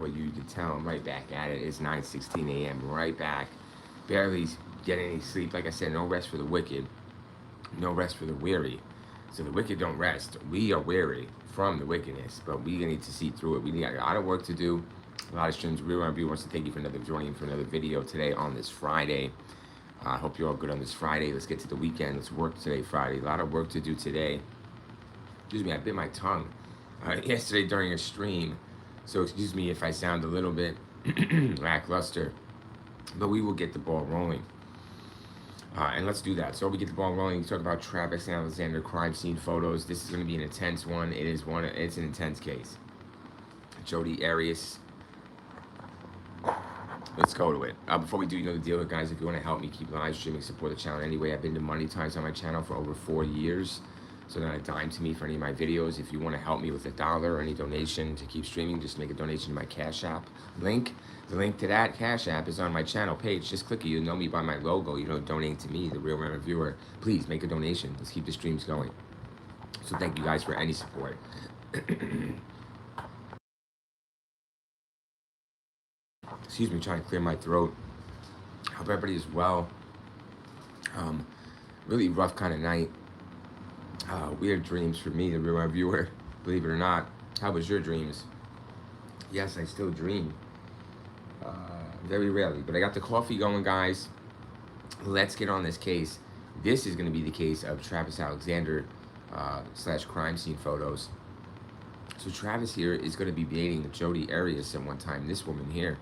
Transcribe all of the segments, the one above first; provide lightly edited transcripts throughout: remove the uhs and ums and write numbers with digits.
Well, you can tell I'm right back at it. It's 9:16 a.m. Right back. Barely getting any sleep. Like I said, no rest for the wicked, no rest for the weary. So the wicked don't rest. We are weary from the wickedness, but we need to see through it. We need a lot of work to do. A lot of streams. Real R&B wants to thank you for joining for another video today on this Friday. I hope you're all good on this Friday. Let's get to the weekend. Let's work today, Friday. A lot of work to do today. Excuse me, I bit my tongue yesterday during a stream. So excuse me if I sound a little bit lackluster, but we will get the ball rolling. And let's do that. So we get the ball rolling. Talk about Travis Alexander crime scene photos. This is going to be an intense one. It's an intense case. Jodi Arias. Let's go to it. Before we do, you know the deal, guys. If you want to help me keep live streaming, support the channel anyway. I've been demonetized on my channel for over 4 years. So not a dime to me for any of my videos. If you want to help me with $1 or any donation to keep streaming, just make a donation to my Cash App link. The link to that Cash App is on my channel page. Just click it. You know me by my logo. You know, donating to me, the Real Rambler Viewer. Please make a donation. Let's keep the streams going. So thank you guys for any support. Excuse me, trying to clear my throat. Hope everybody is well. Really rough kind of night. Weird dreams for me, the Real Viewer. Believe it or not. How was your dreams? Yes, I still dream. Very rarely. But I got the coffee going, guys. Let's get on this case. This is going to be the case of Travis Alexander / crime scene photos. So Travis here is going to be dating Jodi Arias at one time. This woman here.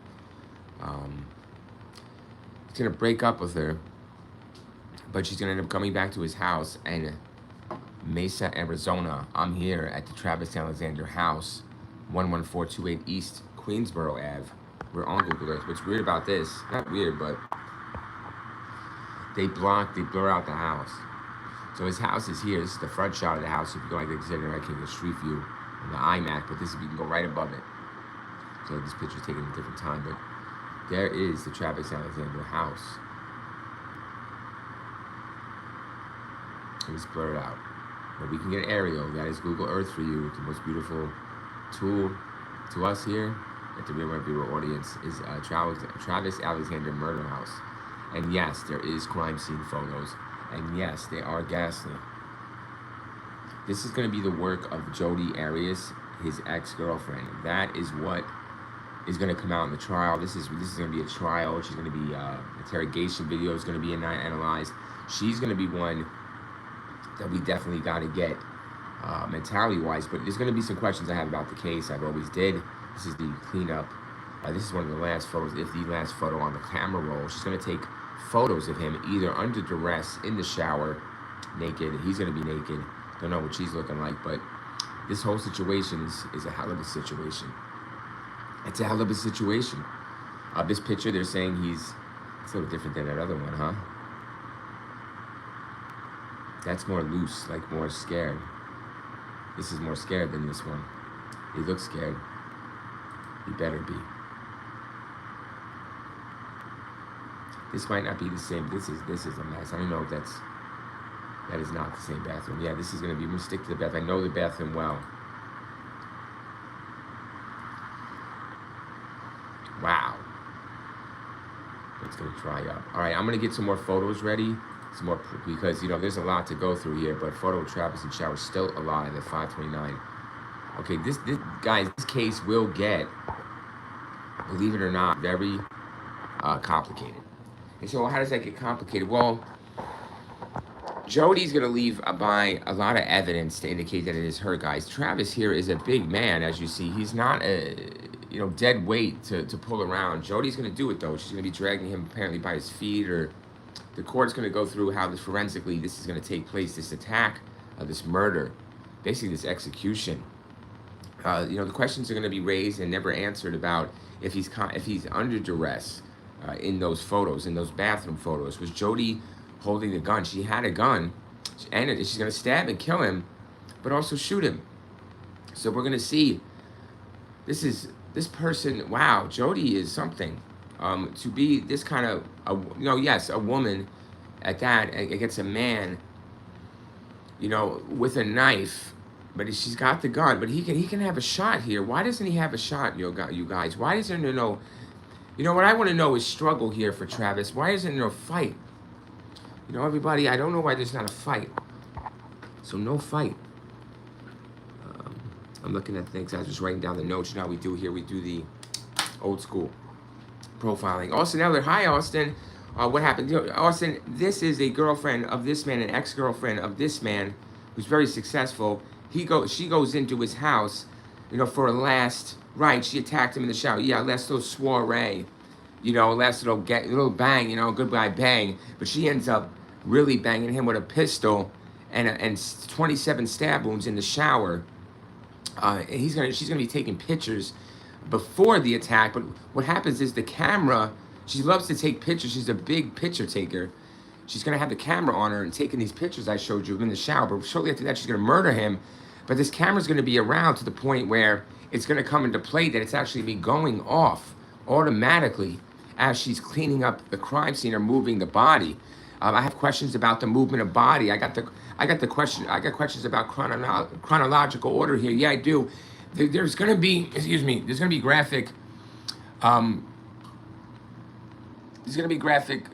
He's going to break up with her. But she's going to end up coming back to his house and Mesa, Arizona. I'm here at the Travis Alexander house, 11428 East Queensboro Ave. We're on Google Earth. What's weird about this, not weird, but they blur out the house. So his house is here. This is the front shot of the house. If you go like Alexander, I can get a street view on the iMac, but this we can go right above it. So this picture's taken at a different time, but there is the Travis Alexander house. It was blurred out. But we can get aerial. That is Google Earth for you. The most beautiful tool to us here at the Real Viewer audience is Travis Alexander Murder House. And yes, there is crime scene photos. And yes, they are ghastly. This is going to be the work of Jodi Arias, his ex-girlfriend. That is what is going to come out in the trial. This is going to be a trial. She's going to be interrogation video is going to be analyzed. She's going to be one that we definitely got to get mentality-wise. But there's going to be some questions I have about the case. I've always did. This is the cleanup. This is one of the last photos, if the last photo on the camera roll. She's going to take photos of him either under duress, in the shower, naked. He's going to be naked. Don't know what she's looking like, but this whole situation is a hell of a situation. It's a hell of a situation. This picture, they're saying it's a little different than that other one, huh? That's more loose, like more scared. This is more scared than this one. He looks scared. He better be. This might not be the same. This is a mess. I don't know if that is not the same bathroom. Yeah, this is gonna be. I'm gonna stick to the bathroom. I know the bathroom well. Wow. It's gonna dry up. All right, I'm gonna get some more photos ready. Some more, because you know there's a lot to go through here. But photo of Travis in shower still alive at 5:29. Okay, this guys, this case will get, believe it or not, very complicated. And so how does that get complicated? Well, Jodi's gonna leave by a lot of evidence to indicate that it is her, guys. Travis here is a big man, as you see. He's not a dead weight to pull around. Jodi's gonna do it though. She's gonna be dragging him apparently by his feet, or the court's gonna go through how forensically this is gonna take place. This attack, this murder, basically this execution. The questions are gonna be raised and never answered about if he's under duress in those photos, in those bathroom photos. Was Jodi holding the gun? She had a gun, and she's gonna stab and kill him, but also shoot him. So we're gonna see. This person. Wow, Jodi is something. To be this kind of, yes, a woman at that against a man, with a knife, But she's got the gun. But he can have a shot here. Why doesn't he have a shot, you guys? Why isn't there no? You know what I want to know is struggle here for Travis. Why isn't there a fight? You know, everybody. I don't know why there's not a fight. So no fight. I'm looking at things. I was just writing down the notes. You know how we do here. We do the old school profiling. Austin Eller. Hi, Austin. What happened? You know, Austin, this is a girlfriend of this man, an ex-girlfriend of this man who's very successful. She goes into his house, you know, for a last, right, she attacked him in the shower. Yeah, last little soiree, you know, last little bang, you know, goodbye bang. But she ends up really banging him with a pistol and 27 stab wounds in the shower. She's gonna be taking pictures before the attack. But what happens is the camera, she loves to take pictures. She's a big picture taker. She's gonna have the camera on her and taking these pictures I showed you in the shower. But shortly after that, she's gonna murder him. But this camera's gonna be around to the point where it's gonna come into play that it's actually be going off automatically as she's cleaning up the crime scene or moving the body. I have questions about the movement of body. I got questions about chronological order here. Yeah, I do. There's gonna be, there's gonna be graphic. There's gonna be graphic.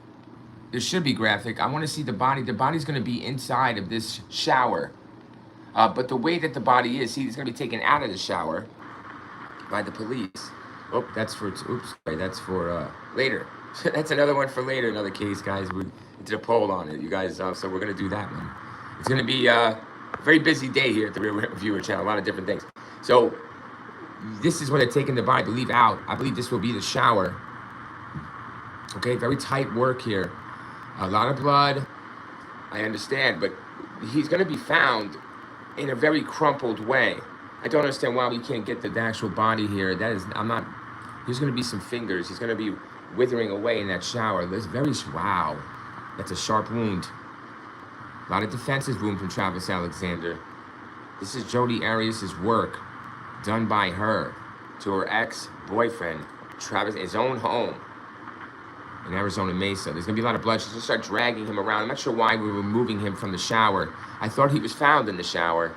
There should be graphic. I want to see the body. The body's gonna be inside of this shower. But the way that the body is, see, it's gonna be taken out of the shower by the police. Oh, that's for, oops, sorry, that's for later. That's another one for later, another case, guys. We did a poll on it, you guys, so we're gonna do that one. It's gonna be a very busy day here at the Real Viewer channel, a lot of different things. So this is when they're taking the body, I believe, out. I believe this will be the shower. Okay, very tight work here. A lot of blood, I understand, but he's gonna be found in a very crumpled way. I don't understand why we can't get the actual body here. That is, there's gonna be some fingers. He's gonna be withering away in that shower. There's wow, that's a sharp wound. A lot of defensive wound from Travis Alexander. This is Jodi Arias' work done by her to her ex-boyfriend, Travis, his own home in Arizona Mesa. There's gonna be a lot of blood. She's gonna start dragging him around. I'm not sure why we were moving him from the shower. I thought he was found in the shower,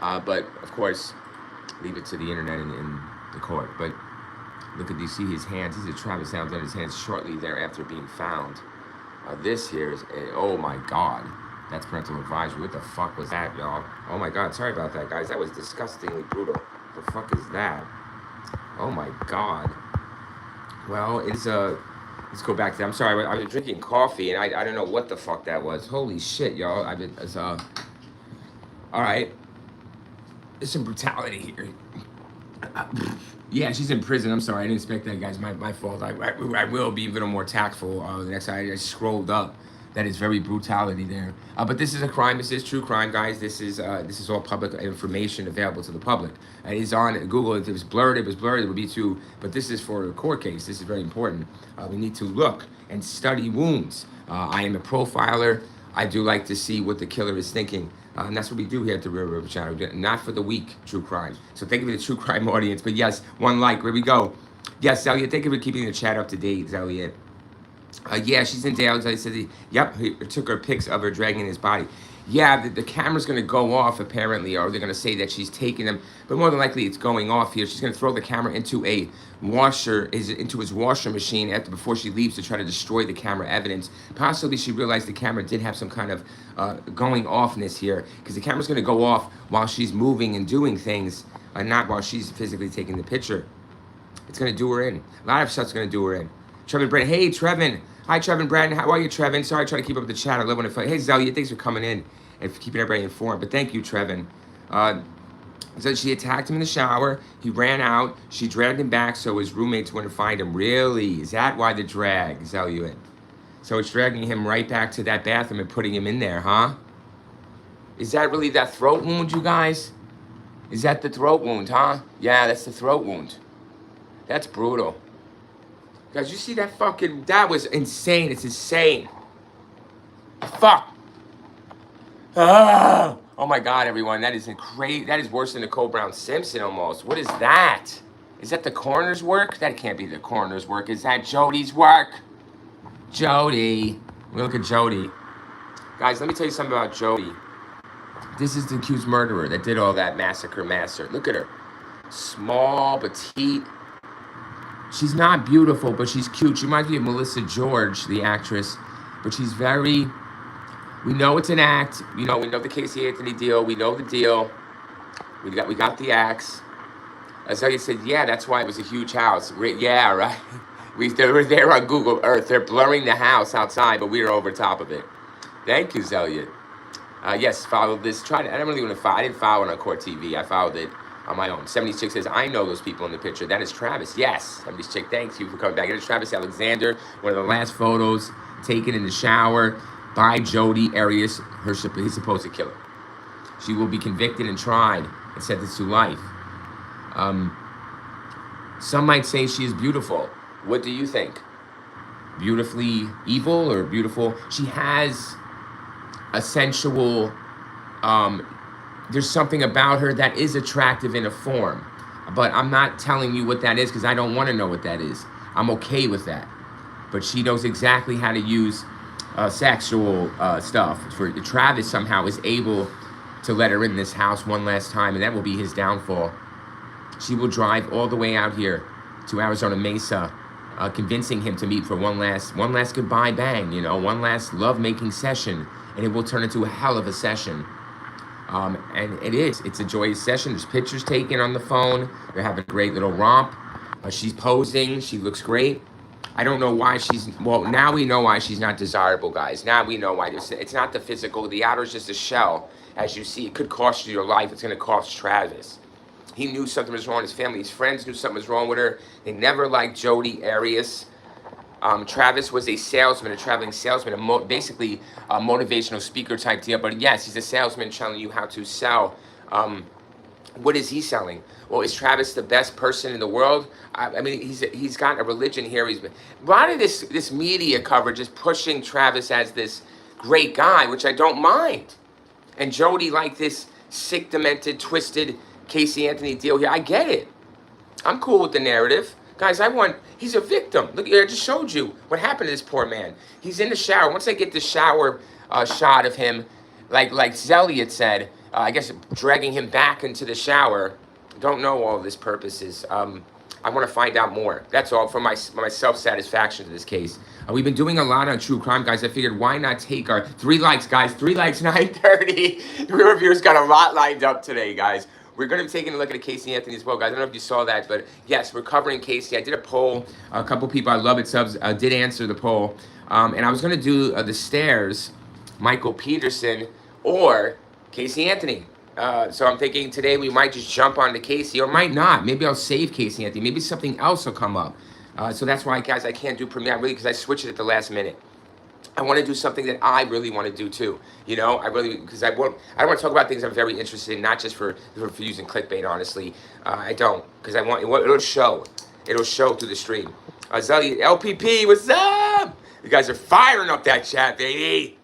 but of course, leave it to the internet and the court. But look at, you see his hands. These are Travis Alexander's hands shortly thereafter being found. This here is, oh my God, that's parental advisory. What the fuck was that, y'all? Oh my God, sorry about that, guys. That was disgustingly brutal. What the fuck is that? Oh my God. Well, it's let's go back to that. I'm sorry, I've been drinking coffee and I don't know what the fuck that was. Holy shit, y'all. All right. There's some brutality here. Yeah, she's in prison. I'm sorry, I didn't expect that, guys. My fault. I will be a little more tactful the next time. I scrolled up. That is very brutality there. But this is a crime. This is true crime, guys. This is all public information available to the public. It is on Google. If it was blurred, it would be too. But this is for a court case. This is very important. We need to look and study wounds. I am a profiler. I do like to see what the killer is thinking. And that's what we do here at the Real River channel. Not for the weak, true crime. So thank you for the true crime audience. But yes, one like. Where we go. Yes, Elliot, thank you for keeping the chat up to date, Elliot. Yeah, she's in jail. I said, yep, he took her pics of her dragging his body. Yeah, the camera's going to go off, apparently, or they're going to say that she's taking them. But more than likely, it's going off here. She's going to throw the camera into a washer, into his washer machine before she leaves to try to destroy the camera evidence. Possibly she realized the camera did have some kind of going offness here, because the camera's going to go off while she's moving and doing things, not while she's physically taking the picture. It's going to do her in. A lot of stuff's going to do her in. Trevin Brandon. Hey, Trevin. Hi, Trevin Brandon. How are you, Trevin? Sorry, I try to keep up with the chat. I love when it. Hey, Zelia, thanks for coming in and for keeping everybody informed. But thank you, Trevin. So she attacked him in the shower. He ran out. She dragged him back so his roommates wouldn't find him. Really? Is that why the drag, Zelia? So it's dragging him right back to that bathroom and putting him in there, huh? Is that really that throat wound, you guys? Is that the throat wound, huh? Yeah, that's the throat wound. That's brutal. Guys, you see that fucking, that was insane. It's insane. Fuck. Oh my God, everyone. That is crazy. That is worse than Nicole Brown Simpson almost. What is that? Is that the coroner's work? That can't be the coroner's work. Is that Jodi's work? Jodi. Look at Jodi. Guys, let me tell you something about Jodi. This is the accused murderer that did all that massacre. Look at her. Small, petite. She's not beautiful, but she's cute. She reminds me of Melissa George, the actress. But she's very... We know it's an act. You know, we know the Casey Anthony deal. We know the deal. We got the axe. Azalea said, yeah, that's why it was a huge house. Yeah, right. They were there on Google Earth. They're blurring the house outside, but we were over top of it. Thank you, Zelia. Yes, followed this. I don't really want to follow. I didn't follow it on Court TV. I followed it on my own. 70s Chick says, I know those people in the picture. That is Travis. Yes. 70s Chick, thanks you for coming back. It is Travis Alexander. One of the last photos taken in the shower by Jodi Arias, his supposed killer. She will be convicted and tried and sentenced to life. Some might say she is beautiful. What do you think? Beautifully evil or beautiful? She has a sensual, there's something about her that is attractive in a form. But I'm not telling you what that is because I don't want to know what that is. I'm okay with that. But she knows exactly how to use sexual stuff. Travis somehow is able to let her in this house one last time, and that will be his downfall. She will drive all the way out here to Arizona Mesa, convincing him to meet for one last goodbye bang, you know, one last love-making session, and it will turn into a hell of a session. And it's a joyous session. There's pictures taken on the phone. They're having a great little romp. She's posing. She looks great. I don't know why well, now we know why she's not desirable, guys. Now we know why. It's not the physical. The outer is just a shell. As you see, it could cost you your life. It's going to cost Travis. He knew something was wrong. His family, his friends knew something was wrong with her. They never liked Jodi Arias. Travis was a salesman, a traveling salesman, basically a motivational speaker type deal. But yes, he's a salesman telling you how to sell. What is he selling? Well, is Travis the best person in the world? I mean, he's got a religion here. A lot of this media coverage is pushing Travis as this great guy, which I don't mind. And Jodi like this sick, demented, twisted Casey Anthony deal here. I get it. I'm cool with the narrative. Guys, he's a victim. Look, I just showed you what happened to this poor man. He's in the shower. Once I get the shower shot of him, like Zelia said, I guess dragging him back into the shower. Don't know all of his purposes. I want to find out more. That's all for my self-satisfaction to this case. We've been doing a lot on true crime, guys. I figured why not take our 3 likes, guys. 3 likes, 9:30. The reviewers got a lot lined up today, guys. We're going to be taking a look at Casey Anthony as well, guys. I don't know if you saw that, but yes, we're covering Casey. I did a poll. A couple people, I love it, subs, did answer the poll. And I was going to do the stairs, Michael Peterson, or Casey Anthony. So I'm thinking today we might just jump onto Casey, or might not. Maybe I'll save Casey Anthony. Maybe something else will come up. So that's why, guys, I can't do premiere really because I switched it at the last minute. I want to do something that I really want to do too. You know, because I want to talk about things I'm very interested in, not just for using clickbait. Honestly, I don't, because it'll show through the stream. Zelia, LPP, what's up? You guys are firing up that chat, baby.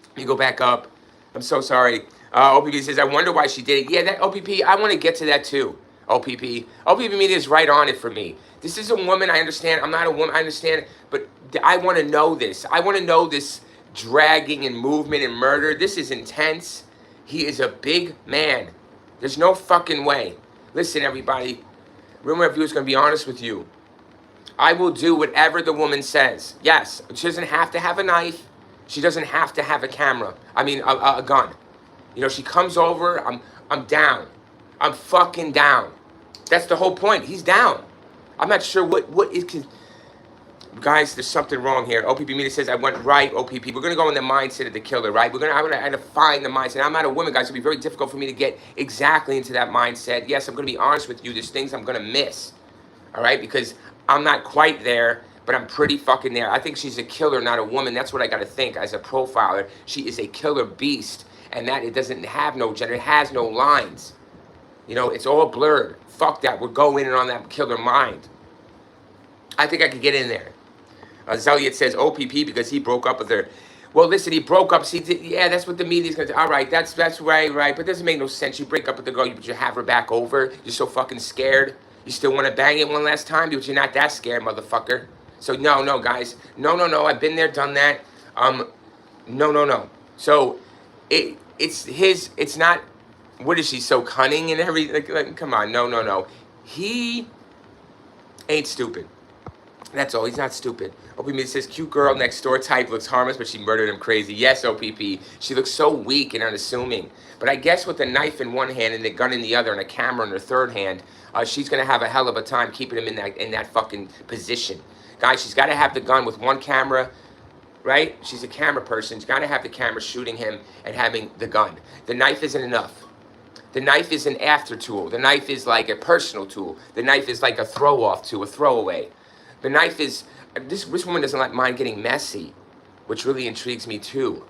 Let me go back up. I'm so sorry. OPP says, I wonder why she did it. Yeah, that OPP, I want to get to that too. OPP Media is right on it for me. This is a woman, I understand. I'm not a woman, I understand. But I want to know this. I want to know this dragging and movement and murder. This is intense. He is a big man. There's no fucking way. Listen, everybody. Rumor Review is going to be honest with you. I will do whatever the woman says. Yes, she doesn't have to have a knife. She doesn't have to have a camera. I mean, a gun. You know, she comes over, I'm down. I'm fucking down. That's the whole point. He's down. I'm not sure what is... Guys, there's something wrong here. OPP Media says I went right, OPP. We're going to go in the mindset of the killer, right? I'm going to find the mindset. I'm not a woman, guys. It'll be very difficult for me to get exactly into that mindset. Yes, I'm going to be honest with you. There's things I'm going to miss, all right? Because I'm not quite there, but I'm pretty fucking there. I think she's a killer, not a woman. That's what I got to think as a profiler. She is a killer beast, and that it doesn't have no gender. It has no lines. You know, it's all blurred. Fuck that. We're going in on that killer mind. I think I could get in there. Zelia says OPP because he broke up with her. Well, listen, he broke up. See, yeah, that's what the media's going to do. All right, that's right. But it doesn't make no sense. You break up with the girl, but you have her back over. You're so fucking scared. You still want to bang it one last time, but you're not that scared, motherfucker. So, no, guys. No. I've been there, done that. No. So, it's not, what is she, so cunning and everything? Like, come on, no. He ain't stupid. That's all. He's not stupid. OPP says, cute girl next door type looks harmless, but she murdered him crazy. Yes, OPP. She looks so weak and unassuming. But I guess with a knife in one hand and the gun in the other and a camera in her third hand, she's going to have a hell of a time keeping him in that fucking position. Guys, she's got to have the gun with one camera, right? She's a camera person. She's got to have the camera shooting him and having the gun. The knife isn't enough. The knife is an after tool. The knife is like a personal tool. The knife is like a throw-off tool, a throwaway. The knife is, this woman doesn't like mind getting messy, which really intrigues me too.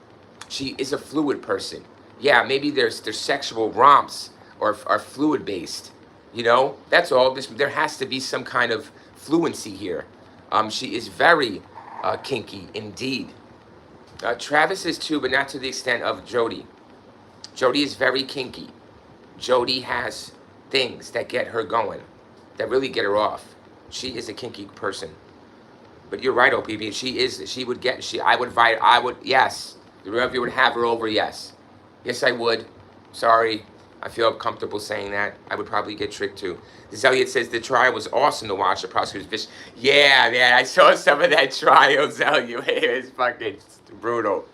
She is a fluid person. Yeah, maybe there's sexual romps are fluid based. You know, that's all. There has to be some kind of fluency here. She is very kinky indeed. Travis is too, but not to the extent of Jody. Jody is very kinky. Jody has things that get her going, that really get her off. She is a kinky person. But you're right, OPB. I would, yes. The real you would have her over, yes. Yes, I would. Sorry. I feel comfortable saying that. I would probably get tricked too. This Elliot says the trial was awesome to watch. The prosecutor's fish. Yeah, man, I saw some of that trial, Elliot. It was fucking brutal.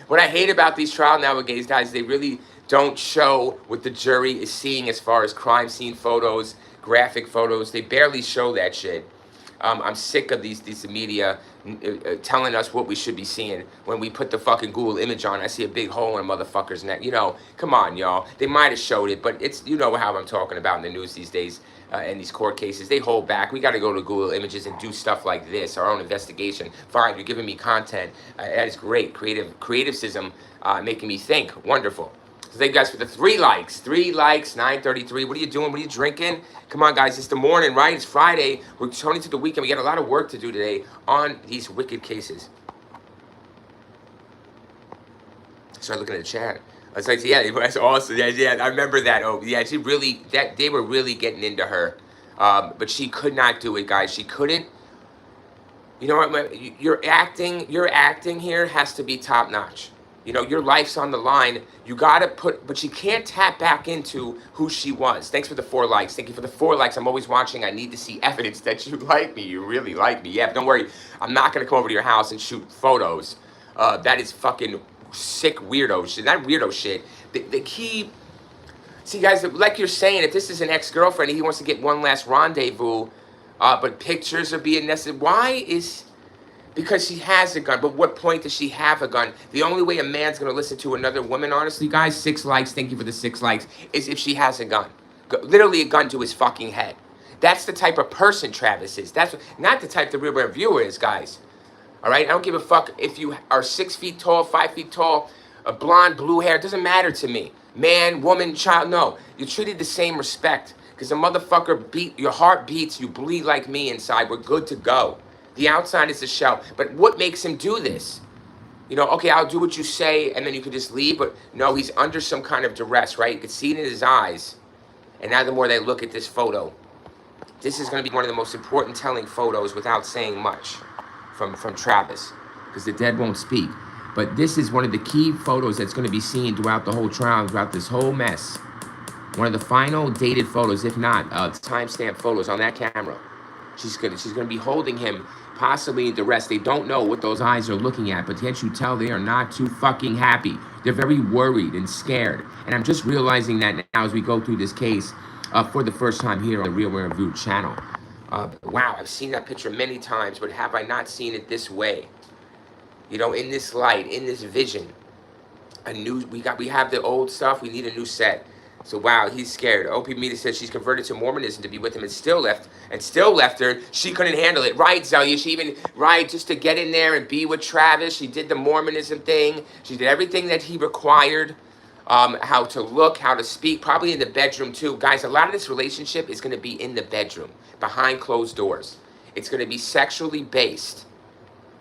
What I hate about these trials nowadays, guys, they really don't show what the jury is seeing as far as crime scene photos, graphic photos. They barely show that shit. I'm sick of these media telling us what we should be seeing. When we put the fucking Google image on, I see a big hole in a motherfucker's neck. You know, come on, y'all. They might have showed it, but it's, you know how I'm talking about in the news these days, in these court cases. They hold back. We got to go to Google Images and do stuff like this, our own investigation. Fine, you're giving me content. That is great. Creativism making me think. Wonderful. So thank you guys for the 3 likes. 3 likes, 9:33. What are you doing? What are you drinking? Come on, guys. It's the morning, right? It's Friday. We're turning to the weekend. We got a lot of work to do today on these wicked cases. Start looking at the chat. I was like, yeah, that's awesome. Yeah, I remember that. Oh, yeah, they were really getting into her. But she could not do it, guys. She couldn't. You know what? Your acting here has to be top notch. You know, your life's on the line. You got to but she can't tap back into who she was. Thanks for the 4 likes. Thank you for the 4 likes. I'm always watching. I need to see evidence that you like me. You really like me. Yeah, but don't worry. I'm not going to come over to your house and shoot photos. That is fucking sick weirdo shit. Not weirdo shit. The key, see, guys, like you're saying, if this is an ex-girlfriend and he wants to get one last rendezvous, but pictures are being necessary, why is... Because she has a gun. But what point does she have a gun? The only way a man's going to listen to another woman, honestly, guys, 6 likes, thank you for the 6 likes, is if she has a gun. Literally a gun to his fucking head. That's the type of person Travis is. That's not the type the real reviewer is, guys. All right? I don't give a fuck if you are 6 feet tall, 5 feet tall, a blonde, blue hair. It doesn't matter to me. Man, woman, child, no. You're treated the same respect. Because a motherfucker your heart beats, you bleed like me inside. We're good to go. The outside is a shell. But what makes him do this? You know, okay, I'll do what you say, and then you can just leave. But no, he's under some kind of duress, right? You can see it in his eyes. And now the more they look at this photo, this is going to be one of the most important telling photos without saying much from Travis. Because the dead won't speak. But this is one of the key photos that's going to be seen throughout the whole trial, throughout this whole mess. One of the final dated photos, if not timestamp photos on that camera. She's gonna be holding him possibly in duress. They don't know what those eyes are looking at, but can't you tell they are not too fucking happy? They're very worried and scared. And I'm just realizing that now as we go through this case for the first time here on the Real Review channel. Wow, I've seen that picture many times, but have I not seen it this way? You know, in this light, in this vision. We have the old stuff. We need a new set. So wow, he's scared. OP Media says she's converted to Mormonism to be with him and still left her. She couldn't handle it. Right, Zelia? She even, right, just to get in there and be with Travis. She did the Mormonism thing. She did everything that he required. How to look, how to speak, probably in the bedroom too. Guys, a lot of this relationship is going to be in the bedroom, behind closed doors. It's going to be sexually based.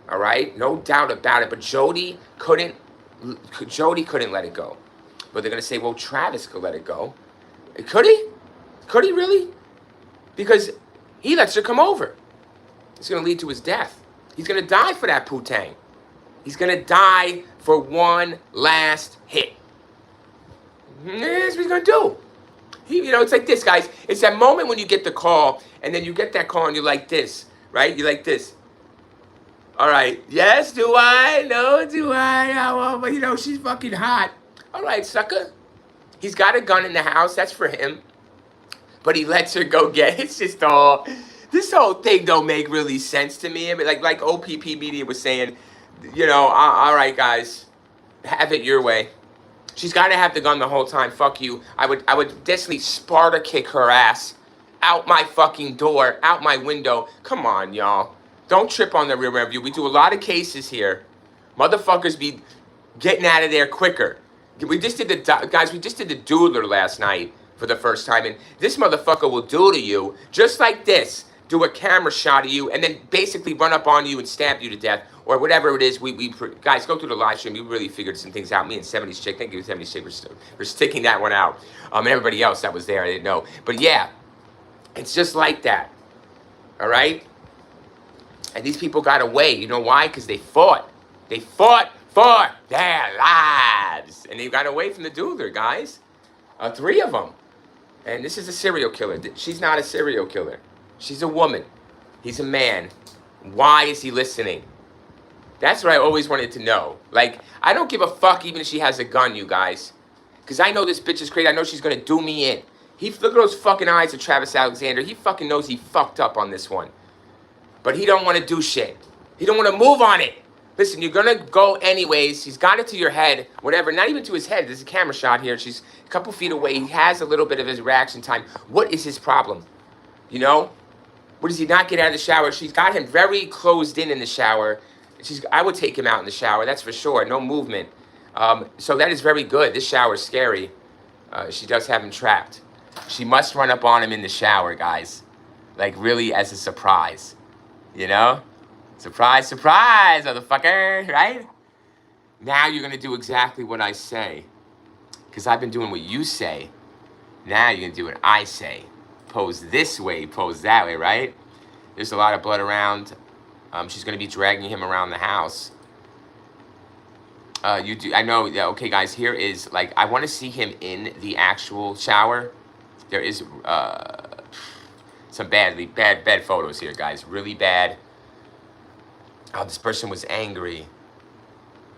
All right? No doubt about it. But Jody couldn't let it go. But they're going to say, well, Travis could let it go. Could he? Could he really? Because he lets her come over. It's going to lead to his death. He's going to die for that putang. He's going to die for one last hit. That's what he's gonna do. It's like this, guys. It's that moment when you get the call, and then you get that call, and you're like this, right? You're like this. All right. Yes, do I? No, do I? Oh, but she's fucking hot. All right, sucker. He's got a gun in the house. That's for him. But he lets her go get. It's just all. This whole thing don't make really sense to me. I mean, like OPP Media was saying, all right, guys, have it your way. She's got to have the gun the whole time. Fuck you. I would definitely Sparta kick her ass out my fucking door, out my window. Come on, y'all. Don't trip on the rear view. We do a lot of cases here. Motherfuckers be getting out of there quicker. We just did the doodler last night for the first time, and this motherfucker will do to you just like this. Do a camera shot of you, and then basically run up on you and stab you to death, or whatever it is. We guys, go through the live stream. We really figured some things out. Me and 70s Chick, thank you 70s Chick for sticking that one out. And everybody else that was there, I didn't know. But yeah, it's just like that. All right? And these people got away. You know why? Because they fought. They fought for their lives. And they got away from the doodler, guys. 3 of them. And this is a serial killer. She's not a serial killer. She's a woman. He's a man. Why is he listening? That's what I always wanted to know. Like, I don't give a fuck even if she has a gun, you guys. Because I know this bitch is crazy. I know she's going to do me in. Look at those fucking eyes of Travis Alexander. He fucking knows he fucked up on this one. But he don't want to do shit. He don't want to move on it. Listen, you're going to go anyways. He's got it to your head, whatever. Not even to his head. There's a camera shot here. She's a couple feet away. He has a little bit of his reaction time. What is his problem? What does he not get out of the shower? She's got him very closed in the shower. I would take him out in the shower. That's for sure. No movement. So that is very good. This shower is scary. She does have him trapped. She must run up on him in the shower, guys. Like, really as a surprise. Surprise, surprise, motherfucker, right? Now you're going to do exactly what I say. Because I've been doing what you say. Now you're going to do what I say. Pose this way, pose that way, right? There's a lot of blood around. She's going to be dragging him around the house. I know, yeah, okay, guys, here is, like, I want to see him in the actual shower. There is some bad photos here, guys. Really bad. Oh, this person was angry.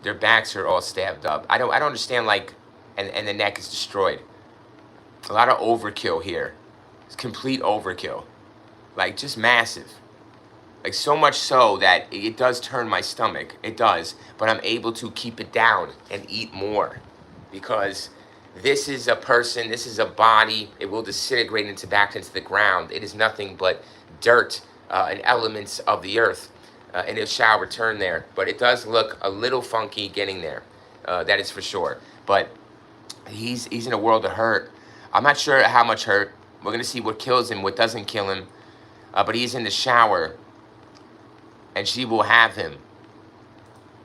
Their backs are all stabbed up. I don't understand, like, and the neck is destroyed. A lot of overkill here. It's complete overkill. Like, just massive. Like, so much so that it does turn my stomach. It does. But I'm able to keep it down and eat more. Because this is a person, this is a body. It will disintegrate back into the ground. It is nothing but dirt and elements of the earth. And it shall return there. But it does look a little funky getting there. That is for sure. But he's in a world of hurt. I'm not sure how much hurt. We're going to see what kills him, what doesn't kill him. But he's in the shower. And she will have him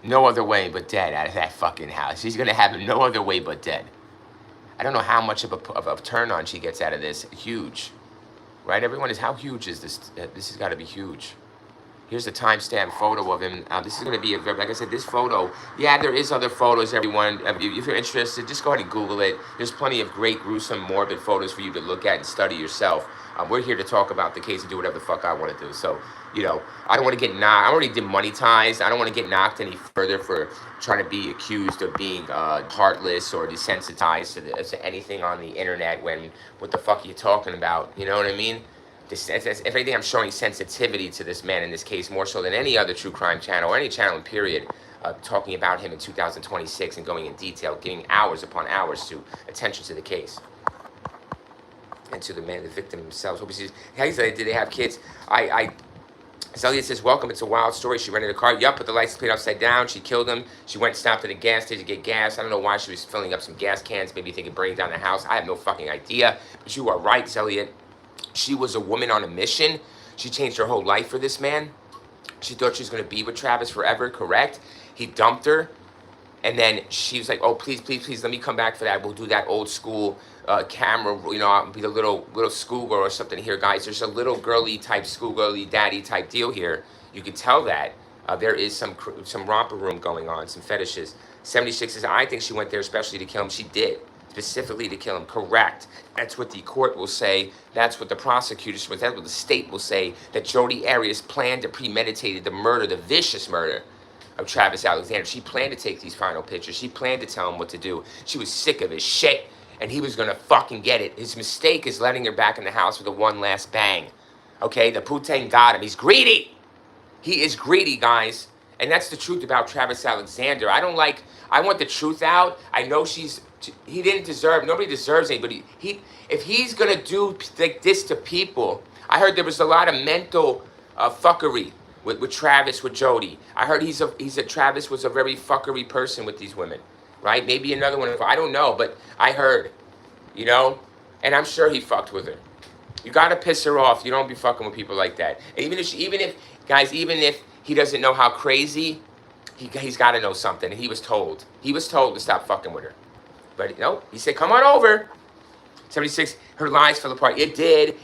no other way but dead out of that fucking house. She's going to have him no other way but dead. I don't know how much of a turn on she gets out of this. Huge. Right? Everyone is, how huge is this? This has got to be huge. Here's a timestamp photo of him. This is going to be, like I said, this photo. Yeah, there is other photos, everyone. If you're interested, just go ahead and Google it. There's plenty of great, gruesome, morbid photos for you to look at and study yourself. We're here to talk about the case and do whatever the fuck I want to do. So, I don't want to get knocked. I'm already demonetized. I don't want to get knocked any further for trying to be accused of being heartless or desensitized to anything on the internet when, what the fuck are you talking about? You know what I mean? If anything, I'm showing sensitivity to this man in this case more so than any other true crime channel or any channel in period, talking about him in 2026 and going in detail, giving hours upon hours to attention to the case and to the man, the victim themselves. Hey, did they have kids? Zelia says, welcome, it's a wild story. She rented a car. Yup, put the license plate upside down. She killed him. She went and stopped at a gas station to get gas. I don't know why she was filling up some gas cans, maybe thinking burning down the house. I have no fucking idea. But you are right, Zelia. She was a woman on a mission. She changed her whole life for this man. She thought she was going to be with Travis forever, correct? He dumped her. And then she was like, oh, please, please, please, let me come back for that. We'll do that old school camera, I'll be the little schoolgirl or something here, guys. There's a little girly type, schoolgirly daddy type deal here. You can tell that. There is some romper room going on, some fetishes. 76 says, I think she went there especially to kill him. She did. specifically to kill him. Correct. That's what the court will say. That's what the prosecutors will say. That's what the state will say, that Jodi Arias planned and premeditated the murder, the vicious murder of Travis Alexander. She planned to take these final pictures. She planned to tell him what to do. She was sick of his shit, and he was going to fucking get it. His mistake is letting her back in the house with a one last bang. Okay, the Putain got him. He's greedy. He is greedy, guys. And that's the truth about Travis Alexander. I want the truth out. I know he didn't deserve, nobody deserves anybody. If he's going to do like this to people, I heard there was a lot of mental fuckery with Travis, with Jodi. I heard Travis was a very fuckery person with these women, right? Maybe another one, I don't know, but I heard, you know, and I'm sure he fucked with her. You got to piss her off. You don't be fucking with people like that. And even if he doesn't know how crazy, he's got to know something. And he was told to stop fucking with her. But no, he said, come on over. 76, her lies fell apart. It did.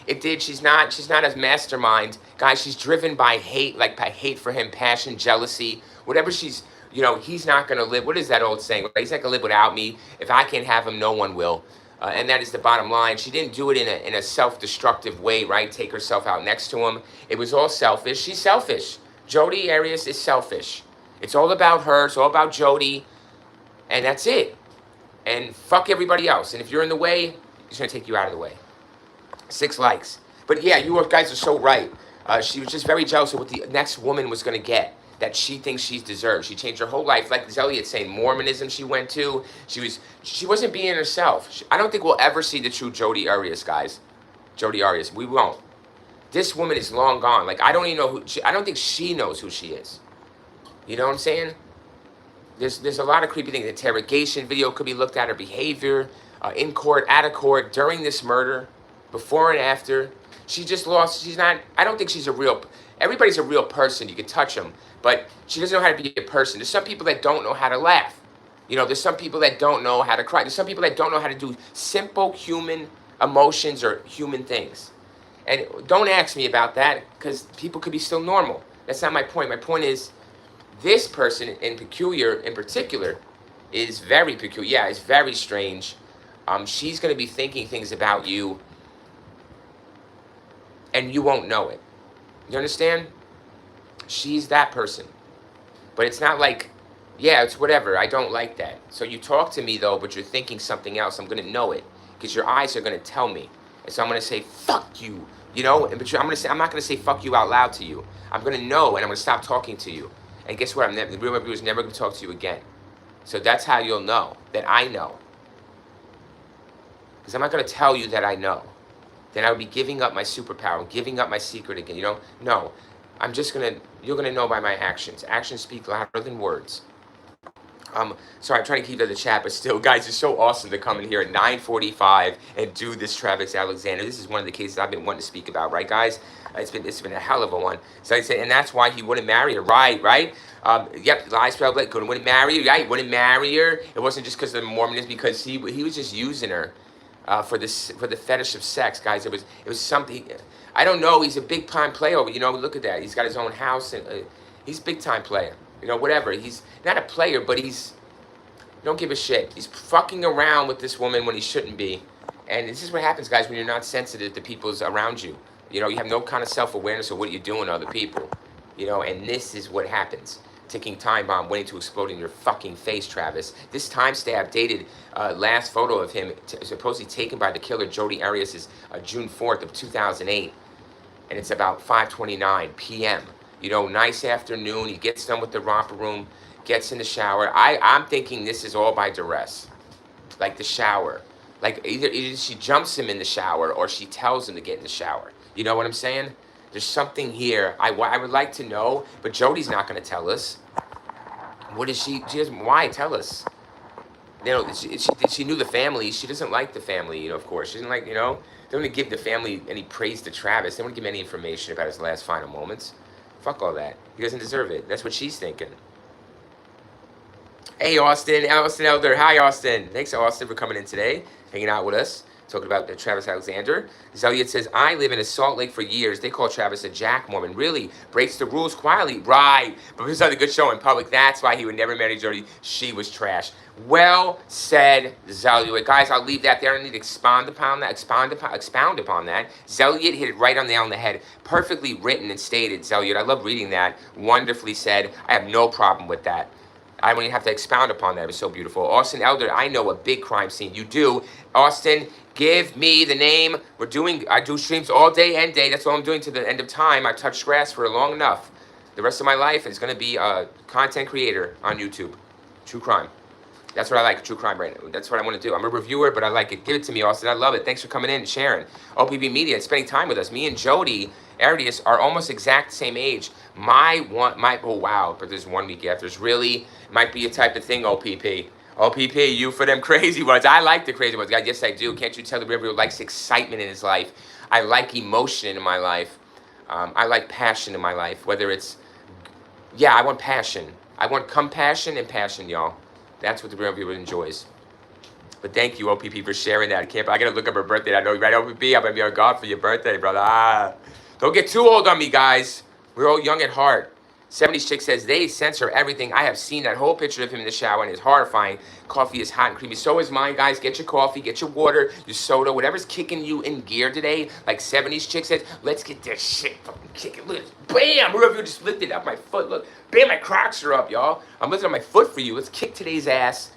She's not a mastermind. Guys, she's driven by hate, like by hate for him, passion, jealousy, whatever she's, you know, he's not going to live. What is that old saying? He's not going to live without me. If I can't have him, no one will. And that is the bottom line. She didn't do it in a self-destructive way, right? Take herself out next to him. It was all selfish. She's selfish. Jodi Arias is selfish. It's all about her. It's all about Jodi. And that's it. And fuck everybody else. And if you're in the way, he's going to take you out of the way. 6 likes. But yeah, you guys are so right. She was just very jealous of what the next woman was going to get, that she thinks she's deserved. She changed her whole life. Like Zelliot saying, Mormonism she went to. She wasn't being herself. I don't think we'll ever see the true Jodi Arias, guys. Jodi Arias. We won't. This woman is long gone. Like, I don't even know I don't think she knows who she is. You know what I'm saying? There's a lot of creepy things. Interrogation video could be looked at, her behavior, in court, out of court, during this murder, before and after. She just lost. I don't think she's everybody's a real person. You can touch them. But she doesn't know how to be a person. There's some people that don't know how to laugh. You know, there's some people that don't know how to cry. There's some people that don't know how to do simple human emotions or human things. And don't ask me about that, because people could be still normal. That's not my point. My point is, this person in particular is very peculiar. Yeah, it's very strange. She's going to be thinking things about you, and you won't know it. You understand? She's that person. But it's not like, yeah, it's whatever. I don't like that. So you talk to me, though, but you're thinking something else. I'm going to know it, because your eyes are going to tell me. And so I'm going to say, fuck you. You know, but I'm not going to say fuck you out loud to you. I'm going to know, and I'm going to stop talking to you. And guess what? The real reviewer is never going to talk to you again. So that's how you'll know that I know. Because I'm not going to tell you that I know. Then I would be giving up my superpower, giving up my secret again. You know? No. You're going to know by my actions. Actions speak louder than words. Sorry, I'm trying to keep to the chat, but still, guys, it's so awesome to come in here at 9:45 and do this Travis Alexander. This is one of the cases I've been wanting to speak about, right, guys? It's been a hell of a one. So I say, and that's why he wouldn't marry her, right? Yep, lies spelled like wouldn't marry her, right? Wouldn't marry her. It wasn't just because of the Mormonism, because he was just using her for the fetish of sex, guys. It was something. I don't know. He's a big time player. You know, look at that. He's got his own house, and he's a big time player. You know, whatever. He's not a player, but don't give a shit. He's fucking around with this woman when he shouldn't be. And this is what happens, guys, when you're not sensitive to people's around you. You know, you have no kind of self-awareness of what you're doing to other people. You know, and this is what happens. Ticking time bomb waiting to explode in your fucking face, Travis. This time stamp dated last photo of him, supposedly taken by the killer Jodi Arias, is June 4th of 2008. And it's about 5:29 p.m. You know, nice afternoon. He gets done with the romper room, gets in the shower. I'm thinking this is all by duress. Like the shower. Like either she jumps him in the shower or she tells him to get in the shower. You know what I'm saying? There's something here. I would like to know, but Jodi's not going to tell us. What is she doesn't, why tell us? You know, she knew the family. She doesn't like the family, you know, of course. She doesn't like, you know, they don't want to give the family any praise to Travis. They don't want to give him any information about his last final moments. Fuck all that. He doesn't deserve it. That's what she's thinking. Hey, Austin Elder. Hi, Austin. Thanks, Austin, for coming in today, hanging out with us. Talking about Travis Alexander. Zeliot says, I live in a Salt Lake for years. They call Travis a Jack Mormon. Really? Breaks the rules quietly. Right. But he's on a good show in public. That's why he would never marry Jody. She was trash. Well said, Zeliot. Guys, I'll leave that there. I don't need to expound upon that. Expound upon that. Zeliot hit it right on the nail on the head. Perfectly written and stated, Zeliot. I love reading that. Wonderfully said. I have no problem with that. I don't even have to expound upon that. It was so beautiful. Austin Elder, I know a big crime scene. You do. Austin, give me the name. I do streams all day and day. That's all I'm doing to the end of time. I've touched grass for long enough. The rest of my life is going to be a content creator on YouTube. True crime. That's what I like, true crime right now. That's what I want to do. I'm a reviewer, but I like it. Give it to me, Austin. I love it. Thanks for coming in and sharing. OPB Media and spending time with us. Me and Jody Arias are almost exact same age. Oh wow, but there's 1 week after. There's really, might be a type of thing, OPP. OPP, you for them crazy ones. I like the crazy ones. God, yes, I do. Can't you tell the river likes excitement in his life? I like emotion in my life. I like passion in my life. Whether it's, yeah, I want passion. I want compassion and passion, y'all. That's what the real viewer enjoys. But thank you, OPP, for sharing that. I gotta look up her birthday. I know, right, OPP? I'm gonna be on guard for your birthday, brother. Don't get too old on me, guys. We're all young at heart. 70s chick says, they censor everything. I have seen that whole picture of him in the shower and it's horrifying. Coffee is hot and creamy. So is mine, guys. Get your coffee, get your water, your soda, whatever's kicking you in gear today. Like 70s chick says, let's get this shit fucking kicking. Look, bam! Whoever just lifted up my foot. Look, bam, my Crocs are up, y'all. I'm lifting up my foot for you. Let's kick today's ass.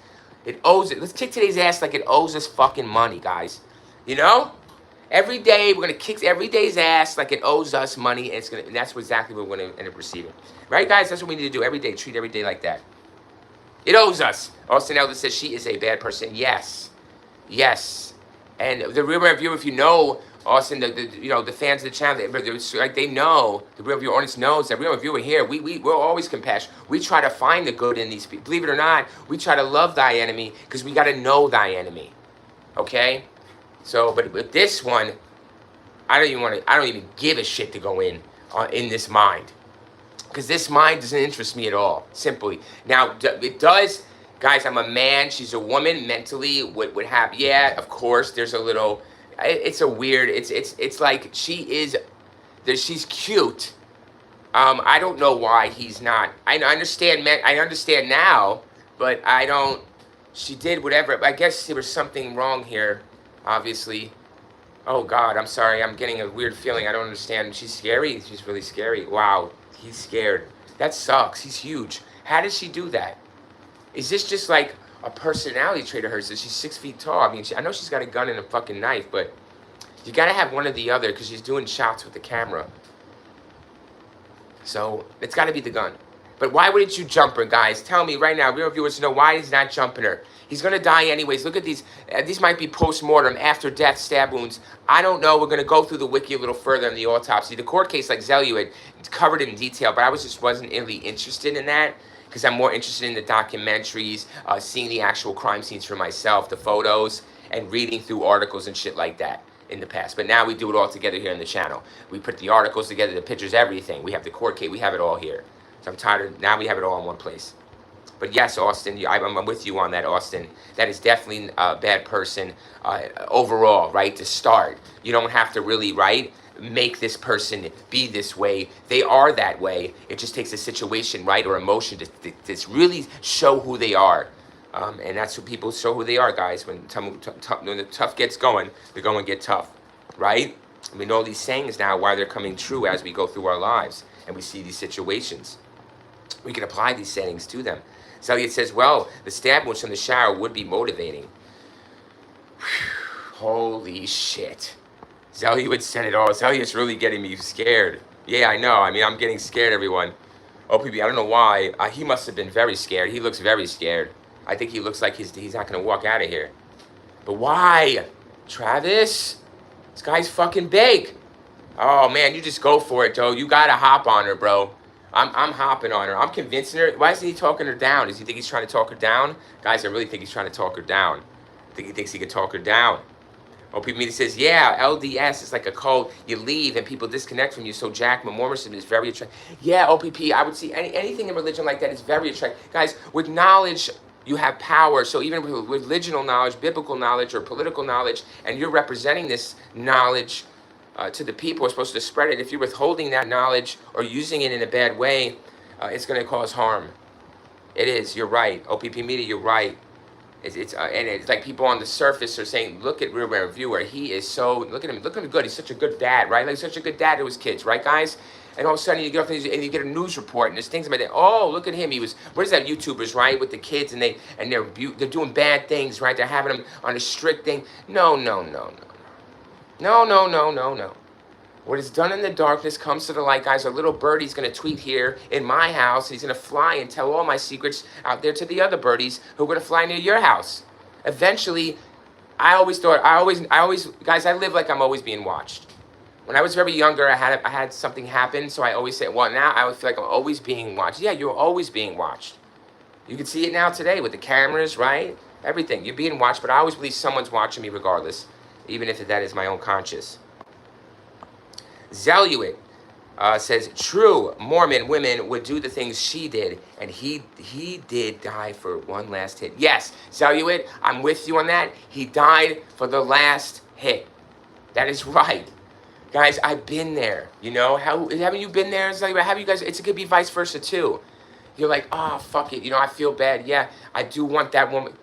It owes it. Let's kick today's ass like it owes us fucking money, guys. You know? Every day we're gonna kick every day's ass like it owes us money, and that's exactly what we're gonna end up receiving, right, guys? That's what we need to do every day. Treat every day like that. It owes us. Austin Elder says she is a bad person. Yes, yes. And the real review, if you know Austin, the fans of the channel, they know the real review audience knows that real reviewer here. We're always compassionate. We try to find the good in these people. Believe it or not, we try to love thy enemy because we got to know thy enemy. Okay. So, but with this one, I don't even give a shit to go in this mind. Because this mind doesn't interest me at all, simply. Now, it does, guys, I'm a man, she's a woman, mentally, would have, yeah, of course, there's a little, it's a weird, it's like, she's cute. I don't know why he's not. I understand now, but she did whatever, I guess there was something wrong here. Obviously. Oh God, I'm sorry. I'm getting a weird feeling. I don't understand. She's scary. She's really scary. Wow, he's scared. That sucks. He's huge. How did she do that? Is this just like a personality trait of hers? That she's 6 feet tall? I mean, I know she's got a gun and a fucking knife, but you gotta have one or the other because she's doing shots with the camera. So it's gotta be the gun. But why wouldn't you jump her, guys? Tell me right now, real viewers, know why he's not jumping her. He's going to die anyways. Look at these. These might be post-mortem, after-death stab wounds. I don't know. We're going to go through the wiki a little further in the autopsy. The court case, like Zeliot, it's covered in detail, but I wasn't really interested in that because I'm more interested in the documentaries, seeing the actual crime scenes for myself, the photos, and reading through articles and shit like that in the past. But now we do it all together here on the channel. We put the articles together, the pictures, everything. We have the court case. We have it all here. So I'm tired of, now we have it all in one place. But yes, Austin, I'm with you on that, Austin. That is definitely a bad person overall, right, to start. You don't have to really, right, make this person be this way. They are that way. It just takes a situation, right, or emotion to really show who they are. And that's what people show who they are, guys. When the tough gets going, the going get tough, right? We know these sayings now, why they're coming true as we go through our lives and we see these situations. We can apply these sayings to them. Zeliot says, well, the stab wounds from the shower would be motivating. Holy shit. Zeliot said it all. Zeliot's really getting me scared. Yeah, I know. I mean, I'm getting scared, everyone. OPB, I don't know why. He must have been very scared. He looks very scared. I think he looks like he's not going to walk out of here. But why? Travis? This guy's fucking big. Oh, man, you just go for it, Joe. You got to hop on her, bro. I'm hopping on her. I'm convincing her. Why isn't he talking her down? Does he think he's trying to talk her down? Guys, I really think he's trying to talk her down. I think he thinks he can talk her down. OP Media says, yeah, LDS is like a cult. You leave and people disconnect from you. So Jack Mormonism is very attractive. Yeah, OPP, I would see anything in religion like that is very attractive. Guys, with knowledge You have power. So even with religional knowledge, biblical knowledge, or political knowledge, and you're representing this knowledge to the people who are supposed to spread it, if you're withholding that knowledge or using it in a bad way, it's going to cause harm. It is. You're right. OPP Media, you're right. And it's like people on the surface are saying, look at Real Reviewer. He is so, look at him good. He's such a good dad, right? Like such a good dad to his kids, right, guys? And all of a sudden you get off and you get a news report and there's things about that. Oh, look at him. He was, what is that, YouTubers, right? With the kids and they're doing bad things, right? They're having them on a strict thing. No. What is done in the darkness comes to the light, guys. A little birdie's going to tweet here in my house. And he's going to fly and tell all my secrets out there to the other birdies who are going to fly near your house. Eventually, I always, guys, I live like I'm always being watched. When I was very younger, I had something happen. So I always say, well, now I feel like I'm always being watched. Yeah, you're always being watched. You can see it now today with the cameras, right? Everything. You're being watched, but I always believe someone's watching me regardless, even if that is my own conscience. Zeluit says, true Mormon women would do the things she did, and he did die for one last hit. Yes, Zeluit, I'm with you on that. He died for the last hit. That is right. Guys, I've been there, you know? Haven't you been there, Zeluit? Have you guys, it could be vice versa too. You're like, oh, fuck it, you know, I feel bad. Yeah, I do want that woman.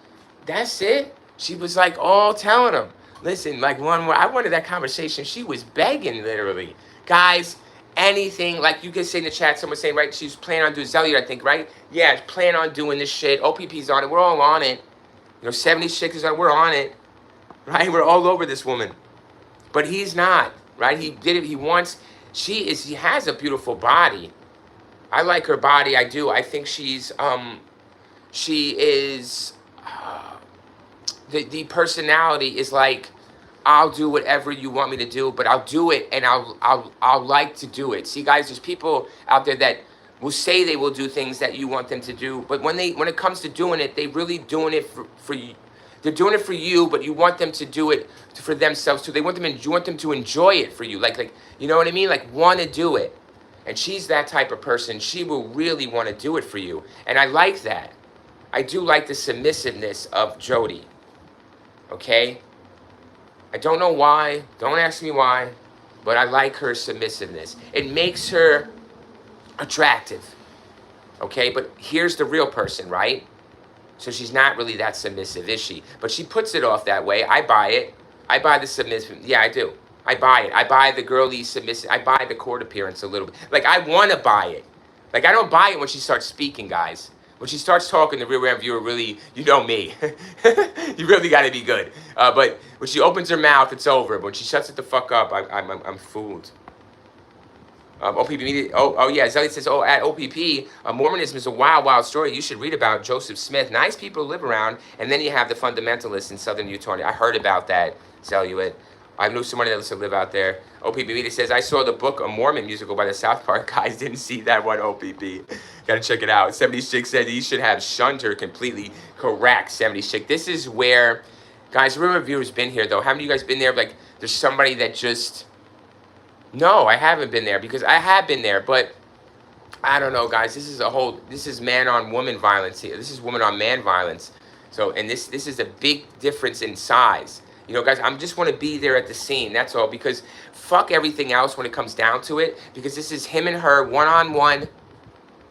That's it. She was like, all telling him. Listen, like I wanted that conversation. She was begging, literally. Guys, anything, like you can say in the chat, someone saying, right, she's planning on doing Zeluit, I think, right? Yeah, plan on doing this shit. OPP's on it. We're all on it. You know, 76 is on, we're on it. Right? We're all over this woman. But he's not, right? He did it. He has a beautiful body. I like her body. I do. I think she is, the personality is like, I'll do whatever you want me to do, but I'll do it, and I'll like to do it. See, guys, there's people out there that will say they will do things that you want them to do, but when it comes to doing it, they really doing it for you. They're doing it for you, but you want them to do it for themselves too. You want them to enjoy it for you, like you know what I mean? Like want to do it. And she's that type of person. She will really want to do it for you, and I like that. I do like the submissiveness of Jody. Okay. I don't know why. Don't ask me why. But I like her submissiveness. It makes her attractive. Okay? But here's the real person, right? So she's not really that submissive, is she? But she puts it off that way. I buy it. I buy the submissive. Yeah, I do. I buy it. I buy the girly submissive. I buy the court appearance a little bit. Like, I want to buy it. Like, I don't buy it when she starts speaking, guys. When she starts talking, the Real Reviewer really, you know me. You really got to be good. But when she opens her mouth, it's over. But when she shuts it the fuck up, I'm fooled. OPP Media. Oh yeah. Zelly says, at OPP, Mormonism is a wild, wild story. You should read about Joseph Smith. Nice people to live around, and then you have the fundamentalists in Southern Utah. I heard about that, Zeluit. I knew someone that used to live out there. OPP Media says, I saw the Book of Mormon musical by the South Park guys. Didn't see that one, OPP. Gotta check it out. 76 said he should have shunned her completely. Correct, 76. This is where, guys, Real Reviewer's been here, though. Haven't you guys been there? Like, there's somebody that just... No, I haven't been there, because I have been there, but I don't know, guys. This is man on woman violence here. This is woman on man violence. So, and this is a big difference in size. You know, guys, I just want to be there at the scene. That's all, because fuck everything else when it comes down to it, because this is him and her one-on-one,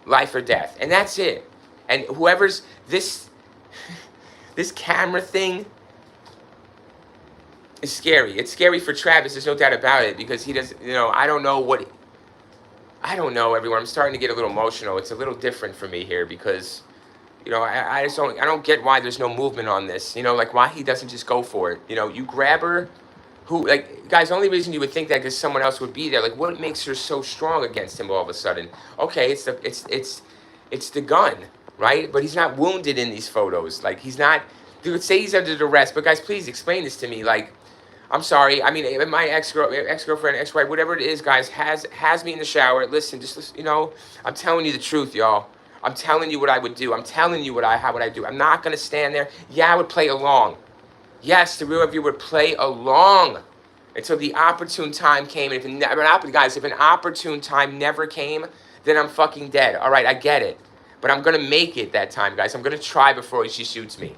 life or death, and that's it. And whoever's this camera thing is scary. It's scary for Travis. There's no doubt about it, because he does. You know, I don't know, everyone. I'm starting to get a little emotional. It's a little different for me here, because, you know, I just don't get why there's no movement on this. You know, like why he doesn't just go for it. You know, you grab her. Who, like, guys, the only reason you would think that because someone else would be there, like, what makes her so strong against him all of a sudden? Okay, it's the gun, right? But he's not wounded in these photos. Like, he's not, they would say he's under duress, but guys, please explain this to me. Like, I'm sorry. I mean, my ex-girlfriend, ex-wife, whatever it is, guys, has me in the shower. Listen, just listen, you know, I'm telling you the truth, y'all. I'm telling you what I would do. I'm telling you how would I do. I'm not going to stand there. Yeah, I would play along. Yes, the Real Reviewer would play along until the opportune time came. And if an opportune time never came, then I'm fucking dead. All right, I get it. but I'm going to make it that time, guys. I'm going to try before she shoots me.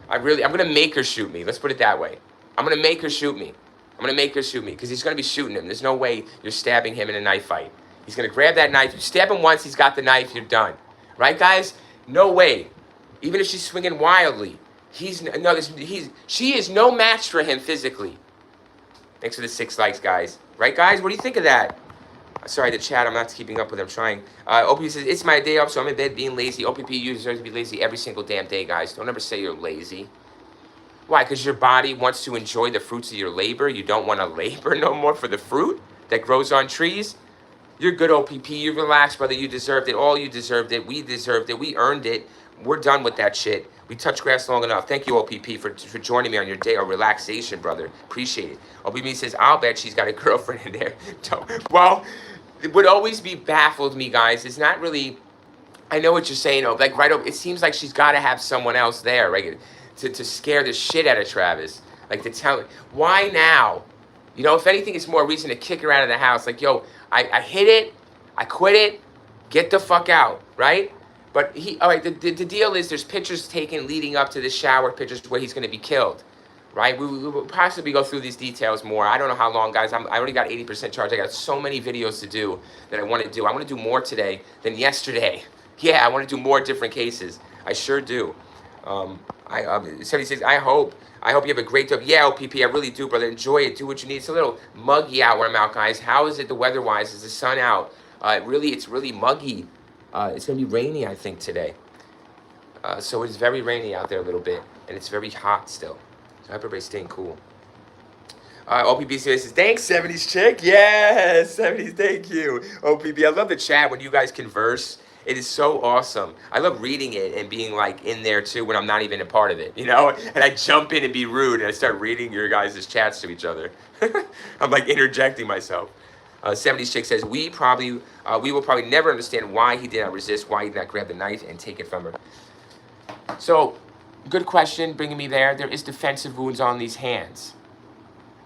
I'm going to make her shoot me. Let's put it that way. I'm going to make her shoot me. I'm going to make her shoot me because he's going to be shooting him. There's no way you're stabbing him in a knife fight. He's going to grab that knife. You stab him once, he's got the knife, you're done. Right, guys? No way. Even if she's swinging wildly, she is no match for him physically. Thanks for the 6 likes, guys. Right, guys? What do you think of that? Sorry, the chat, I'm not keeping up with it. I'm trying. OPP says, it's my day off, so I'm in bed being lazy. OPP, you deserve to be lazy every single damn day, guys. Don't ever say you're lazy. Why? Because your body wants to enjoy the fruits of your labor. You don't want to labor no more for the fruit that grows on trees. You're good, OPP. You relax, brother. You deserved it. All you deserved it. We deserved it. We earned it. We're done with that shit. We touched grass long enough. Thank you, OPP, for joining me on your day of relaxation, brother. Appreciate it. OPP says, I'll bet she's got a girlfriend in there. Well, it would always be baffled me, guys. It's not really, I know what you're saying. Like, right, it seems like she's got to have someone else there, right? To scare the shit out of Travis. Like, to tell, why now? You know, if anything, it's more reason to kick her out of the house. Like, yo, I hit it, I quit it, get the fuck out, right? But all right, the deal is there's pictures taken leading up to the shower pictures where he's going to be killed, right? We will possibly go through these details more. I don't know how long, guys. I already got 80% charge. I got so many videos to do that I want to do. I want to do more today than yesterday. Yeah, I want to do more different cases. I sure do. 76, I hope you have a great day. Yeah, OPP, I really do, brother. Enjoy it. Do what you need. It's a little muggy out where I'm out, guys. How is it the weather-wise? Is the sun out? It's really muggy. It's going to be rainy, I think, today. So it's very rainy out there a little bit, and it's very hot still. So I hope everybody's staying cool. OPP says, thanks, 70s chick. Yes, 70s, thank you. OPP, I love the chat when you guys converse. It is so awesome. I love reading it and being like in there too when I'm not even a part of it, you know? And I jump in and be rude and I start reading your guys' chats to each other. I'm like interjecting myself. 70s chick says, we will probably never understand why he did not resist, why he did not grab the knife and take it from her. So, good question, bringing me there. There is defensive wounds on these hands.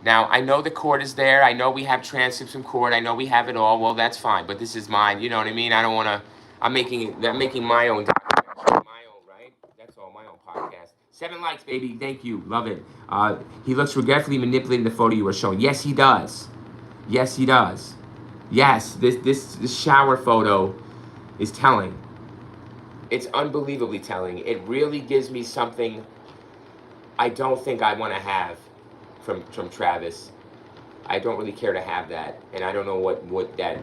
Now, I know the court is there. I know we have transcripts from court. I know we have it all. Well, that's fine, but this is mine. You know what I mean? I don't want to, I'm making my own documentary. My own, right? That's all, my own podcast. 7 likes, baby. Thank you. Love it. He looks regretfully manipulating the photo you were showing. Yes, he does. Yes, he does. Yes, this shower photo is telling. It's unbelievably telling. It really gives me something I don't think I want to have from Travis. I don't really care to have that, and I don't know what that.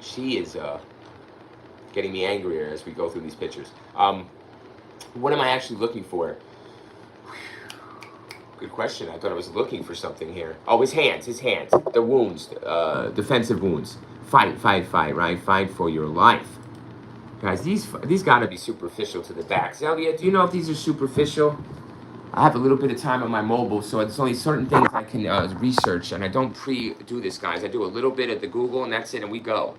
She is getting me angrier as we go through these pictures. What am I actually looking for? Good question. I thought I was looking for something here. Oh, his hands. The wounds, defensive wounds. Fight, right? Fight for your life. Guys, these gotta be superficial to the back. Zelia, do you know if these are superficial? I have a little bit of time on my mobile, so it's only certain things I can research, and I don't pre-do this, guys. I do a little bit at the Google, and that's it, and we go.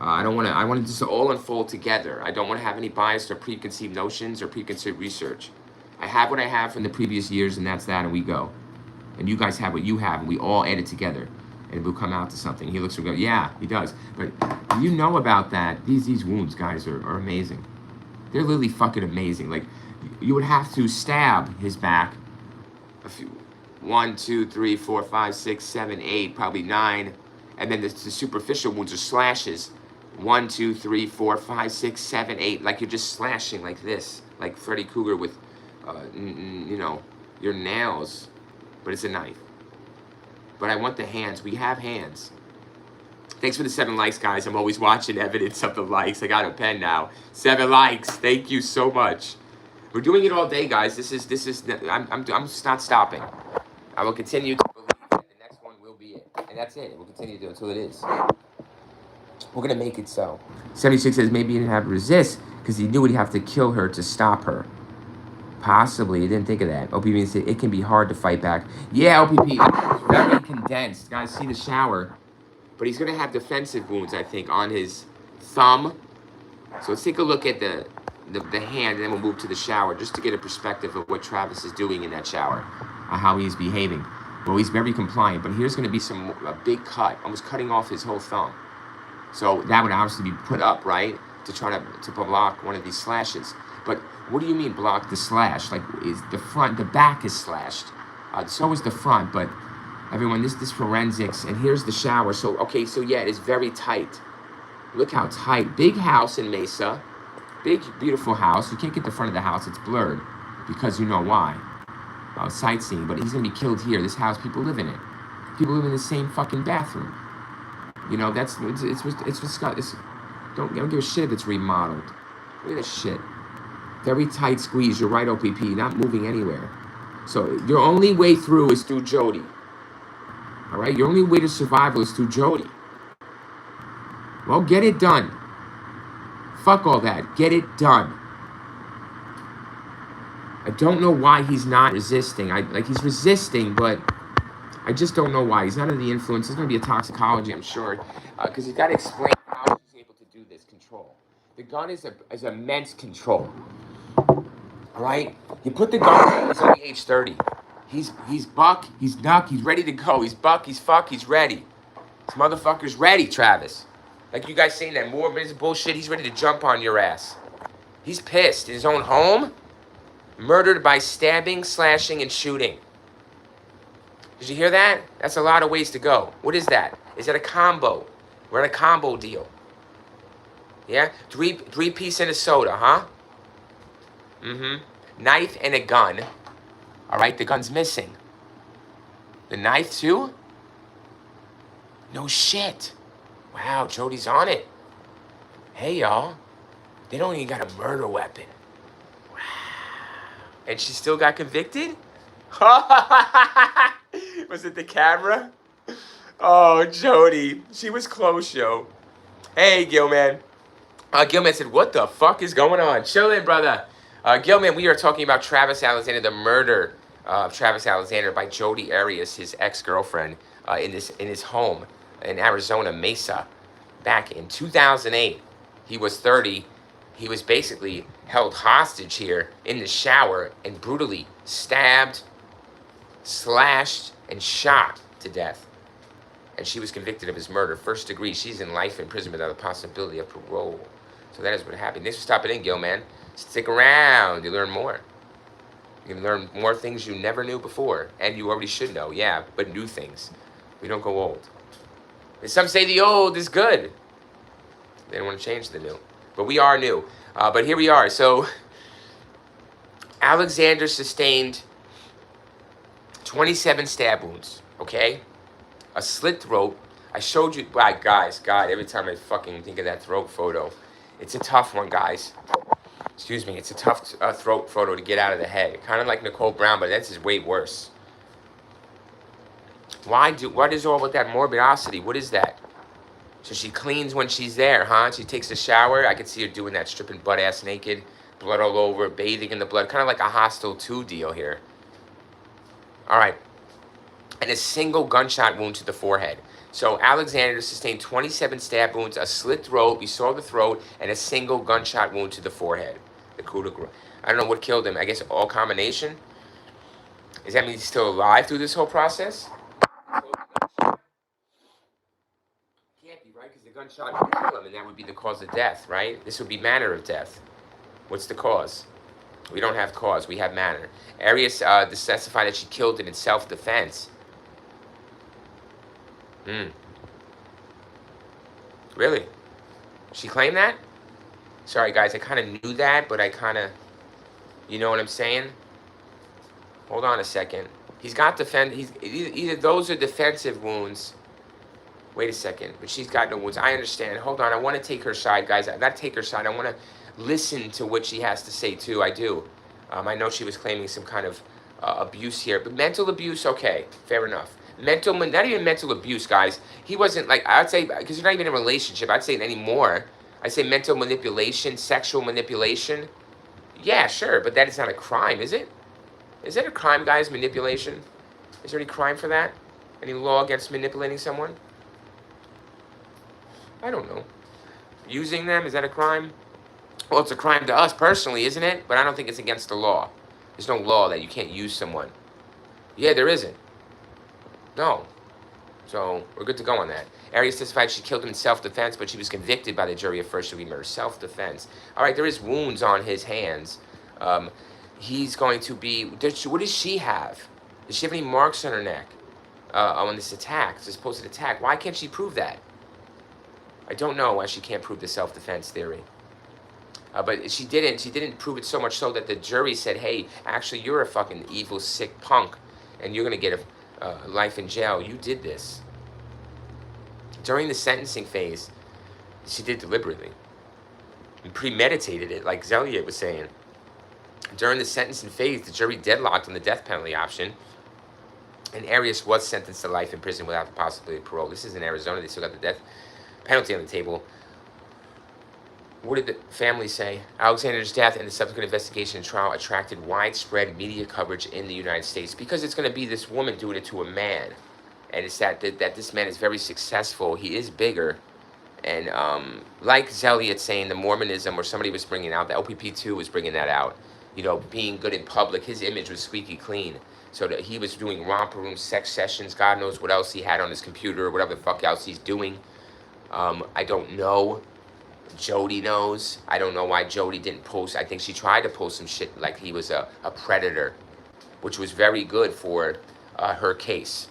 I want to just all unfold together. I don't want to have any biased or preconceived notions or preconceived research. I have what I have from the previous years, and that's that, and we go. And you guys have what you have, and we all add it together, and we'll come out to something. He looks real good. Yeah, he does. But you know about that. These wounds, guys, are amazing. They're literally fucking amazing. Like, you would have to stab his back a few, 1, 2, 3, 4, 5, 6, 7, 8, probably 9, and then the superficial wounds are slashes. 1, 2, 3, 4, 5, 6, 7, 8. Like you're just slashing like this, like Freddy Krueger with, you know, your nails, but it's a knife. But I want the hands. We have hands. Thanks for the 7 likes, guys. I'm always watching evidence of the likes. I got a pen now. 7 likes. Thank you so much. We're doing it all day, guys. This is. I'm not stopping. I will continue to believe that the next one will be it, and that's it. We'll continue to do it until it is. We're gonna make it so. 76 says maybe he didn't have to resist because he knew he'd have to kill her to stop her. Possibly, he didn't think of that. OPP said it can be hard to fight back. Yeah, OPP, it's very condensed. Guys, see the shower, but he's gonna have defensive wounds, I think, on his thumb. So let's take a look at the hand, and then we'll move to the shower just to get a perspective of what Travis is doing in that shower, how he's behaving. Well, he's very compliant, but here's going to be a big cut, almost cutting off his whole thumb. So that would obviously be put up, right, to try to block one of these slashes. But what do you mean block the slash? Like, is the back is slashed. So is the front, but everyone, this forensics, and here's the shower. So, okay, so yeah, it is very tight. Look how tight. Big house in Mesa. Big, beautiful house. You can't get the front of the house. It's blurred because you know why. Sightseeing, but he's going to be killed here. This house, people live in it. People live in the same fucking bathroom. You know, it's disgusting. I don't give a shit if it's remodeled. Look at this shit. Very tight squeeze. You're right, OPP. Not moving anywhere. So your only way through is through Jody. All right? Your only way to survival is through Jody. Well, get it done. Fuck all that. Get it done. I don't know why he's not resisting. He's resisting, but I just don't know why. He's not under the influence. There's going to be a toxicology, I'm sure, because he's got to explain how he's able to do this control. The gun is immense control. All right? You put the gun, he's only age 30. He's buck, he's duck, he's ready to go. He's buck, he's fuck, he's ready. This motherfucker's ready, Travis. Like you guys saying that morbid bullshit, he's ready to jump on your ass. He's pissed. In his own home, murdered by stabbing, slashing, and shooting. Did you hear that? That's a lot of ways to go. What is that? Is that a combo? We're in a combo deal. Yeah? Three-piece and a soda, huh? Mm-hmm. Knife and a gun. All right, the gun's missing. The knife, too? No shit. Wow, Jody's on it. Hey, y'all. They don't even got a murder weapon. Wow. And she still got convicted? Was it the camera? Oh, Jody. She was close, yo. Hey, Gilman. Gilman said, what the fuck is going on? Chillin', brother. Gilman, we are talking about Travis Alexander, the murder of Travis Alexander by Jodi Arias, his ex-girlfriend, in his home in Arizona, Mesa, back in 2008. He was 30. He was basically held hostage here in the shower and brutally stabbed, slashed, and shot to death. And she was convicted of his murder, first degree. She's in life imprisonment without the possibility of parole. So that is what happened. Thanks for stopping in, Gil, man. Stick around. You learn more. You can learn more things you never knew before. And you already should know, yeah, but new things. We don't go old. And some say the old is good. They don't want to change the new. But we are new. But here we are. So Alexander sustained 27 stab wounds, okay? A slit throat. I showed you, guys, God, every time I fucking think of that throat photo, it's a tough one, guys. Excuse me, it's a tough throat photo to get out of the head. Kind of like Nicole Brown, but that's just way worse. What is all with that morbidosity? What is that? So she cleans when she's there, huh? She takes a shower. I could see her doing that, stripping butt-ass naked, blood all over, bathing in the blood. Kind of like a Hostel 2 deal here. All right. And a single gunshot wound to the forehead. So Alexander sustained 27 stab wounds, a slit throat, we saw the throat, and a single gunshot wound to the forehead. The coup de grace. I don't know what killed him. I guess all combination? Does that mean he's still alive through this whole process? Can't be, right? Because the gunshot would kill him, and that would be the cause of death, right? This would be manner of death. What's the cause? We don't have cause. We have manner. Arias specified that she killed him in self-defense. Really? She claimed that? Sorry, guys. I kind of knew that, but I kind of... You know what I'm saying? Hold on a second. He's got either those are defensive wounds. Wait a second. But she's got no wounds. I understand. Hold on. I want to take her side, guys. Not take her side. I want to listen to what she has to say, too. I do. I know she was claiming some kind of abuse here. But mental abuse, okay. Fair enough. Not even mental abuse, guys. He wasn't like, I'd say, because you're not even in a relationship. I'd say it anymore. I'd say mental manipulation, sexual manipulation. Yeah, sure. But that is not a crime, is it? Is it a crime, guys, manipulation? Is there any crime for that? Any law against manipulating someone? I don't know. Using them, is that a crime? Well, it's a crime to us personally, isn't it? But I don't think it's against the law. There's no law that you can't use someone. Yeah, there isn't. No. So we're good to go on that. Arias testified she killed him in self-defense, but she was convicted by the jury of first-degree murder. Self-defense. All right, there is wounds on his hands. He's going to be... What does she have? Does she have any marks on her neck on this attack, this supposed attack? Why can't she prove that? I don't know why she can't prove the self-defense theory. But she didn't. She didn't prove it so much so that the jury said, hey, actually, you're a fucking evil, sick punk, and you're going to get a life in jail. You did this. During the sentencing phase, she did deliberately and premeditated it, like Zelia was saying. During the sentencing phase, the jury deadlocked on the death penalty option, and Arias was sentenced to life in prison without the possibility of parole. This is in Arizona. They still got the death penalty on the table. What did the family say? Alexander's death and the subsequent investigation and trial attracted widespread media coverage in the United States because it's going to be this woman doing it to a man. And it's that this man is very successful. He is bigger. And like Zelia saying, the Mormonism, or somebody was bringing out, the LPP2 was bringing that out. You know, being good in public, his image was squeaky clean. So that he was doing romper room sex sessions, God knows what else he had on his computer, or whatever the fuck else he's doing. I don't know. Jody knows. I don't know why Jody didn't post. I think she tried to post some shit like he was a predator, which was very good for her case.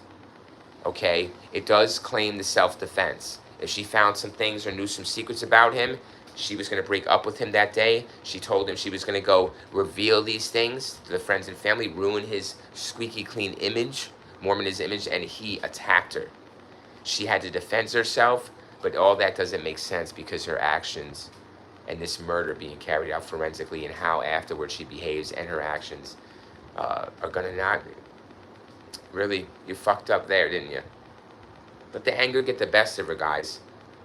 Okay? It does claim the self-defense. If she found some things or knew some secrets about him, she was going to break up with him that day. She told him she was going to go reveal these things to the friends and family, ruin his squeaky clean image, Mormonism image, and he attacked her. She had to defend herself. But all that doesn't make sense because her actions and this murder being carried out forensically and how afterwards she behaves and her actions are going to not... Really, you fucked up there, didn't you? Let the anger get the best of her, guys.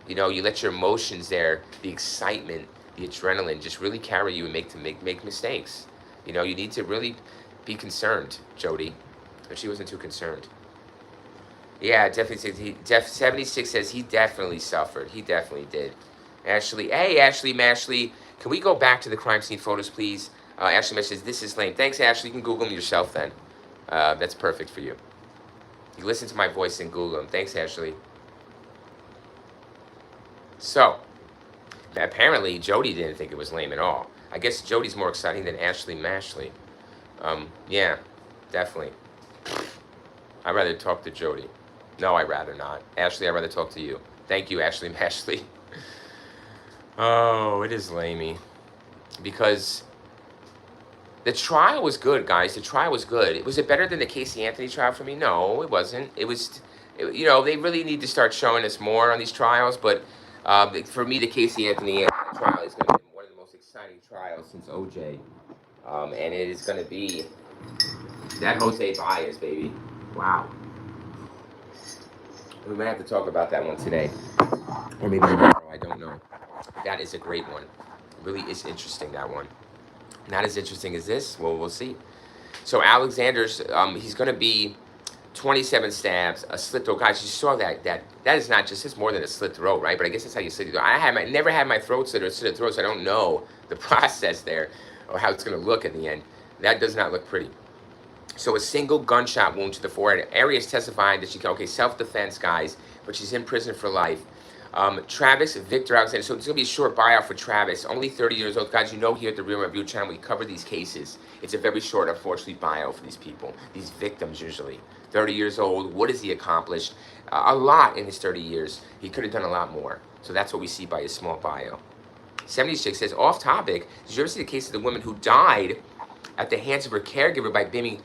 You know, you let your emotions there, the excitement, the adrenaline just really carry you and make mistakes. You know, you need to really be concerned, Jody. But she wasn't too concerned. Yeah, definitely. 76 says he definitely suffered. He definitely did. Ashley, hey, Ashley Mashley, can we go back to the crime scene photos, please? Ashley Mash says, this is lame. Thanks, Ashley. You can Google them yourself then. That's perfect for you. You listen to my voice and Google them. Thanks, Ashley. So, apparently, Jody didn't think it was lame at all. I guess Jody's more exciting than Ashley Mashley. Yeah, definitely. I'd rather talk to Jody. No, I'd rather not. Ashley, I'd rather talk to you. Thank you, Ashley Mashley. Oh, it is lamey. Because the trial was good, guys. The trial was good. Was it better than the Casey Anthony trial for me? No, it wasn't. You know, they really need to start showing us more on these trials. But for me, the Casey Anthony trial is going to be one of the most exciting trials since OJ. And it is going to be that Jose Baez, baby. Wow. We might have to talk about that one today. Or maybe tomorrow, I don't know. That is a great one. It really is interesting, that one. Not as interesting as this. Well, we'll see. So Alexander's, he's going to be 27 stabs, a slit throat. Guys, you saw that. That is not just, it's more than a slit throat, right? But I guess that's how you slit your throat. I never had my throat slit or slit throat, so I don't know the process there or how it's going to look in the end. That does not look pretty. So a single gunshot wound to the forehead. Arias testified that she can, okay, self-defense, guys, but she's in prison for life. Travis Victor Alexander. So it's going to be a short buyout for Travis. Only 30 years old. Guys, you know here at the Real Review channel, we cover these cases. It's a very short, unfortunately, buyout for these people. These victims, usually. 30 years old. What has he accomplished? A lot in his 30 years. He could have done a lot more. So that's what we see by his small bio. 76 says, off topic, did you ever see the case of the woman who died at the hands of her caregiver by being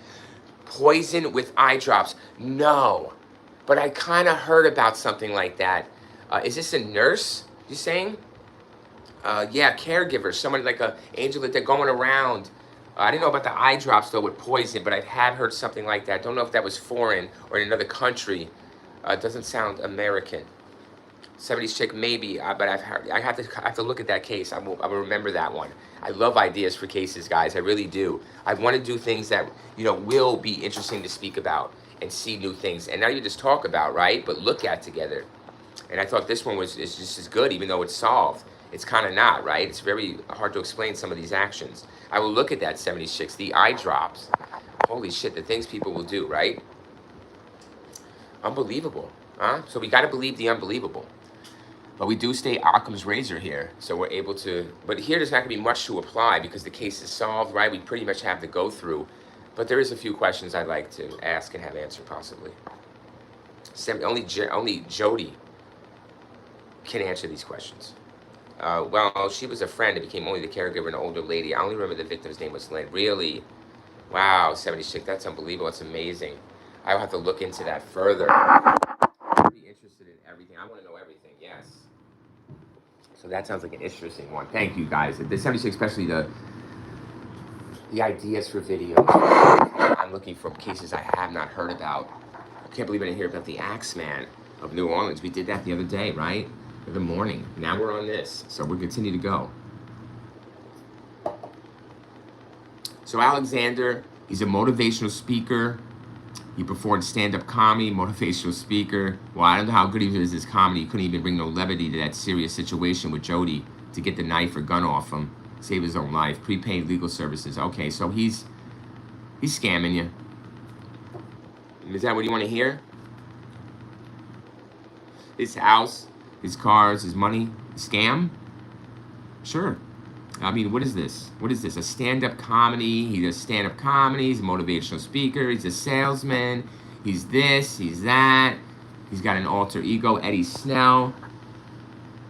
poisoned with eye drops? No. But I kind of heard about something like that. Is this a nurse, you saying? Yeah, caregiver. Somebody like a angel that they're going around. I didn't know about the eye drops, though, with poison, but I had heard something like that. Don't know if that was foreign or in another country. It doesn't sound American. 70s chick, maybe, but I have to look at that case. I will remember that one. I love ideas for cases, guys. I really do. I want to do things that, you know, will be interesting to speak about and see new things. And not even just talk about, right? But look at together. And I thought this one is just as good, even though it's solved. It's kind of not, right? It's very hard to explain some of these actions. I will look at that 70s chicks, the eye drops. Holy shit, the things people will do, right? Unbelievable. So we got to believe the unbelievable. But we do stay Occam's razor here, so we're able to. But here, there's not going to be much to apply because the case is solved, right? We pretty much have to go through. But there is a few questions I'd like to ask and have answered, possibly. Only Jody can answer these questions. Well, she was a friend and became only the caregiver, an older lady. I only remember the victim's name was Lynn. Really? Wow, 76. That's unbelievable. That's amazing. I will have to look into that further. I'm interested in everything. I want to know everything. Yes. So that sounds like an interesting one. Thank you, guys. The 76, especially the ideas for videos. I'm looking for cases I have not heard about. I can't believe I didn't hear about the Axeman of New Orleans. We did that the other day, right? In the morning. Now we're on this. So we'll continue to go. So Alexander, he's a motivational speaker. He performed stand-up comedy, motivational speaker. Well, I don't know how good he is at his comedy. He couldn't even bring no levity to that serious situation with Jody to get the knife or gun off him, save his own life. Prepaid legal services. Okay, so he's scamming you. Is that what you want to hear? His house, his cars, his money, scam? Sure. I mean, what is this? What is this? A stand-up comedy? He does stand-up comedy. He's a motivational speaker. He's a salesman. He's this. He's that. He's got an alter ego, Eddie Snell.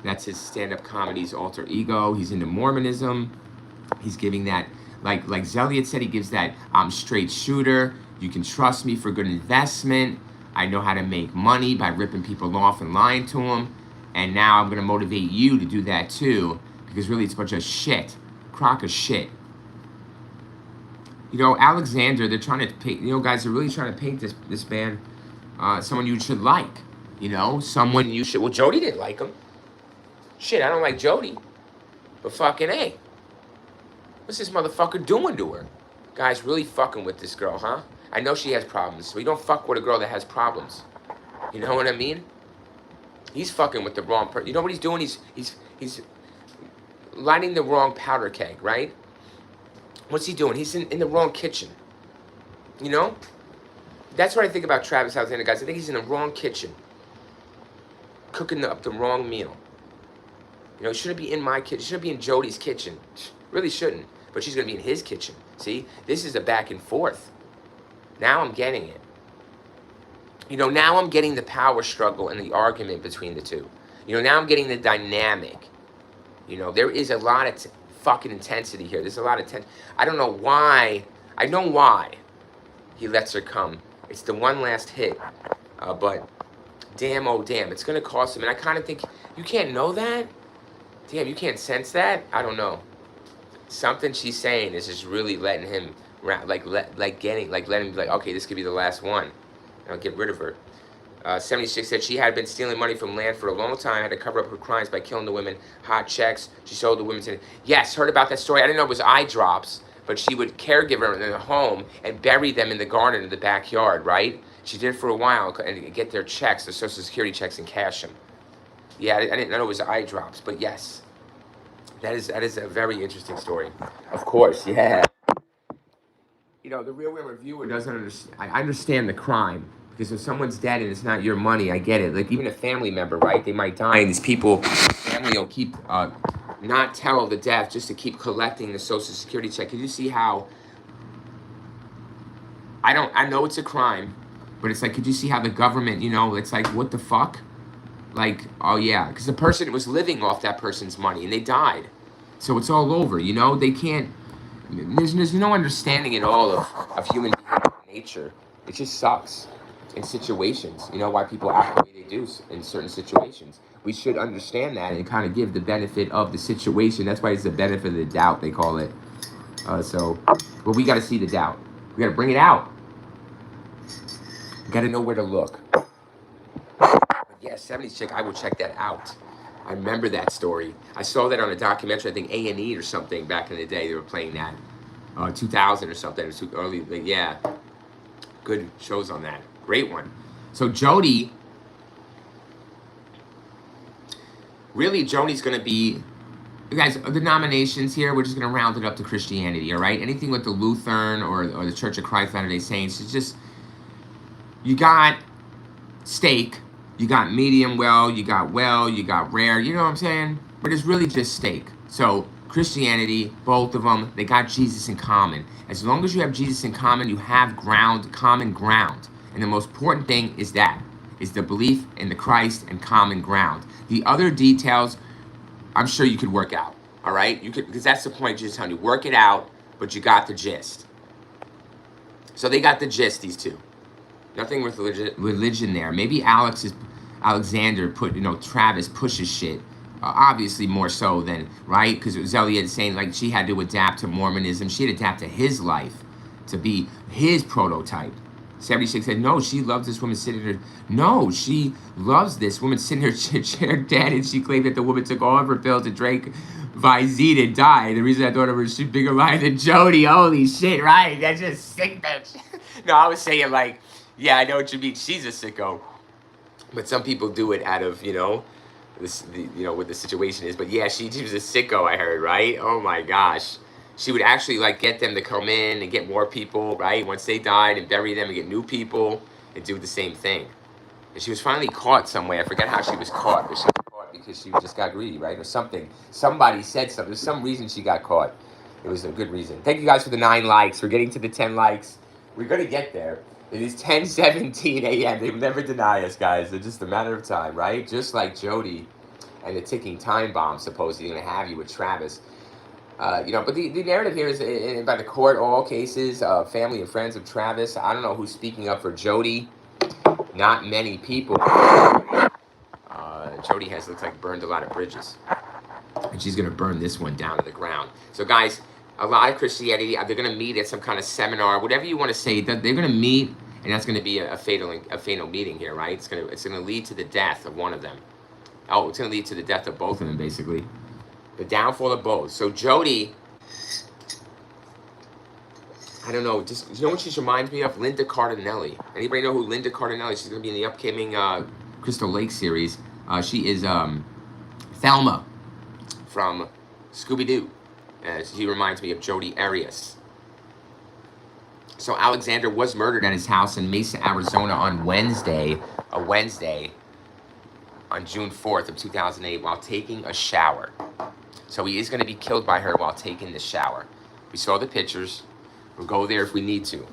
That's his stand-up comedy's alter ego. He's into Mormonism. He's giving that, like Zelliot said, he gives that, I'm straight shooter. You can trust me for good investment. I know how to make money by ripping people off and lying to them. And now I'm going to motivate you to do that too. Because really it's a bunch of shit. Crock of shit. You know, Alexander, they're trying to paint, you know, guys, they're really trying to paint this man, someone you should like. You know, someone you should, well, Jody didn't like him. Shit, I don't like Jody. But fucking A. What's this motherfucker doing to her? Guys, really fucking with this girl, huh? I know she has problems, so you don't fuck with a girl that has problems. You know what I mean? He's fucking with the wrong person. You know what he's doing? He's lighting the wrong powder keg, right? What's he doing? He's in the wrong kitchen. You know? That's what I think about Travis Alexander, guys. I think he's in the wrong kitchen. Cooking up the wrong meal. You know, he shouldn't be in my kitchen. He shouldn't be in Jody's kitchen. Really shouldn't. But she's going to be in his kitchen. See? This is a back and forth. Now I'm getting it. You know, now I'm getting the power struggle and the argument between the two. You know, now I'm getting the dynamic. You know, there is a lot of fucking intensity here. There's a lot of tension. I don't know why. I know why he lets her come. It's the one last hit. But damn, oh damn, it's going to cost him. And I kind of think, you can't know that? Damn, you can't sense that? I don't know. Something she's saying is just really letting him, letting him be like, okay, this could be the last one. I'll get rid of her. 76 said she had been stealing money from land for a long time, had to cover up her crimes by killing the women, hot checks. She sold the women to... Yes, heard about that story. I didn't know it was eye drops, but she would caregive them in the home and bury them in the garden in the backyard, right? She did it for a while and get their checks, their Social Security checks, and cash them. Yeah, I didn't know it was eye drops, but yes. That is a very interesting story. Of course, yeah. You know, the Real Women Reviewer doesn't understand. I understand the crime. Because if someone's dead and it's not your money, I get it. Like, even a family member, right? They might die, and these people, family will keep, not tell the death just to keep collecting the Social Security check. Can you see how, I know it's a crime, but it's like, could you see how the government, you know, it's like, what the fuck? Like, oh yeah, because the person was living off that person's money, and they died. So it's all over, you know? They can't, there's no understanding at all of human behavior and nature. It just sucks. In situations, you know, why people act the way they do in certain situations. We should understand that and kind of give the benefit of the situation. That's why it's the benefit of the doubt, they call it. But we got to see the doubt. We got to bring it out. We got to know where to look. But yeah, 70s chick, I will check that out. I remember that story. I saw that on a documentary, I think A&E or something back in the day. They were playing that. 2000 or something. It was too early. But yeah, good shows on that. Great one. So Jody, really Jody's going to be, you guys, the nominations here, we're just going to round it up to Christianity, all right? Anything with the Lutheran or the Church of Christ Latter-day Saints, it's just, you got steak, You got medium well, you got rare, you know what I'm saying? But it's really just steak. So Christianity, both of them, they got Jesus in common. As long as you have Jesus in common, you have common ground. And the most important thing is the belief in the Christ and common ground. The other details, I'm sure you could work out. All right? You could, because that's the point, just telling you, work it out, but you got the gist. So they got the gist, these two. Nothing with religion there. Maybe Alexander put, Travis pushes shit. Obviously more so than, right? Because Zelia is saying, like, she had to adapt to Mormonism. She had to adapt to his life to be his prototype. 76 said, no, she loves this woman sitting her. No, she loves this woman sitting in her chair dead, and she claimed that the woman took all of her pills and drank Visine and died. The reason I thought of her, she's bigger liar than Jody. Holy shit, right? That's just sick, bitch. No, I was saying, like, yeah, I know what you mean. She's a sicko. But some people do it out of, what the situation is. But yeah, she was a sicko, I heard, right? Oh my gosh. She would actually like get them to come in and get more people, right? Once they died, and bury them and get new people and do the same thing. And she was finally caught somewhere. I forget how she was caught, but she was caught because she just got greedy, right? Or something. Somebody said something. There's some reason she got caught. It was a good reason. Thank you guys for the 9 likes. We're getting to the 10 likes. We're going to get there. It is 10:17 a.m. They will never deny us, guys. It's just a matter of time, right? Just like Jody and the ticking time bomb supposedly going to have you with Travis. But the narrative here is by the court, all cases, family and friends of Travis. I don't know who's speaking up for Jody. Not many people. Jody looks like burned a lot of bridges. And she's going to burn this one down to the ground. So, guys, a lot of Christianity, they're going to meet at some kind of seminar, whatever you want to say. They're going to meet, and that's going to be a fatal meeting here, right? It's going to lead to the death of one of them. Oh, it's going to lead to the death of both of them, basically. The downfall of both. So Jody, I don't know, just, you know what she reminds me of? Linda Cardinelli. Anybody know who Linda Cardinelli is? She's going to be in the upcoming Crystal Lake series. She is Thelma from Scooby-Doo. She reminds me of Jodi Arias. So Alexander was murdered at his house in Mesa, Arizona on Wednesday, on June 4th of 2008 while taking a shower. So he is going to be killed by her while taking the shower. We saw the pictures. We'll go there if we need to.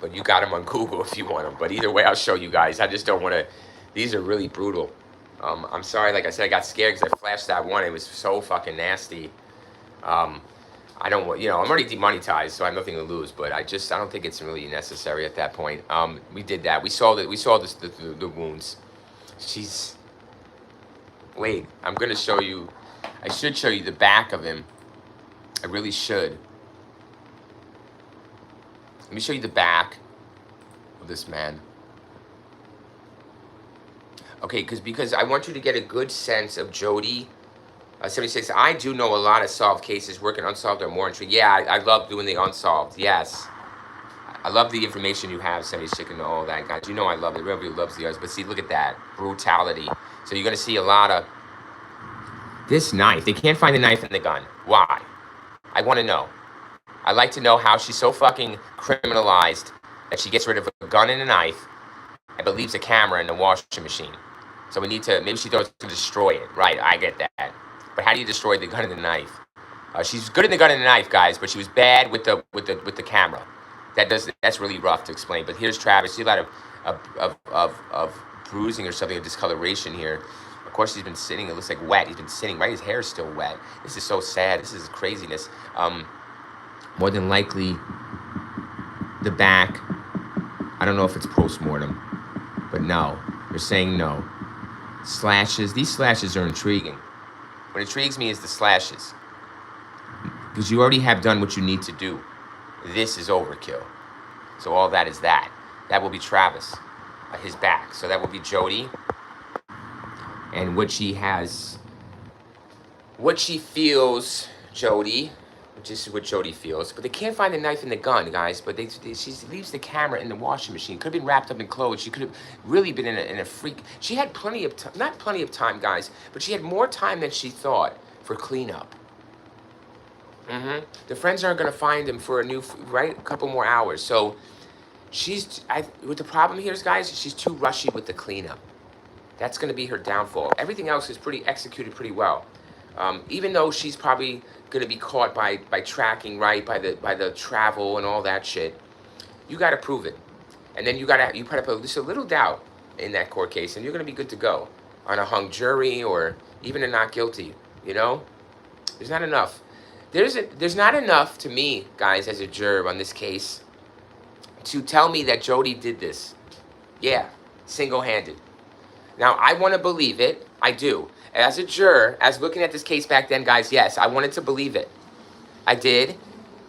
But you got them on Google if you want them. But either way, I'll show you guys. I just don't want to. These are really brutal. I'm sorry. Like I said, I got scared because I flashed that one. It was so fucking nasty. I don't want, I'm already demonetized, so I have nothing to lose. But I don't think it's really necessary at that point. We did that. We saw the wounds. Wait, I'm going to show you. I should show you the back of him. I really should. Let me show you the back of this man. Okay, because I want you to get a good sense of Jody. 76, I do know a lot of solved cases. Working unsolved or more intriguing. Yeah, I love doing the unsolved. Yes. I love the information you have, 76, and all that, guys. You know I love it. Everybody loves the others. But see, look at that. Brutality. So you're going to see a lot of... This knife. They can't find the knife and the gun. Why? I want to know. I'd like to know how she's so fucking criminalized that she gets rid of a gun and a knife and believes a camera and a washing machine. So we need to... Maybe she thought to destroy it. Right, I get that. But how do you destroy the gun and the knife? She's good in the gun and the knife, guys, but she was bad with the camera. That's really rough to explain. But here's Travis. See a lot of bruising or something, of discoloration here. Of course, he's been sitting. It looks like wet. He's been sitting, right? His hair is still wet. This is so sad. This is craziness. More than likely, the back. I don't know if it's post-mortem, but no. They're saying no. Slashes. These slashes are intriguing. What intrigues me is the slashes. Because you already have done what you need to do. This is overkill. So all that is that. That will be Travis. His back. So that will be Jody. And what she feels, Jody, which is what Jody feels. But they can't find the knife and the gun, guys. But she leaves the camera in the washing machine. Could have been wrapped up in clothes. She could have really been in a freak. She had plenty of time, not plenty of time, guys, but she had more time than she thought for cleanup. The friends aren't going to find him for a couple more hours. So What the problem here is, guys, she's too rushy with the cleanup. That's going to be her downfall. Everything else is executed pretty well. Even though she's probably going to be caught by tracking, right, by the travel and all that shit, you got to prove it. And then you put up just a little doubt in that court case, and you're going to be good to go on a hung jury or even a not guilty. You know, there's not enough. There's not enough to me, guys, as a juror on this case, to tell me that Jodi did this. Yeah, single-handed. Now, I want to believe it. I do. As a juror, as looking at this case back then, guys, yes, I wanted to believe it. I did.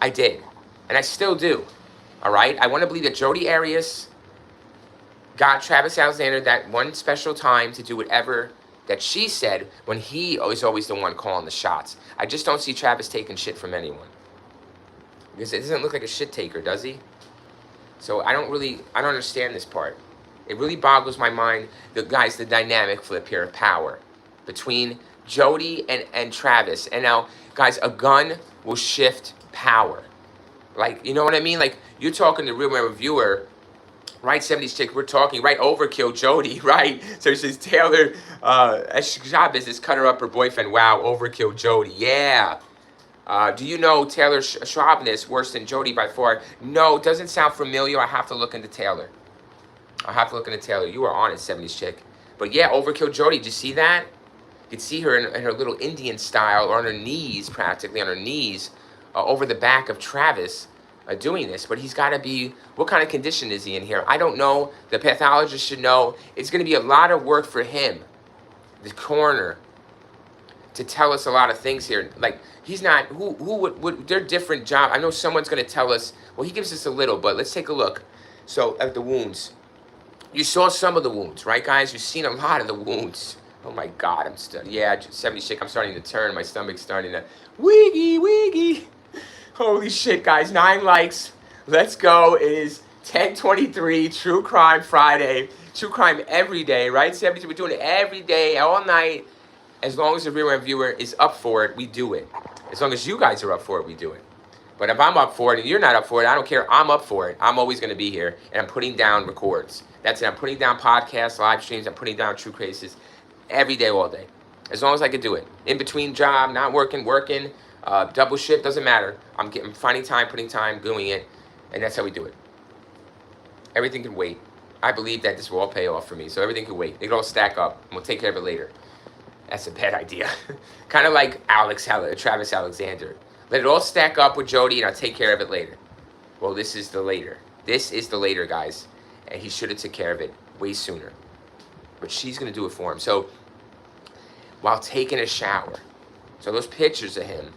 And I still do. All right? I want to believe that Jodi Arias got Travis Alexander that one special time to do whatever that she said when he is always the one calling the shots. I just don't see Travis taking shit from anyone. Because it doesn't look like a shit taker, does he? So I don't understand this part. It really boggles my mind, the dynamic flip here of power between Jodi and Travis. And now, guys, a gun will shift power. Like, you know what I mean? Like, you're talking to Real Man Reviewer, right, 70s chick, we're talking, right, overkill Jodi, right? So she says, Taylor, Chavez is cut her up her boyfriend. Wow, overkill Jodi. Yeah. Do you know Taylor Schwabness worse than Jodi by far? No, it doesn't sound familiar. I have to look into Taylor. You are on it, 70s chick. But yeah, overkill Jodi. Did you see that? You could see her in her little Indian style, or on her knees, practically on her knees, over the back of Travis, doing this. But he's got to be, what kind of condition is he in here? I don't know. The pathologist should know. It's going to be a lot of work for him, the coroner, to tell us a lot of things here. Like, he's not, who would, they're different job. I know someone's going to tell us, well, he gives us a little, but let's take a look. So, at the wounds. You saw some of the wounds, right, guys? You've seen a lot of the wounds. Oh, my God. Yeah, 70 shit. I'm starting to turn. My stomach's starting to wiggy. Holy shit, guys. 9 likes. Let's go. It is 10:23, True Crime Friday. True crime every day, right? 70, we're doing it every day, all night. As long as the Real Man Viewer is up for it, we do it. As long as you guys are up for it, we do it. But if I'm up for it and you're not up for it, I don't care. I'm up for it. I'm always going to be here. And I'm putting down records. That's it. I'm putting down podcasts, live streams. I'm putting down true cases every day, all day. As long as I can do it. In between job, not working, double shift, doesn't matter. I'm finding time, putting time, doing it. And that's how we do it. Everything can wait. I believe that this will all pay off for me. So everything can wait. It can all stack up. And we'll take care of it later. That's a bad idea. Kind of like Travis Alexander. Let it all stack up with Jodi, and I'll take care of it later. Well, this is the later. This is the later, guys. And he should have took care of it way sooner. But she's going to do it for him. So, while taking a shower. So those pictures of him,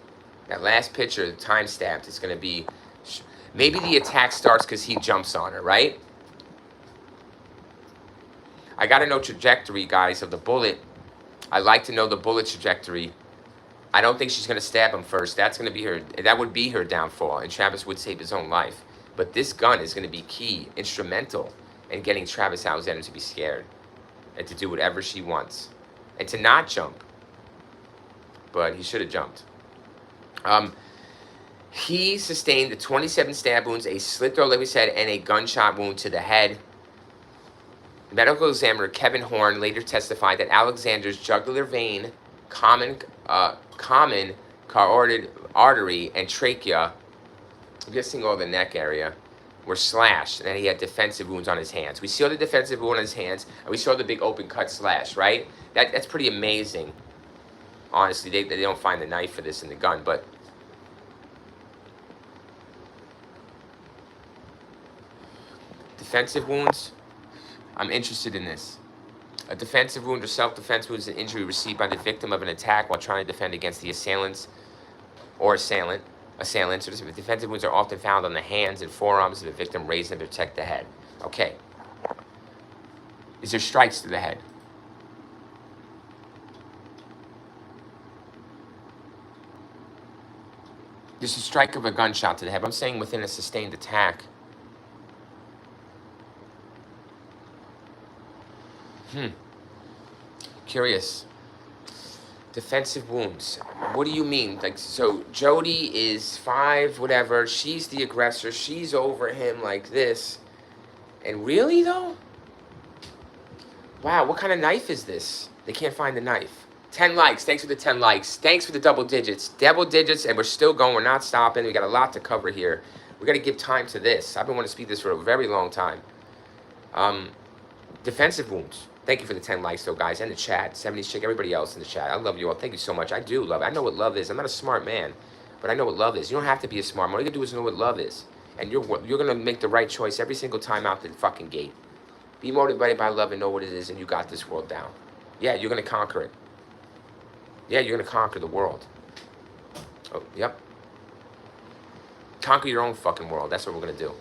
that last picture, time stamped, is going to be... Maybe the attack starts because he jumps on her, right? I got to know trajectory, guys, of the bullet. I like to know the bullet trajectory. I don't think she's going to stab him first. That would be her downfall, and Travis would save his own life. But this gun is going to be key, instrumental in getting Travis Alexander to be scared and to do whatever she wants and to not jump. But he should have jumped. He sustained the 27 stab wounds, a slit throat, like we said, and a gunshot wound to the head. Medical examiner Kevin Horn later testified that Alexander's jugular vein, common carotid artery, and trachea, I'm guessing all the neck area, were slashed, and that he had defensive wounds on his hands. We saw the defensive wound on his hands, and we saw the big open cut slash, right? That's pretty amazing. Honestly, they don't find the knife for this in the gun, but... Defensive wounds? I'm interested in this. A defensive wound or self-defense wound is an injury received by the victim of an attack while trying to defend against the assailant. So defensive wounds are often found on the hands and forearms of the victim, raising to protect the head. Okay. Is there strikes to the head? There's a strike of a gunshot to the head. I'm saying within a sustained attack. Curious. Defensive wounds. What do you mean? Like, so Jodi is 5, whatever. She's the aggressor. She's over him like this. And really, though? Wow, what kind of knife is this? They can't find the knife. 10 likes. Thanks for the 10 likes. Thanks for the double digits. Double digits, and we're still going. We're not stopping. We got a lot to cover here. We got to give time to this. I've been wanting to speak this for a very long time. Defensive wounds. Thank you for the 10 likes, though, guys, and the chat. 70s chick, everybody else in the chat. I love you all. Thank you so much. I do love it. I know what love is. I'm not a smart man, but I know what love is. You don't have to be a smart man. All you got to do is know what love is. And you're going to make the right choice every single time out the fucking gate. Be motivated by love and know what it is, and you got this world down. Yeah, you're going to conquer it. Yeah, you're going to conquer the world. Oh, yep. Conquer your own fucking world. That's what we're going to do.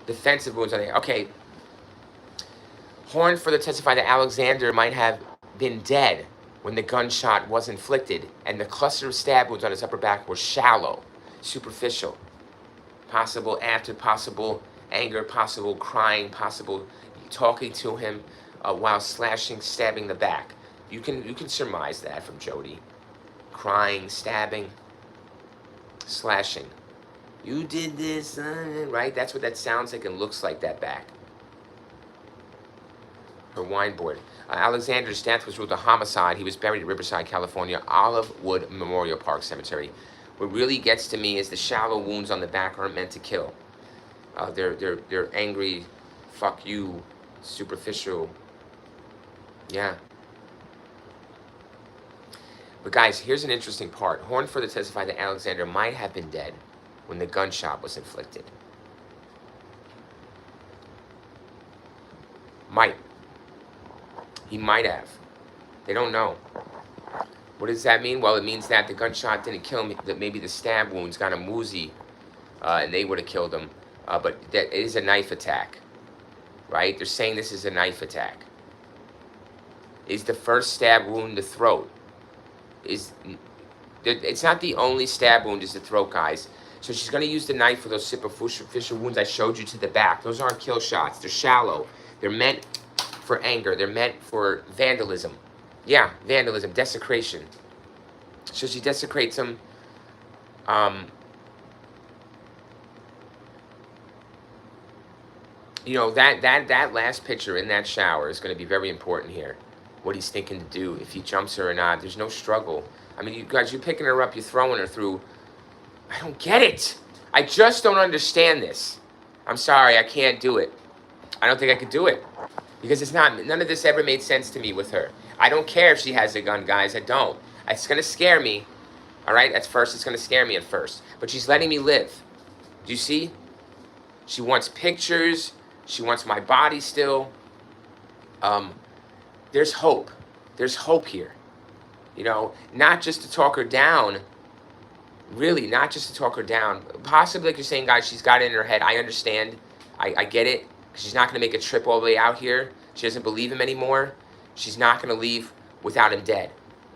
Defensive wounds on there. Okay. Horn further testified that Alexander might have been dead when the gunshot was inflicted, and the cluster of stab wounds on his upper back were shallow, superficial. Possible after, possible anger, possible crying, possible talking to him while slashing, stabbing the back. You can surmise that from Jody. Crying, stabbing, slashing. You did this, right? That's what that sounds like and looks like, that back. Her wine board. Alexander's death was ruled a homicide. He was buried in Riverside, California, Olivewood Memorial Park Cemetery. What really gets to me is the shallow wounds on the back aren't meant to kill. They're angry, fuck you, superficial. Yeah. But guys, here's an interesting part. Horn further testified that Alexander might have been dead when the gunshot was inflicted. Might. He might have. They don't know. What does that mean? Well, it means that the gunshot didn't kill him, that maybe the stab wounds got him woozy, and they would have killed him. But that is a knife attack, right? They're saying this is a knife attack. Is the first stab wound the throat? It's not the only stab wound is the throat, guys. So she's going to use the knife for those superficial wounds I showed you to the back. Those aren't kill shots. They're shallow. They're meant for anger. They're meant for vandalism. Yeah, vandalism, desecration. So she desecrates him. You know, that last picture in that shower is going to be very important here. What he's thinking to do, if he jumps her or not. There's no struggle. I mean, you guys, you're picking her up, you're throwing her through. I don't get it. I just don't understand this. I'm sorry, I can't do it. I don't think I could do it. Because it's not, none of this ever made sense to me with her. I don't care if she has a gun, guys. I don't. It's going to scare me. All right? At first, it's going to scare me at first. But she's letting me live. Do you see? She wants pictures. She wants my body still. There's hope. There's hope here. You know, not just to talk her down. Really, not just to talk her down. Possibly, like you're saying, guys, she's got it in her head. I understand. I get it. She's not going to make a trip all the way out here. She doesn't believe him anymore. She's not going to leave without him dead.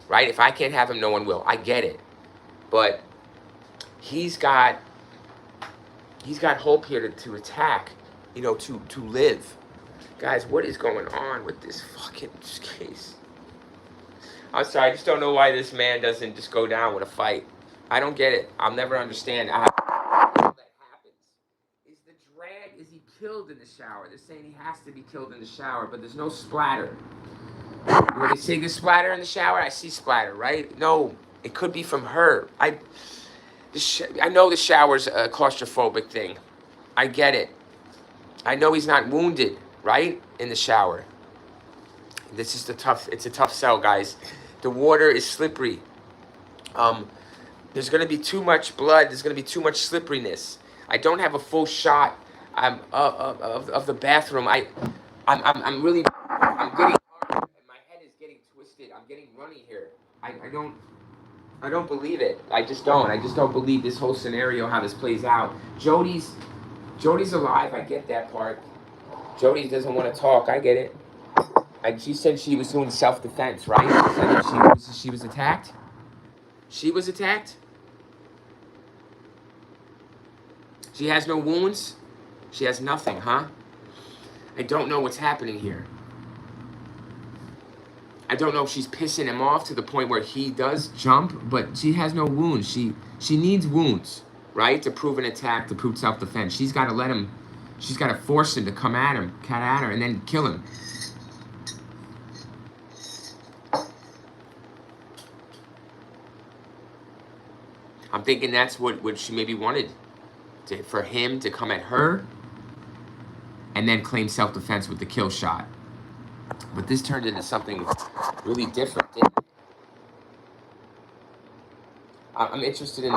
Right? If I can't have him, no one will. I get it. But he's got hope here to attack. You know, to live. Guys, what is going on with this fucking case? I'm sorry, I just don't know why this man doesn't just go down with a fight. I don't get it. I'll never understand how that happens. Is he killed in the shower? They're saying he has to be killed in the shower, but there's no splatter. When they say there's splatter in the shower, I see splatter, right? No, it could be from her. I know the shower's a claustrophobic thing. I get it. I know he's not wounded, right? In the shower. This is it's a tough sell, guys. The water is slippery. There's going to be too much blood. There's going to be too much slipperiness. I don't have a full shot of the bathroom. I'm getting hard, and my head is getting twisted. I'm getting runny here. I don't believe it. I just don't believe this whole scenario, how this plays out. Jody's alive. I get that part. Jody doesn't want to talk. I get it. And she said she was doing self-defense, right? She was attacked? She was attacked? She has no wounds? She has nothing, huh? I don't know what's happening here. I don't know if she's pissing him off to the point where he does jump, but she has no wounds. She needs wounds, right? To prove an attack, to prove self-defense. She's got to let him She's got to force him to come at him, cat at her, and then kill him. I'm thinking that's what she maybe wanted, for him to come at her and then claim self-defense with the kill shot. But this turned into something really different, didn't it? I'm interested in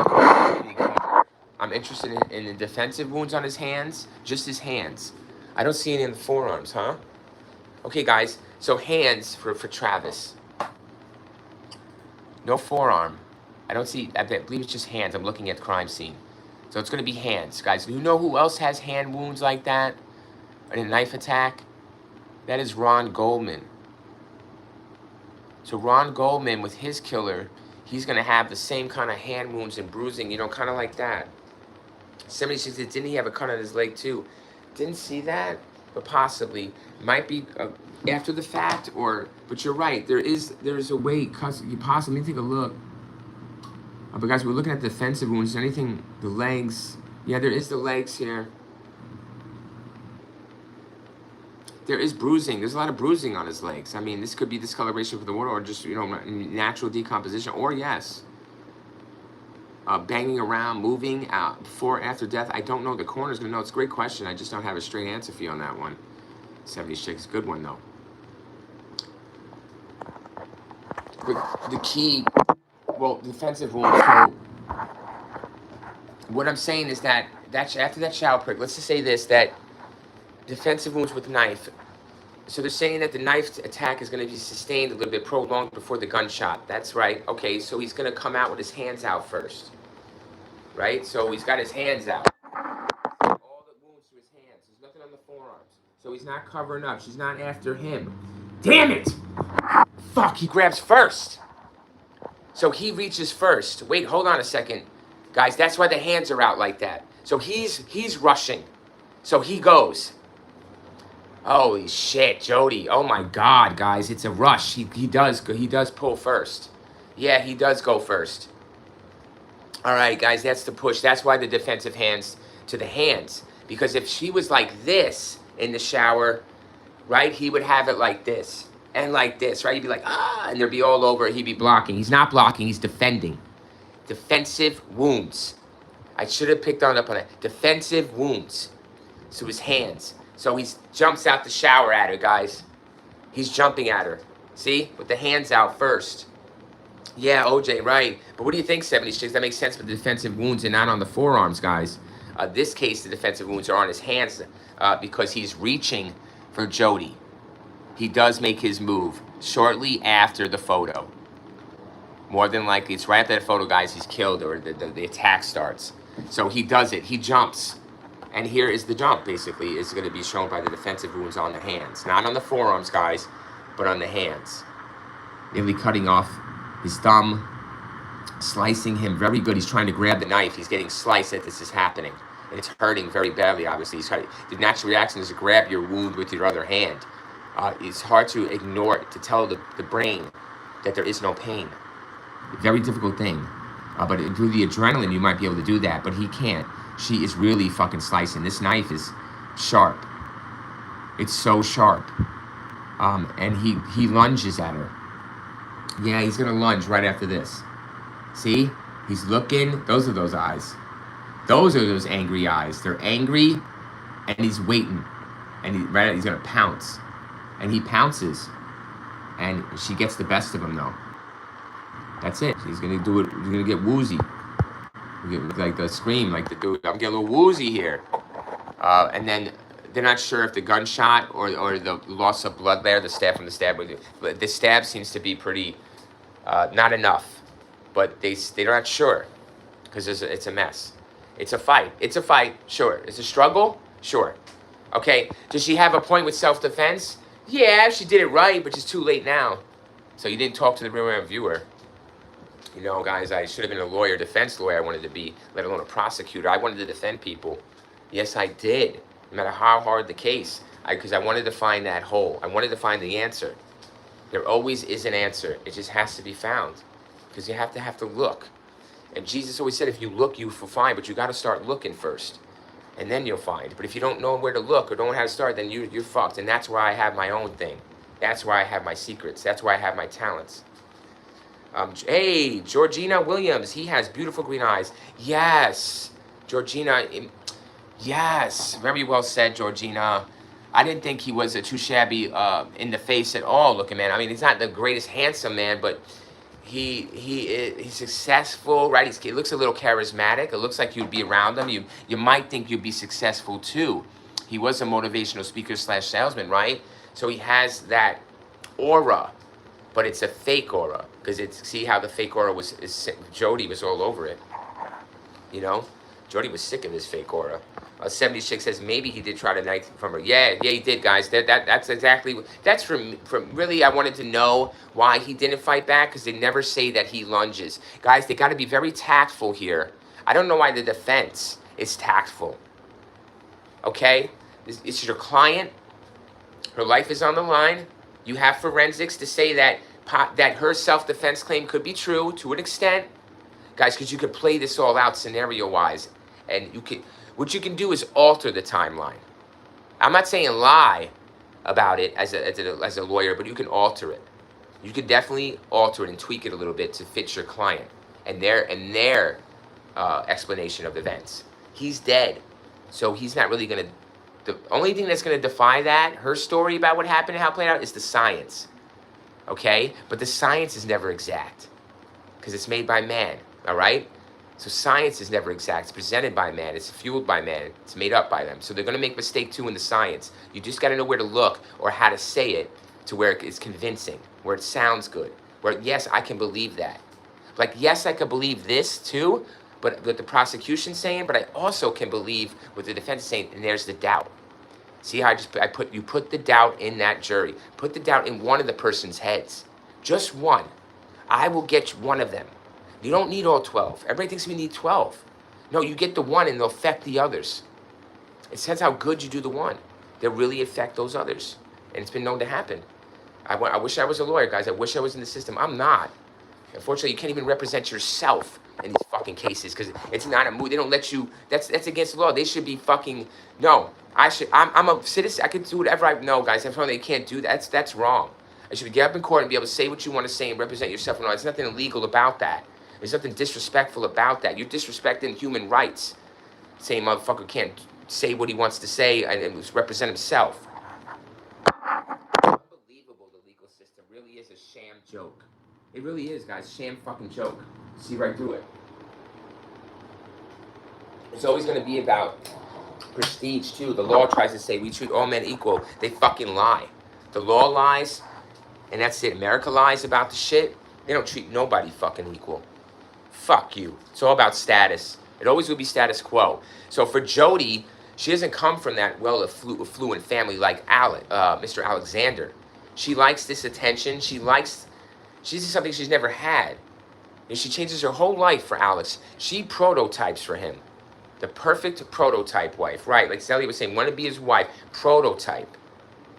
I'm interested in the defensive wounds on his hands, just his hands. I don't see any in the forearms, huh? Okay, guys, so hands for Travis. No forearm. I don't see, I believe it's just hands. I'm looking at the crime scene. So it's going to be hands. Guys, you know who else has hand wounds like that in a knife attack? That is Ron Goldman. So Ron Goldman, with his killer, he's going to have the same kind of hand wounds and bruising, you know, kind of like that. 76, didn't he have a cut on his leg too? Didn't see that, but possibly. Might be after the fact, or, but you're right, there's a way, you possibly, let me take a look. But guys, we're looking at defensive wounds. Anything, the legs. Yeah, there is the legs here. There is bruising. There's a lot of bruising on his legs. I mean, this could be discoloration from the water, or just, you know, natural decomposition, or yes, banging around, moving before or after death. I don't know. The coroner's gonna know. It's a great question. I just don't have a straight answer for you on that one. 76, good one though. But the key, well, defensive wounds. So what I'm saying is that after that shower prick, let's just say this, that defensive wounds with knife. So they're saying that the knife attack is going to be sustained a little bit prolonged before the gunshot. That's right. Okay, so he's going to come out with his hands out first. Right? So he's got his hands out. All the wounds to his hands. There's nothing on the forearms. So he's not covering up. She's not after him. Damn it! Fuck, he grabs first. So he reaches first. Wait, hold on a second. Guys, that's why the hands are out like that. So he's rushing. So he goes. Holy shit, Jody. Oh my God, guys, it's a rush. He does pull first. Yeah, he does go first. All right, guys, that's the push. That's why the defensive hands to the hands. Because if she was like this in the shower, right, he would have it like this and like this, right? He'd be like, ah, and there'd be all over. He'd be blocking. He's not blocking. He's defending. Defensive wounds. I should have picked up on that. Defensive wounds. So his hands. So he jumps out the shower at her, guys. He's jumping at her. See? With the hands out first. Yeah, OJ, right. But what do you think, 76? That makes sense for the defensive wounds and not on the forearms, guys. This case, the defensive wounds are on his hands because he's reaching for Jody. He does make his move shortly after the photo. More than likely, it's right after the photo, guys, he's killed or the attack starts. So he does it. He jumps. And here is the jump, basically. It's going to be shown by the defensive wounds on the hands. Not on the forearms, guys, but on the hands. Nearly cutting off his thumb, slicing him. Very good. He's trying to grab the knife. He's getting sliced as this is happening. And it's hurting very badly, obviously. The natural reaction is to grab your wound with your other hand. It's hard to ignore it, to tell the brain that there is no pain. Very difficult thing. But through the adrenaline, you might be able to do that, but he can't. She is really fucking slicing. This knife is sharp. It's so sharp. And he lunges at her. Yeah, he's going to lunge right after this. See? He's looking. Those are those eyes. Those are those angry eyes. They're angry, and he's waiting. And he's going to pounce. And he pounces. And she gets the best of him, though. That's it. He's going to do it. He's going to get woozy. Like the scream, like the dude, I'm getting a little woozy here. And then they're not sure if the gunshot or the loss of blood there, the stab from the stab. But the stab seems to be pretty, not enough. But they're not sure because it's a mess. It's a fight. It's a fight, sure. It's a struggle, sure. Okay, does she have a point with self-defense? Yeah, she did it right, but it's too late now. So you didn't talk to the real viewer. You know, guys, I should have been a lawyer, defense lawyer I wanted to be, let alone a prosecutor. I wanted to defend people. Yes, I did, no matter how hard the case, because I wanted to find that hole. I wanted to find the answer. There always is an answer. It just has to be found, because you have to look. And Jesus always said, if you look, you will find, but you got to start looking first. and then you'll find. But if you don't know where to look or don't know how to start, then you're fucked. And that's where I have my own thing. That's where I have my secrets. That's where I have my talents. Hey, Georgina Williams. He has beautiful green eyes. Yes, Georgina. Yes, very well said, Georgina. I didn't think he was a too shabby in the face at all looking man. I mean, he's not the greatest handsome man, but he's successful, right? He looks a little charismatic. It looks like you'd be around him. You might think you'd be successful too. He was a motivational speaker / salesman, right? So he has that aura, but it's a fake aura, because it's, see how the fake aura Jody was all over it, you know? Jody was sick of this fake aura. 76 says maybe he did try to knife from her. Yeah, he did, guys. That's exactly, that's from really, I wanted to know why he didn't fight back, because they never say that he lunges. Guys, they got to be very tactful here. I don't know why the defense is tactful. Okay? It's your client. Her life is on the line. You have forensics to say that her self-defense claim could be true to an extent. Guys, because you could play this all out scenario-wise. And what you can do is alter the timeline. I'm not saying lie about it as a lawyer, but you can alter it. You could definitely alter it and tweak it a little bit to fit your client and their explanation of events. He's dead, so he's not really going to... The only thing that's going to defy that, her story about what happened and how it played out, is the science. Okay? But the science is never exact, because it's made by man, all right? So science is never exact. It's presented by man. It's fueled by man. It's made up by them. So they're going to make mistake too in the science. You just got to know where to look or how to say it to where it's convincing, where it sounds good, where, yes, I can believe that. Like, yes, I can believe this too, but what the prosecution's saying, but I also can believe what the defense is saying, and there's the doubt. See how you put the doubt in that jury. Put the doubt in one of the person's heads. Just one. I will get one of them. You don't need all 12. Everybody thinks we need 12. No, you get the one and they'll affect the others. It says how good you do the one. They'll really affect those others. And it's been known to happen. I wish I was a lawyer, guys. I wish I was in the system. I'm not. Unfortunately, you can't even represent yourself in these fucking cases because it's not a move. They don't let you. That's against the law. They should be fucking. No, I'm a citizen. I can do whatever I know, guys. I'm telling you, they can't do that. That's wrong. I should get up in court and be able to say what you want to say and represent yourself. No, there's nothing illegal about that. There's nothing disrespectful about that. You're disrespecting human rights. Saying motherfucker can't say what he wants to say and represent himself. Unbelievable, the legal system really is a sham joke. It really is, guys. Sham fucking joke. See right through it. It's always going to be about prestige, too. The law tries to say we treat all men equal. They fucking lie. The law lies, and that's it. America lies about the shit. They don't treat nobody fucking equal. Fuck you. It's all about status. It always will be status quo. So for Jody, she doesn't come from that affluent family like Mr. Alexander. She likes this attention. She sees something she's never had. And she changes her whole life for Alex. She prototypes for him. The perfect prototype wife, right? Like Sally was saying, want to be his wife. Prototype.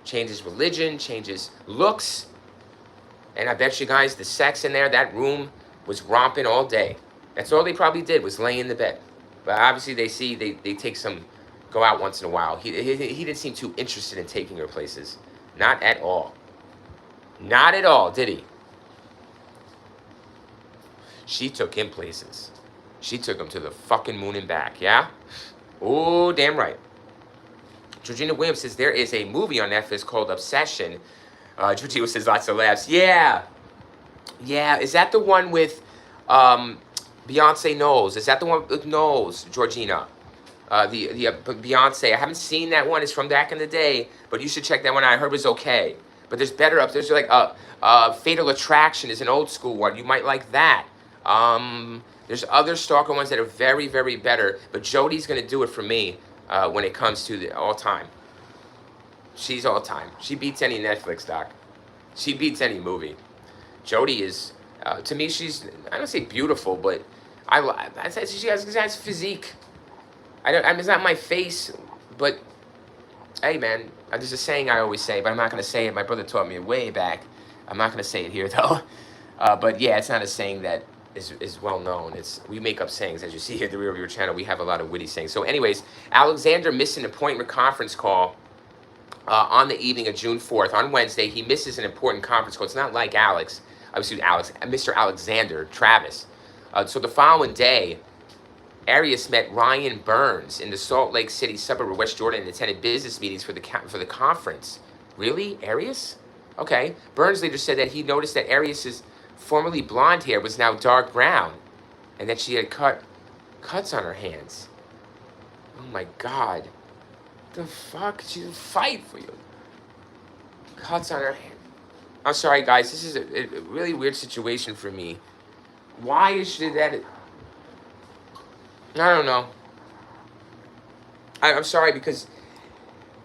Changes religion, changes looks. And I bet you guys, the sex in there, that room was romping all day. That's all they probably did was lay in the bed. But obviously they take some, go out once in a while. He didn't seem too interested in taking her places. Not at all. Not at all, did he? She took him places. She took him to the fucking moon and back, yeah? Oh, damn right. Georgina Williams says there is a movie on Netflix called Obsession. Georgina says lots of laughs. Yeah. Yeah, is that the one with Beyonce Knowles? Is that the one with Knowles, Georgina? Beyonce. I haven't seen that one. It's from back in the day, but you should check that one out. I heard it was okay. But there's better up. There's like Fatal Attraction is an old school one. You might like that. There's other stalker ones that are very, very better. But Jodie's going to do it for me when it comes to the all-time. She's all-time. She beats any Netflix doc. She beats any movie. Jodie is, to me, she's, I don't say beautiful, but I say she has physique. It's not my face, but hey, man, there's a saying I always say, but I'm not going to say it. My brother taught me way back. I'm not going to say it here, though. But yeah, it's not a saying that is well known. We make up sayings, as you see here at the Real Viewer channel. We have a lot of witty sayings. So, anyways, Alexander missed an appointment conference call on the evening of June 4th. On Wednesday, he misses an important conference call. It's not like Mr. Alexander Travis. So the following day, Arias met Ryan Burns in the Salt Lake City suburb of West Jordan and attended business meetings for the conference. Really, Arias? Okay. Burns later said that he noticed that Arias's formerly blonde hair was now dark brown, and that she had cuts on her hands. Oh my God. The fuck? She would fight for you. Cuts on her hand. I'm sorry, guys. This is a really weird situation for me. Why is it that? I don't know. I'm sorry, because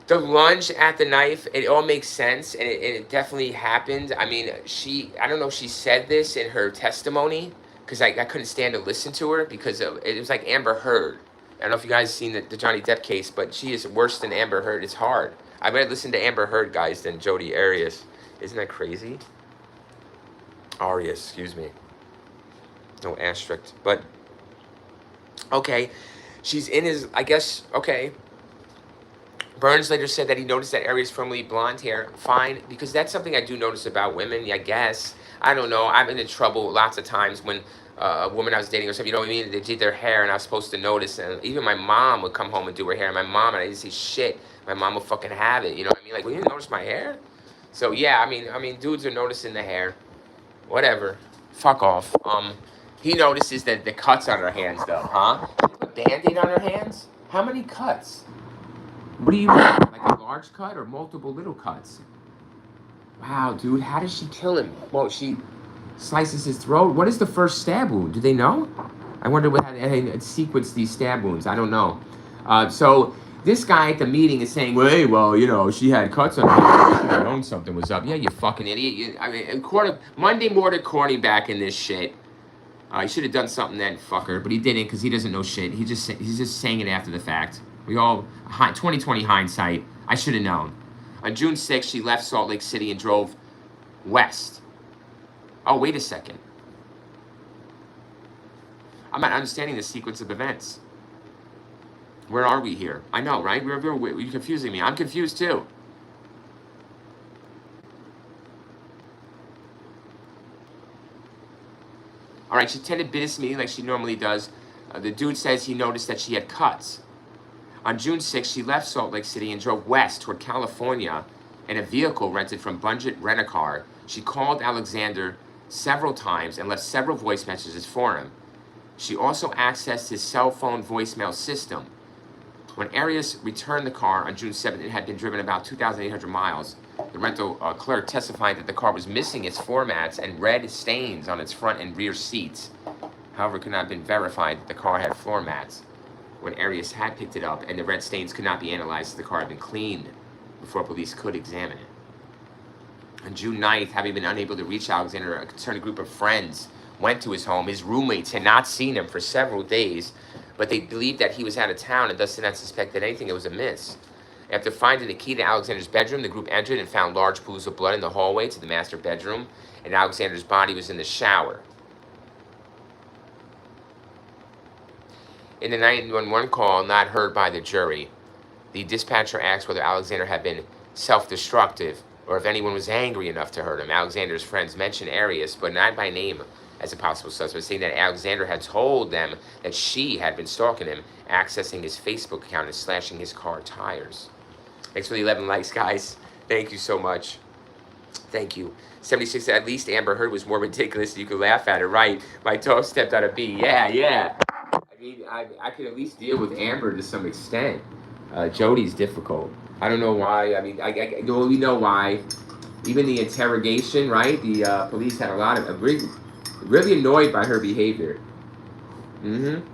the lunge at the knife, it all makes sense, and it definitely happened. I mean, I don't know if she said this in her testimony, because I couldn't stand to listen to her, because it was like Amber Heard. I don't know if you guys seen the Johnny Depp case, but she is worse than Amber Heard. It's hard. I'd rather listen to Amber Heard, guys, than Jodi Arias. Isn't that crazy? Arias, excuse me. No asterisk. But, okay. She's in his, I guess, okay. Burns later said that he noticed that Arias' formerly blonde hair. Fine, because that's something I do notice about women, I guess. I don't know. I've been in trouble lots of times when a woman I was dating or something, you know what I mean? They did their hair and I was supposed to notice. And even my mom would come home and do her hair. And my mom, and I didn't see shit. My mom would fucking have it. You know what I mean? Like, well, you didn't notice my hair? So, yeah, I mean, dudes are noticing the hair. Whatever. Fuck off. He notices that the cuts on her hands, though, huh? She put a Band-Aid on her hands? How many cuts? What do you mean? Like a large cut or multiple little cuts? Wow, dude, how does she kill him? Well, she slices his throat. What is the first stab wound? Do they know? I wonder what had sequenced these stab wounds. I don't know. So this guy at the meeting is saying, well, hey, well, you know, she had cuts on her. She should have known something was up. Yeah, you fucking idiot. Monday morning corny back in this shit. He should have done something then, fucker, but he didn't because he doesn't know shit. He's just saying it after the fact. 2020 hindsight. I should have known. On June 6th, she left Salt Lake City and drove west. Oh, wait a second. I'm not understanding the sequence of events. Where are we here? I know, right? You're confusing me. I'm confused too. All right, she attended business meeting like she normally does. The dude says he noticed that she had cuts. On June 6th, she left Salt Lake City and drove west toward California in a vehicle rented from Budget Rent-A-Car. She called Alexander several times and left several voice messages for him. She also accessed his cell phone voicemail system. When Arias returned the car on June 7th, it had been driven about 2,800 miles. The rental clerk testified that the car was missing its floor mats and red stains on its front and rear seats. However, it could not have been verified that the car had floor mats when Arias had picked it up, and the red stains could not be analyzed as the car had been cleaned before police could examine it. On June 9th, having been unable to reach Alexander, a concerned group of friends went to his home. His roommates had not seen him for several days, but they believed that he was out of town and thus did not suspect that anything was amiss. After finding the key to Alexander's bedroom, the group entered and found large pools of blood in the hallway to the master bedroom, and Alexander's body was in the shower. In the 911 call not heard by the jury, the dispatcher asked whether Alexander had been self-destructive or if anyone was angry enough to hurt him. Alexander's friends mentioned Arias, but not by name, as a possible suspect, saying that Alexander had told them that she had been stalking him, accessing his Facebook account and slashing his car tires. Thanks for the 11 likes, guys. Thank you so much. Thank you. 76, at least Amber Heard was more ridiculous. You could laugh at it, right? My toe stepped on a bee. Yeah. I mean, I could at least deal with Amber to some extent. Jodi's difficult. I don't know why. I mean, we know why. Even the interrogation, right? The police had a lot of really annoyed by her behavior. I'm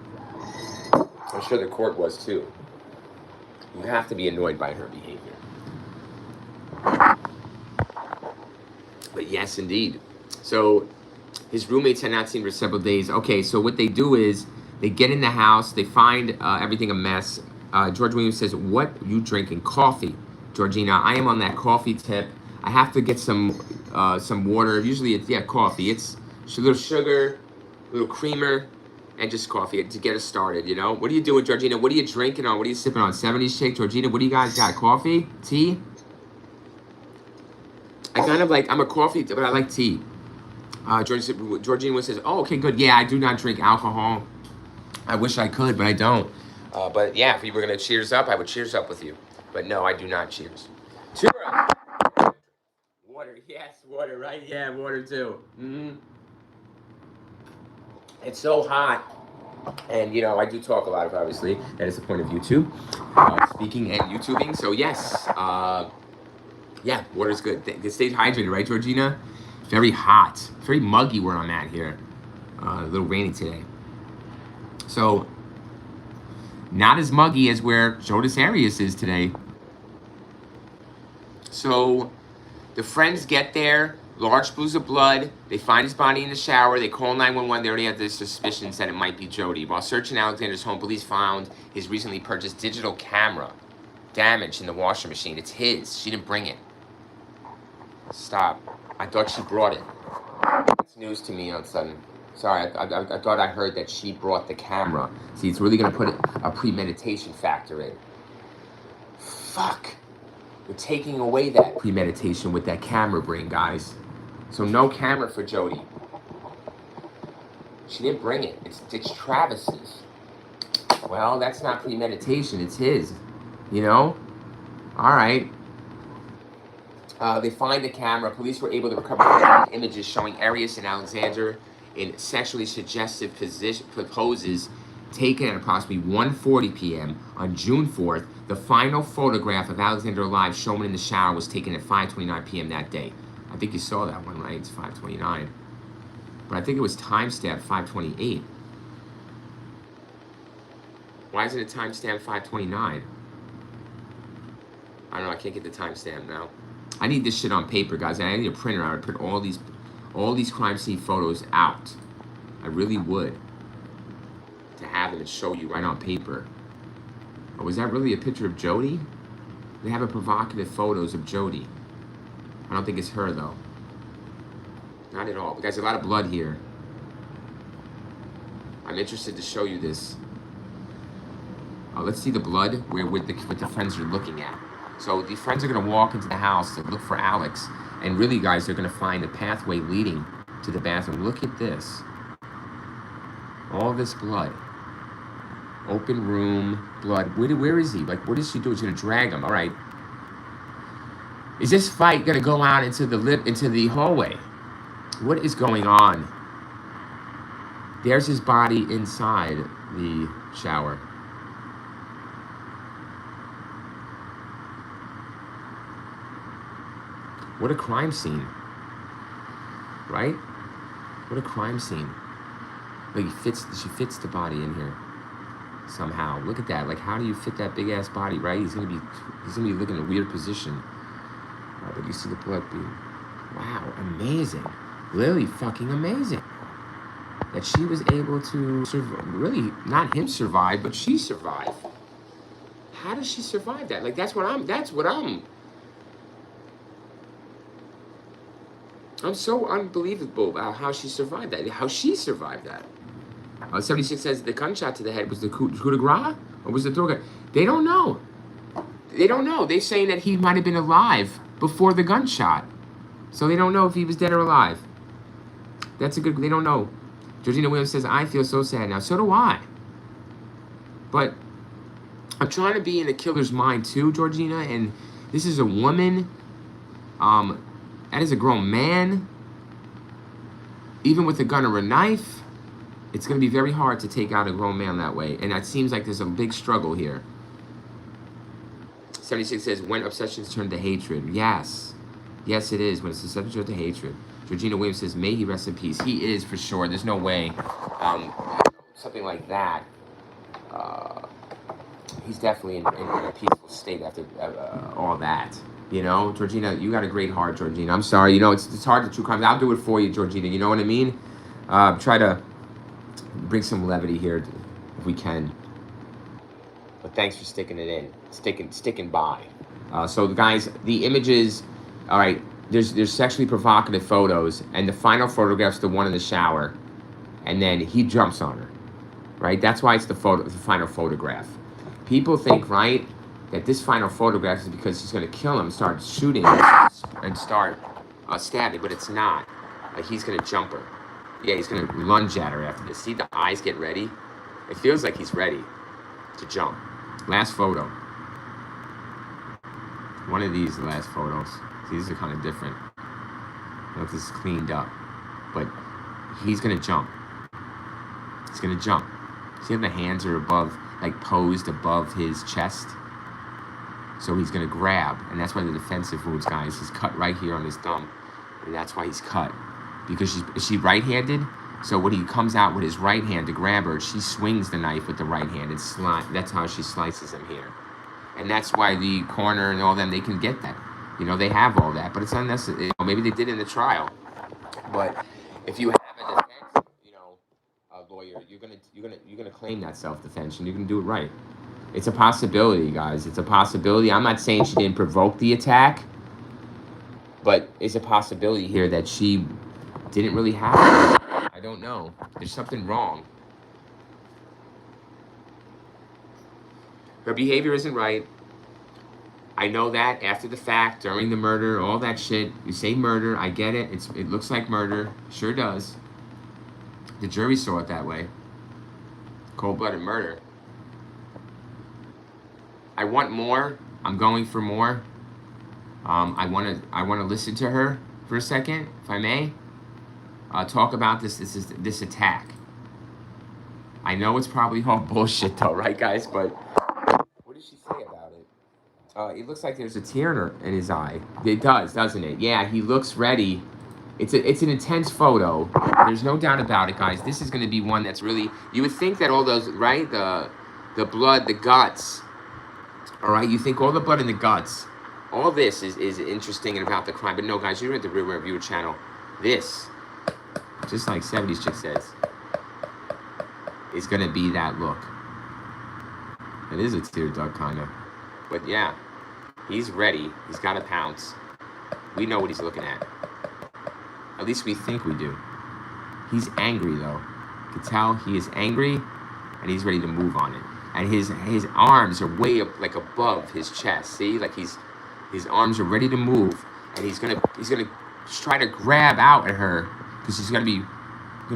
sure the court was too. You have to be annoyed by her behavior. But yes, indeed. So his roommates had not seen her for several days. Okay, so what they do is they get in the house, they find everything a mess. George Williams says, "What are you drinking? Coffee, Georgina. I am on that coffee tip. I have to get some water. Usually it's coffee. It's a little sugar, A little creamer, and just coffee to get us started, you know? What are you doing, Georgina? What are you drinking on? What are you sipping on? 70s shake, Georgina? What do you guys got? Coffee? Tea? I kind of like, I'm a coffee, but I like tea. Georgina says, oh, okay, good. Yeah, I do not drink alcohol. I wish I could, but I don't. But yeah, if we were going to cheers up, I would cheers up with you. But no, I do not cheers. Cheers up. Water, yes, water, right? Yeah, water too. Mm-hmm. It's so hot. And, you know, I do talk a lot, obviously. That is the point of YouTube. Speaking and YouTubing. So, yes. Yeah, water's good. It stays hydrated, right, Georgina? Very hot. Very muggy where I'm at here. A little rainy today. So, not as muggy as where Jonas Arias is today. So, the friends get there. Large pools of blood. They find his body in the shower. They call 911. They already have the suspicions that it might be Jody. While searching Alexander's home, police found his recently purchased digital camera damaged in the washing machine. It's his. She didn't bring it. Stop. I thought she brought it. It's news to me all of a sudden. Sorry, I thought I heard that she brought the camera. See, it's really going to put a premeditation factor in. Fuck. We're taking away that premeditation with that camera bring, guys. So no camera for Jody. She didn't bring it. It's Travis's. Well, that's not premeditation. It's his. You know? All right. They find the camera. Police were able to recover images showing Arias and Alexander in sexually suggestive poses taken at approximately 1:40 p.m. on June 4th. The final photograph of Alexander alive shown in the shower was taken at 5:29 p.m. that day. I think you saw that one, right? It's 5:29. But I think it was timestamped 5:28. Why isn't it timestamped 5:29? I don't know. I can't get the timestamp now. I need this shit on paper, guys. I need a printer. I would print all these crime scene photos out. I really would. To have them and show you right on paper. Oh, was that really a picture of Jody? They have a provocative photos of Jody. I don't think it's her, though. Not at all. But guys, there's a lot of blood here. I'm interested to show you this. Let's see the blood where what the friends are looking at. So the friends are going to walk into the house to look for Alex. And really, guys, they're going to find a pathway leading to the bathroom. Look at this. All this blood. Open room, blood. Where is he? Like, what is she doing? She's going to drag him. All right. Is this fight going to go out into the hallway? What is going on? There's his body inside the shower. What a crime scene. Right? What a crime scene. Like she fits the body in here somehow. Look at that. Like, how do you fit that big ass body, right? He's gonna be looking in a weird position. But you see the blood being, wow, amazing. Really fucking amazing. That she was able to survive, really, not him survive, but she survived. How does she survive that? Like, that's what I'm so unbelievable about how she survived that. How she survived that. 76 says the gunshot to the head was the coup de grace? Or was the throw gun? They don't know. They don't know. They're saying that he might have been alive before the gunshot. So they don't know if he was dead or alive. They don't know. Georgina Williams says, I feel so sad now. So do I. But I'm trying to be in the killer's mind too, Georgina. And this is a woman. That is a grown man. Even with a gun or a knife, it's going to be very hard to take out a grown man that way. And it seems like there's a big struggle here. 76 says, when obsessions turn to hatred. Yes. Yes, it is. When it's obsessions turn to hatred. Georgina Williams says, may he rest in peace. He is, for sure. There's no way. Something like that. He's definitely in a peaceful state after all that. You know, Georgina, you got a great heart, Georgina. I'm sorry. You know, it's hard to true crime. I'll do it for you, Georgina. You know what I mean? Try to bring some levity here if we can. But thanks for sticking it in, sticking by. So, guys, the images. All right, there's sexually provocative photos, and the final photograph's the one in the shower, and then he jumps on her, right? That's why it's the final photograph. People think, right, that this final photograph is because she's going to kill him, start shooting, and start stabbing, but it's not. Like, he's going to jump her. Yeah, he's going to lunge at her after this. See the eyes get ready? It feels like he's ready to jump. Last photo. One of these last photos. See, these are kind of different. Look, this is cleaned up. But he's going to jump. He's going to jump. See how the hands are above, like posed above his chest? So he's going to grab, and that's why the defensive wounds, guys, he's cut right here on his thumb. And that's why he's cut. Because is she right-handed? So when he comes out with his right hand to grab her, she swings the knife with the right hand. And that's how she slices him here. And that's why the coroner and all them, they can get that. You know, they have all that. But it's unnecessary. You know, maybe they did in the trial. But if you have a defense, you know, lawyer, you're gonna claim that self-defense, and you're gonna do it right. It's a possibility, guys. It's a possibility. I'm not saying she didn't provoke the attack, but it's a possibility here that she didn't really have it. I don't know. There's something wrong. Her behavior isn't right. I know that after the fact, during the murder, all that shit. You say murder, I get it. It looks like murder. Sure does. The jury saw it that way. Cold-blooded murder. I want more. I'm going for more. I want to listen to her for a second, if I may. Talk about this attack. I know it's probably all bullshit though, right, guys? But what did she say about it? It looks like there's a tear in his eye. It does, doesn't it? Yeah, he looks ready. It's an intense photo. There's no doubt about it, guys. This is going to be one that's really. You would think that all those, right? The blood, the guts. All right, you think all the blood in the guts. All this is interesting and about the crime. But no, guys, you're at the Real Reviewer channel. This, just like 70s chick says, is going to be that look. It is a tear duct, kind of. But yeah, he's ready. He's got to pounce. We know what he's looking at. At least we think we do. He's angry, though. You can tell he is angry, and he's ready to move on it. And his arms are way up, like above his chest. See, like his arms are ready to move, and he's gonna try to grab out at her, because he's gonna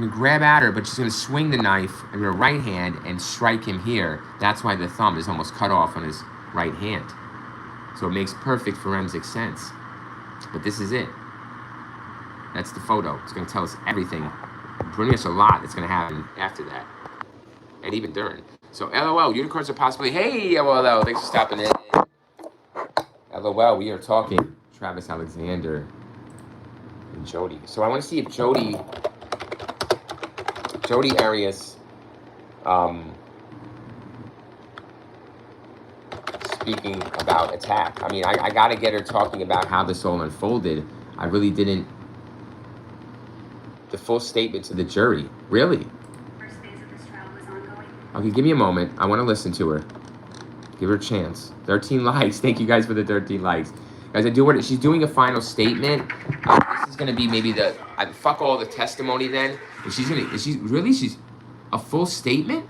grab at her, but she's gonna swing the knife in her right hand and strike him here. That's why the thumb is almost cut off on his right hand. So it makes perfect forensic sense. But this is it. That's the photo. It's gonna tell us everything. Pretty much a lot that's gonna happen after that, and even during. So LOL, unicorns are possibly. Hey, LOL, thanks for stopping in. LOL, we are talking Travis Alexander and Jodi. So I want to see if Jodi Arias, speaking about attack. I mean, I got to get her talking about how this all unfolded. I really didn't. The full statement to the jury. Really? First phase of this trial was ongoing. Okay, give me a moment. I want to listen to her. Give her a chance. 13 likes. Thank you guys for the 13 likes. Guys, she's doing a final statement. This is gonna be maybe fuck all the testimony then. And she's a full statement?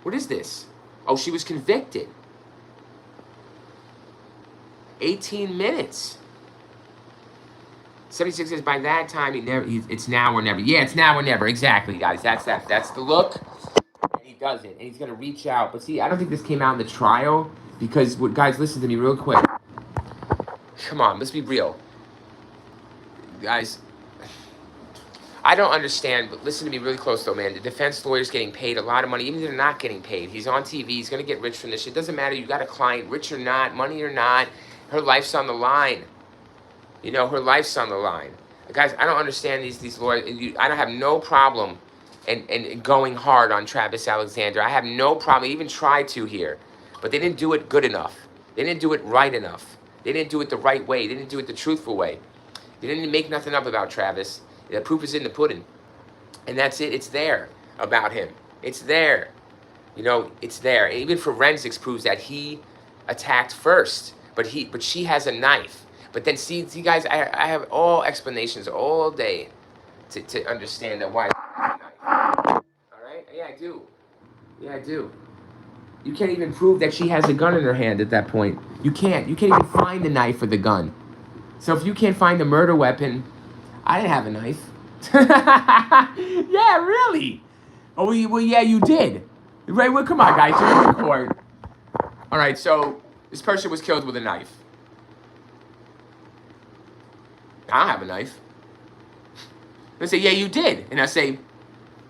What is this? Oh, she was convicted. 18 minutes. 76 says by that time it's now or never. Yeah, it's now or never. Exactly, guys. That's the look. And he does it. And he's gonna reach out. But see, I don't think this came out in the trial because guys, listen to me real quick. Come on, let's be real. Guys, I don't understand, but listen to me really close though, man. The defense lawyer's getting paid a lot of money, even if they're not getting paid. He's on TV, he's gonna get rich from this shit. It doesn't matter, you got a client, rich or not, money or not, her life's on the line. You know, her life's on the line. Guys, I don't understand these lawyers. I don't have no problem in going hard on Travis Alexander. I have no problem, I even tried to here. But they didn't do it good enough. They didn't do it right enough. They didn't do it the right way. They didn't do it the truthful way. They didn't make nothing up about Travis. The proof is in the pudding. And that's it. It's there about him. It's there. You know, it's there. And even forensics proves that he attacked first. But she has a knife. But then see guys, I have all explanations all day. to understand that why. All right? Yeah, I do. Yeah, I do. You can't even prove that she has a gun in her hand at that point. You can't. You can't even find the knife or the gun. So if you can't find the murder weapon, I didn't have a knife. Yeah, really. Oh, well, yeah, you did. Right? Well, come on, guys. You're in court. All right. So this person was killed with a knife. I don't have a knife. They say, yeah, you did. And I say,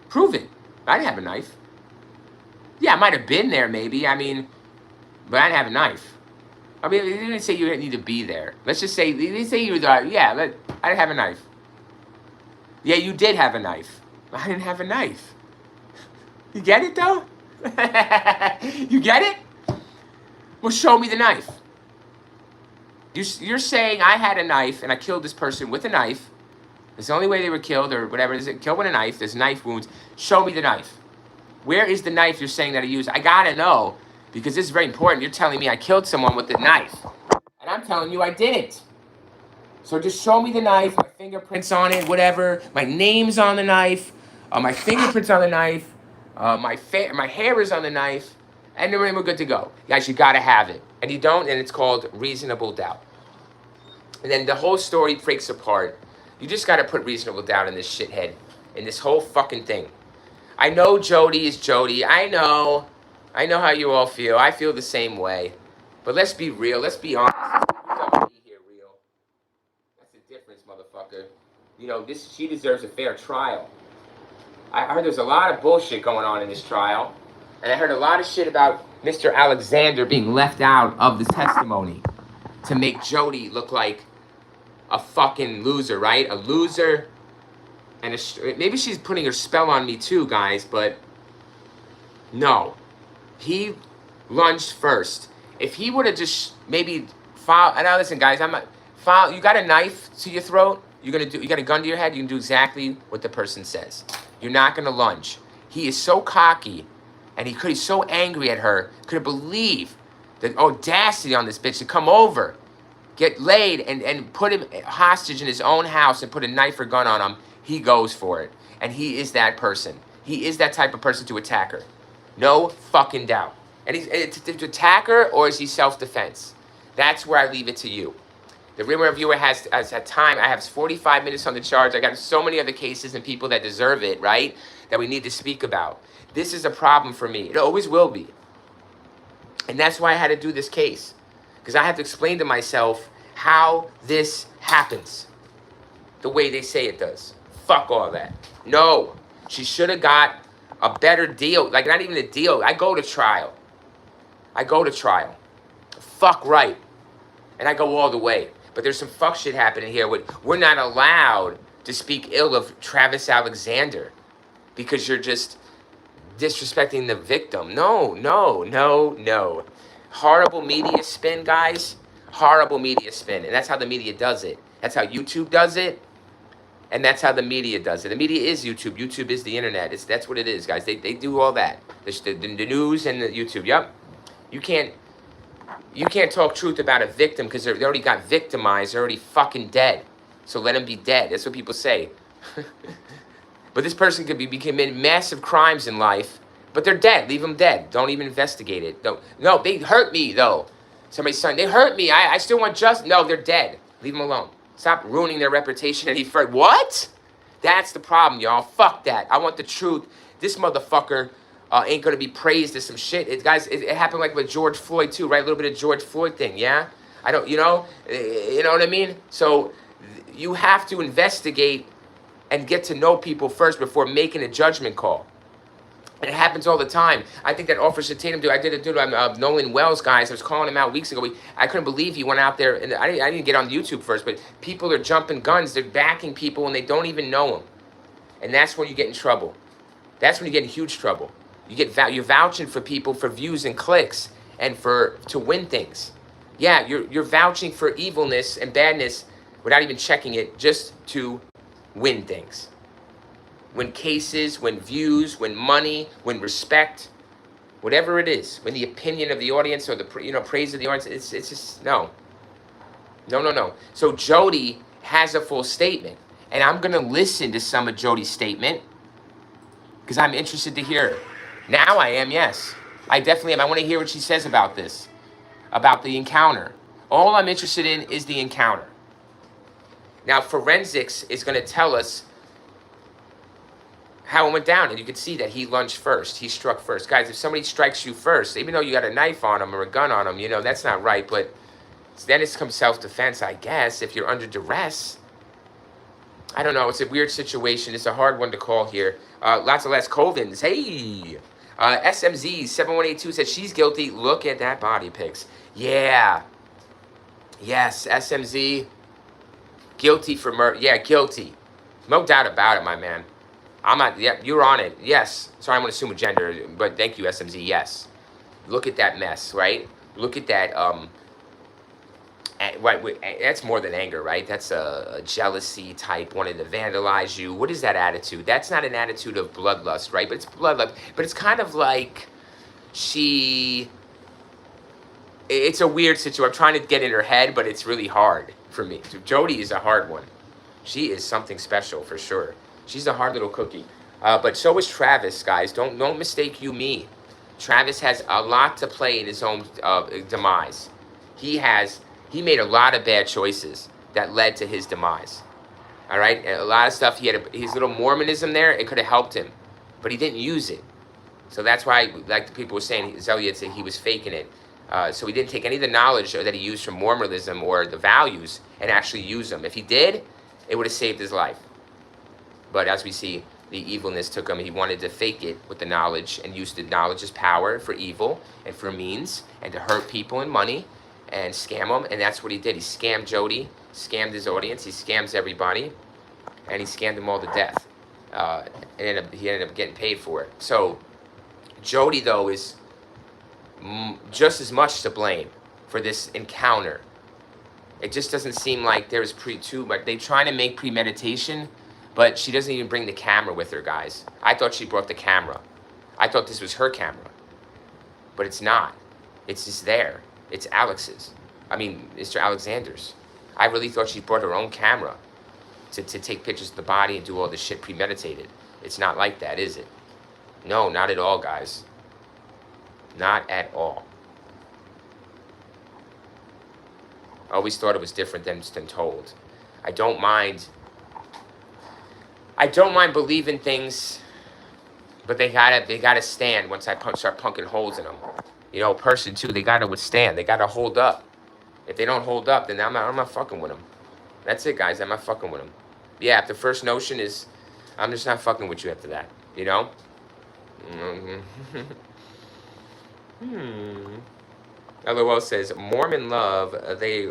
prove it. I didn't have a knife. Yeah, I might have been there, maybe. I mean, but I didn't have a knife. I mean, they didn't say you need to be there. Let's just say, they say you were there. Yeah, I didn't have a knife. Yeah, you did have a knife. I didn't have a knife. You get it, though? You get it? Well, show me the knife. You're saying I had a knife and I killed this person with a knife. It's the only way they were killed or whatever. Killed with a knife. There's knife wounds. Show me the knife. Where is the knife you're saying that I used? I gotta know, because this is very important. You're telling me I killed someone with the knife, and I'm telling you I didn't. So just show me the knife, my fingerprints on it, whatever. My name's on the knife, my fingerprints on the knife, my hair is on the knife, and then we're good to go. Guys, you gotta have it, and you don't, and it's called reasonable doubt. And then the whole story breaks apart. You just gotta put reasonable doubt in this shithead, in this whole fucking thing. I know Jody is Jody. I know how you all feel. I feel the same way. But let's be real. Let's be honest. WWE here real. That's the difference, motherfucker. You know, she deserves a fair trial. I heard there's a lot of bullshit going on in this trial. And I heard a lot of shit about Mr. Alexander being left out of the testimony to make Jody look like a fucking loser, right? A loser. And maybe she's putting her spell on me too, guys, but no. He lunged first. If he would have just maybe filed, and now listen, guys, you got a knife to your throat, you got a gun to your head, you can do exactly what the person says. You're not gonna lunge. He is so cocky, and he's so angry at her, couldn't believe the audacity on this bitch to come over, get laid, and put him hostage in his own house and put a knife or gun on him. He goes for it. And he is that person. He is that type of person to attack her. No fucking doubt. And he's to attack her, or is he self-defense? That's where I leave it to you. The Rimmer Reviewer has had time. I have 45 minutes on the charge. I got so many other cases and people that deserve it, right? That we need to speak about. This is a problem for me. It always will be. And that's why I had to do this case. Because I have to explain to myself how this happens. The way they say it does. Fuck all that. No. She should have got a better deal. Like, not even a deal. I go to trial. Fuck right. And I go all the way. But there's some fuck shit happening here. We're not allowed to speak ill of Travis Alexander. Because you're just disrespecting the victim. No. Horrible media spin, guys. Horrible media spin. And that's how the media does it. That's how YouTube does it. And that's how the media does it. The media is YouTube. YouTube is the internet. That's what it is, guys. They do all that. The news and the YouTube. Yep. You can't talk truth about a victim because they already got victimized. They're already fucking dead. So let them be dead. That's what people say. But this person could be committing massive crimes in life, but they're dead. Leave them dead. Don't even investigate it. No, they hurt me, though. Somebody's saying, they hurt me. I still want justice. No, they're dead. Leave them alone. Stop ruining their reputation. And what? That's the problem, y'all. Fuck that. I want the truth. This motherfucker ain't gonna be praised as some shit. It happened like with George Floyd too, right? A little bit of George Floyd thing, yeah? You know what I mean? So you have to investigate and get to know people first before making a judgment call. And it happens all the time. I think that Officer Tatum, I did a dude, Nolan Wells, guys. I was calling him out weeks ago. I couldn't believe he went out there, and I didn't get on YouTube first, but people are jumping guns. They're backing people, and they don't even know them. And that's when you get in trouble. That's when you get in huge trouble. You're vouching for people for views and clicks and to win things. Yeah, you're vouching for evilness and badness without even checking it, just to win things. Win cases, win views, win money, win respect, whatever it is, win the opinion of the audience or the praise of the audience. It's just no. So Jody has a full statement, And I'm going to listen to some of Jody's statement because I'm interested to hear it. Now I am, yes. I definitely am. I want to hear what she says about this, about the encounter. All I'm interested in is the encounter. Now, forensics is going to tell us how it went down. And you can see that he lunged first. He struck first. Guys, if somebody strikes you first, even though you got a knife on them or a gun on them, you know, that's not right. But then it's come self-defense, I guess, if you're under duress. I don't know. It's a weird situation. It's a hard one to call here. Lots of less Covins. Hey! SMZ7182 says she's guilty. Look at that body pics. Yeah. Yes, SMZ. Guilty for murder. Yeah, guilty. No doubt about it, my man. I'm not. Yeah, you're on it. Yes. Sorry, I'm going to assume a gender, but thank you, SMZ. Yes. Look at that mess, right? Look at that. Right, that's more than anger, right? That's a jealousy type, wanting to vandalize you. What is that attitude? That's not an attitude of bloodlust, right? But it's bloodlust. But it's kind of like it's a weird situation. I'm trying to get in her head, but it's really hard for me. Jody is a hard one. She is something special for sure. She's a hard little cookie. But so is Travis, guys. Don't mistake you me. Travis has a lot to play in his own demise. He made a lot of bad choices that led to his demise. All right? And a lot of stuff, he had his little Mormonism there, it could have helped him. But he didn't use it. So that's why, like the people were saying, Zelia said he was faking it. So he didn't take any of the knowledge that he used from Mormonism or the values and actually use them. If he did, it would have saved his life. But as we see, the evilness took him. He wanted to fake it with the knowledge and use the knowledge as power for evil and for means and to hurt people and money and scam them. And that's what he did. He scammed Jody, scammed his audience, he scams everybody, and he scammed them all to death. He ended up getting paid for it. So Jody, though, is just as much to blame for this encounter. It just doesn't seem like there's but they're trying to make premeditation, but she doesn't even bring the camera with her, guys. I thought she brought the camera. I thought this was her camera, but it's not. It's just there. It's Alex's. I mean, Mr. Alexander's. I really thought she brought her own camera to take pictures of the body and do all this shit premeditated. It's not like that, is it? No, not at all, guys. Not at all. I always thought it was different than told. I don't mind believing things, but they gotta stand once I start punking holes in them. You know, person too, they gotta withstand. They gotta hold up. If they don't hold up, then I'm not fucking with them. That's it, guys. I'm not fucking with them. Yeah, if the first notion is, I'm just not fucking with you after that. You know? LOL says, Mormon love, they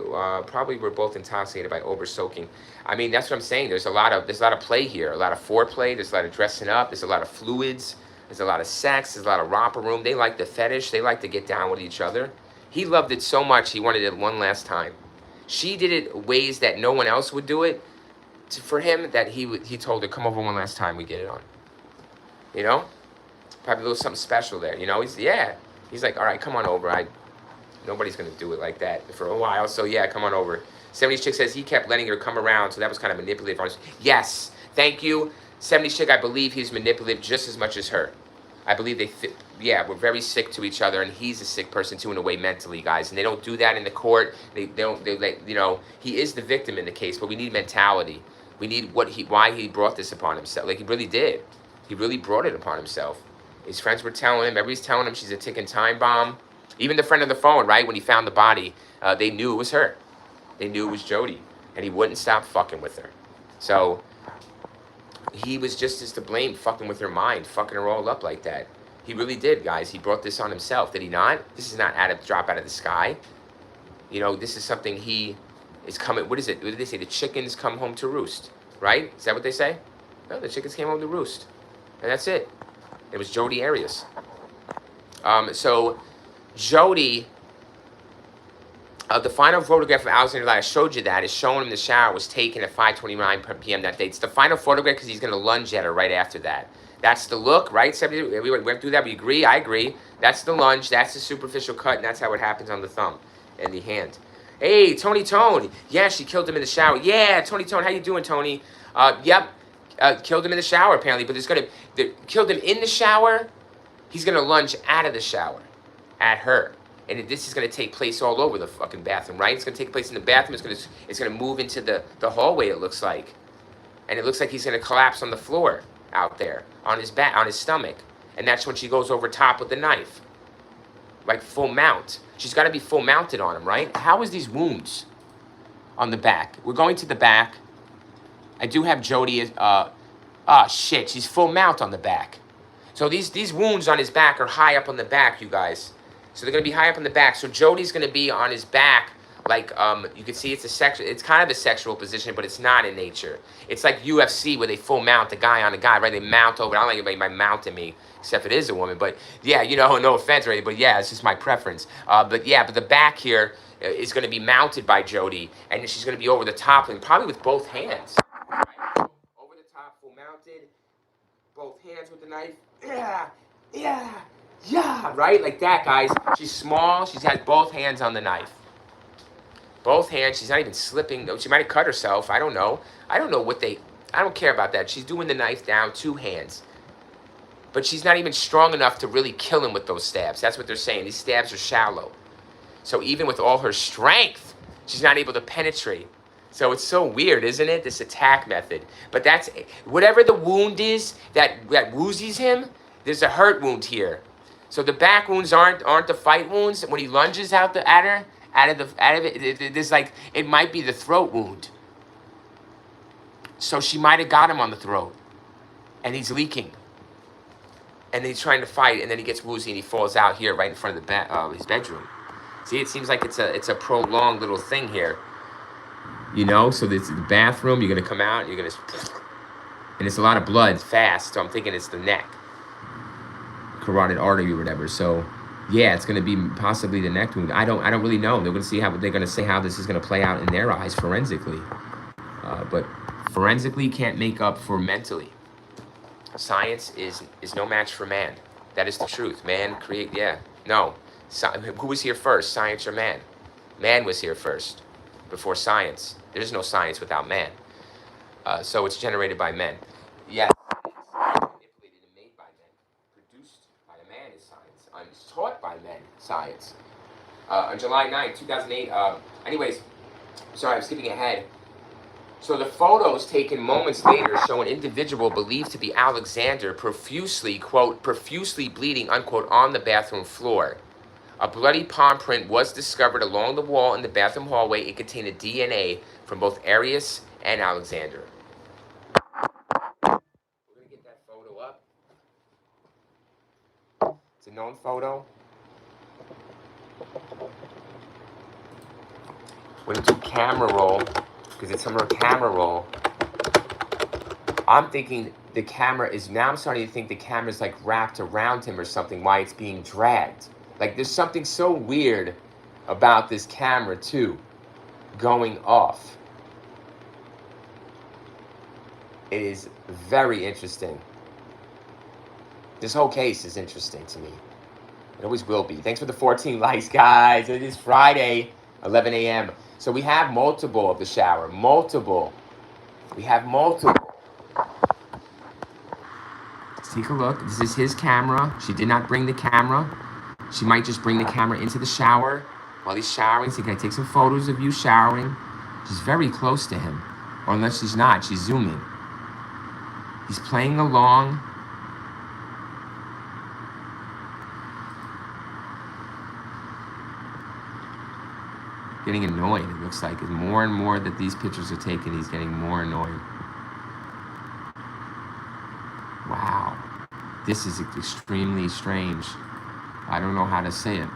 probably were both intoxicated by over-soaking. I mean, that's what I'm saying. There's a lot of play here. A lot of foreplay. There's a lot of dressing up. There's a lot of fluids. There's a lot of sex. There's a lot of romper room. They like the fetish. They like to get down with each other. He loved it so much, he wanted it one last time. She did it ways that no one else would do it for him, that he told her, come over one last time, we get it on. You know? Probably a little something special there. You know? He's like, all right, come on over. Nobody's going to do it like that for a while. So, yeah, come on over. 70s Chick says he kept letting her come around, so that was kind of manipulative. Yes, thank you. 70s Chick, I believe he's manipulative just as much as her. I believe they fit. Yeah, we're very sick to each other, and he's a sick person, too, in a way, mentally, guys. And they don't do that in the court. They you know, he is the victim in the case, but we need mentality. We need why he brought this upon himself. Like, he really did. He really brought it upon himself. His friends were telling him, everybody's telling him she's a ticking time bomb. Even the friend on the phone, right, when he found the body, they knew it was her. They knew it was Jody, and he wouldn't stop fucking with her. So he was just as to blame, fucking with her mind, fucking her all up like that. He really did, guys. He brought this on himself, did he not? This is not drop out of the sky. You know, this is something he is coming. What is it? What did they say? The chickens come home to roost, right? Is that what they say? No, the chickens came home to roost, and that's it. It was Jodi Arias. So Jody, the final photograph of Alexander Lyon, I showed you that, is showing him in the shower, was taken at 5:29 p.m. that day. It's the final photograph because he's going to lunge at her right after that. That's the look, right? We went through that. We agree. I agree. That's the lunge. That's the superficial cut, and that's how it happens on the thumb and the hand. Hey, Tony Tone. Yeah, she killed him in the shower. Yeah, Tony Tone. How you doing, Tony? Yep. Killed him in the shower, apparently. But killed him in the shower. He's going to lunge out of the shower at her. And this is going to take place all over the fucking bathroom, right? It's going to take place in the bathroom. It's going to move into the hallway, it looks like. And it looks like he's going to collapse on the floor out there, on his back, on his stomach. And that's when she goes over top with the knife. Like full mount. She's got to be full mounted on him, right? How is these wounds on the back? We're going to the back. I do have Jody as, shit, she's full mount on the back. So these wounds on his back are high up on the back, you guys. So they're going to be high up on the back. So Jody's going to be on his back, like, you can see it's kind of a sexual position, but it's not in nature. It's like UFC where they full mount a guy on a guy, right? They mount over. I don't like anybody mounting me, except if it is a woman. But yeah, you know, no offense or anything, but yeah, it's just my preference. But the back here is going to be mounted by Jody, and she's going to be over the top, and probably with both hands. Right? Over the top, full mounted, both hands with the knife. Yeah, right? Like that, guys. She's small. She has both hands on the knife. Both hands. She's not even slipping. She might have cut herself. I don't know. I don't care about that. She's doing the knife down, 2 hands. But she's not even strong enough to really kill him with those stabs. That's what they're saying. These stabs are shallow. So even with all her strength, she's not able to penetrate. So it's so weird, isn't it? This attack method. But that's, whatever the wound is that woozies him, there's a hurt wound here. So the back wounds aren't the fight wounds. When he lunges at her, out of it, there's like, it might be the throat wound. So she might have got him on the throat, and he's leaking, and then he's trying to fight, and then he gets woozy and he falls out here right in front of his bedroom. See, it seems like it's a prolonged little thing here. You know, so this the bathroom. You're gonna come out. You're gonna, and it's a lot of blood fast. So I'm thinking it's the neck, carotid artery or whatever. So yeah, it's gonna be possibly the neck wound. I don't really know. They're gonna say how this is gonna play out in their eyes forensically, but forensically can't make up for mentally. Science is no match for man. That is the truth. Man who was here first, science or man? Man was here first before science. There is no science without man. So it's generated by men. Yes, manipulated and made by men. Produced by a man is science. It's taught by men, science. On July 9, 2008, anyways, sorry, I'm skipping ahead. So the photos taken moments later show an individual believed to be Alexander profusely, quote, profusely bleeding, unquote, on the bathroom floor. A bloody palm print was discovered along the wall in the bathroom hallway. It contained a DNA from both Arius and Alexander. We're going to get that photo up. It's a known photo. We're going to do camera roll, because it's under a camera roll. I'm thinking the camera is, now I'm starting to think the camera's like wrapped around him or something, why it's being dragged. Like, there's something so weird about this camera, too, going off. It is very interesting. This whole case is interesting to me. It always will be. Thanks for the 14 likes, guys. It is Friday, 11 a.m. So we have multiple of the shower. Multiple. We have multiple. Let's take a look. This is his camera. She did not bring the camera. She might just bring the camera into the shower while he's showering. So can I take some photos of you showering? She's very close to him. Or unless she's not, she's zooming. He's playing along. Getting annoyed, it looks like. More and more that these pictures are taken, he's getting more annoyed. Wow. This is extremely strange. I don't know how to say it.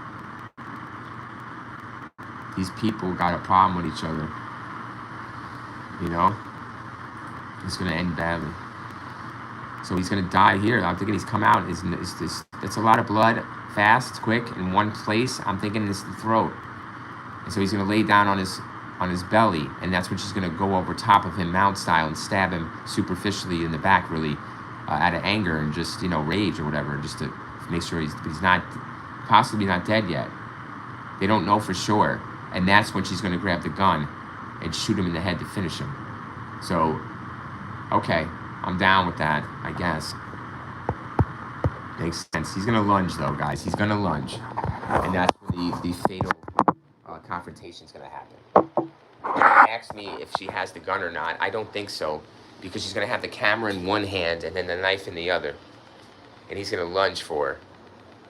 These people got a problem with each other. You know? It's going to end badly. So he's going to die here. I'm thinking he's come out. It's a lot of blood, fast, quick, in one place. I'm thinking it's the throat. And so he's going to lay down on his belly, and that's when she's going to go over top of him, mount style, and stab him superficially in the back, really, out of anger and just, you know, rage or whatever, just to make sure he's not, possibly not dead yet. They don't know for sure. And that's when she's going to grab the gun and shoot him in the head to finish him. So Okay, I'm down with that, I guess. Makes sense. He's gonna lunge though, guys. He's gonna lunge. And that's when the fatal confrontation is gonna happen. Ask me if she has the gun or not. I don't think so, because she's gonna have the camera in one hand and then the knife in the other. And he's gonna lunge for her.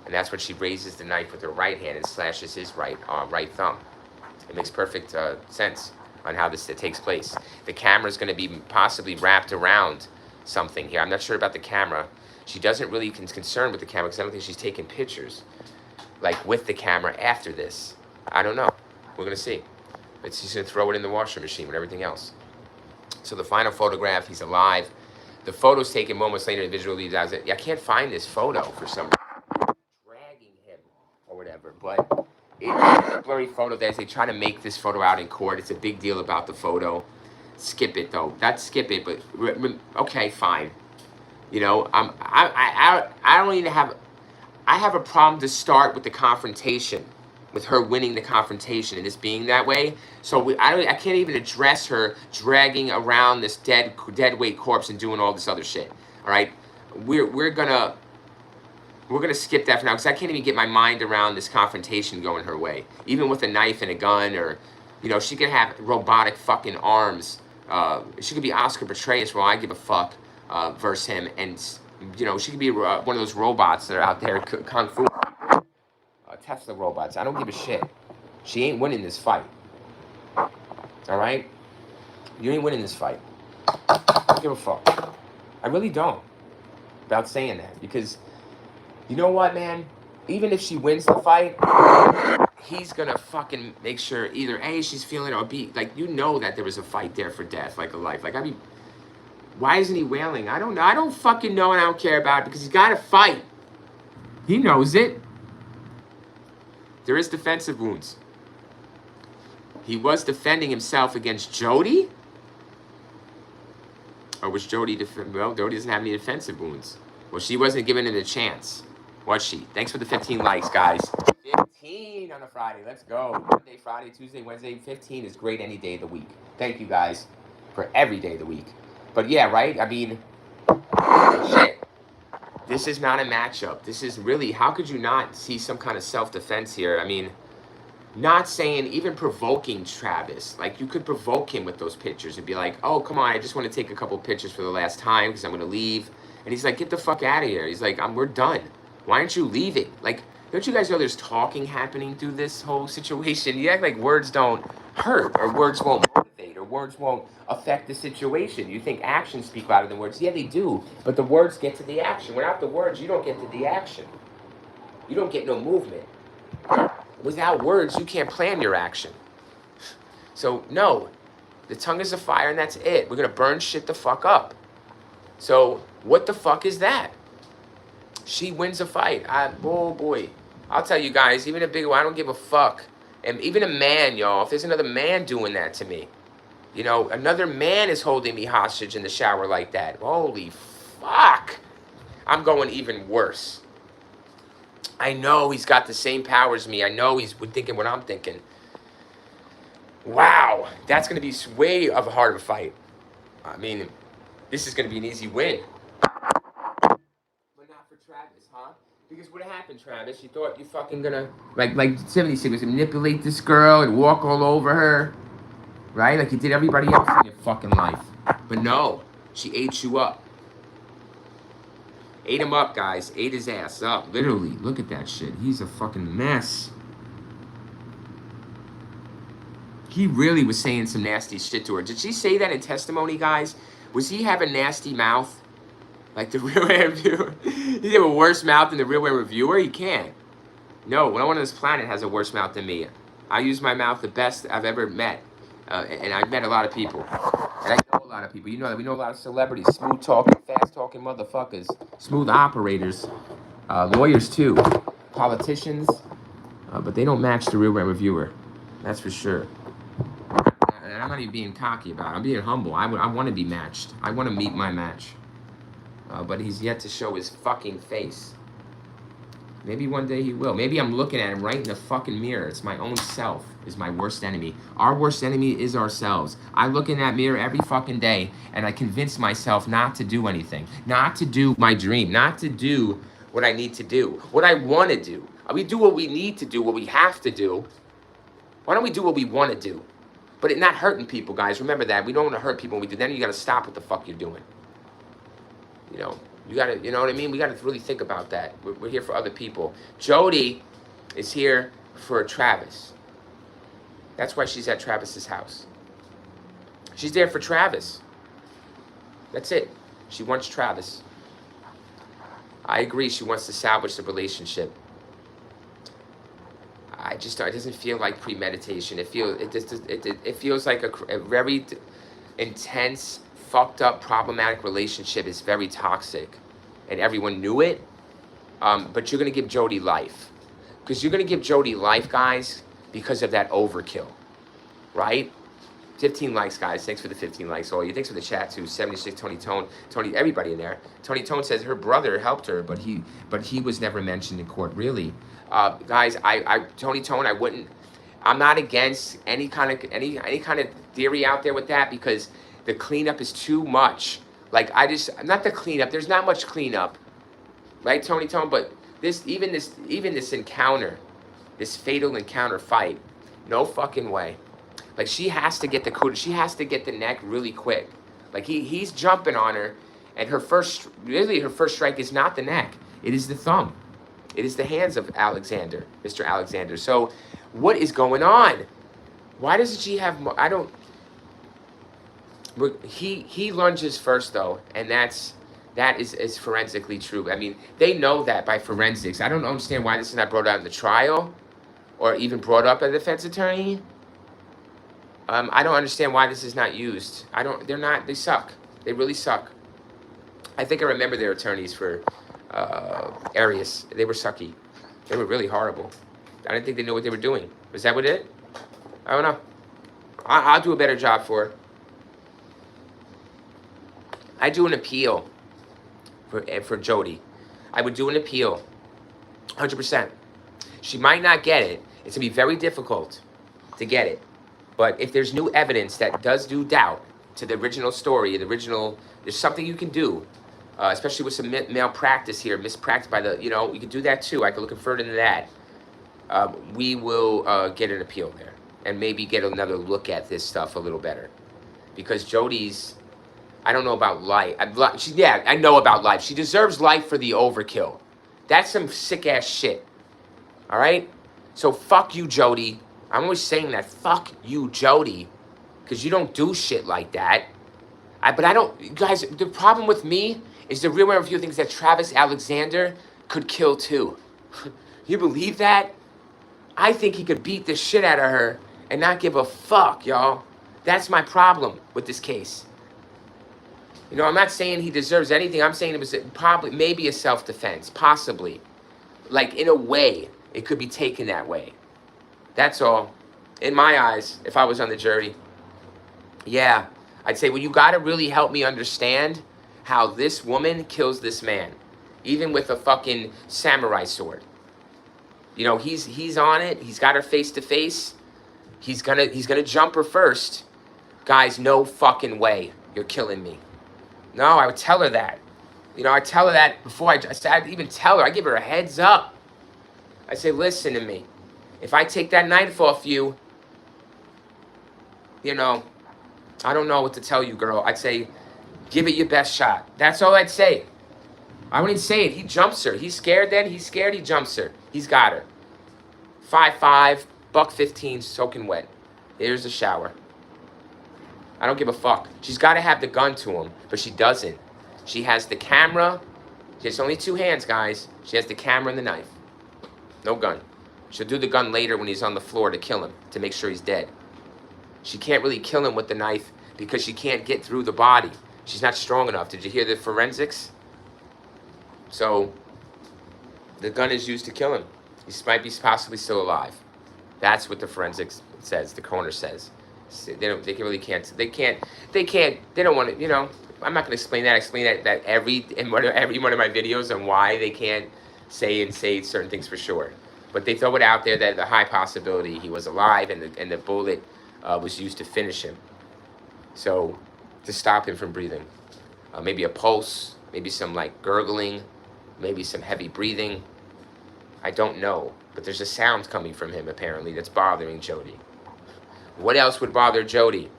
And that's when she raises the knife with her right hand and slashes his right thumb. It makes perfect sense on how this takes place. The camera's going to be possibly wrapped around something here. I'm not sure about the camera. She doesn't really concerned with the camera because I don't think she's taking pictures like with the camera after this. I don't know. We're going to see. But she's going to throw it in the washing machine with everything else. So the final photograph, he's alive. The photo's taken moments later. The visual leads out. I can't find this photo for some reason. Dragging him or whatever, but it's a blurry photo. They try to make this photo out in court. It's a big deal about the photo. Skip it though. That's skip it. But okay, fine. You know, I don't even have. I have a problem to start with the confrontation, with her winning the confrontation and this being that way. So I can't even address her dragging around this dead weight corpse and doing all this other shit. All right, we're gonna skip that for now because I can't even get my mind around this confrontation going her way. Even with a knife and a gun, or, you know, she could have robotic fucking arms. She could be Oscar Pistorius, well, I give a fuck, versus him. And, you know, she could be one of those robots that are out there, Kung Fu. Tesla robots. I don't give a shit. She ain't winning this fight. All right? You ain't winning this fight. I don't give a fuck. I really don't. About saying that. Because, you know what, man? Even if she wins the fight, he's gonna fucking make sure either A, she's feeling, or B, like, you know that there was a fight there for death, like a life. Like, I mean, why isn't he wailing? I don't know. I don't fucking know, and I don't care about it because he's gotta fight. He knows it. There is defensive wounds. He was defending himself against Jody? Or was Jody well, Jody doesn't have any defensive wounds. Well, she wasn't giving it a chance. Was she? Thanks for the 15 likes, guys. 15 on a Friday. Let's go. Monday, Friday, Tuesday, Wednesday. 15 is great any day of the week. Thank you, guys, for every day of the week. But yeah, right? I mean, shit. This is not a matchup. This is really, how could you not see some kind of self-defense here? I mean, not saying, even provoking Travis. Like, you could provoke him with those pictures and be like, oh, come on, I just want to take a couple pictures for the last time because I'm going to leave. And he's like, get the fuck out of here. He's like, we're done. Why aren't you leaving? Like, don't you guys know there's talking happening through this whole situation? You act like words don't hurt, or words won't motivate, or words won't affect the situation. You think actions speak louder than words. Yeah, they do. But the words get to the action. Without the words, you don't get to the action. You don't get no movement. Without words, you can't plan your action. So, no. The tongue is a fire, and that's it. We're going to burn shit the fuck up. So, what the fuck is that? She wins a fight. Oh, boy. I'll tell you guys, even a big one, I don't give a fuck. And even a man, y'all, if there's another man doing that to me, you know, another man is holding me hostage in the shower like that. Holy fuck. I'm going even worse. I know he's got the same power as me. I know he's thinking what I'm thinking. Wow. That's going to be way of a harder fight. I mean, this is going to be an easy win. But not for Travis, huh? Because what happened, Travis? You thought you fucking gonna, like 76 was manipulate this girl and walk all over her, right? Like you did everybody else in your fucking life. But no, she ate you up. Ate him up, guys. Ate his ass up. Literally, look at that shit. He's a fucking mess. He really was saying some nasty shit to her. Did she say that in testimony, guys? Was he have a nasty mouth? Like the Real Way Reviewer? He have a worse mouth than the Real Way Reviewer? He can't. No one on this planet has a worse mouth than me. I use my mouth the best I've ever met. And I've met a lot of people. And I know a lot of people. You know that we know a lot of celebrities. Smooth talking, fast talking motherfuckers. Smooth operators. Lawyers too. Politicians. But they don't match the Real Way Reviewer. That's for sure. And I'm not even being cocky about it. I'm being humble. I want to be matched. I want to meet my match. But he's yet to show his fucking face. Maybe one day he will. Maybe I'm looking at him right in the fucking mirror. It's my own self is my worst enemy. Our worst enemy is ourselves. I look in that mirror every fucking day and I convince myself not to do anything, not to do my dream, not to do what I need to do, what I want to do. We do what we need to do, what we have to do. Why don't we do what we want to do? But it not hurting people, guys. Remember that. We don't want to hurt people when we do. Then you got to stop what the fuck you're doing. You know, you got to, you know what I mean? We got to really think about that. We're here for other people. Jody is here for Travis. That's why she's at Travis's house. She's there for Travis. That's it. She wants Travis. I agree. She wants to salvage the relationship. It doesn't feel like premeditation. It feels like a very intense, fucked up, problematic relationship. Is very toxic, and everyone knew it. But you're gonna give Jody life, because you're gonna give Jody life, guys, because of that overkill, right? 15 likes, guys. Thanks for the 15 likes, all you. Thanks for the chat too. 76 Tony Tone, everybody in there. Tony Tone says her brother helped her, but he was never mentioned in court. Really, guys, Tony Tone, I'm not against any kind of theory out there with that, because the cleanup is too much. Like not the cleanup. There's not much cleanup, right, Tony Tone? But this encounter, this fatal encounter fight, no fucking way. Like, she has to get she has to get the neck really quick. Like, he's jumping on her, and her first strike is not the neck. It is the thumb. It is the hands of Alexander, Mr. Alexander. So, what is going on? Why doesn't she have more? He lunges first, though, and that is forensically true. I mean, they know that by forensics. I don't understand why this is not brought out in the trial, or even brought up by the defense attorney. I don't understand why this is not used. They suck. They really suck. I think I remember their attorneys for Arias. They were sucky. They were really horrible. I didn't think they knew what they were doing. Was that what it? I don't know. I'll do a better job for her. I do an appeal for Jody. I would do an appeal. 100%. She might not get it. It's going to be very difficult to get it. But if there's new evidence that does do doubt to the original story, there's something you can do, especially with some malpractice here, mispractice by you can do that too. I can look further into that. We will get an appeal there and maybe get another look at this stuff a little better. Because Jody's, I don't know about life. I know about life. She deserves life for the overkill. That's some sick ass shit. All right? So fuck you, Jody. I'm always saying that. Fuck you, Jody. Because you don't do shit like that. But I don't... Guys, the problem with me is the real one of a few things that Travis Alexander could kill too. You believe that? I think he could beat the shit out of her and not give a fuck, y'all. That's my problem with this case. You know, I'm not saying he deserves anything. I'm saying it was probably, maybe a self-defense. Possibly. Like, in a way, it could be taken that way. That's all. In my eyes, if I was on the jury, yeah, I'd say, well, you got to really help me understand how this woman kills this man, even with a fucking samurai sword. You know, he's on it. He's got her face to face. He's gonna jump her first. Guys, no fucking way. You're killing me. No, I would tell her that. You know, I tell her that before I'd even tell her. I give her a heads up. I say, listen to me. If I take that knife off you, you know, I don't know what to tell you, girl. I'd say, give it your best shot. That's all I'd say. I wouldn't say it. He jumps her. He's scared then. He's scared. He jumps her. He's got her. 5'5", $115, soaking wet. Here's the shower. I don't give a fuck. She's got to have the gun to him, but she doesn't. She has the camera. She has only 2 hands, guys. She has the camera and the knife. No gun. She'll do the gun later when he's on the floor to kill him, to make sure he's dead. She can't really kill him with the knife because she can't get through the body. She's not strong enough. Did you hear the forensics? So, the gun is used to kill him. He might be possibly still alive. That's what the forensics says, the coroner says. They don't want to, you know, I'm not going to explain that. I explain that in every one of my videos on why they can't say certain things for sure. But they throw it out there that the high possibility he was alive and the bullet was used to finish him. So to stop him from breathing. Maybe a pulse, maybe some like gurgling, maybe some heavy breathing. I don't know, but there's a sound coming from him apparently that's bothering Jody. What else would bother Jody?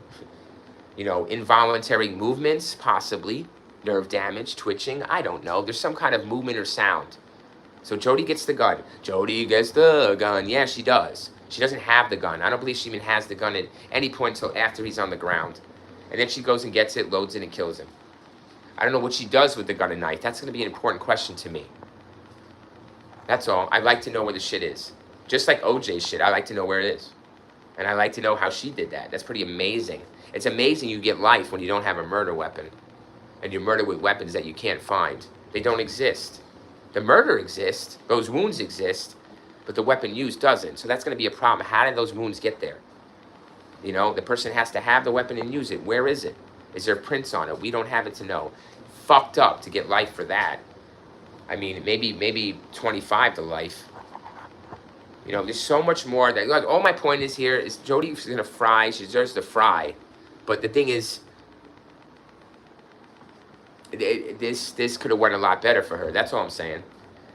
You know, involuntary movements, possibly. Nerve damage, twitching, I don't know. There's some kind of movement or sound. So Jody gets the gun. Jody gets the gun. Yeah, she does. She doesn't have the gun. I don't believe she even has the gun at any point until after he's on the ground. And then she goes and gets it, loads it, and kills him. I don't know what she does with the gun and knife. That's going to be an important question to me. That's all. I'd like to know where the shit is. Just like OJ's shit, I like to know where it is. And I like to know how she did that. That's pretty amazing. It's amazing you get life when you don't have a murder weapon. And you murder with weapons that you can't find. They don't exist. The murder exists. Those wounds exist. But the weapon used doesn't. So that's going to be a problem. How did those wounds get there? You know, the person has to have the weapon and use it. Where is it? Is there prints on it? We don't have it to know. Fucked up to get life for that. I mean, maybe 25 to life. You know, there's so much more. That, like, all my point is here is Jody's going to fry. She deserves to fry. But the thing is, this could have went a lot better for her. That's all I'm saying.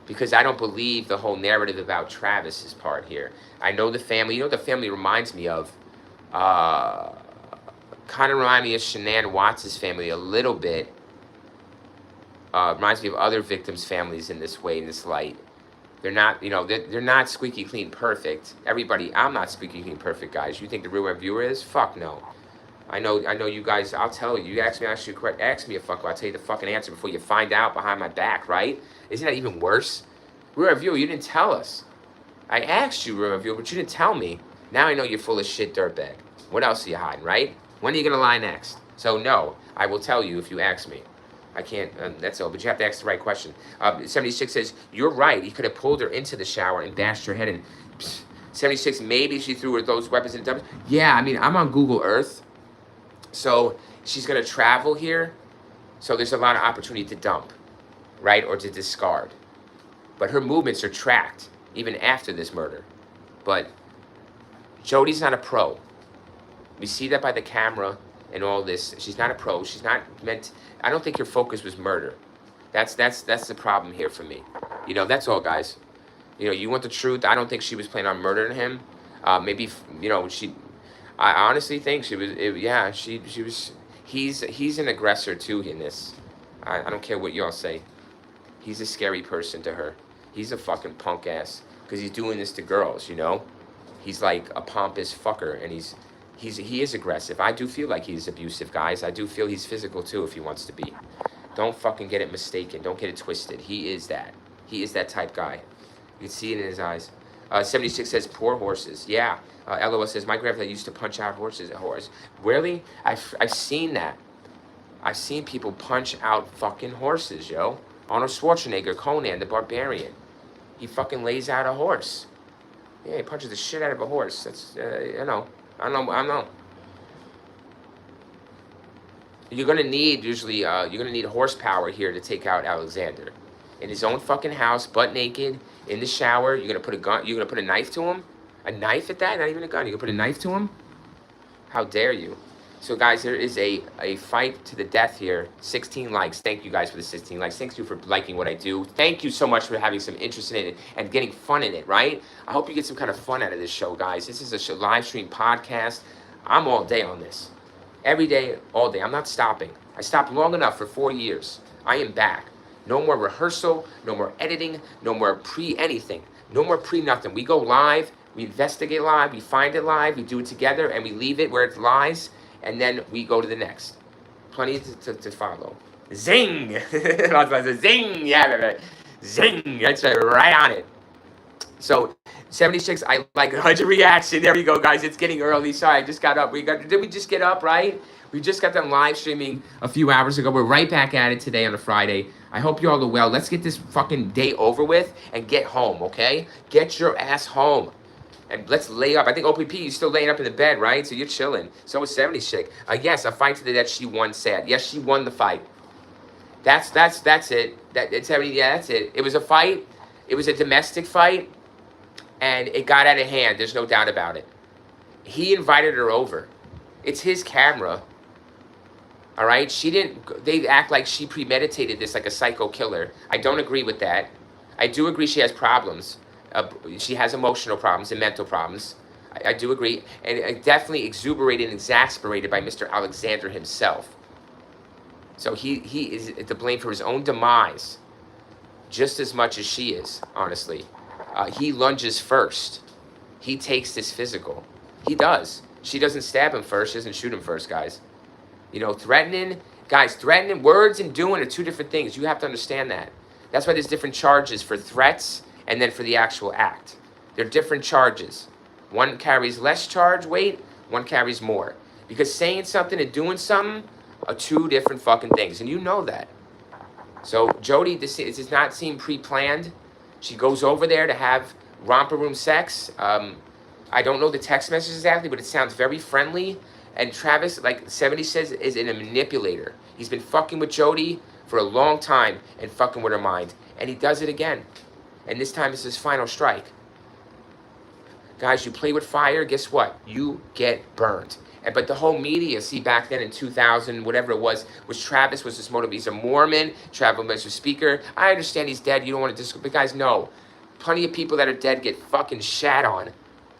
Because I don't believe the whole narrative about Travis's part here. I know the family. You know what the family reminds me of? Kind of remind me of Shanann Watts' family a little bit. Reminds me of other victims' families in this way, in this light. They're not, you know, they're not squeaky clean perfect. Everybody, I'm not squeaky clean perfect, guys. You think the real reviewer is? Fuck no. I know you guys, I'll tell you. You ask me, ask me a fuck, I'll tell you the fucking answer before you find out behind my back, right? Isn't that even worse? Real reviewer, you didn't tell us. I asked you, real reviewer, but you didn't tell me. Now I know you're full of shit, dirtbag. What else are you hiding, right? When are you gonna lie next? So no, I will tell you if you ask me. I can't, that's all, but you have to ask the right question. 76 says, you're right, he could have pulled her into the shower and bashed her head in. 76, maybe she threw her those weapons in the dumpster. Yeah, I mean, I'm on Google Earth, so she's gonna travel here, so there's a lot of opportunity to dump, right, or to discard. But her movements are tracked, even after this murder. But Jody's not a pro. We see that by the camera and all this. She's not a pro. She's not meant. I don't think your focus was murder. That's the problem here for me. You know, that's all, guys. You know, you want the truth. I don't think she was planning on murdering him. Maybe, you know, I honestly think she was. She was. He's an aggressor too in this. I don't care what y'all say. He's a scary person to her. He's a fucking punk ass because he's doing this to girls. You know, he's like a pompous fucker, and he is aggressive. I do feel like he's abusive, guys. I do feel he's physical too if he wants to be. Don't fucking get it mistaken. Don't get it twisted. He is that. He is that type guy. You can see it in his eyes. 76 says, poor horses. Yeah. LOS says, my grandfather used to punch out horses. Really? I've seen that. I've seen people punch out fucking horses, yo. Arnold Schwarzenegger, Conan the Barbarian. He fucking lays out a horse. Yeah, he punches the shit out of a horse. That's, you know. I know. You're gonna need you're gonna need horsepower here to take out Alexander. In his own fucking house, butt naked, in the shower. You're gonna put a gun. You're gonna put a knife to him. A knife at that? Not even a gun. You're gonna put a knife to him? How dare you? So guys, there is a fight to the death here. 16 likes. Thank you guys for the 16 likes. Thank you for liking what I do. Thank you so much for having some interest in it and getting fun in it, right? I hope you get some kind of fun out of this show, guys. This is a live stream podcast. I'm all day on this. Every day, all day. I'm not stopping. I stopped long enough for 4 years. I am back. No more rehearsal, no more editing, no more pre-anything. No more pre-nothing. We go live, we investigate live, we find it live, we do it together, and we leave it where it lies. And then we go to the next. Plenty to follow. Zing! Zing! Yeah, zing! That's right on it. So, 76, I like 100 reaction. There we go, guys. It's getting early. Sorry, I just got up. Did we just get up, right? We just got done live streaming a few hours ago. We're right back at it today on a Friday. I hope you all are well. Let's get this fucking day over with and get home, okay? Get your ass home. And let's lay up. I think OPP, you're still laying up in the bed, right? So you're chilling. So is 70 chick. Yes, a fight to the death. She won sad. Yes, she won the fight. That's it. It's 70. Yeah, that's it. It was a fight. It was a domestic fight, and it got out of hand. There's no doubt about it. He invited her over. It's his camera. All right? She didn't... They act like she premeditated this like a psycho killer. I don't agree with that. I do agree she has problems. She has emotional problems and mental problems. I do agree. And definitely exuberated and exasperated by Mr. Alexander himself. So he is to blame for his own demise just as much as she is, honestly. He lunges first. He takes this physical. He does. She doesn't stab him first. She doesn't shoot him first, guys. You know, threatening, words and doing are two different things. You have to understand that. That's why there's different charges for threats and then for the actual act. They're different charges. One carries less charge weight, one carries more. Because saying something and doing something are two different fucking things, and you know that. So Jodi, this does not seem pre-planned. She goes over there to have romper room sex. I don't know the text message exactly, but it sounds very friendly. And Travis, like 70 says, is a manipulator. He's been fucking with Jodi for a long time and fucking with her mind. And he does it again. And this time it's his final strike. Guys, you play with fire, guess what? You get burned. But the whole media, see, back then in 2000, whatever it was Travis was this motive. He's a Mormon, Travis was a speaker. I understand he's dead. You don't want to discuss, but guys, no. Plenty of people that are dead get fucking shat on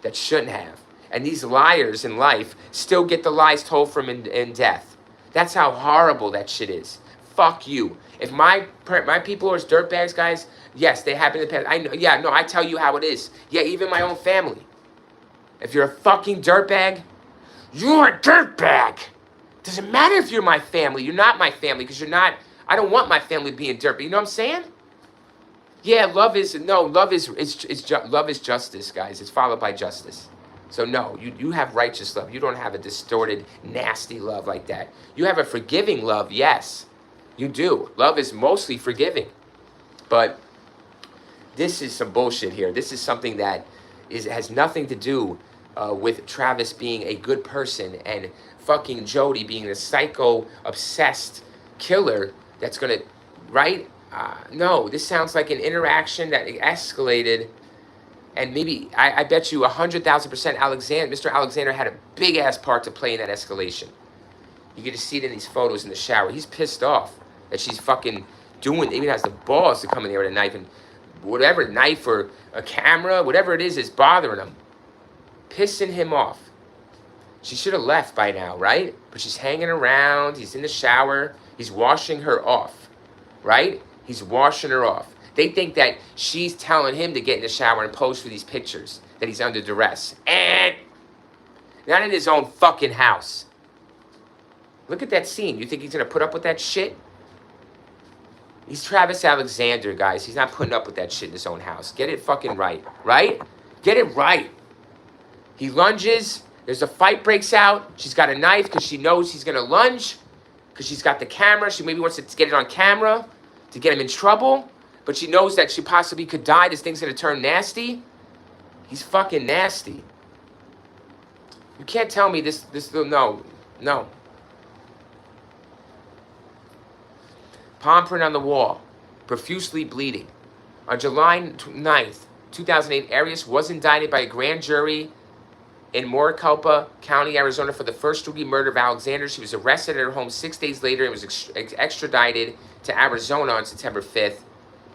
that shouldn't have. And these liars in life still get the lies told from in death. That's how horrible that shit is. Fuck you. If my people are dirtbags, guys, yes, they happen in the past. I know, yeah, no, I tell you how it is. Yeah, even my own family. If you're a fucking dirtbag, you're a dirtbag. Doesn't matter if you're my family. You're not my family because you're not. I don't want my family to be in dirt. But you know what I'm saying? Yeah, love is justice, guys. It's followed by justice. So no, you have righteous love. You don't have a distorted, nasty love like that. You have a forgiving love, yes. You do. Love is mostly forgiving. But this is some bullshit here. This is something that has nothing to do with Travis being a good person and fucking Jodi being a psycho-obsessed killer that's going to, right? No, this sounds like an interaction that escalated. And maybe, I bet you 100,000% Mr. Alexander had a big-ass part to play in that escalation. You get to see it in these photos in the shower. He's pissed off that she's fucking doing, even has the balls to come in there with a knife and whatever, knife or a camera, whatever it is bothering him. Pissing him off. She should have left by now, right? But she's hanging around. He's in the shower. He's washing her off, right? He's washing her off. They think that she's telling him to get in the shower and pose for these pictures, that he's under duress. And not in his own fucking house. Look at that scene. You think he's going to put up with that shit? He's Travis Alexander, guys. He's not putting up with that shit in his own house. Get it fucking right, right? Get it right. He lunges. There's a fight breaks out. She's got a knife because she knows he's going to lunge. Because she's got the camera. She maybe wants to get it on camera to get him in trouble. But she knows that she possibly could die. This thing's going to turn nasty. He's fucking nasty. You can't tell me this, no. Palm print on the wall. Profusely bleeding. On July 9th, 2008, Arias was indicted by a grand jury in Maricopa County, Arizona for the first-degree murder of Alexander. She was arrested at her home 6 days later and was extradited to Arizona on September 5th.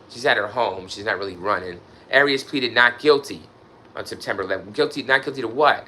She's at her home. She's not really running. Arias pleaded not guilty on September 11th. Not guilty to what?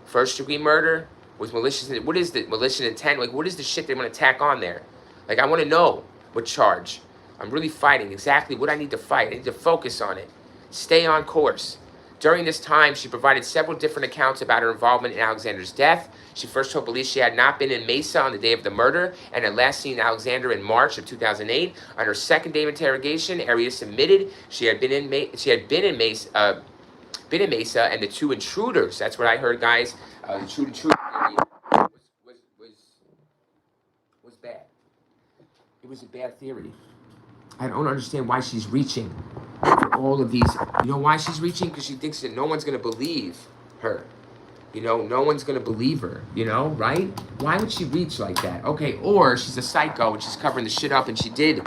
First-degree murder? With malicious... What is the malicious intent? Like, what is the shit they want to tack on there? Like, I want to know what charge. I'm really fighting exactly what I need to fight. I need to focus on it. Stay on course. During this time, she provided several different accounts about her involvement in Alexander's death. She first told police she had not been in Mesa on the day of the murder and had last seen Alexander in March of 2008. On her second day of interrogation, Arias admitted she had been in Mesa, and the two intruders. That's what I heard, guys. The two intruders was bad. It was a bad theory. I don't understand why she's reaching for all of these. You know why she's reaching? Because she thinks that no one's going to believe her. You know, no one's going to believe her, you know, right? Why would she reach like that? Okay, or she's a psycho and she's covering the shit up and she did take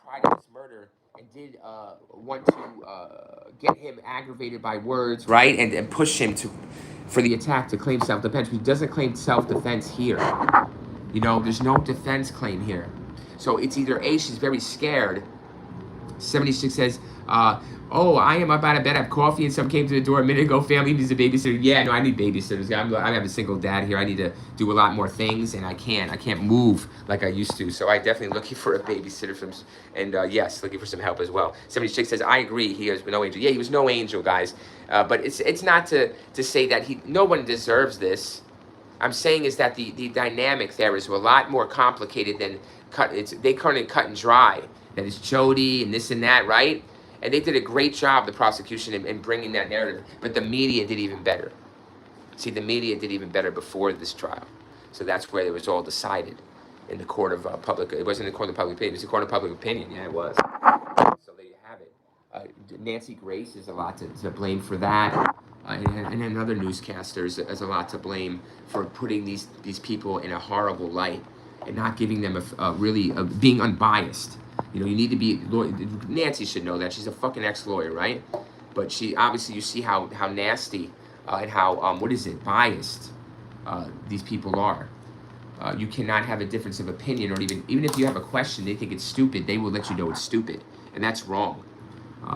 pride in this murder and did want to get him aggravated by words, right, and push him for the attack to claim self-defense. He doesn't claim self-defense here. You know, there's no defense claim here. So it's either A, she's very scared. 76 says, oh, I am up out of bed, I have coffee, and someone came to the door a minute ago, family needs a babysitter. Yeah, no, I need babysitters. I have a single dad here. I need to do a lot more things, and I can't move like I used to. So I definitely looking for a babysitter yes, looking for some help as well. 76 says, I agree, he was no angel. Yeah, he was no angel, guys. But it's not to say that no one deserves this. I'm saying is that the dynamic there is a lot more complicated than they call it cut and dry. That it's Jodi and this and that, right? And they did a great job, the prosecution, in bringing that narrative. But the media did even better. See, the media did even better before this trial. So that's where it was all decided in the court of public. It wasn't the court of public opinion. It was the court of public opinion. Yeah, it was. So there you have it. Nancy Grace is a lot to blame for that. And another newscaster is a lot to blame for putting these people in a horrible light and not giving them being unbiased. You know, you need to be, Nancy should know that. She's a fucking ex-lawyer, right? But she, obviously, you see how nasty and how, biased these people are. You cannot have a difference of opinion, or even if you have a question, they think it's stupid, they will let you know it's stupid. And that's wrong.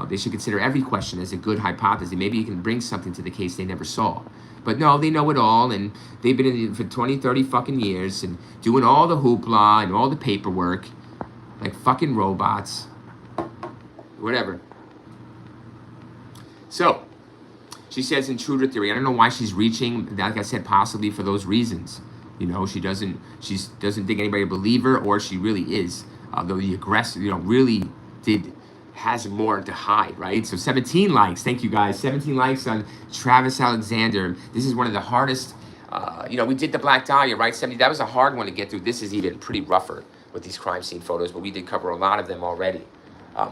They should consider every question as a good hypothesis. Maybe you can bring something to the case they never saw. But no, they know it all, and they've been in it for 20, 30 fucking years, and doing all the hoopla and all the paperwork, like fucking robots. Whatever. So, she says intruder theory. I don't know why she's reaching, like I said, possibly for those reasons. You know, she doesn't think anybody will believe her, or she really is. Though the aggressor, really has more to hide, right? So 17 likes. Thank you, guys. 17 likes on Travis Alexander. This is one of the hardest, we did the Black Dahlia, right? 70, that was a hard one to get through. This is even pretty rougher with these crime scene photos, but we did cover a lot of them already.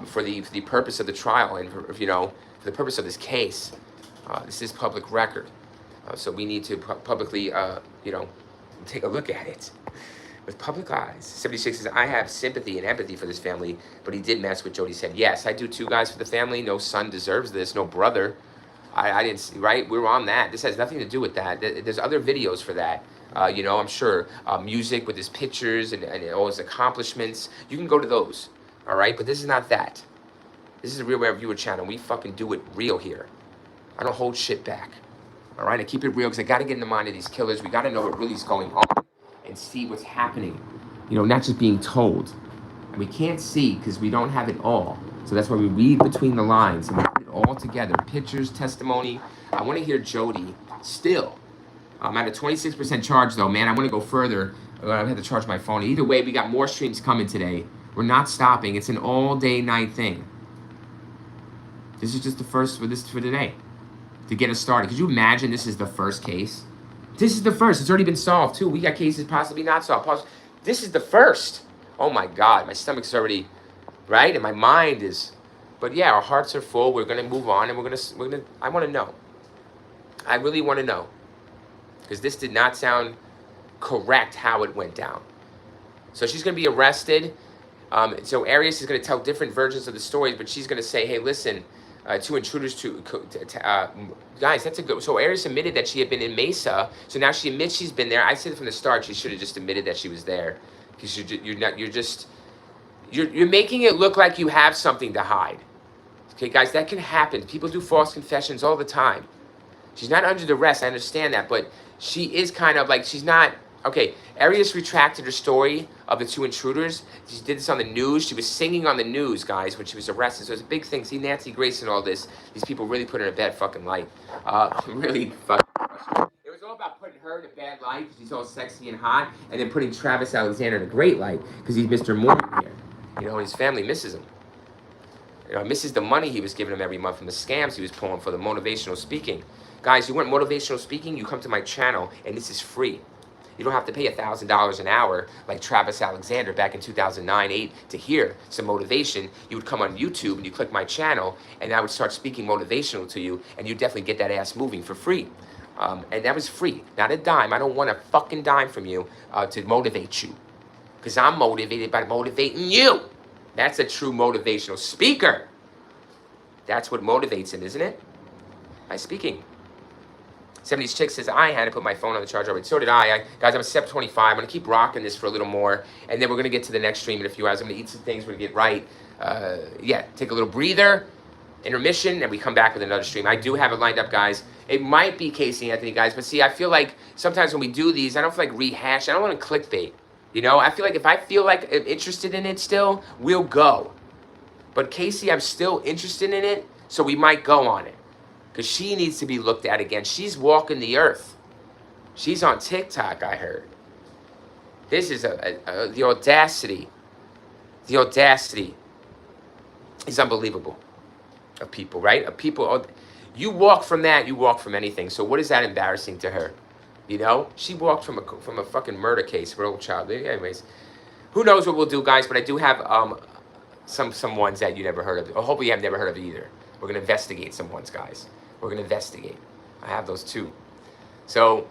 For the purpose of the trial and, for the purpose of this case, this is public record. So we need to publicly, take a look at it with public eyes. 76 says, I have sympathy and empathy for this family, but he did mess with Jodi. Said, yes, I do too, guys, for the family. No son deserves this, no brother. I didn't see, right? We were on that. This has nothing to do with that. There's other videos for that. I'm sure music with his pictures and all his accomplishments. You can go to those, all right? But this is not that. This is a Real Rare Viewer channel. We fucking do it real here. I don't hold shit back, all right? I keep it real because I got to get in the mind of these killers. We got to know what really is going on and see what's happening, not just being told. And we can't see because we don't have it all. So that's why we read between the lines and we put it all together. Pictures, testimony. I want to hear Jodi still. I'm at a 26% charge though, man. I want to go further. I have to charge my phone. Either way, we got more streams coming today. We're not stopping. It's an all day night thing. This is just the first for today to get us started. Could you imagine this is the first case? This is the first. It's already been solved too. We got cases possibly not solved. This is the first. Oh my God, my stomach's already, right? And my mind is, but yeah, our hearts are full. We're gonna move on, and we're gonna. I want to know. I really want to know, because this did not sound correct how it went down. So she's gonna be arrested. So Arias is gonna tell different versions of the stories, but she's gonna say, hey, listen. Two intruders guys, that's a good. So Arias admitted that she had been in Mesa. So now she admits she's been there. I said from the start she should have just admitted that she was there, because you're making it look like you have something to hide. Okay, guys, that can happen. People do false confessions all the time. She's not under duress. I understand that, but she is kind of like she's not. Okay, Arias retracted her story of the two intruders. She did this on the news. She was singing on the news, guys, when she was arrested. So it's a big thing. See, Nancy Grace and all this. These people really put her in a bad fucking light. Really fucking. It was all about putting her in a bad light because she's all sexy and hot, and then putting Travis Alexander in a great light because he's Mr. Mormon here. And his family misses him. Misses the money he was giving him every month from the scams he was pulling for the motivational speaking. Guys, you want motivational speaking? You come to my channel, and this is free. You don't have to pay $1,000 an hour like Travis Alexander back in 2009-8 to hear some motivation. You would come on YouTube and you click my channel, and I would start speaking motivational to you, and you definitely get that ass moving for free. And that was free, not a dime. I don't want a fucking dime from you to motivate you, because I'm motivated by motivating you. That's a true motivational speaker. That's what motivates him, isn't it? By speaking. 70s chick says, I had to put my phone on the charger already. So did I. Guys, I'm at step 25. I'm going to keep rocking this for a little more. And then we're going to get to the next stream in a few hours. I'm going to eat some things. We're going to get right. Yeah, take a little breather, intermission, and we come back with another stream. I do have it lined up, guys. It might be Casey Anthony, guys. But see, I feel like sometimes when we do these, I don't feel like rehash. I don't want to clickbait. You know, I feel like if I feel like I'm interested in it still, we'll go. But Casey, I'm still interested in it, so we might go on it. Because she needs to be looked at again. She's walking the earth. She's on TikTok, I heard. This is the audacity. The audacity is unbelievable of people, right? Of people, you walk from that, you walk from anything. So what is that embarrassing to her? You know? She walked from a fucking murder case for an old child. Anyways, who knows what we'll do, guys, but I do have some ones that you never heard of. Or hopefully you have never heard of either. We're going to investigate some ones, guys. We're going to investigate. I have those too. So,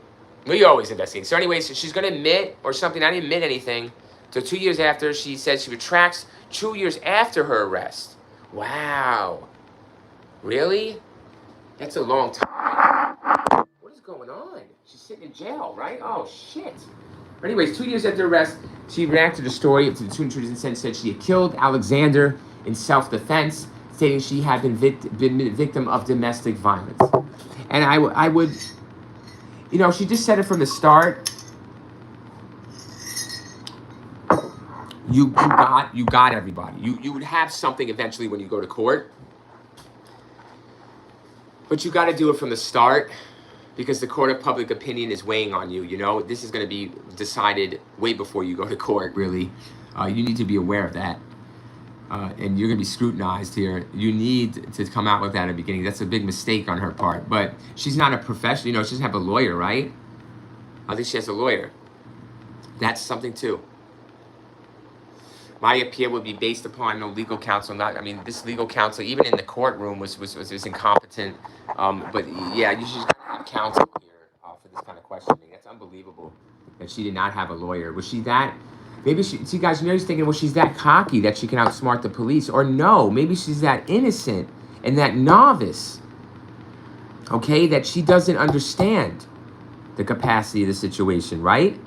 we always investigate. So anyways, she's going to admit or something. I didn't admit anything. So 2 years after, she said she retracts 2 years after her arrest. Wow. Really? That's a long time. What is going on? She's sitting in jail, right? Oh, shit. But anyways, 2 years after arrest, she reacted to the story to the student and said she had killed Alexander in self-defense, stating she had been victim of domestic violence. And I would, you know, she just said it from the start. You got everybody. You would have something eventually when you go to court. But you got to do it from the start because the court of public opinion is weighing on you. You know, this is going to be decided way before you go to court, really. You need to be aware of that. And you're going to be scrutinized here. You need to come out with that at the beginning. That's a big mistake on her part. But she's not a professional. You know, she doesn't have a lawyer, right? I think she has a lawyer. That's something, too. My appeal would be based upon no legal counsel. This legal counsel, even in the courtroom, was incompetent. But, yeah, you should have counsel here for this kind of questioning. That's unbelievable that she did not have a lawyer. Was she that... Maybe see, guys, you're thinking, well, she's that cocky that she can outsmart the police. Or no, maybe she's that innocent and that novice, okay, that she doesn't understand the capacity of the situation, right?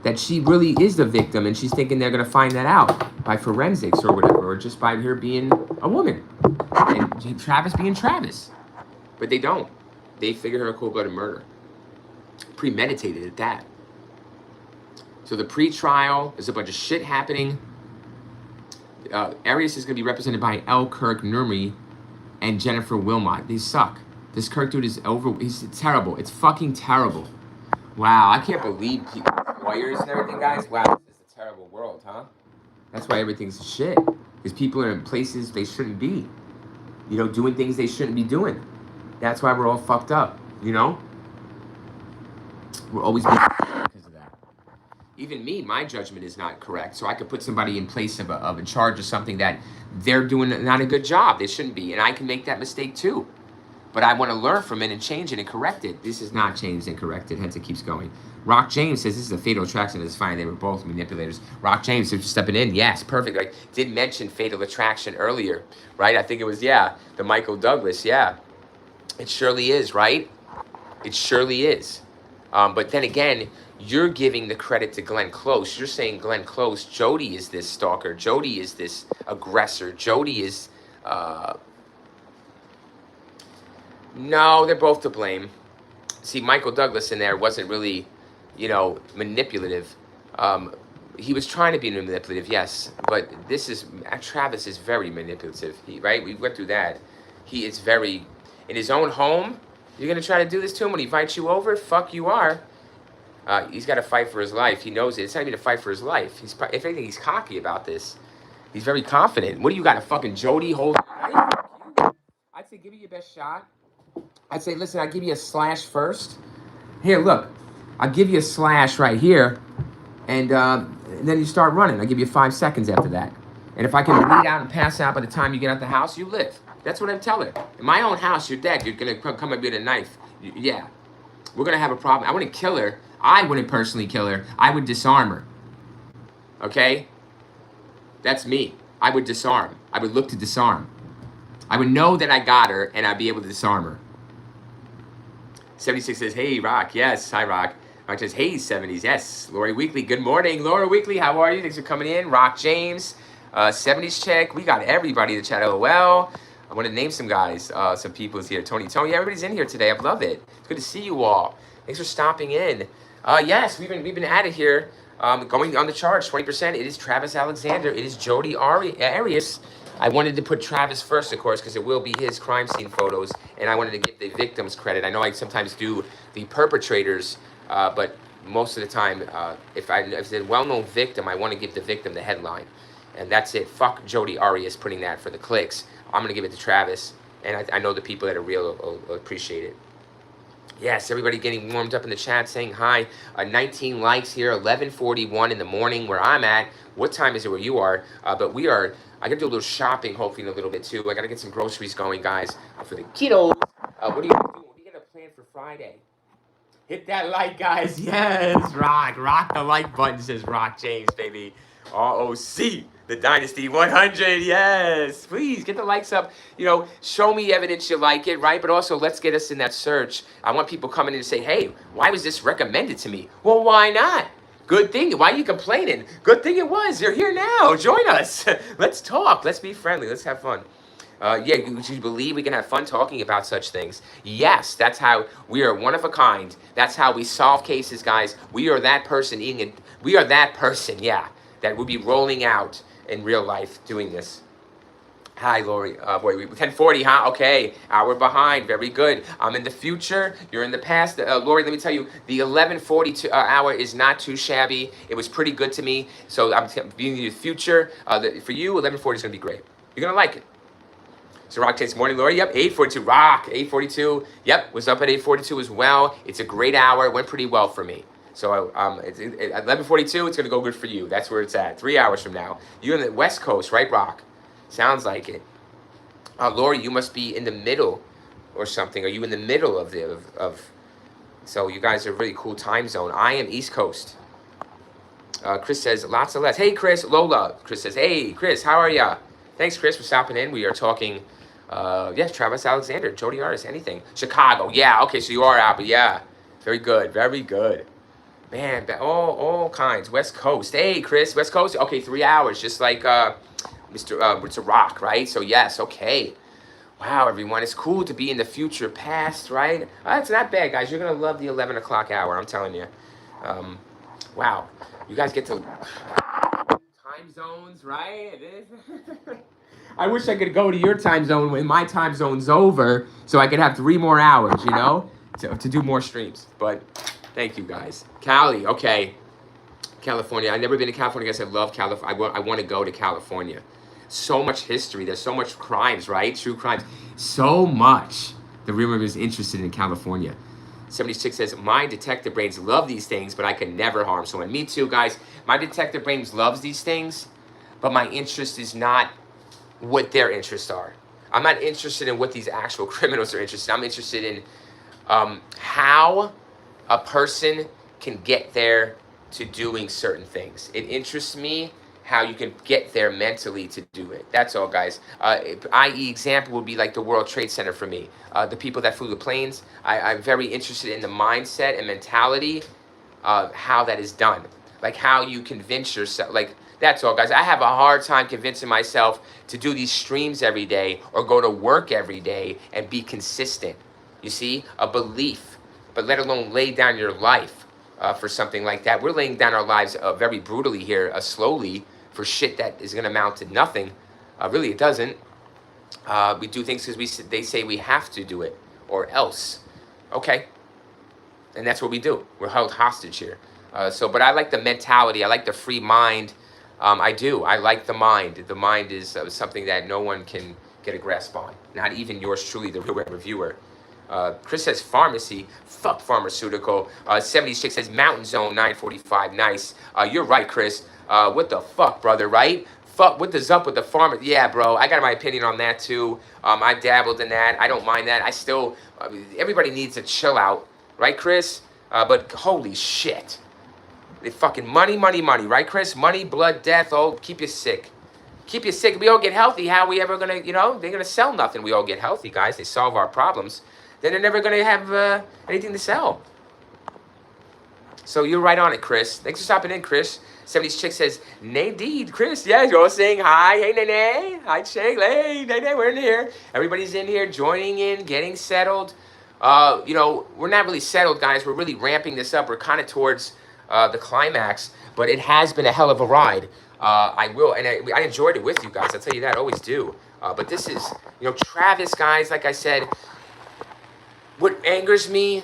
That she really is the victim and she's thinking they're going to find that out by forensics or whatever, or just by her being a woman and Travis being Travis. But they don't. They figure her a cold-blooded murder. Premeditated at that. So the pre-trial, there's a bunch of shit happening. Arias is going to be represented by L. Kirk Nurmi and Jennifer Wilmot. They suck. This Kirk dude is he's terrible. It's fucking terrible. Wow, I can't believe people, lawyers and everything, guys. Wow, this is a terrible world, huh? That's why everything's shit. Because people are in places they shouldn't be. You know, doing things they shouldn't be doing. That's why we're all fucked up, you know? We're always being because of that. Even me, my judgment is not correct. So I could put somebody in place of in charge of something that they're doing not a good job. They shouldn't be. And I can make that mistake too. But I want to learn from it and change it and correct it. This is not changed and corrected, hence it keeps going. Rock James says this is a fatal attraction. It's fine. They were both manipulators. Rock James, if you're stepping in, yes, perfect. I did mention fatal attraction earlier, right? I think it was, the Michael Douglas, It surely is, right? It surely is. But then again, you're giving the credit to Glenn Close. You're saying Glenn Close, Jody is this stalker. Jody is this aggressor. Jody is... No, they're both to blame. See, Michael Douglas in there wasn't really, manipulative. He was trying to be manipulative, yes. But Travis is very manipulative, right? We went through that. He is very... In his own home, you're going to try to do this to him when he invites you over? Fuck you are. He's got to fight for his life. He knows it. It's not even a fight for his life. If anything, he's cocky about this. He's very confident. What do you got, a fucking Jody holding a knife? I'd say give it your best shot. I'd say, listen, I'll give you a slash first. Here, look. I'll give you a slash right here. And then you start running. I'll give you 5 seconds after that. And if I can bleed out and pass out by the time you get out the house, you live. That's what I tell her. In my own house, you're dead. You're going to come and get a knife. Yeah. We're going to have a problem. I wouldn't kill her. I wouldn't personally kill her. I would disarm her. Okay? That's me. I would disarm. I would look to disarm. I would know that I got her, and I'd be able to disarm her. 76 says, hey, Rock. Yes, hi, Rock. Rock says, hey, 70s. Yes. Lori Weekly, good morning. Laura Weekly, how are you? Thanks for coming in. Rock James, 70s check. We got everybody in the chat. LOL. I want to name some guys, some people's here. Tony, everybody's in here today. I love it. It's good to see you all. Thanks for stopping in. Yes, we've been at it here. Going on the charts, 20%. It is Travis Alexander. It is Jodi Arias. I wanted to put Travis first, of course, because it will be his crime scene photos, and I wanted to give the victims credit. I know I sometimes do the perpetrators, but most of the time, if it's a well-known victim, I want to give the victim the headline, and that's it. Fuck Jodi Arias putting that for the clicks. I'm going to give it to Travis, and I know the people that are real will appreciate it. Yes, everybody getting warmed up in the chat, saying hi. 19 likes here, 11:41 in the morning where I'm at. What time is it where you are? But we are, I got to do a little shopping, hopefully in a little bit too. I got to get some groceries going, guys, for the kiddos. What are you going to do? What are you going to plan for Friday? Hit that like, guys. Yes, rock the like button, says Rock James, baby. ROC, the Dynasty 100. Yes, please get the likes up. You know, show me evidence you like it, right? But also, let's get us in that search. I want people coming in and say, hey, why was this recommended to me? Well, why not? Good thing. Why are you complaining? Good thing it was. You're here now. Join us. Let's talk. Let's be friendly. Let's have fun. Yeah, you believe we can have fun talking about such things? Yes, that's how we are one of a kind. That's how we solve cases, guys. We are that person eating it. We are that person, yeah, that would be rolling out in real life doing this. Hi, Lori. Boy, 10:40, huh? Okay, hour behind. Very good. I'm in the future. You're in the past. Lori, let me tell you, the 11:42 hour is not too shabby. It was pretty good to me. So I'm being in the future. For you, 11:40 is going to be great. You're going to like it. So Rock takes morning, Lori. Yep, 8:42. Rock, 8:42. Yep, was up at 8:42 as well. It's a great hour. It went pretty well for me. So it's at 11:42. It's gonna go good for you. That's where it's at. 3 hours from now. You're in the West Coast, right, Rock? Sounds like it. Lori, you must be in the middle or something. Are you in the middle of? So you guys are a really cool time zone. I am East Coast. Chris says lots of less. Hey, Chris. Lola. Chris says, hey, Chris, how are ya? Thanks, Chris, for stopping in. We are talking. Yes, Travis Alexander, Jodi Arias, anything. Chicago, yeah, okay, so you are out, but yeah. Very good, very good. Man, all kinds. West Coast. Hey, Chris, West Coast? Okay, 3 hours, just like Mr. Rock, right? So, yes, okay. Wow, everyone, it's cool to be in the future past, right? It's not bad, guys. You're going to love the 11 o'clock hour, I'm telling you. Wow, you guys get to time zones, right? I wish I could go to your time zone when my time zone's over so I could have 3 more hours, you know, to do more streams. But thank you, guys. Cali, okay. California. I've never been to California. I guess I love California. I want to go to California. So much history. There's so much crimes, right? True crimes. So much. The rumor is interested in California. 76 says, my detective brains love these things, but I can never harm someone. Me too, guys. My detective brains loves these things, but my interest is not what their interests are. I'm not interested in what these actual criminals are interested in. I'm interested in how a person can get there to doing certain things. It interests me how you can get there mentally to do it. That's all, guys. I.e. example would be like the World Trade Center for me. The people that flew the planes, I'm very interested in the mindset and mentality of how that is done. Like how you convince yourself, like that's all, guys. I have a hard time convincing myself to do these streams every day or go to work every day and be consistent. You see, a belief, but let alone lay down your life for something like that. We're laying down our lives very brutally here, slowly, for shit that is going to amount to nothing. Really, it doesn't. We do things because they say we have to do it or else. Okay. And that's what we do. We're held hostage here. But I like the mentality. I like the free mind. I do. I like the mind. The mind is something that no one can get a grasp on. Not even yours truly, the real reviewer. Chris says pharmacy. Fuck pharmaceutical. 76 says Mountain Zone 945. Nice. You're right, Chris. What the fuck, brother, right? Fuck, what is up with the farmer? Yeah, bro, I got my opinion on that too. I dabbled in that. I don't mind that. I still, everybody needs to chill out. Right, Chris? But holy shit. The fucking money, right, Chris? Money, blood, death, oh, keep you sick. keep you sick. We all get healthy. How are we ever gonna, you know, they're gonna sell nothing. We all get healthy, guys. They solve our problems. Then they're never gonna have anything to sell. So you're right on it, Chris. Thanks for stopping in, Chris. 70s chick says, Nadine, Chris. Yeah, you're all saying hi. Hey, Nene. Hi, Chick. Hey, Nene, we're in here. Everybody's in here, joining in, getting settled. You know, we're not really settled, guys. We're really ramping this up. We're kind of towards the climax, but it has been a hell of a ride. I enjoyed it with you guys. I'll tell you that. I always do. But this is, you know, Travis, guys, like I said, what angers me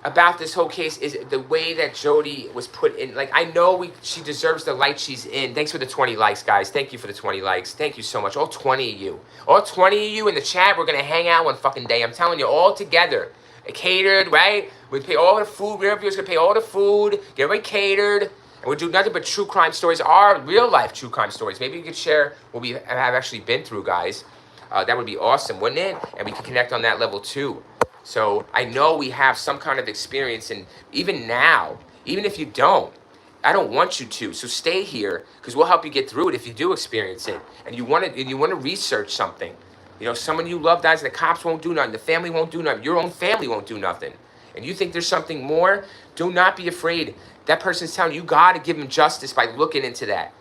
about this whole case is the way that Jodi was put in. Like, I know she deserves the light she's in. Thanks for the 20 likes, guys. Thank you for the 20 likes. Thank you so much. All 20 of you. All 20 of you in the chat, we're going to hang out one fucking day. I'm telling you, all together. Catered, right? We pay all the food. We're going to pay all the food. Get everybody catered. And we'll do nothing but true crime stories. Our real life true crime stories. Maybe you could share what we have actually been through, guys. That would be awesome, wouldn't it? And we can connect on that level too. So I know we have some kind of experience, and even now, even if you don't, I don't want you to. So stay here, because we'll help you get through it if you do experience it, and you want to research something. You know, someone you love dies, and the cops won't do nothing, the family won't do nothing, your own family won't do nothing, and you think there's something more. Do not be afraid. That person's telling you, you got to give them justice by looking into that.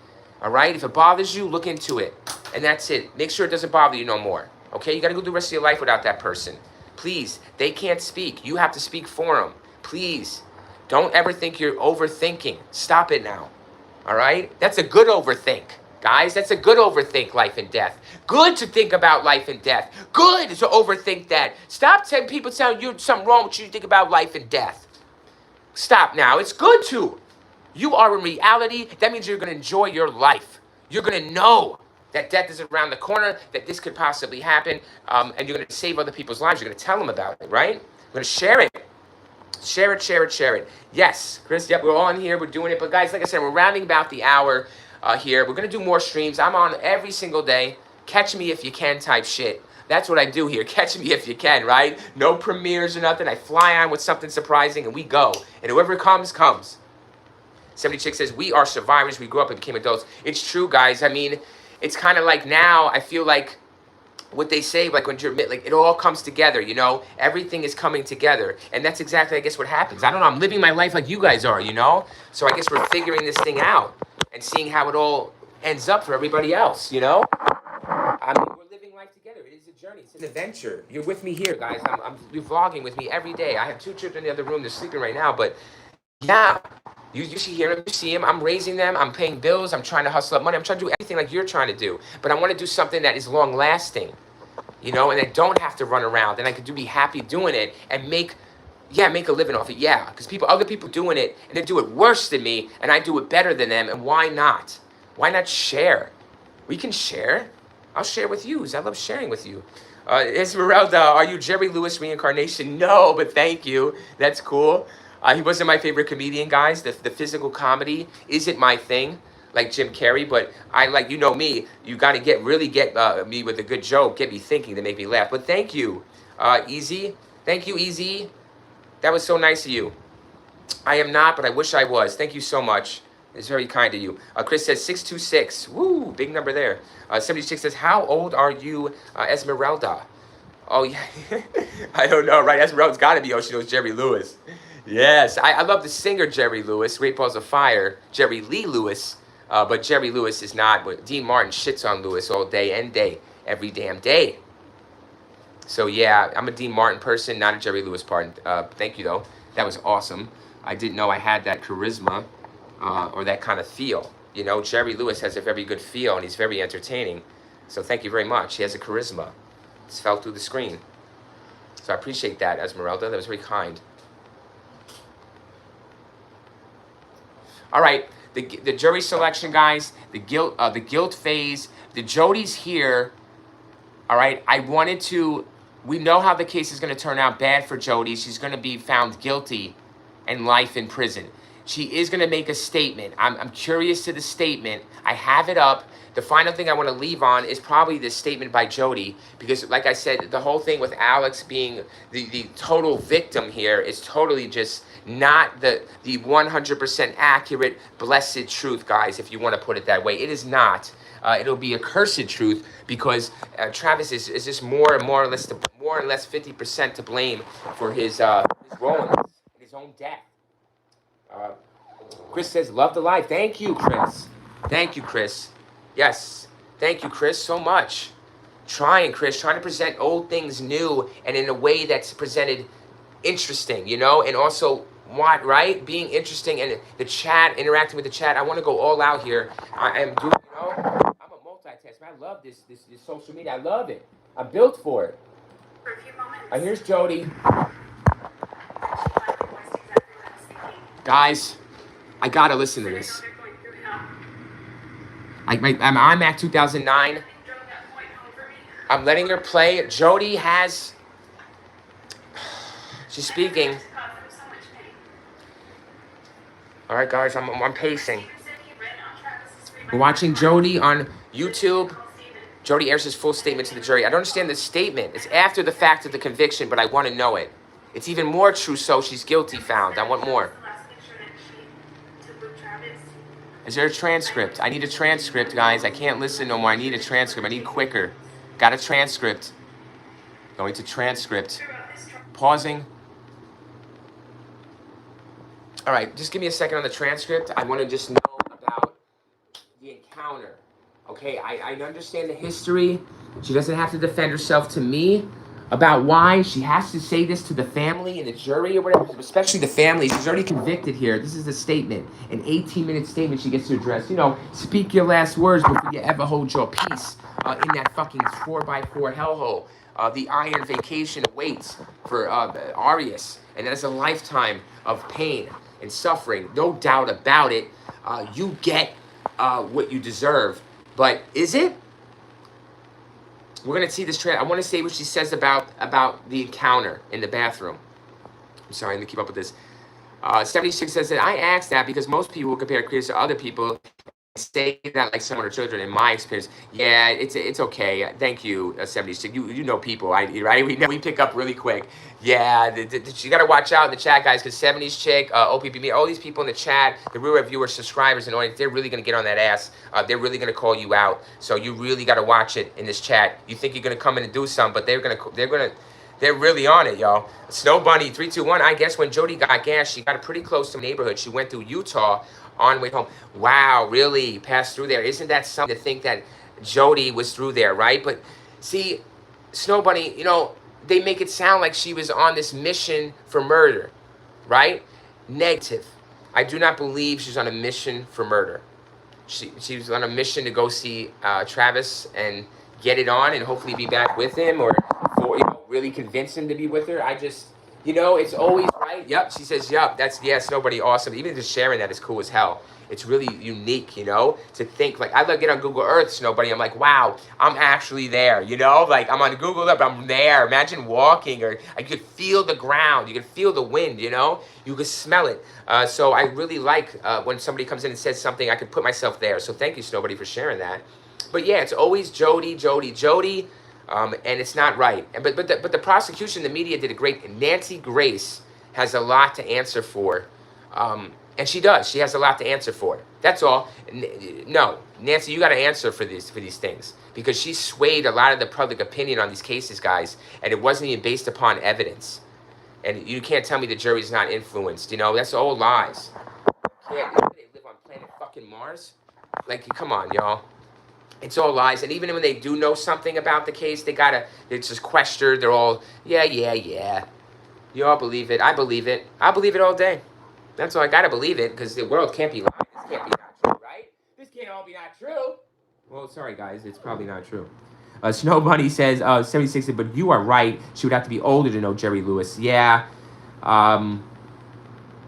All right? If it bothers you, look into it, and that's it. Make sure it doesn't bother you no more. Okay? You got to go the rest of your life without that person. Please, they can't speak. You have to speak for them. Please, don't ever think you're overthinking. Stop it now. All right? That's a good overthink, guys. That's a good overthink, life and death. Good to think about life and death. Good to overthink that. Stop telling people telling you something wrong with you to think about life and death. Stop now. It's good to. You are in reality. That means you're going to enjoy your life. You're going to know that death is around the corner, that this could possibly happen, and you're going to save other people's lives. You're going to tell them about it, right? You're going to share it. Share it, share it, share it. Yes, Chris, yep, we're all in here. We're doing it. But, guys, like I said, we're rounding about the hour here. We're going to do more streams. I'm on every single day. Catch me if you can type shit. That's what I do here. Catch me if you can, right? No premieres or nothing. I fly on with something surprising, and we go. And whoever comes, comes. 70 Chick says, we are survivors. We grew up and became adults. It's true, guys. I mean, it's kind of like now, I feel like what they say, like when you're, like it all comes together, you know? Everything is coming together. And that's exactly, I guess, what happens. I don't know, I'm living my life like you guys are, you know? So I guess we're figuring this thing out and seeing how it all ends up for everybody else, you know? I mean, we're living life together. It is a journey. It's an adventure. You're with me here, guys. You're vlogging with me every day. I have 2 children in the other room. They're sleeping right now, but yeah. You see hear them, you see them. I'm raising them. I'm paying bills. I'm trying to hustle up money. I'm trying to do everything like you're trying to do. But I want to do something that is long lasting, you know, and I don't have to run around. And I could be happy doing it and make a living off it. Yeah, because other people doing it and they do it worse than me, and I do it better than them. And why not? Why not share? We can share. I'll share with you. I love sharing with you. Esmeralda, are you Jerry Lewis reincarnation? No, but thank you. That's cool. He wasn't my favorite comedian, guys. The physical comedy isn't my thing, like Jim Carrey. But I like, you know me. You got to really get me with a good joke, get me thinking to make me laugh. But thank you, Easy. Thank you, Easy. That was so nice of you. I am not, but I wish I was. Thank you so much. It's very kind of you. Chris says 626. Woo, big number there. 76 says, how old are you, Esmeralda? Oh, yeah. I don't know, right? Esmeralda's got to be, she knows Jerry Lewis. Yes, I love the singer Jerry Lewis, Great Balls of Fire, Jerry Lee Lewis, but Jerry Lewis is not. But Dean Martin shits on Lewis all day and day, every damn day. So yeah, I'm a Dean Martin person, not a Jerry Lewis part. Thank you though, that was awesome. I didn't know I had that charisma or that kind of feel. You know, Jerry Lewis has a very good feel and he's very entertaining. So thank you very much. He has a charisma. It's fell through the screen. So I appreciate that, Esmeralda. That was very kind. All right, the jury selection, guys, the guilt phase, the Jodi's here. All right, we know how the case is going to turn out bad for Jodi. She's going to be found guilty and life in prison. She is going to make a statement. I'm curious to the statement. I have it up. The final thing I want to leave on is probably this statement by Jodi, because like I said, the whole thing with Alex being the total victim here is totally just not the 100% accurate, blessed truth, guys, if you want to put it that way. It is not. it'll be a cursed truth because Travis is just more or less 50% to blame for his role in his own death. Chris says, love the life. Thank you, Chris. Thank you, Chris. Yes. Thank you, Chris, so much. Chris, trying to present old things new and in a way that's presented interesting, you know, and also right? Being interesting and the chat, interacting with the chat. I want to go all out here. I am doing, you know, I'm a multitasker. I love this social media. I love it. I'm built for it. For a few moments. Here's Jody. She finally voiced exactly what I was thinking. Guys, I gotta listen to I know this. they're going through hell. I'm at 2009. Nothing drove that point home for me. I'm letting her play. Jody has. She's speaking. It caused them so much pain. All right, guys, I'm pacing. Steven said he read out Travis's free We're watching Jody on YouTube. Call Steven. Jody airs his full statement to the jury. I don't understand the statement. It's after the fact of the conviction, but I want to know it. It's even more true, so she's guilty found. I want more. The last picture that she took with Travis. Is there a transcript? I need a transcript, guys. I can't listen no more. I need a transcript. I need quicker. Got a transcript. Going to transcript. Throughout this trial. Pausing. All right, just give me a second on the transcript. I want to just know about the encounter. Okay, I understand the history. She doesn't have to defend herself to me about why she has to say this to the family and the jury or whatever, especially the family. She's already convicted here. This is the statement, an 18-minute statement she gets to address. You know, speak your last words before you ever hold your peace in that fucking 4x4 hellhole. The Iron Vacation awaits for Arias, and that is a lifetime of pain and suffering. No doubt about it. You get what you deserve. But is it? We're going to see this I want to say what she says about the encounter in the bathroom. I'm sorry, I'm going to keep up with this. 76 says that I asked that because most people will compare Chris to other people. Say that like someone or children. In my experience, yeah, it's okay. Thank you, 76. You know people, right? We pick up really quick. Yeah, you got to watch out in the chat, guys, because 70s chick, OPP, all these people in the chat, the real viewers, subscribers, and audience, they're really gonna get on that ass. They're really gonna call you out. So you really got to watch it in this chat. You think you're gonna come in and do something, but they're really on it, y'all. Snow Bunny 321. I guess when Jody got gas, she got pretty close to the neighborhood. She went through Utah on the way home. Wow, really passed through there. Isn't that something to think that Jody was through there, right? But see, Snow Bunny, you know, they make it sound like she was on this mission for murder, right? Negative. I do not believe she's on a mission for murder. She was on a mission to go see Travis and get it on and hopefully be back with him or really convince him to be with her. I just, you know, it's always right. Yep, she says, yep, that's, yes, nobody awesome. Even just sharing that is cool as hell. It's really unique, you know, to think, like, I look it on Google Earth, Snowbunny, I'm like, wow, I'm actually there, you know, like, I'm on Google Earth, I'm there. Imagine walking, or you could feel the ground, you could feel the wind, you know, you could smell it. So I really like when somebody comes in and says something, I could put myself there. So thank you, Snowbunny, for sharing that. But yeah, it's always Jody, and it's not right. But the prosecution, the media did a great. Nancy Grace has a lot to answer for, and she does. She has a lot to answer for. That's all. No, Nancy, you got to answer for these things because she swayed a lot of the public opinion on these cases, guys, and it wasn't even based upon evidence. And you can't tell me the jury's not influenced. You know, that's all lies. They live on planet fucking Mars. Like, come on, y'all. It's all lies. And even when they do know something about the case, it's just questioned. They're all, yeah. You all believe it. I believe it. I believe it all day. That's all. I got to believe it because the world can't be lying. This can't be not true, right? This can't all be not true. Well, sorry, guys. It's probably not true. Snow Bunny says, 76, but you are right. She would have to be older to know Jerry Lewis. Yeah.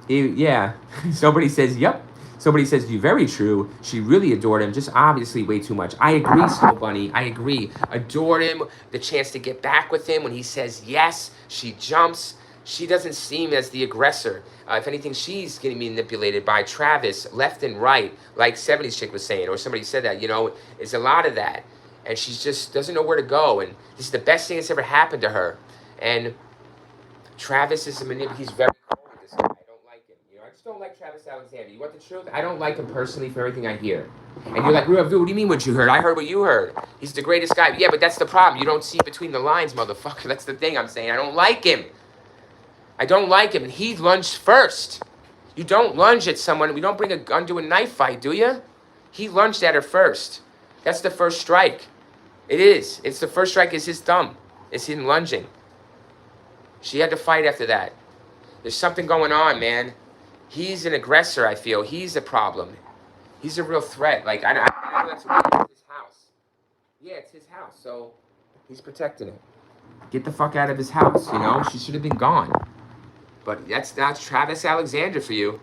Yeah. Somebody says, yep. Somebody says, you're very true. She really adored him, just obviously way too much. I agree, Snow Bunny. I agree. Adored him, the chance to get back with him. When he says yes, she jumps. She doesn't seem as the aggressor. If anything, she's getting manipulated by Travis left and right, like 70s chick was saying, or somebody said that, you know, it's a lot of that. And she just doesn't know where to go. And this is the best thing that's ever happened to her. And Travis is a manipulator. He's very cold with this guy. I don't like him. You know, I just don't don't like Travis Alexander. You want the truth? I don't like him personally for everything I hear. And you're like, Real View, what do you mean what you heard? I heard what you heard. He's the greatest guy. Yeah, but that's the problem. You don't see between the lines, motherfucker. That's the thing I'm saying. I don't like him. I don't like him. And he lunged first. You don't lunge at someone. We don't bring a gun to a knife fight, do you? He lunged at her first. That's the first strike. It is. It's the first strike is his thumb. It's him lunging. She had to fight after that. There's something going on, man. He's an aggressor, I feel. He's a problem. He's a real threat. Like, I know that's his house. Yeah, it's his house, so he's protecting it. Get the fuck out of his house, you know? She should have been gone. But that's Travis Alexander for you.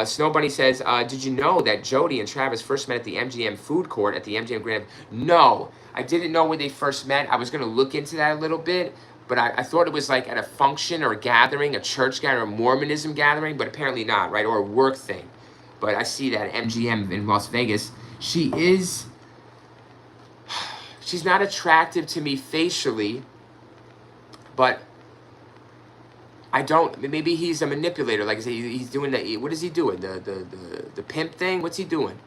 Snow Bunny says, did you know that Jody and Travis first met at the MGM food court at the MGM Grand? No, I didn't know where they first met. I was going to look into that a little bit, but I thought it was like at a function or a gathering, a church gathering, a Mormonism gathering, but apparently not, right? Or a work thing. But I see that MGM in Las Vegas. She's not attractive to me facially, but I don't. Maybe he's a manipulator. Like I say, he's doing that. What is he doing? The pimp thing. What's he doing?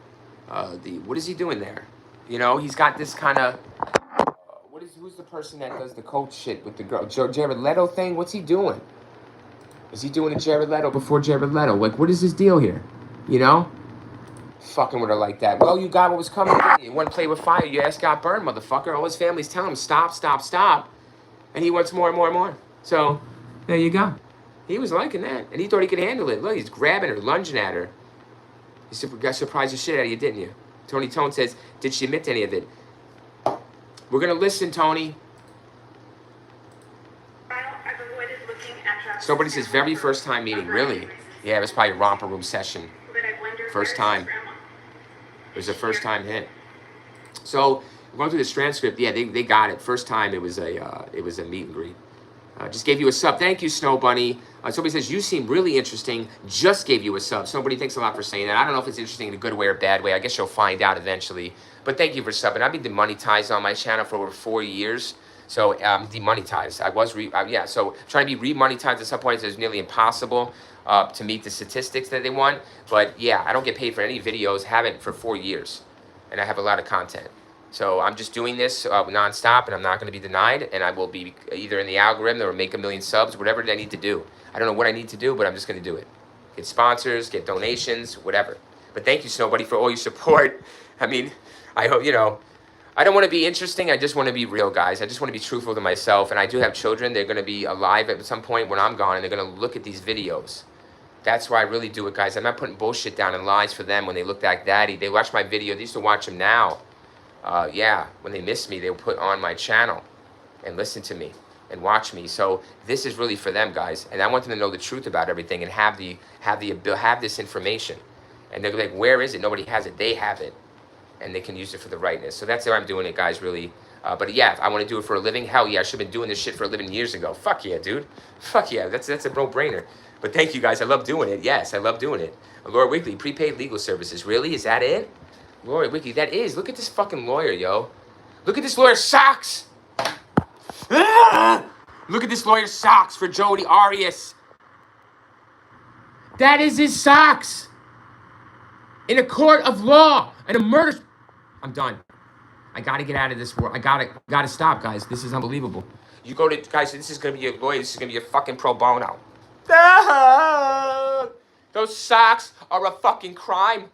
What is he doing there? You know, he's got this kind of. Who's the person that does the coach shit with the girl? Jared Leto thing. What's he doing? Is he doing a Jared Leto before Jared Leto? Like, what is his deal here? You know, fucking with her like that. Well, you got what was coming. You want to play with fire? Your ass got burned, motherfucker. All his family's telling him stop, stop, stop, and he wants more and more and more. So. There you go. He was liking that, and he thought he could handle it. Look, he's grabbing her, lunging at her. You got surprised the shit out of you, didn't you? Tony Tone says, did she admit to any of it? We're going to listen, Tony. I've avoided looking at Travis. Somebody says, very first time meeting. Really? Yeah, it was probably a romper room session. But I wonder First where time. his grandma- It was a first time hit. So, going through this transcript, yeah, they got it. First time, it was a meet and greet. Just gave you a sub. Thank you, Snow Bunny. Somebody says, you seem really interesting. Just gave you a sub. Somebody, thanks a lot for saying that. I don't know if it's interesting in a good way or bad way. I guess you'll find out eventually. But thank you for subbing. I've been demonetized on my channel for over 4 years. So, demonetized. I was, so trying to be remonetized at some point is nearly impossible to meet the statistics that they want. But yeah, I don't get paid for any videos. Haven't for 4 years. And I have a lot of content. So I'm just doing this nonstop, and I'm not going to be denied, and I will be either in the algorithm or make 1 million subs, whatever I need to do. I don't know what I need to do, but I'm just going to do it. Get sponsors, get donations, whatever. But thank you, Snowbuddy, for all your support. I mean, I hope, I don't want to be interesting. I just want to be real, guys. I just want to be truthful to myself, and I do have children. They're going to be alive at some point when I'm gone, and they're going to look at these videos. That's why I really do it, guys. I'm not putting bullshit down and lies for them when they look like daddy. They watch my video. They used to watch them now. When they miss me, they'll put on my channel and listen to me and watch me. So this is really for them, guys. And I want them to know the truth about everything and have this information. And they're like, where is it? Nobody has it. They have it. And they can use it for the rightness. So that's why I'm doing it, guys, really. But yeah, if I want to do it for a living, hell yeah, I should have been doing this shit for a living years ago. Fuck yeah, dude. Fuck yeah, that's a no-brainer. But thank you, guys. I love doing it. Yes, I love doing it. Laura Weekly, prepaid legal services. Really? Is that it? Lawyer Wiki, that is. Look at this fucking lawyer, yo. Look at this lawyer's socks. Look at this lawyer's socks for Jody Arias. That is his socks. In a court of law. And a murder. I'm done. I gotta get out of this world. I gotta stop, guys. This is unbelievable. You go to, guys, this is gonna be your lawyer. This is gonna be your fucking pro bono. Those socks are a fucking crime.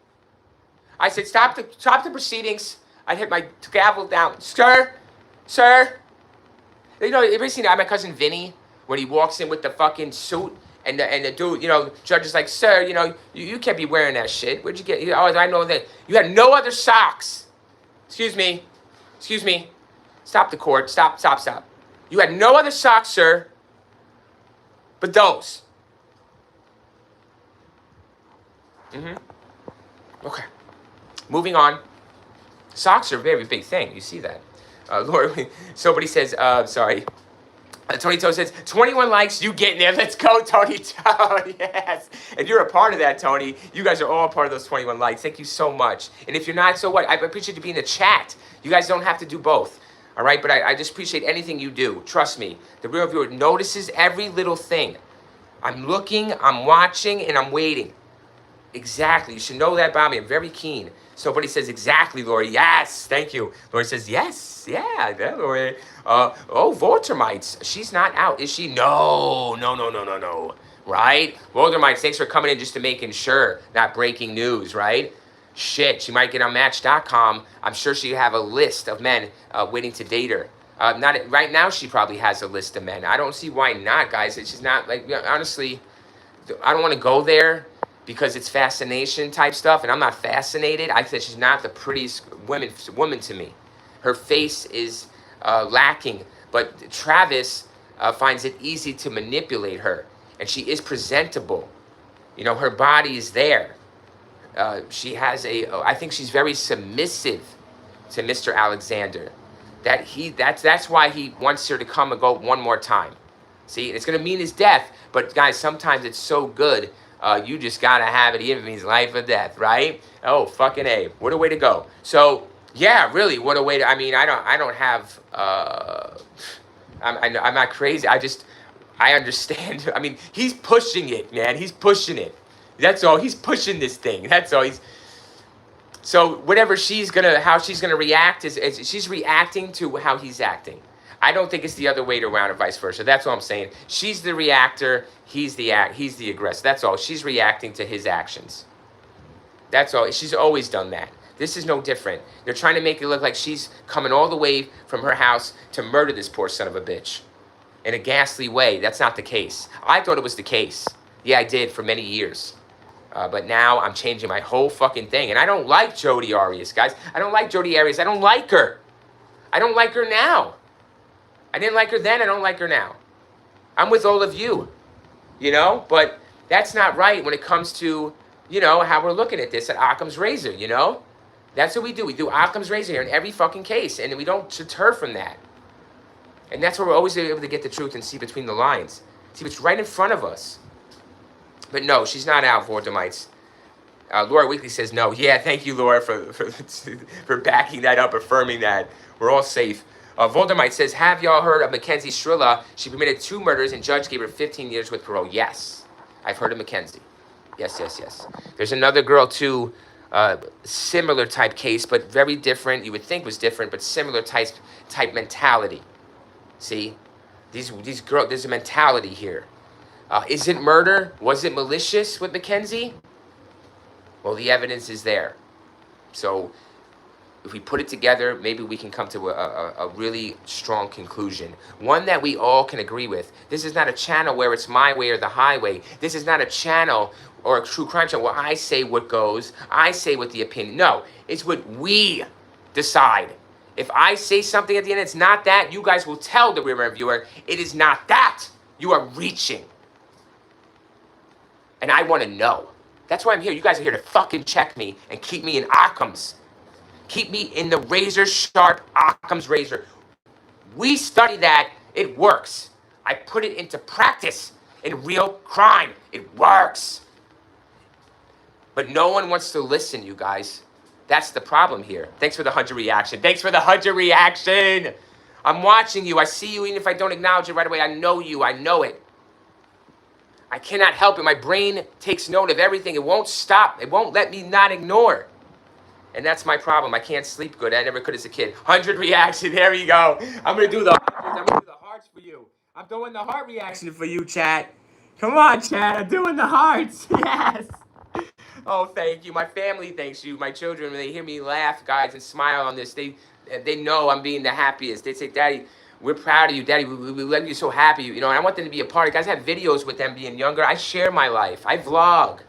I said, stop the proceedings. I hit my gavel down. Sir. You know, ever seen my cousin Vinny when he walks in with the fucking suit and the dude, judge is like, sir, you can't be wearing that shit. Where'd you get? Oh, I know that you had no other socks. Excuse me. Stop the court. Stop. You had no other socks, sir, but those. Okay. Moving on. Socks are a very big thing. You see that. Laura, somebody says, sorry. Tony Toe says, 21 likes, you get in there. Let's go, Tony Toe. Yes. And you're a part of that, Tony. You guys are all a part of those 21 likes. Thank you so much. And if you're not, so what? I appreciate you being in the chat. You guys don't have to do both. All right? But I just appreciate anything you do. Trust me. The Real Viewer notices every little thing. I'm looking, I'm watching, and I'm waiting. Exactly. You should know that about me. I'm very keen. So, but he says, exactly, Lori. Yes. Thank you. Lori says, yes. Yeah, that Lori. Oh, Voldemites. She's not out, is she? No. No, no, no, no, no. Right? Voldemites, thanks for coming in just to making sure. Not breaking news, right? Shit, she might get on Match.com. I'm sure she have a list of men waiting to date her. Not right now. She probably has a list of men. I don't see why not, guys. It's just not like honestly. I don't want to go there because it's fascination type stuff, and I'm not fascinated. I said she's not the prettiest woman to me. Her face is lacking, but Travis finds it easy to manipulate her, and she is presentable. You know, her body is there. She has I think she's very submissive to Mr. Alexander. That's why he wants her to come and go one more time. See, it's gonna mean his death, but guys, sometimes it's so good, you just gotta have it, even if it means life or death, right? Oh, fucking A, what a way to go. So, yeah, really, what a way to, I mean, I don't have, I'm not crazy, I understand, I mean, he's pushing it, man, he's pushing it. That's all, he's pushing this thing, that's all, so whatever how she's gonna react is she's reacting to how he's acting. I don't think it's the other way around or vice versa. That's all I'm saying. She's the reactor, he's the aggressor. That's all. She's reacting to his actions. That's all. She's always done that. This is no different. They're trying to make it look like she's coming all the way from her house to murder this poor son of a bitch in a ghastly way. That's not the case. I thought it was the case. Yeah, I did for many years. But now I'm changing my whole fucking thing. And I don't like Jodi Arias, guys. I don't like Jodi Arias. I don't like her. I don't like her now. I didn't like her then, I don't like her now. I'm with all of you, you know? But that's not right when it comes to, you know, how we're looking at this at Occam's razor, you know? That's what we do. We do Occam's razor here in every fucking case, and we don't deter from that. And that's where we're always able to get the truth and see between the lines. See what's right in front of us. But no, she's not out, Voldemites. Laura Weekly says no. Yeah, thank you, Laura, for backing that up, affirming that. We're all safe. Voldemite says, have y'all heard of Mackenzie Strilla? She committed 2 murders and judge gave her 15 years with parole. Yes, I've heard of Mackenzie. Yes, yes, yes. There's another girl too, similar type case, but very different. You would think was different, but similar type mentality. See, these girls, there's a mentality here. Is it murder? Was it malicious with Mackenzie? Well, the evidence is there. So if we put it together, maybe we can come to a really strong conclusion. One that we all can agree with. This is not a channel where it's my way or the highway. This is not a channel or a true crime channel where I say what goes, I say what the opinion. No, it's what we decide. If I say something at the end, it's not that, you guys will tell the reviewer, it is not that. You are reaching. And I want to know. That's why I'm here. You guys are here to fucking check me and keep me in Occam's. Keep me in the razor sharp Occam's razor. We study that. It works. I put it into practice in real crime. It works. But no one wants to listen, you guys. That's the problem here. Thanks for the 100 reaction. Thanks for the 100 reaction. I'm watching you. I see you even if I don't acknowledge it right away. I know you. I know it. I cannot help it. My brain takes note of everything. It won't stop. It won't let me not ignore. And that's my problem. I can't sleep good. I never could as a kid. 100 reaction. There you go. I'm going to do the hearts. I'm going to do the hearts for you. I'm doing the heart reaction for you, chat. Come on, chat. I'm doing the hearts. Yes. Oh, thank you. My family thanks you. My children, when they hear me laugh, guys, and smile on this, they know I'm being the happiest. They say, Daddy, we're proud of you. Daddy, we let you so happy. You know, and I want them to be a part of it. Guys, I have videos with them being younger. I share my life. I vlog.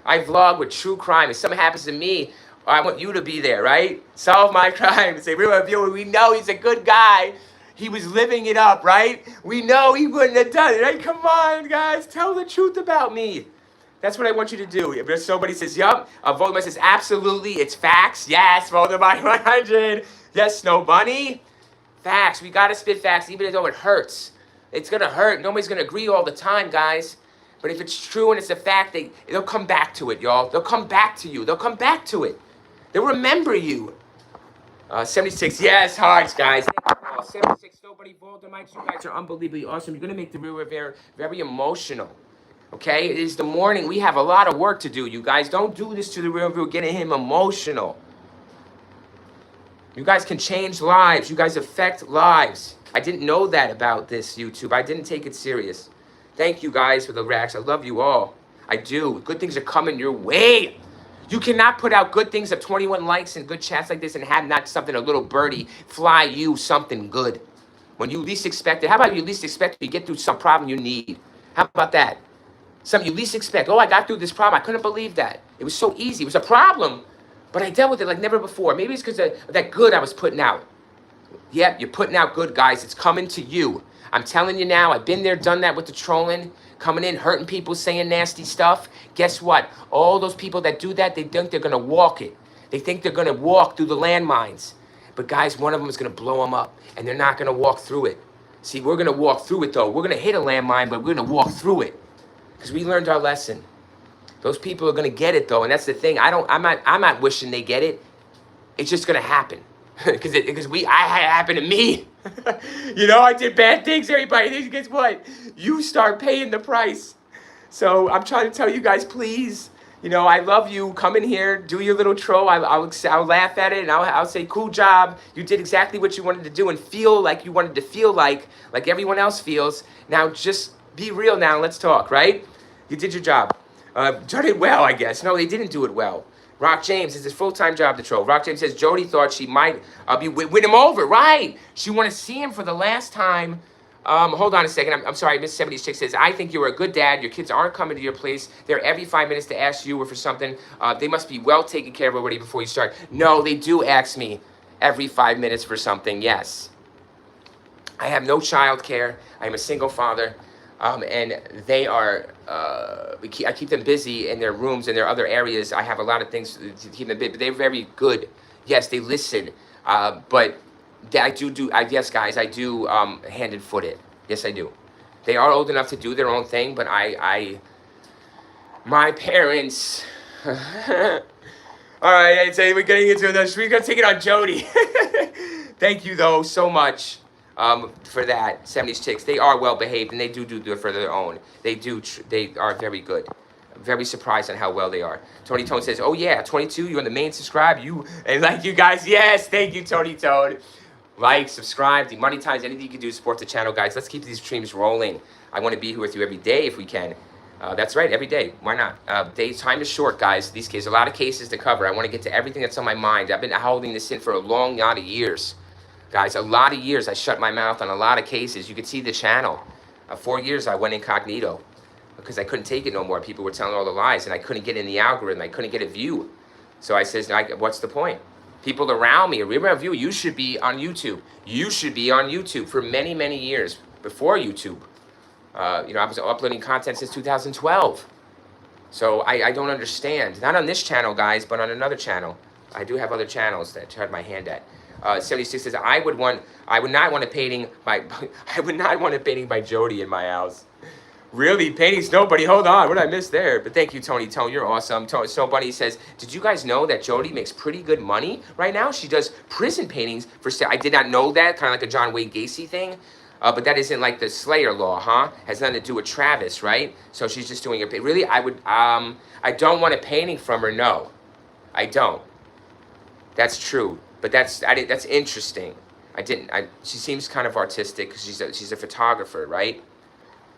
I vlog with true crime. If something happens to me, I want you to be there, right? Solve my crime. Say, we know he's a good guy. He was living it up, right? We know he wouldn't have done it, right? Come on, guys. Tell the truth about me. That's what I want you to do. If somebody says, yup, Voldemort says, absolutely, it's facts. Yes, Voldemort 100. Yes, Snow Bunny. Facts. We got to spit facts, even though it hurts. It's going to hurt. Nobody's going to agree all the time, guys. But if it's true and it's a fact, they'll come back to it, y'all. They'll come back to you. They'll come back to it. They'll remember you. 76. Yes, hearts, guys. 76. Nobody Voldemort. You guys are unbelievably awesome. You're going to make the real Rivera very emotional. Okay, it is the morning. We have a lot of work to do, you guys. Don't do this to the real view, getting him emotional. You guys can change lives. You guys affect lives. I didn't know that about this YouTube. I didn't take it serious. Thank you guys for the reacts. I love you all. I do. Good things are coming your way. You cannot put out good things of 21 likes and good chats like this and have not something, a little birdie, fly you something good. When you least expect it. How about you least expect you get through some problem you need? How about that? Something you least expect. Oh, I got through this problem. I couldn't believe that. It was so easy. It was a problem, but I dealt with it like never before. Maybe it's because of that good I was putting out. Yep, you're putting out good, guys. It's coming to you. I'm telling you now, I've been there, done that with the trolling, coming in, hurting people, saying nasty stuff. Guess what? All those people that do that, they think they're going to walk it. They think they're going to walk through the landmines. But guys, one of them is going to blow them up, and they're not going to walk through it. See, we're going to walk through it, though. We're going to hit a landmine, but we're going to walk through it because we learned our lesson. Those people are going to get it, though, and that's the thing. I'm not wishing they get it. It's just going to happen. Because it happened to me. You know, I did bad things, everybody. Guess what? You start paying the price. So I'm trying to tell you guys, please. You know, I love you. Come in here, do your little troll. I'll laugh at it, and I'll say, cool job. You did exactly what you wanted to do and feel like you wanted to feel like everyone else feels. Now just be real now and let's talk, right? You did your job. Done it well, I guess. No, they didn't do it well. Rock James, it's his full-time job to troll. Rock James says Jody thought she might win him over. Right. She wanted to see him for the last time. Hold on a second. I'm sorry. Miss 76 says, I think you're a good dad. Your kids aren't coming to your place. They're every 5 minutes to ask you or for something. They must be well taken care of already before you start. No, they do ask me every 5 minutes for something. Yes. I have no child care. I'm a single father. And they are, I keep them busy in their rooms and their other areas. I have a lot of things to keep them busy, but they're very good. Yes, they listen. But yes, guys, I do hand and foot it. Yes, I do. They are old enough to do their own thing, but my parents, all right, so we're getting into this. We're going to take it on Jody. Thank you, though, so much. For that, 70s chicks, they are well behaved and they do it for their own. They are very good. I'm very surprised on how well they are. Tony Tone says, oh yeah, 22, you're on the main subscribe. You guys, yes, thank you, Tony Tone. Like, subscribe, demonetize, anything you can do to support the channel, guys. Let's keep these streams rolling. I want to be here with you every day if we can. That's right, every day. Why not? Time is short, guys. These cases, a lot of cases to cover. I want to get to everything that's on my mind. I've been holding this in for a long lot of years. Guys, a lot of years I shut my mouth on a lot of cases. You can see the channel. 4 years I went incognito because I couldn't take it no more. People were telling all the lies and I couldn't get in the algorithm. I couldn't get a view. So I says, what's the point? People around me, around you, you should be on YouTube. You should be on YouTube for many, many years before YouTube. You know, I was uploading content since 2012. So I don't understand. Not on this channel, guys, but on another channel. I do have other channels that I tried my hand at. 76 says I would not want a painting by Jody in my house. Really, painting Snow Bunny? Hold on, what did I miss there? But thank you, Tony Tone. You're awesome. Snow Bunny says, did you guys know that Jody makes pretty good money right now? She does prison paintings for sale. I did not know that. Kind of like a John Wayne Gacy thing. But that isn't like the Slayer law, huh? Has nothing to do with Travis, right? So she's just doing it. Really, I don't want a painting from her. No, I don't. That's true. But that's interesting. She seems kind of artistic because she's a photographer, right?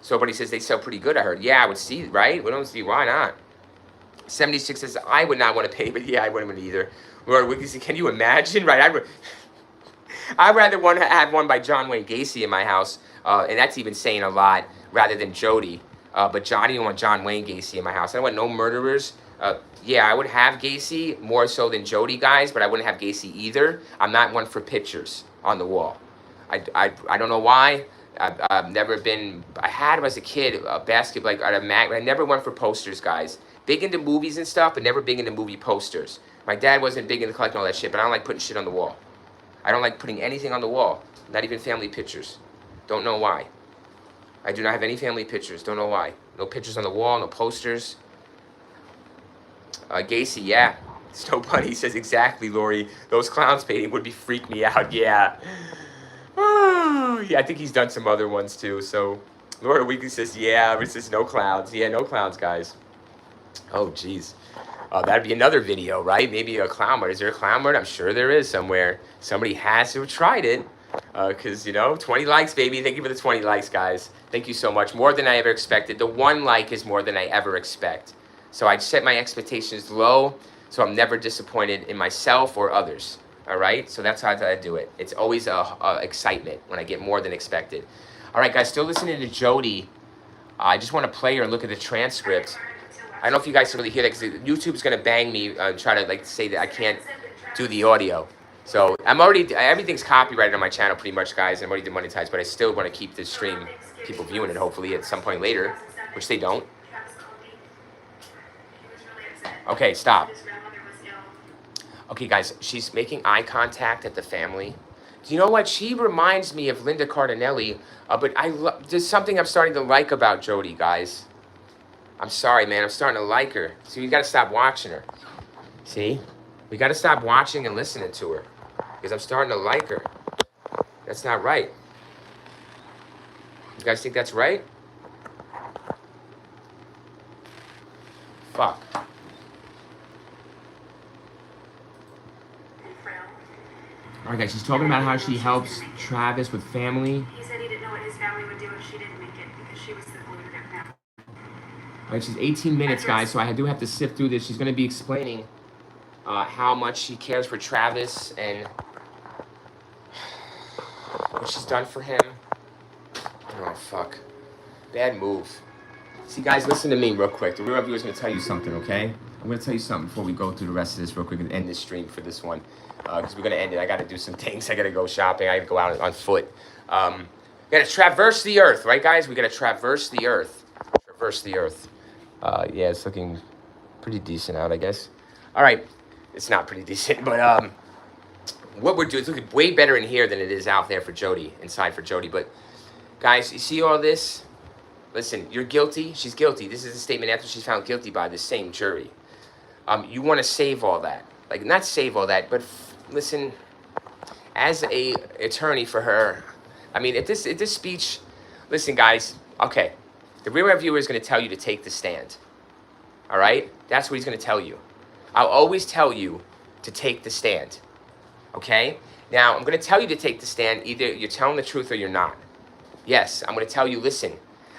Somebody says they sell pretty good, I heard. Yeah, I would see, right? We don't see, why not? 76 says, I would not want to pay, but yeah, I wouldn't either. Can you imagine, right? I'd rather have one by John Wayne Gacy in my house, and that's even saying a lot, rather than Jody. But I didn't want John Wayne Gacy in my house. I don't want no murderers. Yeah, I would have Gacy more so than Jody, guys, but I wouldn't have Gacy either. I'm not one for pictures on the wall. I don't know why. I've never been. I had as a kid a basketball, like at a mag. I never went for posters, guys. Big into movies and stuff, but never big into movie posters. My dad wasn't big into collecting all that shit, but I don't like putting shit on the wall. I don't like putting anything on the wall, not even family pictures. Don't know why. I do not have any family pictures. Don't know why. No pictures on the wall, no posters. Gacy, yeah. Snow Bunny says exactly, Lori. Those clowns painting would be freak me out, yeah. Oh, yeah, I think he's done some other ones too, so Laura Weekly says, yeah, it says no clowns. Yeah, no clowns, guys. Oh, jeez. That'd be another video, right? Maybe a clown mode. Is there a clown mode? I'm sure there is somewhere. Somebody has to have tried it. Because, 20 likes, baby. Thank you for the 20 likes, guys. Thank you so much. More than I ever expected. The 1 like is more than I ever expect. So I set my expectations low, so I'm never disappointed in myself or others. All right? So that's how I do it. It's always excitement when I get more than expected. All right, guys, still listening to Jody. I just want to play her and look at the transcript. I don't know if you guys can really hear that because YouTube's going to bang me and try to say that I can't do the audio. So everything's copyrighted on my channel pretty much, guys. I'm already demonetized, but I still want to keep the stream, people viewing it hopefully at some point later, which they don't. Okay, stop. Okay, guys, she's making eye contact at the family. You know what? She reminds me of Linda Cardinelli, but there's something I'm starting to like about Jody, guys. I'm sorry, man. I'm starting to like her. So you got to stop watching her. See? We got to stop watching and listening to her because I'm starting to like her. That's not right. You guys think that's right? Fuck. All right, guys, she's talking about how she helps Travis with family. He said he didn't know what his family would do if she didn't make it because she was the glue to their family. All right, she's 18 minutes, guys, so I do have to sift through this. She's going to be explaining how much she cares for Travis and what she's done for him. Oh, fuck. Bad move. See, guys, listen to me real quick. The real reviewer is going to tell you something, okay? I'm going to tell you something before we go through the rest of this real quick and end this stream for this one. Because we're going to end it. I got to do some things. I got to go shopping. I got to go out on foot. We got to traverse the earth, right, guys? We got to traverse the earth. Traverse the earth. Yeah, it's looking pretty decent out, I guess. All right. It's not pretty decent, but what we're doing, it's looking way better in here than it is out there for Jody, inside for Jody. But, guys, you see all this? Listen, you're guilty. She's guilty. This is a statement after she's found guilty by the same jury. You want to save all that. Like, not save all that, but listen, as a attorney for her, I mean, if this speech, listen, guys, okay, the real reviewer is going to tell you to take the stand. All right? That's what he's going to tell you. I'll always tell you to take the stand. Okay? Now, I'm going to tell you to take the stand. Either you're telling the truth or you're not. Yes, I'm going to tell you, listen,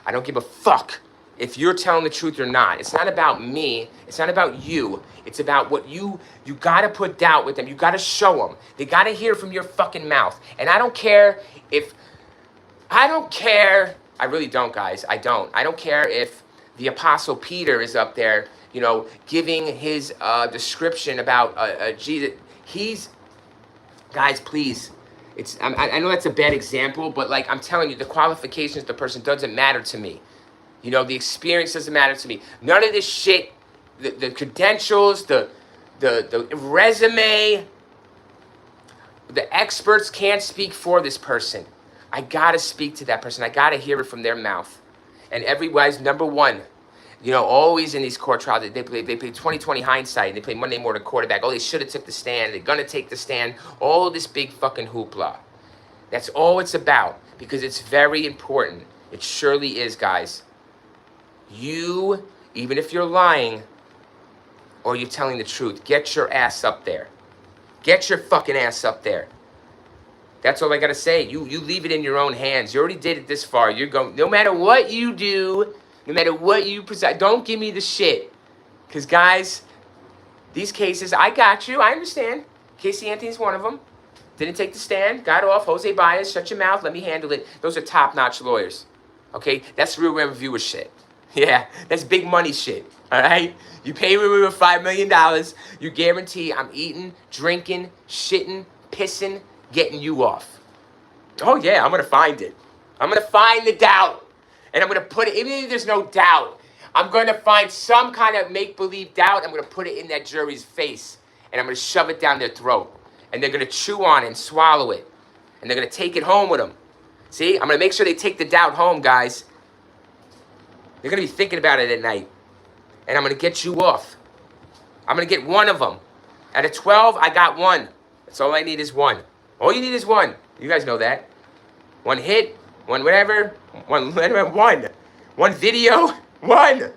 I don't give a fuck if you're telling the truth or not. It's not about me. It's not about you. It's about what you got to put doubt with them. You got to show them. They got to hear from your fucking mouth. And I don't care. I really don't, guys. I don't care if the Apostle Peter is up there, giving his description about Jesus. Guys, please. I know that's a bad example, but like I'm telling you, the qualifications of the person doesn't matter to me. The experience doesn't matter to me. None of this shit, the credentials, the resume, the experts can't speak for this person. I gotta speak to that person. I gotta hear it from their mouth. And everybody's number one. Always in these court trials, they play 20/20 hindsight. And they play Monday morning quarterback. Oh, they should have took the stand. They're gonna take the stand. All this big fucking hoopla. That's all it's about because it's very important. It surely is, guys. You, even if you're lying or you're telling the truth, get your ass up there. Get your fucking ass up there. That's all I gotta say. You leave it in your own hands. You already did it this far. You're going. No matter what you do. No matter what you present, don't give me the shit. Because, guys, these cases, I got you. I understand. Casey Anthony's one of them. Didn't take the stand. Got off. Jose Baez, shut your mouth. Let me handle it. Those are top-notch lawyers. Okay? That's real reviewer shit. Yeah, that's big money shit. All right? You pay me with $5 million. You guarantee I'm eating, drinking, shitting, pissing, getting you off. Oh, yeah, I'm going to find it. I'm going to find the doubt. And I'm going to put it, even if there's no doubt, I'm going to find some kind of make-believe doubt. I'm going to put it in that jury's face. And I'm going to shove it down their throat. And they're going to chew on it and swallow it. And they're going to take it home with them. See? I'm going to make sure they take the doubt home, guys. They're going to be thinking about it at night. And I'm going to get you off. I'm going to get one of them. Out of 12, I got one. That's all I need is one. All you need is one. You guys know that. One hit, one whatever. One video? One.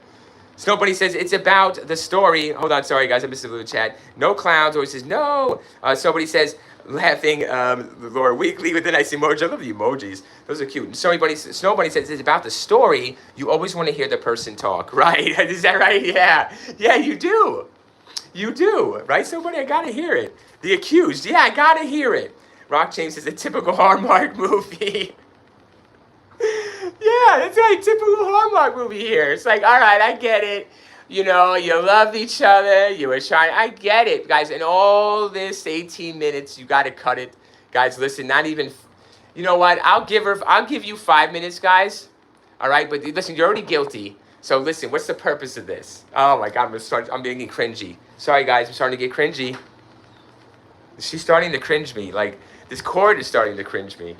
So nobody says it's about the story. Hold on, sorry guys, I missed a little chat. No clowns. Always says no. Somebody says laughing. Laura Weekly with the nice emoji. I love the emojis. Those are cute. Snowbody says it's about the story. You always want to hear the person talk, right? Is that right? Yeah. Yeah, you do. You do, right? Somebody, I gotta hear it. The Accused. Yeah, I gotta hear it. Rock James says a typical Hallmark movie. Yeah, that's right. Typical Hallmark movie here. It's like, all right, I get it. You know, you loved each other. You were trying. I get it, guys. In all this 18 minutes, you got to cut it, guys. Listen, not even. You know what? I'll give you 5 minutes, guys. All right, but listen, you're already guilty. So listen, what's the purpose of this? Oh my God, I'm getting cringy. Sorry, guys, I'm starting to get cringy. She's starting to cringe me. Like this cord is starting to cringe me.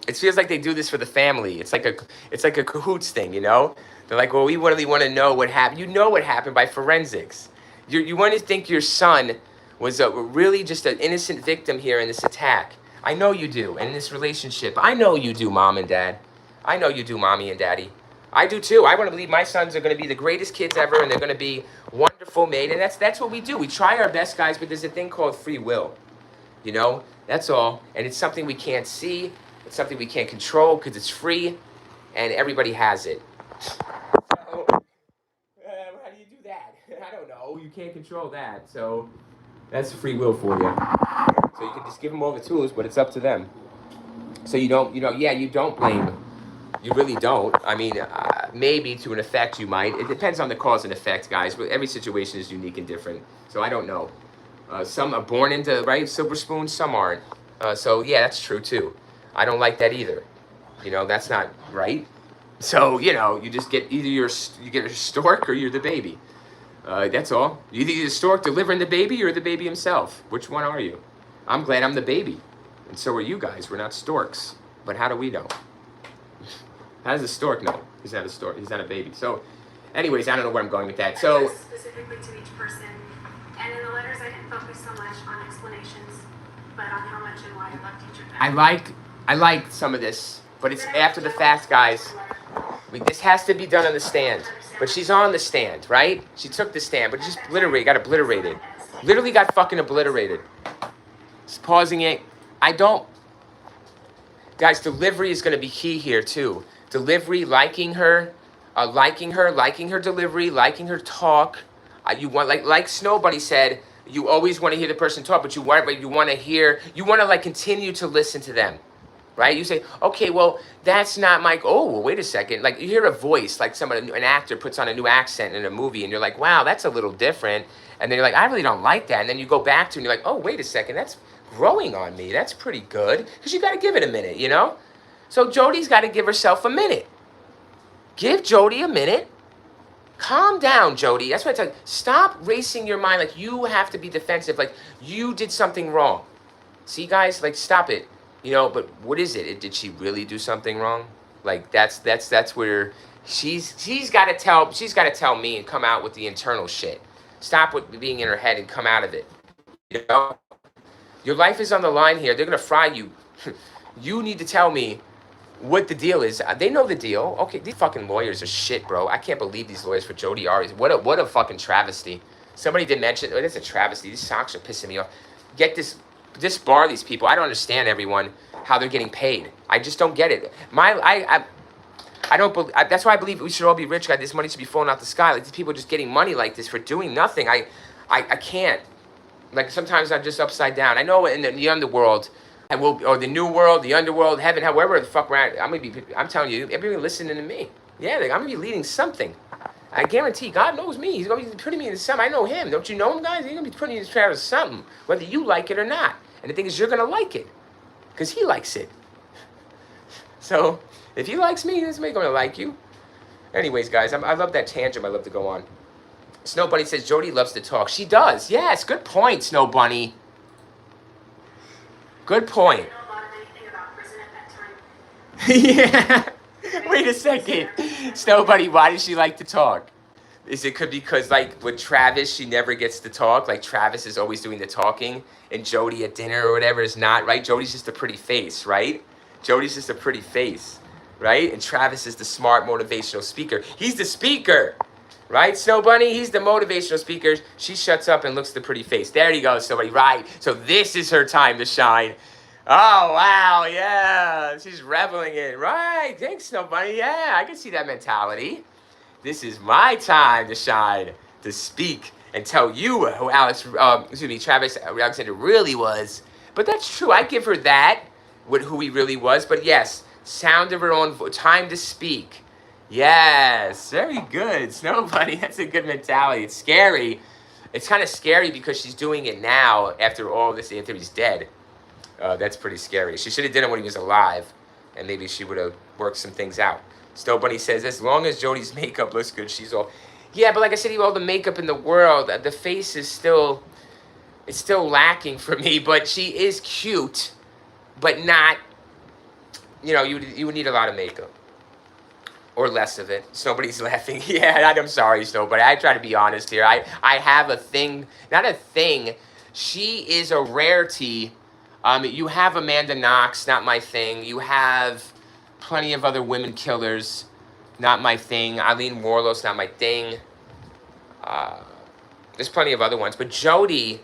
It feels like they do this for the family. It's like a cahoots thing, you know? They're like, well, we really want to know what happened. You know what happened by forensics. You want to think your son was really just an innocent victim here in this attack. I know you do. And in this relationship, I know you do, mom and dad. I know you do, mommy and daddy. I do too. I want to believe my sons are going to be the greatest kids ever, and they're going to be wonderful made. And that's what we do. We try our best, guys, but there's a thing called free will. You know? That's all. And it's something we can't see. It's something we can't control because it's free and everybody has it. So, how do you do that? I don't know. You can't control that. So that's free will for you. So you can just give them all the tools, but it's up to them. So you don't blame. You really don't. I mean, maybe to an effect you might. It depends on the cause and effect, guys. But every situation is unique and different. So I don't know. Some are born into, right, silver spoon. Some aren't. So yeah, that's true too. I don't like that either. You know, that's not right. So, you know, you just get either you get a stork or you're the baby. That's all. Either you're the stork delivering the baby or the baby himself. Which one are you? I'm glad I'm the baby. And so are you guys. We're not storks. But how do we know? How does a stork know? He's not a stork. He's not a baby. So, anyways, I don't know where I'm going with that. So, specifically to each person. And in the letters, I didn't focus so much on explanations, but on how much and why I loved each of them. I like some of this, but it's after the fact, guys. This has to be done on the stand. But she's on the stand, right? She took the stand, but just got obliterated. Literally got fucking obliterated. Just pausing it. Guys, delivery is going to be key here, too. Delivery, liking her delivery, liking her talk. You want, like Snow Bunny said, you always want to hear the person talk, but you want to like continue to listen to them. Right? You say, okay, well, that's not my, oh, well, wait a second. Like you hear a voice, like an actor puts on a new accent in a movie and you're like, wow, that's a little different. And then you're like, I really don't like that. And then you go back to it and you're like, oh, wait a second, that's growing on me. That's pretty good. Because you got to give it a minute, you know? So Jodi's got to give herself a minute. Give Jodi a minute. Calm down, Jodi. That's what I tell you. Stop racing your mind like you have to be defensive, like you did something wrong. See, guys, like stop it. You know, but what is it? Did she really do something wrong? Like that's where she's got to tell me and come out with the internal shit. Stop with being in her head and come out of it. You know, your life is on the line here. They're gonna fry you. You need to tell me what the deal is. They know the deal. Okay, these fucking lawyers are shit, bro. I can't believe these lawyers for Jodi Arias. What a fucking travesty. Somebody did mention, oh, that's a travesty. These socks are pissing me off. Disbar these people. I don't understand, everyone, how they're getting paid. I just don't get it. I don't believe. That's why I believe we should all be rich, guys. This money should be falling out the sky. Like these people just getting money like this for doing nothing. I can't. Like sometimes I'm just upside down. I know in the underworld, or the new world, the underworld, heaven, however the fuck we're at, I'm telling you, everybody listening to me. Yeah, like, I'm gonna be leading something. I guarantee God knows me. He's gonna be putting me in something. I know him. Don't you know him, guys? He's gonna be putting you in charge of something, whether you like it or not. And the thing is, you're gonna like it, because he likes it. So if he likes me, he's gonna like you. Anyways, guys, I love that tangent. I love to go on. Snow Bunny says Jodi loves to talk. She does. Yes, good point, Snow Bunny. Good point. Yeah. Wait a second. Snow Bunny, why does she like to talk? Is it because, like, with Travis, she never gets to talk? Like, Travis is always doing the talking, and Jodi at dinner or whatever is not, right? Jodi's just a pretty face, right? Jodi's just a pretty face, right? And Travis is the smart motivational speaker. He's the speaker, right? Snow Bunny, he's the motivational speaker. She shuts up and looks at the pretty face. There you go, Snow Bunny, right? So this is her time to shine. Oh, wow, yeah. She's reveling in it. Right, thanks, Snow Bunny. Yeah, I can see that mentality. This is my time to shine, to speak, and tell you who Travis Alexander really was. But that's true. I give her that, who he really was. But yes, sound of her own time to speak. Yes, very good, Snow Bunny. That's a good mentality. It's scary. It's kind of scary because she's doing it now after all this, after he's dead. That's pretty scary. She should have done it when he was alive, and maybe she would have worked some things out. Snow Bunny says, as long as Jodi's makeup looks good, she's all... Yeah, but like I said, even all the makeup in the world, the face is still... It's still lacking for me, but she is cute, but not... You know, you would need a lot of makeup. Or less of it. Nobody's laughing. Yeah, I'm sorry, Snow Bunny. I try to be honest here. I have a thing... Not a thing. She is a rarity... You have Amanda Knox, not my thing. You have plenty of other women killers, not my thing. Eileen Warlos, not my thing. There's plenty of other ones. But Jodi,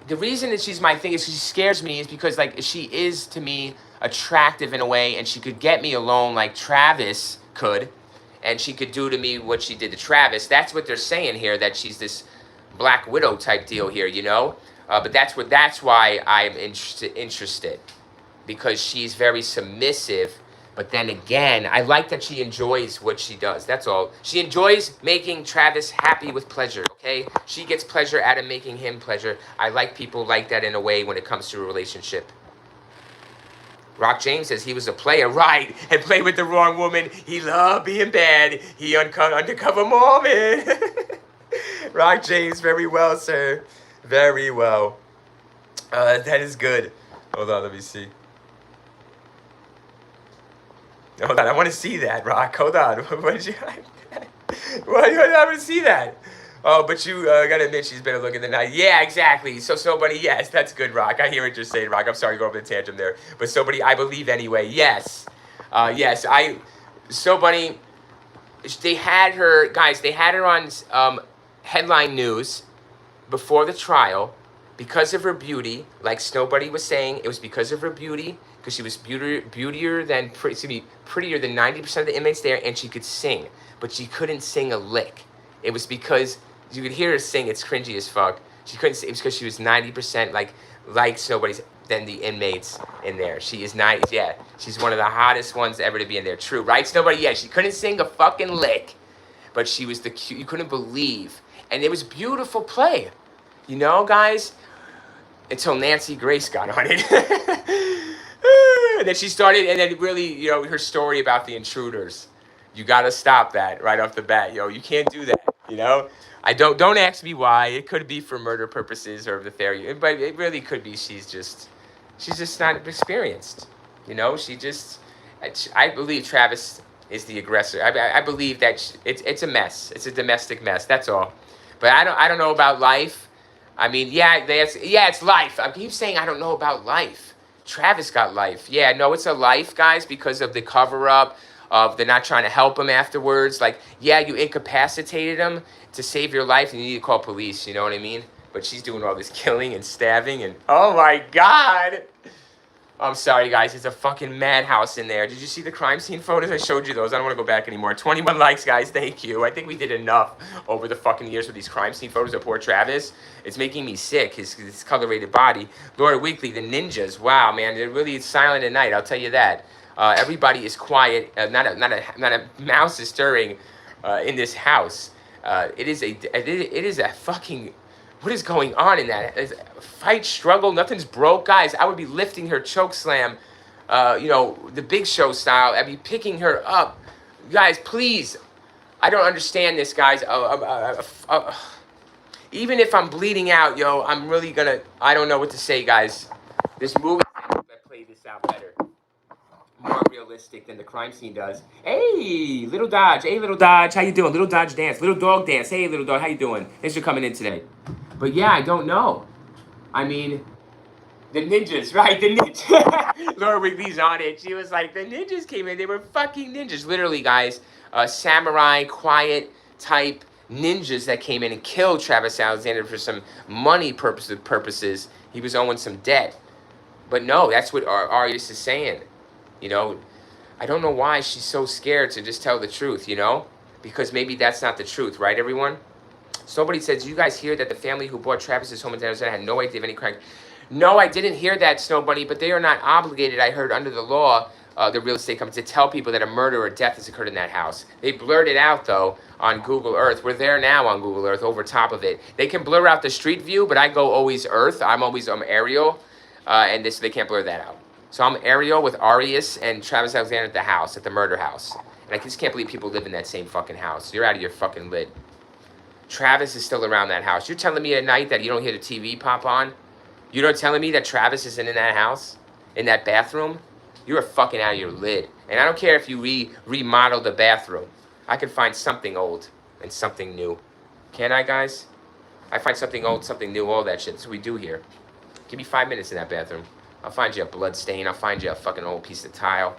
the reason that she's my thing is she scares me is because, like, she is, to me, attractive in a way, and she could get me alone like Travis could, and she could do to me what she did to Travis. That's what they're saying here, that she's this Black Widow type deal here, you know? But that's why I'm interested, because she's very submissive. But then again, I like that she enjoys what she does. That's all. She enjoys making Travis happy with pleasure, okay? She gets pleasure out of making him pleasure. I like people like that in a way when it comes to a relationship. Rock James says he was a player, right, and played with the wrong woman. He loved being bad. He undercover Mormon. Rock James, very well, sir. Very well. That is good. Hold on, let me see. Hold on, I want to see that, Rock. Hold on. What did you... Why do I want to see that? Oh, but you gotta admit she's better looking than I. Yeah, exactly. So, Buddy, yes, that's good, Rock. I hear what you're saying, Rock. I'm sorry to go over the tangent there. But, Buddy, I believe anyway. Yes. Yes, Buddy, they had her... Guys, they had her on headline news before the trial because of her beauty. Like Snow Bunny was saying, it was because of her beauty, because she was prettier than 90% of the inmates there, and she could sing, but she couldn't sing a lick. It was because you could hear her sing. It's cringy as fuck. She couldn't sing. It was because she was 90% like Snow Bunny's than the inmates in there. She is she's one of the hottest ones ever to be in there. True, right, Snow Bunny? Yeah, she couldn't sing a fucking lick, but she was the cute. You couldn't believe. And it was beautiful play, you know, guys, until Nancy Grace got on it. And then she started, and then really, you know, her story about the intruders. You got to stop that right off the bat, yo. You can't do that, you know. Don't ask me why. It could be for murder purposes or the theory, but it really could be she's just not experienced, you know. I believe Travis is the aggressor. I believe that it's a mess. It's a domestic mess. That's all. But I don't know about life. I mean, it's life. I keep saying I don't know about life. Travis got life. Yeah, no, it's a life, guys, because of the cover-up, of they're not trying to help him afterwards. Like, yeah, you incapacitated him to save your life, and you need to call police, you know what I mean? But she's doing all this killing and stabbing, and oh my God! I'm sorry, guys. It's a fucking madhouse in there. Did you see the crime scene photos? I showed you those. I don't want to go back anymore. 21 likes, guys. Thank you. I think we did enough over the fucking years with these crime scene photos of poor Travis. It's making me sick, his colorated body. Laura Weekly, the ninjas. Wow, man. They're really silent at night. I'll tell you that. Everybody is quiet. Not a mouse is stirring in this house. It is a fucking... What is going on in that? Fight, struggle, nothing's broke. Guys, I would be lifting her choke slam, you know, the Big Show style. I'd be picking her up. Guys, please. I don't understand this, guys. Even if I'm bleeding out, yo, I'm really gonna... I don't know what to say, guys. This movie that play this out better. More realistic than the crime scene does. Hey, Little Dodge. Hey, Little Dodge. How you doing? Little Dodge dance. Little dog dance. Hey, Little Dog. How you doing? Thanks for coming in today. But yeah, I don't know. I mean, The ninjas, right? The ninjas. Laura Wigley's on it. She was like, the ninjas came in. They were fucking ninjas. Literally, guys, samurai, quiet type ninjas that came in and killed Travis Alexander for some money purposes. He was owing some debt. But no, that's what Arias is saying. You know, I don't know why she's so scared to just tell the truth, you know? Because maybe that's not the truth, right, everyone? Somebody says, you guys hear that the family who bought Travis's home in Arizona had no idea of any crime? No, I didn't hear that, Snow Bunny, but they are not obligated, I heard, under the law, the real estate company, to tell people that a murder or death has occurred in that house. They blurred it out, though, on Google Earth. We're there now on Google Earth, over top of it. They can blur out the street view, but I go always Earth. I'm always aerial, and they can't blur that out. So I'm aerial with Arias and Travis Alexander at the house, at the murder house. And I just can't believe people live in that same fucking house. You're out of your fucking lid. Travis is still around that house. You're telling me at night that you don't hear the TV pop on? You're not telling me that Travis isn't in that house? In that bathroom? You're fucking out of your lid. And I don't care if you remodel the bathroom. I can find something old and something new. Can I, guys? I find something old, something new, all that shit. That's what we do here. Give me 5 minutes in that bathroom. I'll find you a blood stain. I'll find you a fucking old piece of tile.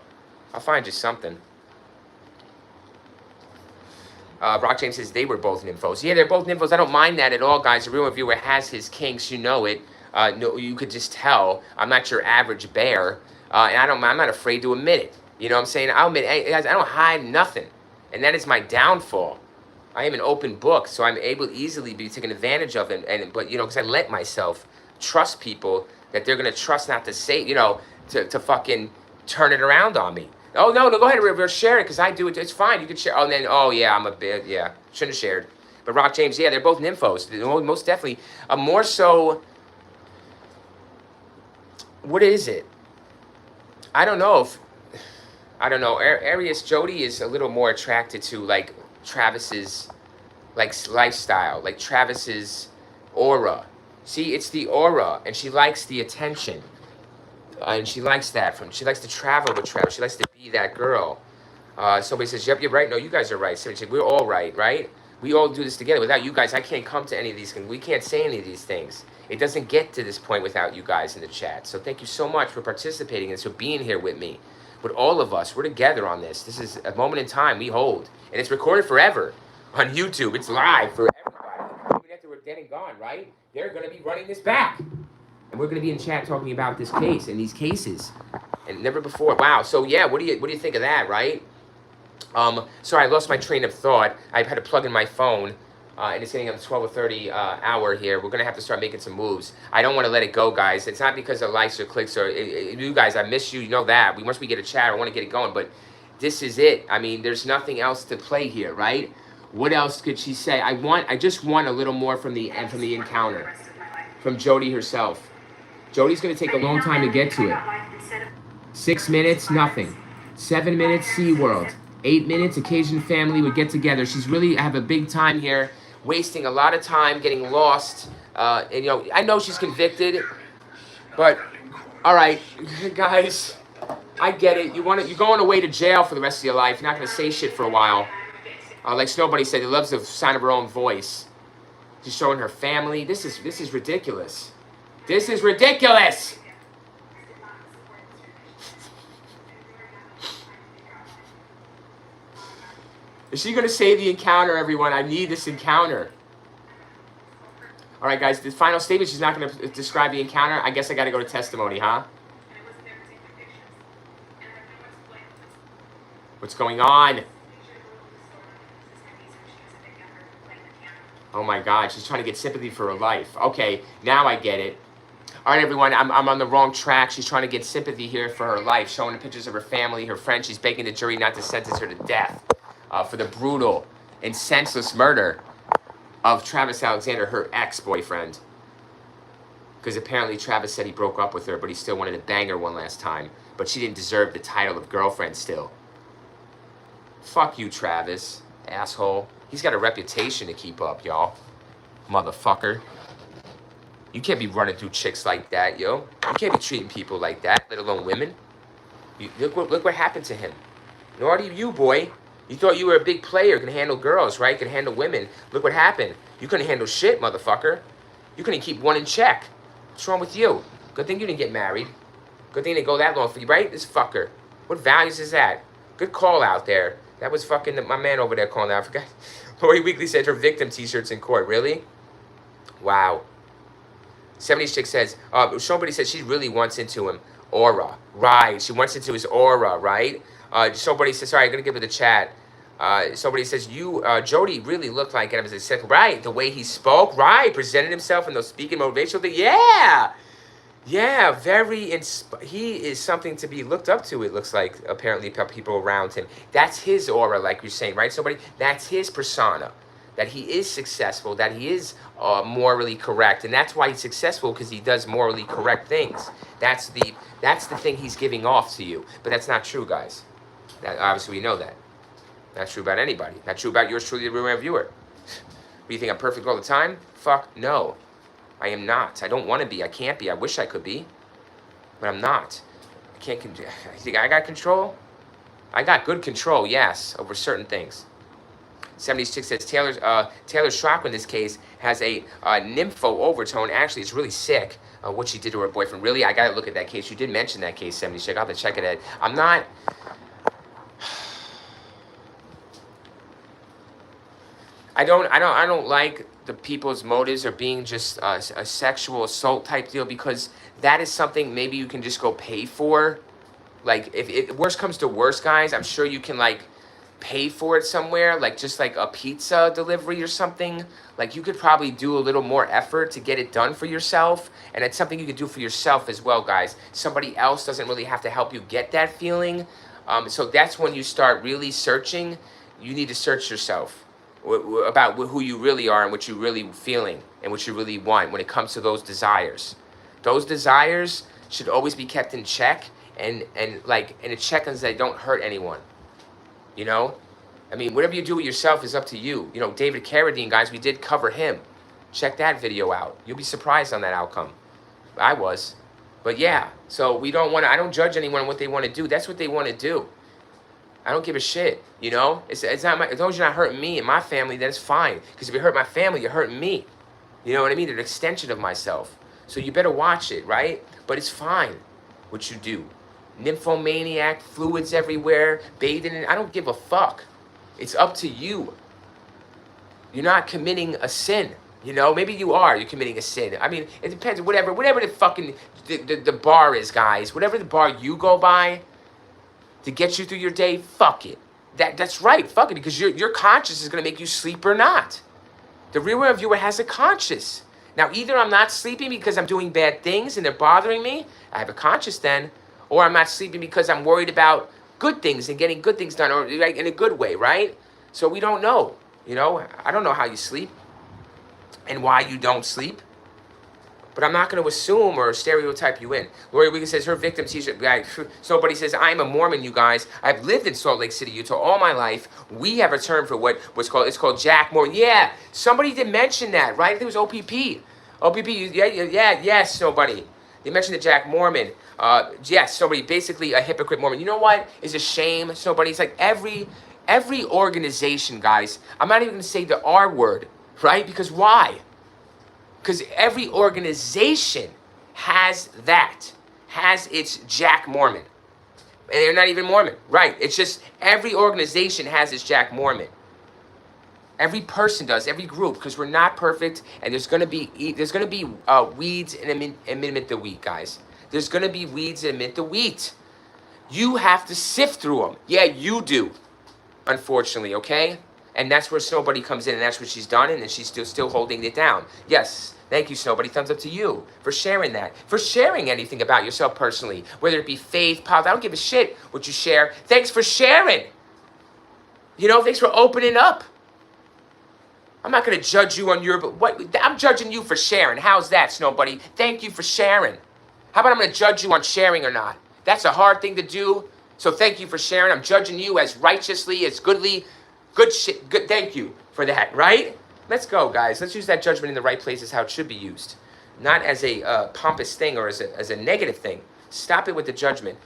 I'll find you something. Rock James says they were both nymphos. Yeah, they're both nymphos. I don't mind that at all, guys. A real viewer has his kinks. You know it. No, you could just tell. I'm not your average bear. And I'm not afraid to admit it. You know what I'm saying? I'll admit, hey, guys, I don't hide nothing. And that is my downfall. I am an open book, so I'm able to easily be taken advantage of. But, you know, because I let myself trust people that they're going to trust not to say, you know, to fucking turn it around on me. Oh, no, go ahead, River, share it, because I do it. It's fine. You can share. Oh, and then, oh, yeah, I'm a bit, yeah. Shouldn't have shared. But Rock James, yeah, they're both nymphos. Most definitely. More so, what is it? I don't know. Arias Jody is a little more attracted to, like, Travis's, like, lifestyle. Like, Travis's aura. See, it's the aura, and she likes the attention. And she likes that. She likes to travel with Travis. She likes to be that girl. Somebody says, yep, you're right. No, you guys are right. Somebody said, we're all right, right? We all do this together. Without you guys, I can't come to any of these things. We can't say any of these things. It doesn't get to this point without you guys in the chat. So thank you so much for participating and for being here with me. With all of us. We're together on this. This is a moment in time we hold. And it's recorded forever on YouTube. It's live for everybody. Even after we're dead and gone, right? They're going to be running this back. And we're going to be in chat talking about this case and these cases. And never before. Wow. So, yeah, what do you think of that, right? Sorry, I lost my train of thought. I had to plug in my phone. And it's getting on the 12:30 hour here. We're going to have to start making some moves. I don't want to let it go, guys. It's not because of likes or clicks or... you guys, I miss you. You know that. Once we get a chat, I want to get it going. But this is it. I mean, there's nothing else to play here, right? What else could she say? I just want a little more from the encounter. From Jody herself. Jody's going to take a long time to get to it. 6 minutes, nothing. 7 minutes, SeaWorld. 8 minutes, Occasion Family would get together. She's really have a big time here, wasting a lot of time, getting lost. And, you know, I know she's convicted, but, all right, guys, I get it. You're going away to jail for the rest of your life. You're not going to say shit for a while. Like Snow Bunny said, he loves the sound of her own voice. She's showing her family. This is ridiculous. This is ridiculous! Is she going to save the encounter, everyone? I need this encounter. All right, guys, the final statement, she's not going to describe the encounter. I guess I got to go to testimony, huh? What's going on? Oh, my God. She's trying to get sympathy for her life. Okay, now I get it. All right, everyone, I'm on the wrong track. She's trying to get sympathy here for her life, showing the pictures of her family, her friends. She's begging the jury not to sentence her to death for the brutal and senseless murder of Travis Alexander, her ex-boyfriend. Because apparently Travis said he broke up with her, but he still wanted to bang her one last time. But she didn't deserve the title of girlfriend still. Fuck you, Travis, asshole. He's got a reputation to keep up, y'all. Motherfucker. You can't be running through chicks like that, yo. You can't be treating people like that, let alone women. Look what happened to him. Nor do you, boy. You thought you were a big player, can handle girls, right? Can handle women. Look what happened. You couldn't handle shit, motherfucker. You couldn't keep one in check. What's wrong with you? Good thing you didn't get married. Good thing they go that long for you, right? This fucker. What values is that? Good call out there. That was fucking my man over there calling out. I forgot. Lori Weekly said her victim t-shirts in court. Really? Wow. 70s chick says, somebody said she really wants into him. Aura. Right. She wants into his aura, right? Somebody says, sorry, I'm going to give it the chat. Somebody says, Jody really looked like him as a second. Right. The way he spoke. Right. Presented himself in those speaking motivational things. Yeah. Yeah, he is something to be looked up to, it looks like, apparently, people around him. That's his aura, like you're saying, right? That's his persona, that he is successful, that he is morally correct. And that's why he's successful, because he does morally correct things. That's the thing he's giving off to you. But that's not true, guys. Obviously, we know that. Not true about anybody. Not true about yours truly, the real viewer. Do you think I'm perfect all the time? Fuck no. I am not. I don't want to be. I can't be. I wish I could be. But I'm not. I can't. You think I got control? I got good control, yes, over certain things. 70s chick says Taylor Schrock in this case has a nympho overtone. Actually, it's really sick what she did to her boyfriend. Really, I got to look at that case. You did mention that case, 70s chick. I'll have to check it out. I'm not... I don't like the people's motives or being just a sexual assault type deal, because that is something maybe you can just go pay for. Like, if worst comes to worst, guys, I'm sure you can, like, pay for it somewhere, like just like a pizza delivery or something. Like, you could probably do a little more effort to get it done for yourself, and it's something you could do for yourself as well, guys. Somebody else doesn't really have to help you get that feeling. So that's when you start really searching. You need to search yourself about who you really are and what you're really feeling and what you really want when it comes to those desires. Those desires should always be kept in check, and like in a check that they don't hurt anyone. You know? I mean, whatever you do with yourself is up to you. You know, David Carradine, guys, we did cover him. Check that video out. You'll be surprised on that outcome. I was. But yeah, so we don't want to, I don't judge anyone on what they want to do. That's what they want to do. I don't give a shit, you know? It's not as long as you're not hurting me and my family, then it's fine. Because if you hurt my family, you're hurting me. You know what I mean? They're an extension of myself. So you better watch it, right? But it's fine what you do. Nymphomaniac, fluids everywhere, bathing in, I don't give a fuck. It's up to you. You're not committing a sin. You know, maybe you are. You're committing a sin. I mean, it depends. Whatever the fucking, the bar is, guys. Whatever the bar you go by to get you through your day, fuck it. That's right, fuck it, because your conscience is going to make you sleep or not. The real world viewer has a conscience. Now, either I'm not sleeping because I'm doing bad things and they're bothering me, I have a conscience then, or I'm not sleeping because I'm worried about good things and getting good things done, or like in a good way, right? So we don't know, you know? I don't know how you sleep and why you don't sleep. But I'm not going to assume or stereotype you in. Lori Wiggins says her victim t-shirt. Somebody says, I'm a Mormon, you guys. I've lived in Salt Lake City, Utah all my life. We have a term for what's called, it's called Jack Mormon. Yeah, somebody did mention that, right? I think it was OPP. OPP, yes, nobody. They mentioned the Jack Mormon. Yes, somebody, basically a hypocrite Mormon. You know what is a shame? Somebody, it's like every organization, guys. I'm not even going to say the R word, right? Because why? Because every organization has its Jack Mormon. And they're not even Mormon, right? It's just every organization has its Jack Mormon. Every person does, every group, because we're not perfect, and there's gonna be weeds amid the wheat, guys. There's gonna be weeds amid the wheat. You have to sift through them. Yeah, you do, unfortunately, okay? And that's where Snowbuddy comes in, and that's what she's done, and she's still holding it down. Yes. Thank you, Snowbuddy. Thumbs up to you for sharing that. For sharing anything about yourself personally. Whether it be faith, politics. I don't give a shit what you share. Thanks for sharing. You know, thanks for opening up. I'm not going to judge you on your... I'm judging you for sharing. How's that, Snowbuddy? Thank you for sharing. How about I'm going to judge you on sharing or not? That's a hard thing to do. So thank you for sharing. I'm judging you as righteously, as goodly. Good shit. Good. Thank you for that, right? Let's go, guys. Let's use that judgment in the right places, how it should be used. Not as a pompous thing or as a negative thing. Stop it with the judgment.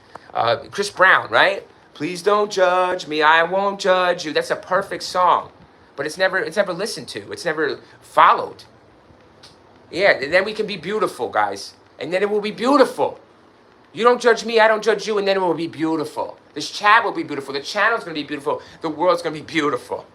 Chris Brown, right? Please don't judge me, I won't judge you. That's a perfect song. But it's never listened to. It's never followed. Yeah, then we can be beautiful, guys. And then it will be beautiful. You don't judge me, I don't judge you, and then it will be beautiful. This chat will be beautiful. The channel's going to be beautiful. The world's going to be beautiful.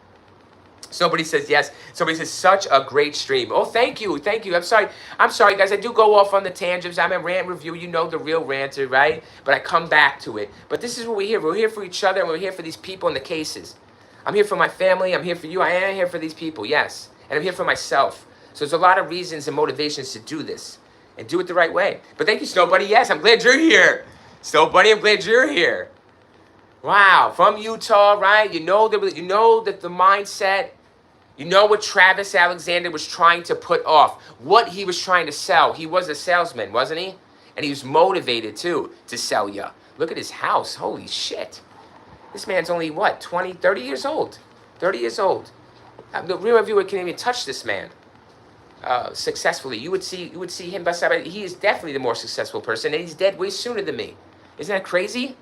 Somebody says yes. Somebody says such a great stream. Oh, thank you. Thank you. I'm sorry, guys. I do go off on the tangents. I'm a rant review. You know the real ranter, right? But I come back to it. But this is what we're here. We're here for each other, and we're here for these people in the cases. I'm here for my family. I'm here for you. I am here for these people, yes. And I'm here for myself. So there's a lot of reasons and motivations to do this. And do it the right way. But thank you, Snow Bunny. Yes, I'm glad you're here. Snow Bunny, I'm glad you're here. Wow, from Utah, right? You know that the mindset, you know what Travis Alexander was trying to put off, what he was trying to sell. He was a salesman, wasn't he? And he was motivated, too, to sell you. Look at his house. Holy shit. This man's only, what, 20, 30 years old? 30 years old. The real reviewer can't even touch this man. Successfully, you would see him by side. He is definitely the more successful person, and he's dead way sooner than me. Isn't that crazy?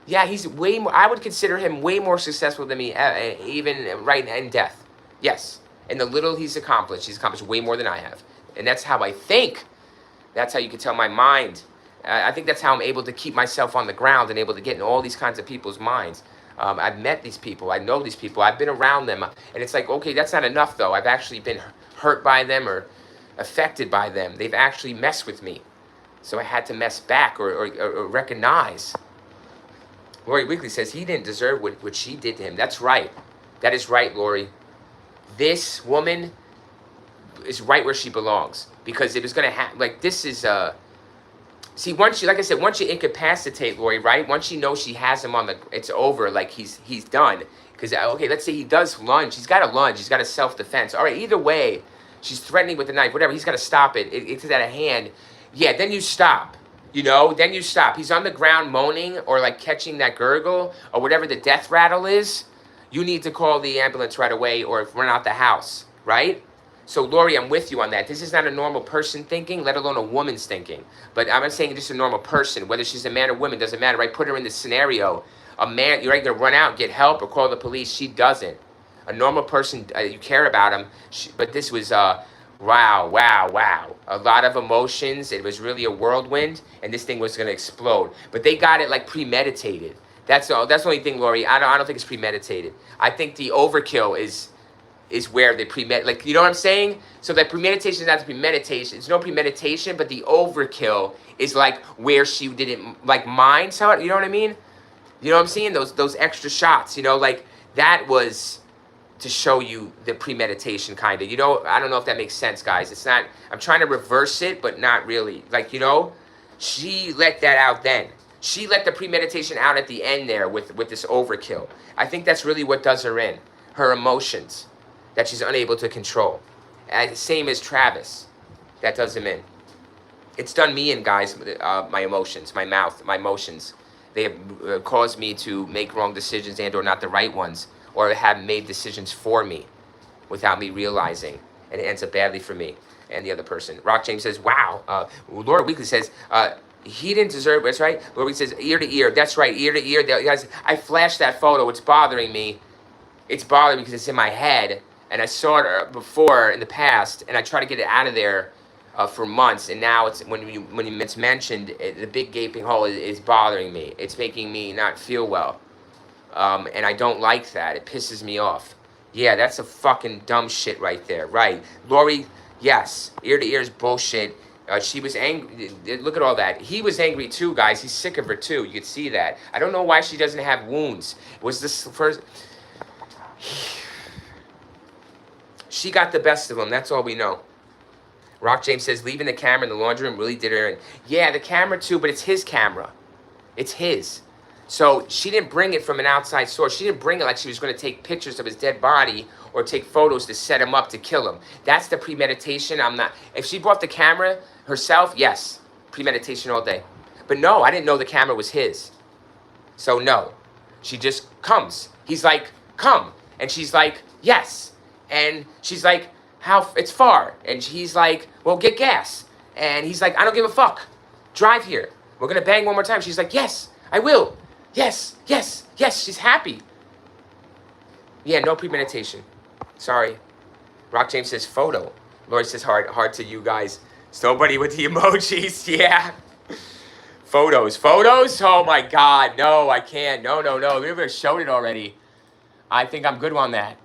Yeah, he's way more. I would consider him way more successful than me, even right in death. Yes, and the little he's accomplished way more than I have, and that's how I think. That's how you can tell my mind. I think that's how I'm able to keep myself on the ground and able to get in all these kinds of people's minds. I've met these people. I know these people. I've been around them, and it's like, okay, that's not enough though. I've actually been hurt by them or affected by them. They've actually messed with me. So I had to mess back or recognize. Lori Weekly says he didn't deserve what she did to him. That's right. That is right, Lori. This woman is right where she belongs. Because it was going to happen. Like, this is... See, once you, like I said, once you incapacitate Lori, right? Once you know she has him on the... It's over. Like, he's done. Because, okay, let's say he does lunge. He's got to lunge. He's got a self-defense. All right, either way, she's threatening with the knife, whatever. He's got to stop it. It's out of hand. Yeah, then you stop. You know, then you stop. He's on the ground moaning or, like, catching that gurgle or whatever the death rattle is. You need to call the ambulance right away or run out the house, right? So, Lori, I'm with you on that. This is not a normal person thinking, let alone a woman's thinking. But I'm not saying just a normal person. Whether she's a man or woman, doesn't matter, right? Put her in this scenario. A man, you're either run out, get help, or call the police. She doesn't. A normal person, you care about him. But this was, wow. A lot of emotions. It was really a whirlwind, and this thing was going to explode. But they got it, like, premeditated. That's the only thing, Lori. I don't think it's premeditated. I think the overkill is where they like, you know what I'm saying? So that premeditation is not premeditation. It's no premeditation, but the overkill is like where she didn't, like, mind. So, you know what I mean? You know what I'm saying? Those extra shots, you know, like, that was to show you the premeditation, kind of. You know, I don't know if that makes sense, guys. It's not, I'm trying to reverse it, but not really. Like, you know, she let that out then. She let the premeditation out at the end there with this overkill. I think that's really what does her in. Her emotions that she's unable to control. Same as Travis. That does him in. It's done me in, guys, my emotions, my mouth, my emotions. They have caused me to make wrong decisions and or not the right ones, or have made decisions for me without me realizing, and it ends up badly for me and the other person. Rock James says, wow. Laura Weekly says, he didn't deserve it. That's right. Laura Weekly says, ear to ear. That's right, ear to ear. Guys, I flashed that photo. It's bothering me. It's bothering me because it's in my head, and I saw it before in the past, and I try to get it out of there for months, and now it's when it's mentioned, the big gaping hole is bothering me. It's making me not feel well, and I don't like that. It pisses me off. Yeah, that's a fucking dumb shit right there. Right, Lori. Yes, ear to ear is bullshit. She was angry. Look at all that. He was angry too, guys. He's sick of her too. You could see that. I don't know why she doesn't have wounds. Was this first? She got the best of him. That's all we know. Rock James says, leaving the camera in the laundry room really did her in. Yeah, the camera too, but it's his camera. It's his. So she didn't bring it from an outside source. She didn't bring it like she was going to take pictures of his dead body or take photos to set him up to kill him. That's the premeditation. I'm not. If she brought the camera herself, yes, premeditation all day. But no, I didn't know the camera was his. So no, she just comes. He's like, come. And she's like, yes. And she's like, it's far. And he's like, well, get gas. And he's like, I don't give a fuck. Drive here. We're going to bang one more time. She's like, yes, I will. Yes. She's happy. Yeah, no premeditation. Sorry. Rock James says photo. Lori says hard to you guys. Somebody with the emojis, yeah. Photos. Oh my God, no, I can't. No. We never showed it already. I think I'm good on that.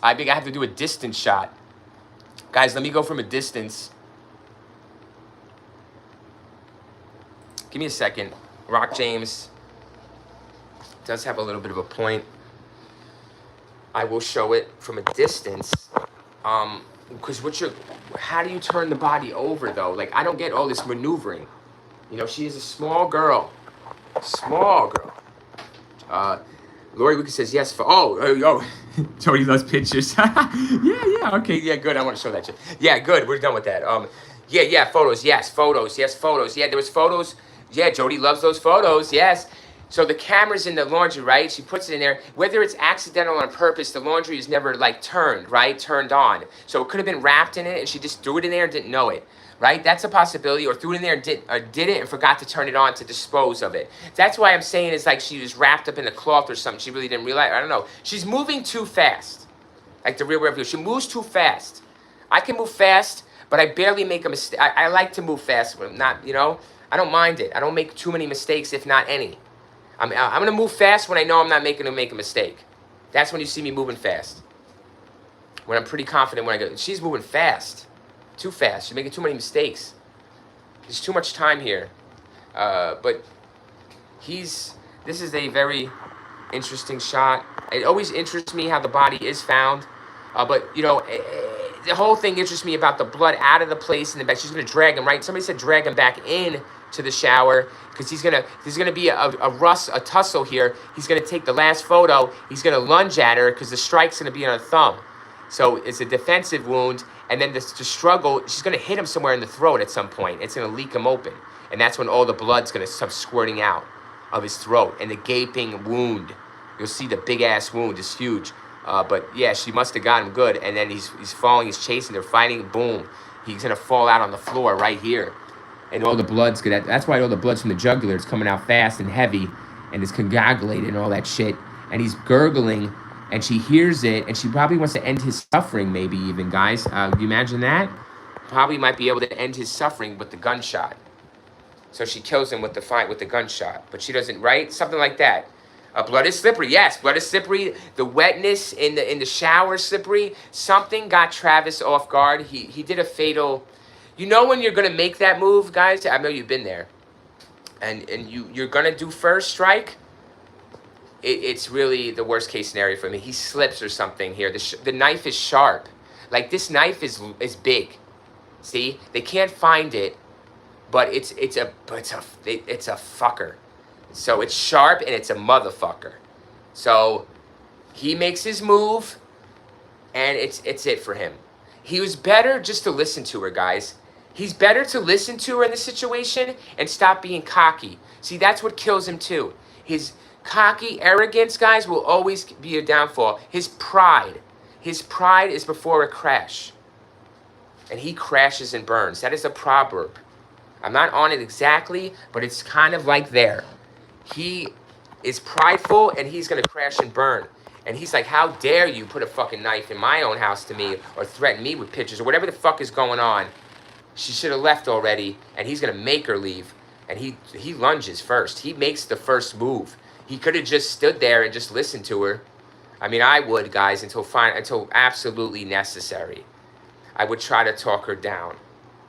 I think I have to do a distance shot. Guys, let me go from a distance. Give me a second. Rock James does have a little bit of a point. I will show it from a distance. Because how do you turn the body over though? Like, I don't get all this maneuvering. You know, she is a small girl. Lori Wicked says yes for, Jody loves pictures. yeah, okay, yeah, good, I want to show that shit. Yeah, good, we're done with that. Photos, yes, photos. Yeah, there was photos. Yeah, Jody loves those photos, yes. So the camera's in the laundry, right? She puts it in there. Whether it's accidental or on purpose, the laundry is never like turned, right? Turned on. So it could have been wrapped in it and she just threw it in there and didn't know it, right? That's a possibility. Or threw it in there and did it and forgot to turn it on to dispose of it. That's why I'm saying it's like she was wrapped up in a cloth or something. She really didn't realize. I don't know. She's moving too fast. Like the real review. She moves too fast. I can move fast, but I barely make a mistake. I like to move fast, but not, you know, I don't mind it. I don't make too many mistakes, if not any. I'm going to move fast when I know I'm not making a mistake. That's when you see me moving fast. When I'm pretty confident when I go, she's moving fast. Too fast. She's making too many mistakes. There's too much time here. But this is a very interesting shot. It always interests me how the body is found. But, you know, the whole thing interests me about the blood out of the place in the back. She's going to drag him, right? Somebody said drag him back in to the shower because there's gonna be a tussle here. He's gonna take the last photo. He's gonna lunge at her because the strike's gonna be on her thumb. So it's a defensive wound, and then the struggle. She's gonna hit him somewhere in the throat at some point. It's gonna leak him open, and that's when all the blood's gonna start squirting out of his throat and the gaping wound. You'll see the big ass wound is huge. But yeah, she must have got him good, and then he's falling. He's chasing. They're fighting. Boom. He's gonna fall out on the floor right here. And all the blood's good. That's why all the blood's from the jugular is coming out fast and heavy, and it's coagulated and all that shit. And he's gurgling, and she hears it, and she probably wants to end his suffering, maybe even, guys. Do you imagine that? Probably might be able to end his suffering with the gunshot. So she kills him with the gunshot, but she doesn't, right? Something like that. Blood is slippery. Yes, blood is slippery. The wetness in the shower is slippery. Something got Travis off guard. He did a fatal. You know when you're going to make that move, guys? I know you've been there. And you're going to do first strike. It's really the worst case scenario for me. He slips or something here. The knife is sharp. Like, this knife is big. See? They can't find it, but it's a fucker. So it's sharp and it's a motherfucker. So he makes his move, and it's it for him. He was better just to listen to her, guys. He's better to listen to her in this situation and stop being cocky. See, that's what kills him too. His cocky arrogance, guys, will always be a downfall. His pride is before a crash. And he crashes and burns. That is a proverb. I'm not on it exactly, but it's kind of like there. He is prideful and he's going to crash and burn. And he's like, how dare you put a fucking knife in my own house to me or threaten me with pictures or whatever the fuck is going on. She should have left already, and he's going to make her leave. And he lunges first. He makes the first move. He could have just stood there and just listened to her. I mean, I would, guys, until absolutely necessary. I would try to talk her down.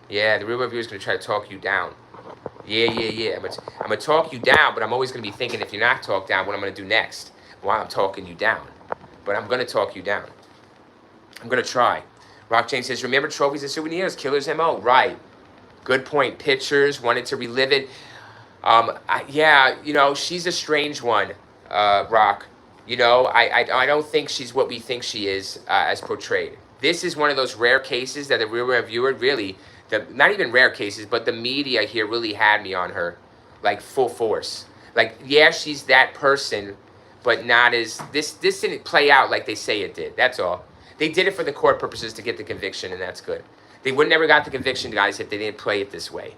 Yeah, the real reviewer is going to try to talk you down. Yeah. I'm going to talk you down, but I'm always going to be thinking if you're not talked down, what I'm going to do next while I'm talking you down. But I'm going to talk you down. I'm going to try. Rock James says, remember trophies and souvenirs, killer's MO. Right. Good point. Pictures, wanted to relive it. Yeah, you know, she's a strange one, Rock. You know, I don't think she's what we think she is as portrayed. This is one of those rare cases that the real reviewer really, not even rare cases, but the media here really had me on her, like full force. Like, yeah, she's that person, but not as, this didn't play out like they say it did. That's all. They did it for the court purposes to get the conviction, and that's good. They would never got the conviction, guys, if they didn't play it this way.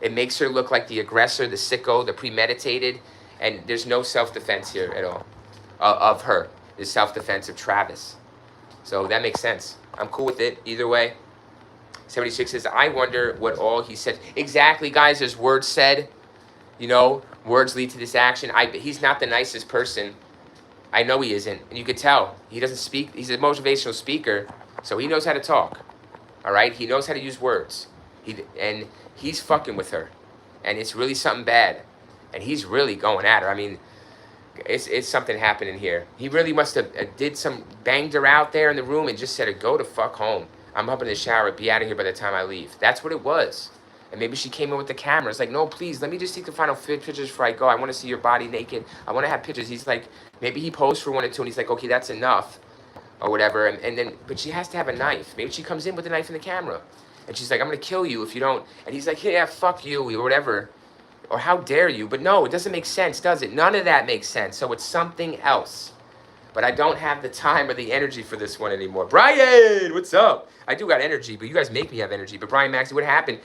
It makes her look like the aggressor, the sicko, the premeditated, and there's no self-defense here at all of her. There's self-defense of Travis. So that makes sense. I'm cool with it either way. 76 says, I wonder what all he said. Exactly, guys, there's words said. You know, words lead to this action. He's not the nicest person. I know he isn't. And you could tell. He doesn't speak. He's a motivational speaker, so he knows how to talk. All right? He knows how to use words. And he's fucking with her. And it's really something bad. And he's really going at her. I mean, it's something happening here. He really must have banged her out there in the room and just said, go to fuck home. I'm up in the shower. Be out of here by the time I leave. That's what it was. And maybe she came in with the camera. It's like, no, please, let me just take the final pictures before I go. I want to see your body naked. I want to have pictures. He's like, maybe he posed for 1 or 2, and he's like, okay, that's enough, or whatever. And then, but she has to have a knife. Maybe she comes in with a knife and the camera, and she's like, I'm going to kill you if you don't. And he's like, yeah, fuck you, or whatever. Or how dare you? But no, it doesn't make sense, does it? None of that makes sense. So it's something else. But I don't have the time or the energy for this one anymore. Brian, what's up? I do got energy, but you guys make me have energy. But Brian Maxey, what happened?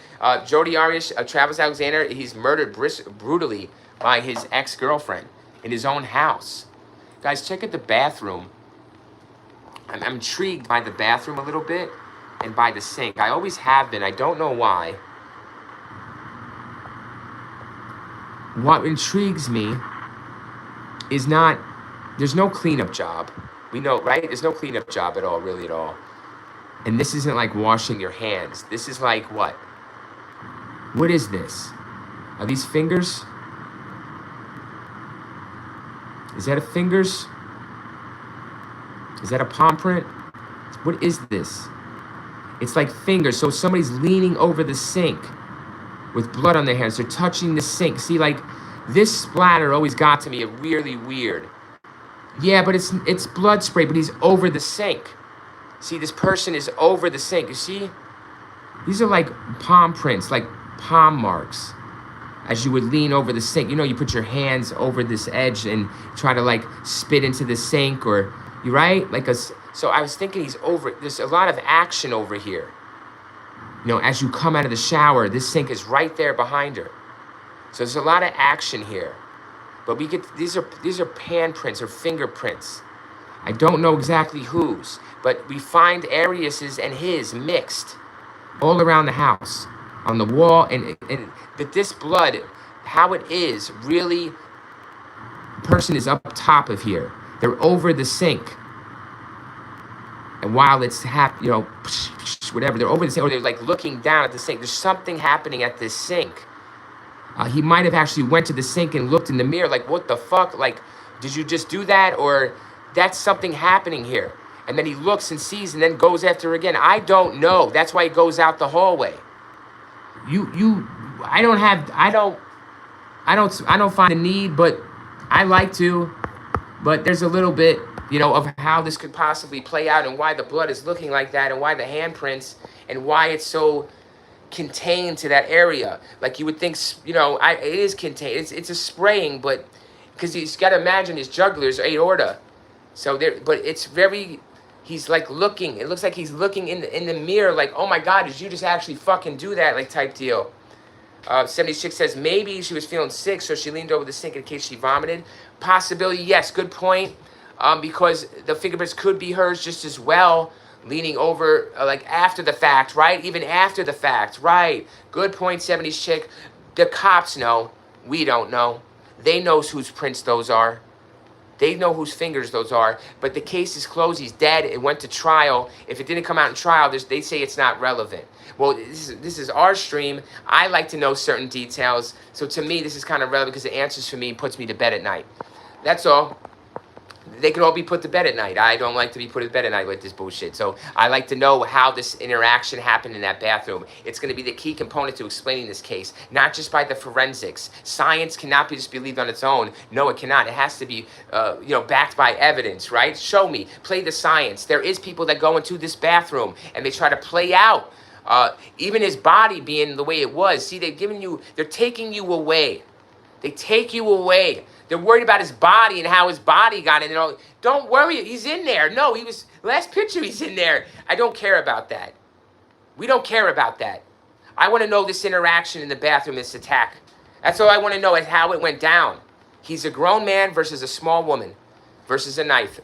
Jody Arias, Travis Alexander, he's murdered brutally by his ex-girlfriend in his own house. Guys, check out the bathroom. I'm intrigued by the bathroom a little bit and by the sink. I always have been. I don't know why. What intrigues me is not, there's no cleanup job. We know, right? There's no cleanup job at all, really at all. And this isn't like washing your hands. This is like what? What is this? Are these fingers? Is that a fingers? Is that a palm print? What is this? It's like fingers. So somebody's leaning over the sink with blood on their hands. They're touching the sink. See, like, this splatter always got to me really weird. Yeah, but it's blood spray, but he's over the sink. See, this person is over the sink. You see? These are like palm prints, like palm marks. As you would lean over the sink. You know, you put your hands over this edge and try to like spit into the sink, or, you right? Like so I was thinking he's over, there's a lot of action over here. You know, as you come out of the shower, this sink is right there behind her. So there's a lot of action here. But we get, these are pan prints or fingerprints. I don't know exactly whose, but we find Arias's and his mixed all around the house, on the wall, and but this blood, how it is, really, the person is up top of here. They're over the sink. And while it's you know, whatever, they're over the sink, or they're like looking down at the sink. There's something happening at this sink. He might have actually went to the sink and looked in the mirror like, what the fuck? Like, did you just do that? Or that's something happening here. And then he looks and sees and then goes after her again. I don't know. That's why he goes out the hallway. I don't find a need, but I like to. But there's a little bit, you know, of how this could possibly play out and why the blood is looking like that and why the handprints and why it's so contained to that area. Like you would think, you know, it is contained. It's a spraying, but because he's got to imagine his jugular's aorta. So there, but it's very, he's like looking. It looks like he's looking in the mirror, like, oh my God, did you just actually fucking do that, like type deal. 76 says maybe she was feeling sick, so she leaned over the sink in case she vomited. Possibility, yes, good point. Because the fingerprints could be hers just as well, leaning over like after the fact, right? Even after the fact, right? Good point, 70s chick. The cops know. We don't know. They know whose prints those are. They know whose fingers those are. But the case is closed. He's dead. It went to trial. If it didn't come out in trial, they say it's not relevant. Well, this is our stream. I like to know certain details. So to me, this is kind of relevant because it answers for me and puts me to bed at night. That's all. They could all be put to bed at night. I don't like to be put to bed at night with this bullshit. So I like to know how this interaction happened in that bathroom. It's going to be the key component to explaining this case, not just by the forensics. Science cannot be just believed on its own. No, it cannot. It has to be, you know, backed by evidence, right? Show me. Play the science. There is people that go into this bathroom and they try to play out even his body being the way it was. See, they're taking you away. They take you away. They're worried about his body and how his body got in. Don't worry, he's in there. No, last picture he's in there. I don't care about that. We don't care about that. I want to know this interaction in the bathroom, this attack. That's all I want to know is how it went down. He's a grown man versus a small woman versus a knife.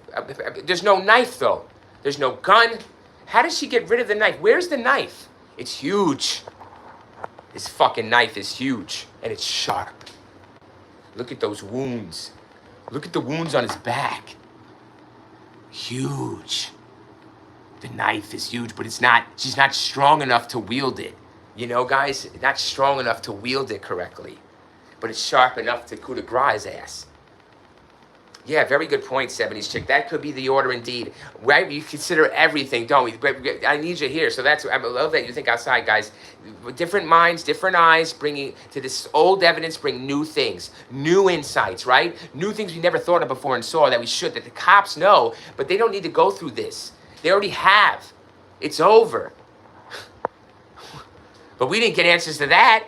There's no knife, though. There's no gun. How does she get rid of the knife? Where's the knife? It's huge. This fucking knife is huge, and it's sharp. Look at those wounds. Look at the wounds on his back. Huge. The knife is huge, but she's not strong enough to wield it. You know, guys, not strong enough to wield it correctly. But it's sharp enough to coup de grace his ass. Yeah, very good point, 70s chick. That could be the order indeed. Right? You consider everything, don't we? But I need you here. So I love that you think outside, guys. Different minds, different eyes, bringing to this old evidence, bring new things, new insights, right? New things we never thought of before and saw that we should, that the cops know, but they don't need to go through this. They already have. It's over. But we didn't get answers to that.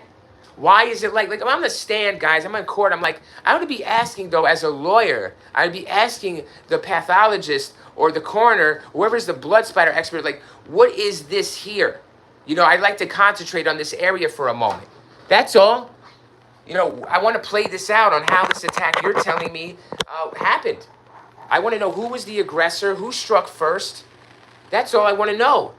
Why is it like I'm on the stand, guys, I'm in court, I'm like, I would be asking, though, as a lawyer, I'd be asking the pathologist or the coroner, whoever's the blood splatter expert, like, what is this here? You know, I'd like to concentrate on this area for a moment. That's all. You know, I want to play this out on how this attack you're telling me happened. I want to know who was the aggressor, who struck first. That's all I want to know.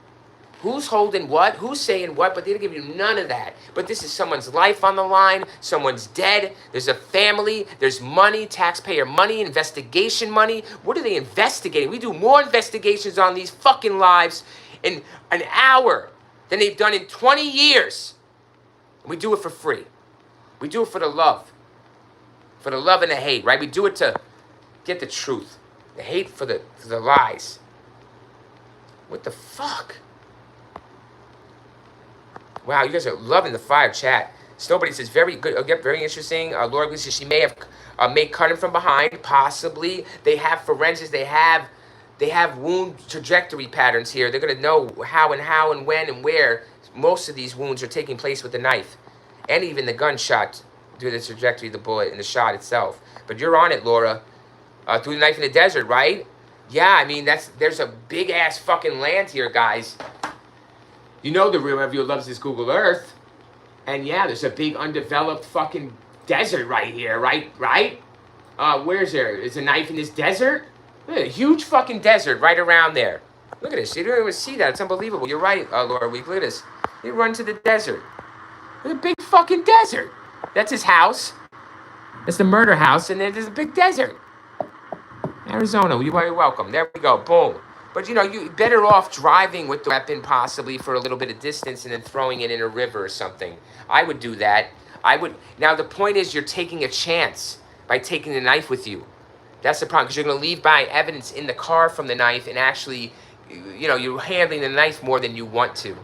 Who's holding what? Who's saying what? But they don't give you none of that. But this is someone's life on the line. Someone's dead. There's a family. There's money, taxpayer money, investigation money. What are they investigating? We do more investigations on these fucking lives in an hour than they've done in 20 years. We do it for free. We do it for the love. For the love and the hate, right? We do it to get the truth. The hate for the lies. What the fuck? Wow, you guys are loving the fire chat. Snowbody says, very good, very interesting. Laura says she may have may cut him from behind, possibly. They have forensics. They have wound trajectory patterns here. They're gonna know how and when and where most of these wounds are taking place with the knife, and even the gunshot through the trajectory of the bullet and the shot itself. But you're on it, Laura. Through the knife in the desert, right? Yeah, I mean there's a big ass fucking land here, guys. You know the real reviewer loves this Google Earth. And yeah, there's a big undeveloped fucking desert right here, right? Where's there? Is a knife in this desert? Look at a huge fucking desert right around there. Look at this. You don't even see that. It's unbelievable. You're right, Laura Week. Look at this. You run to the desert. There's a big fucking desert. That's his house. That's the murder house, and there's a big desert. Arizona, you are welcome. There we go. Boom. But, you know, you're better off driving with the weapon possibly for a little bit of distance and then throwing it in a river or something. I would do that. Now, the point is you're taking a chance by taking the knife with you. That's the problem, because you're going to leave behind evidence in the car from the knife and actually, you know, you're handling the knife more than you want to.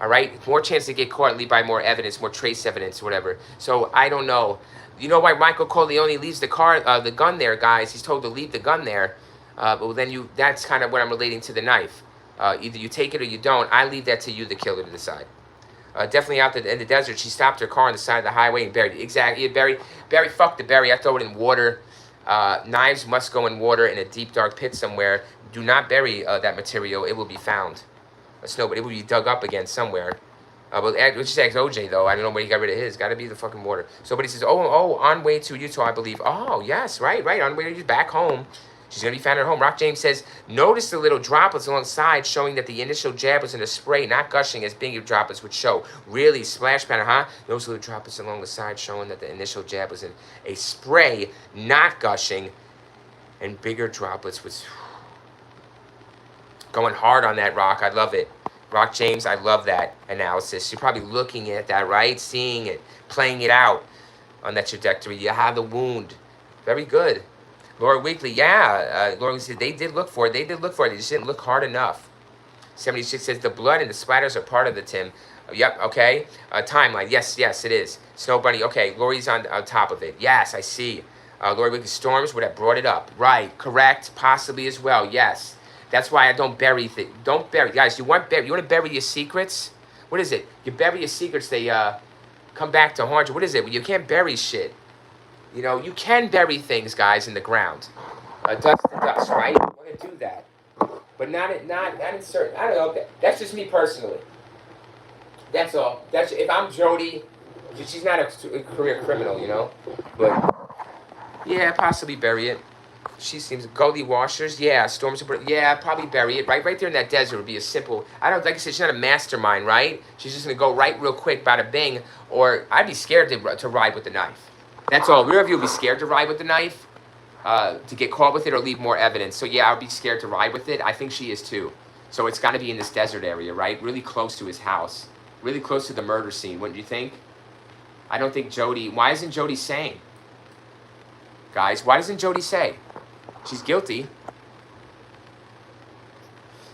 All right? More chance to get caught, leave by more evidence, more trace evidence, whatever. So, I don't know. You know why Michael Corleone leaves the gun there, guys? He's told to leave the gun there. But then that's kind of what I'm relating to the knife. Either you take it or you don't. I leave that to you, the killer, to decide. Definitely out in the desert, she stopped her car on the side of the highway and buried it. Exactly. Barry, fuck the berry. I throw it in water. Knives must go in water in a deep, dark pit somewhere. Do not bury that material. It will be found. But it will be dug up again somewhere. But let's just ask OJ, though. I don't know where he got rid of his. Got to be the fucking water. Somebody says, oh, on way to Utah, I believe. Oh, yes, right. On way to back home. She's going to be found at home. Rock James says, notice the little droplets alongside showing that the initial jab was in a spray, not gushing as bigger droplets would show. Really? Splash pattern, huh? Those little droplets along the side showing that the initial jab was in a spray, not gushing, and bigger droplets was... Going hard on that, Rock. I love it. Rock James, I love that analysis. You're probably looking at that, right? Seeing it, playing it out on that trajectory. You have the wound. Very good. Laura Weekly, yeah. Laura said they did look for it. They just didn't look hard enough. 76 says the blood and the splatters are part of the Tim. Yep, okay. Timeline, yes, it is. Snow Bunny, okay. Lori's on top of it. Yes, I see. Laura Weekly, storms would have brought it up. Right, correct, possibly as well, yes. That's why I don't bury things. Don't bury. Guys, you want to bury your secrets? What is it? You bury your secrets, they come back to haunt you. What is it? You can't bury shit. You know, you can bury things, guys, in the ground. Dust to dust, right? You want to do that. But not in certain... I don't know. That's just me personally. That's all. If I'm Jody, she's not a career criminal, you know? But, yeah, possibly bury it. She seems gully washers. Yeah, storm super. Yeah, probably bury it right there in that desert would be a simple. I don't like I said. She's not a mastermind, right? She's just gonna go right real quick, bada bing. Or I'd be scared to ride with the knife. That's all. Real of you would be scared to ride with the knife, to get caught with it or leave more evidence. So yeah, I'd be scared to ride with it. I think she is too. So it's got to be in this desert area, right? Really close to his house, really close to the murder scene. Wouldn't you think? I don't think Jody. Why isn't Jody saying? Guys, why doesn't Jody say? She's guilty.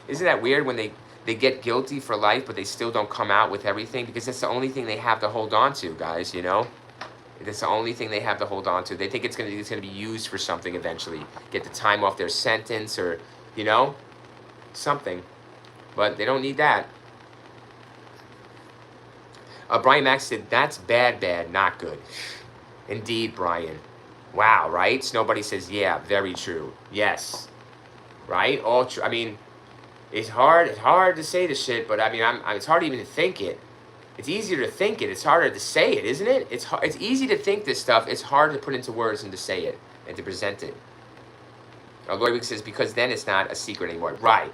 Isn't that weird when they get guilty for life, but they still don't come out with everything? Because that's the only thing they have to hold on to, guys, you know? That's the only thing they have to hold on to. They think it's gonna be used for something eventually. Get the time off their sentence or, you know, something. But they don't need that. Brian Max said, that's bad, not good. Indeed, Brian. Wow, right? Snowbuddy says, yeah, very true. Yes. Right? All true. I mean, it's hard to say this shit, but I mean, it's hard even to think it. It's easier to think it. It's harder to say it, isn't it? It's easy to think this stuff. It's hard to put into words and to say it and to present it. Lloyd Week says, because then it's not a secret anymore. Right.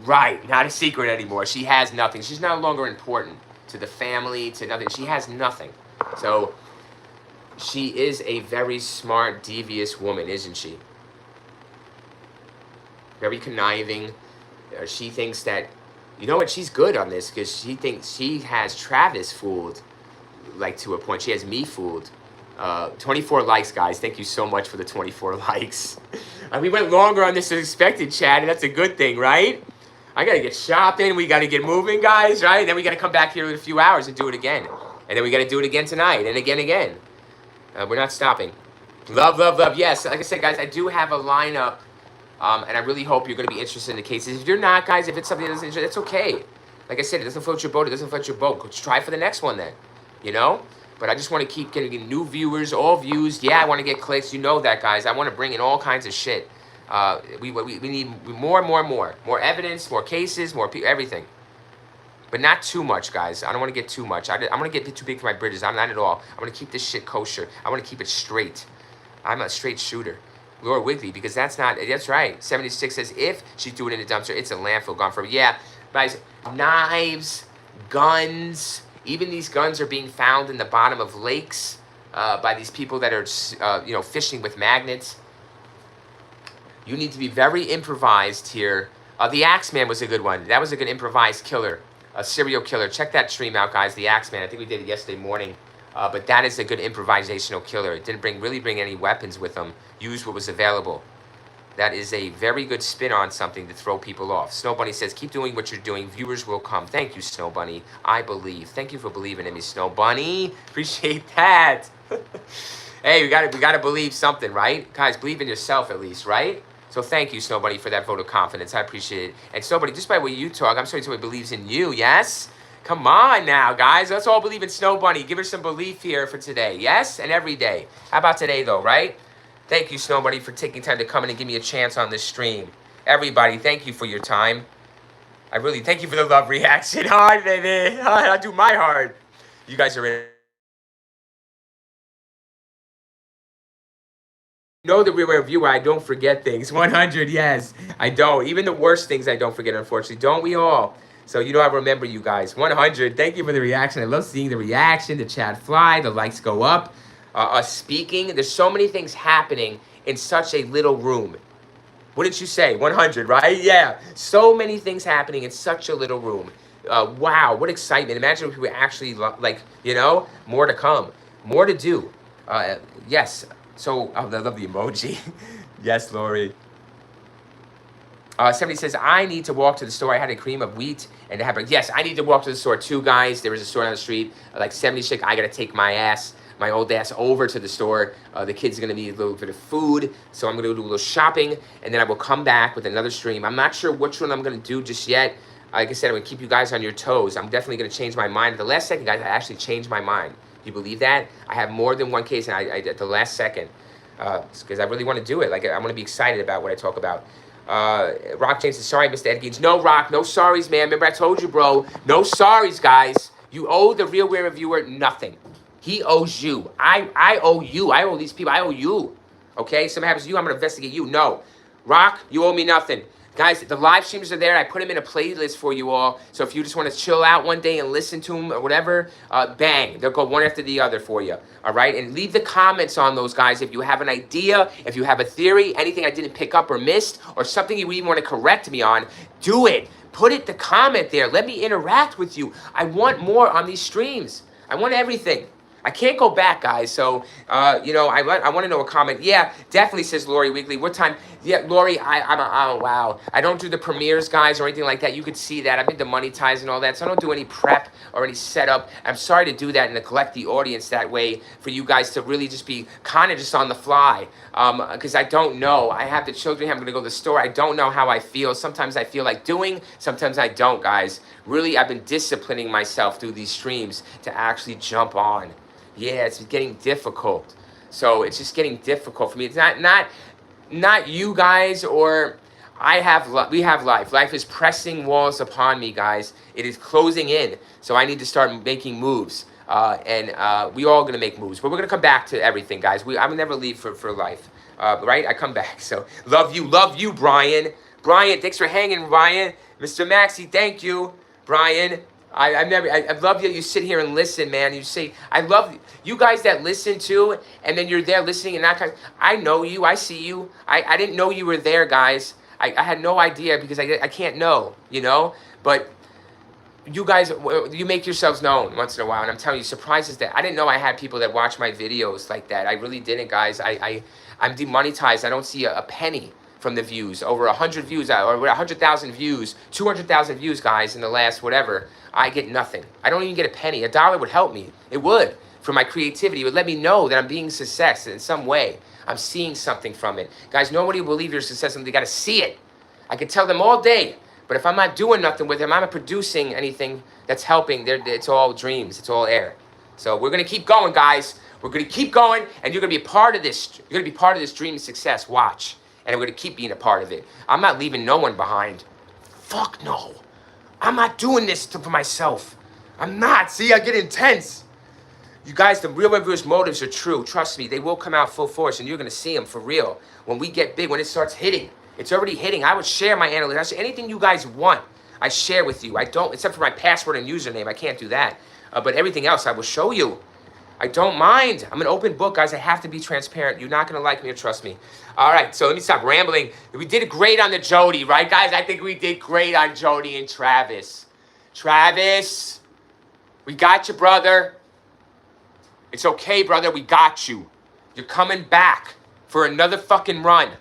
Right. Not a secret anymore. She has nothing. She's no longer important to the family, to nothing. She has nothing. So she is a very smart, devious woman, isn't she? Very conniving. She thinks that, you know what, she's good on this because she thinks she has Travis fooled, like to a point. She has me fooled. 24 likes, guys. Thank you so much for the 24 likes. We went longer on this than expected, Chad, and that's a good thing, right? I got to get shopping. We got to get moving, guys, right? Then we got to come back here in a few hours and do it again. And then we got to do it again tonight and again. We're not stopping. Love. Yes, like I said, guys, I do have a lineup. And I really hope you're going to be interested in the cases. If you're not, guys, if it's something that doesn't interest, it's okay. Like I said, it doesn't float your boat. It doesn't float your boat. Let's try for the next one then, you know? But I just want to keep getting new viewers, all views. Yeah, I want to get clicks. You know that, guys. I want to bring in all kinds of shit. We need more. More evidence, more cases, more people, everything. But not too much, guys. I don't want to get too much. I'm going to get too big for my bridges. I'm not at all. I want to keep this shit kosher. I want to keep it straight. I'm a straight shooter. Laura Wigley, because that's right. 76 says if she threw it in a dumpster, it's a landfill gone forever. Yeah, guys, knives, guns, even these guns are being found in the bottom of lakes by these people that are, fishing with magnets. You need to be very improvised here. The Axeman was a good one. That was a good improvised killer, a serial killer. Check that stream out, guys. The Axeman. I think we did it yesterday morning. But that is a good improvisational killer. It didn't really bring any weapons with him. Used what was available. That is a very good spin on something to throw people off. Snow Bunny says, keep doing what you're doing. Viewers will come. Thank you, Snow Bunny. I believe. Thank you for believing in me, Snow Bunny. Appreciate that. Hey, we gotta believe something, right? Guys, believe in yourself at least, right? So thank you, Snow Bunny, for that vote of confidence. I appreciate it. And Snow Bunny, just by the way you talk, I'm sorry somebody believes in you, yes? Come on now, guys. Let's all believe in Snow Bunny. Give her some belief here for today. Yes? And every day. How about today, though, right? Thank you, Snow Bunny, for taking time to come in and give me a chance on this stream. Everybody, thank you for your time. I really thank you for the love reaction. Hi, baby. I'll do my hard. You guys are in. Know that we were a viewer. I don't forget things. 100, yes. I don't. Even the worst things I don't forget, unfortunately. Don't we all? So, I remember you guys. 100. Thank you for the reaction. I love seeing the reaction, the chat fly, the likes go up. Us speaking. There's so many things happening in such a little room. Wouldn't you say? 100, right? Yeah. So many things happening in such a little room. Wow, what excitement. Imagine if we were actually, more to come. More to do. Yes. So, I love the emoji. Yes, Lori. Somebody says, I need to walk to the store. I had a cream of wheat and have yes, I need to walk to the store too, guys. There is a store down the street, like 76. I got to take my old ass over to the store. The kids are going to need a little bit of food. So I'm going to do a little shopping and then I will come back with another stream. I'm not sure which one I'm going to do just yet. Like I said, I'm going to keep you guys on your toes. I'm definitely going to change my mind. At the last second, guys, I actually changed my mind. Do you believe that? I have more than one case and I at the last second. Because I really want to do it. Like, I want to be excited about what I talk about. Rock James says, sorry, Mr. Ed Geens. No, Rock, no sorries, man. Remember I told you, bro. No sorries, guys. You owe the Real Weird Reviewer nothing. He owes you. I owe you. I owe these people. I owe you. Okay? Something happens to you, I'm going to investigate you. No. Rock, you owe me nothing. Guys, the live streams are there. I put them in a playlist for you all. So if you just want to chill out one day and listen to them or whatever, bang, they'll go one after the other for you. All right? And leave the comments on those, guys. If you have an idea, if you have a theory, anything I didn't pick up or missed, or something you even want to correct me on, do it. Put it to comment there. Let me interact with you. I want more on these streams. I want everything. I can't go back, guys. So, you know, I want to know a comment. Yeah, definitely, says Lori Weekly. What time? Yeah, Lori, oh, wow. I don't do the premieres, guys, or anything like that. You could see that. I've been demonetized and all that, so I don't do any prep or any setup. I'm sorry to do that and neglect the audience that way for you guys to really just be kind of just on the fly, because I don't know. I have the children. I'm going to go to the store. I don't know how I feel. Sometimes I feel like doing. Sometimes I don't, guys. Really, I've been disciplining myself through these streams to actually jump on. Yeah, it's getting difficult. So it's just getting difficult for me. It's not you guys, or we have life. Life is pressing walls upon me, guys. It is closing in. So I need to start making moves. And we all gonna make moves. But we're gonna come back to everything, guys. I will never leave for life. Right? I come back. So love you, Brian. Brian, thanks for hanging, Brian. Mr. Maxey, thank you, Brian. I love that you sit here and listen, man. You say, I love you guys that listen too, and then you're there listening and that kind of, I know you, I see you. I didn't know you were there, guys. I had no idea because I can't know, you know? But you guys, you make yourselves known once in a while, and I'm telling you, surprises that I didn't know I had people that watch my videos like that. I really didn't, guys. I'm demonetized. I don't see a penny from the views. Over 100 views, or 100,000 views, 200,000 views, guys, in the last whatever. I get nothing. I don't even get a penny. $1 would help me. It would. For my creativity. It would let me know that I'm being success in some way. I'm seeing something from it. Guys, nobody will believe you're successful. They got to see it. I can tell them all day. But if I'm not doing nothing with them, I'm not producing anything that's helping. It's all dreams. It's all air. So we're going to keep going, guys. We're going to keep going, and you're going to be a part of this. You're going to be part of this dream of success. Watch. And I'm going to keep being a part of it. I'm not leaving no one behind. Fuck no. I'm not doing this for myself. I'm not. See, I get intense. You guys, the real reviewers' motives are true. Trust me, they will come out full force, and you're going to see them for real. When we get big, when it starts hitting, it's already hitting. I would share my analytics. Anything you guys want, I share with you. I don't, except for my password and username. I can't do that. But everything else, I will show you. I don't mind. I'm an open book, guys. I have to be transparent. You're not going to like me or trust me. All right, so let me stop rambling. We did great on the Jody, right, guys? I think we did great on Jody and Travis. Travis, we got you, brother. It's okay, brother. We got you. You're coming back for another fucking run.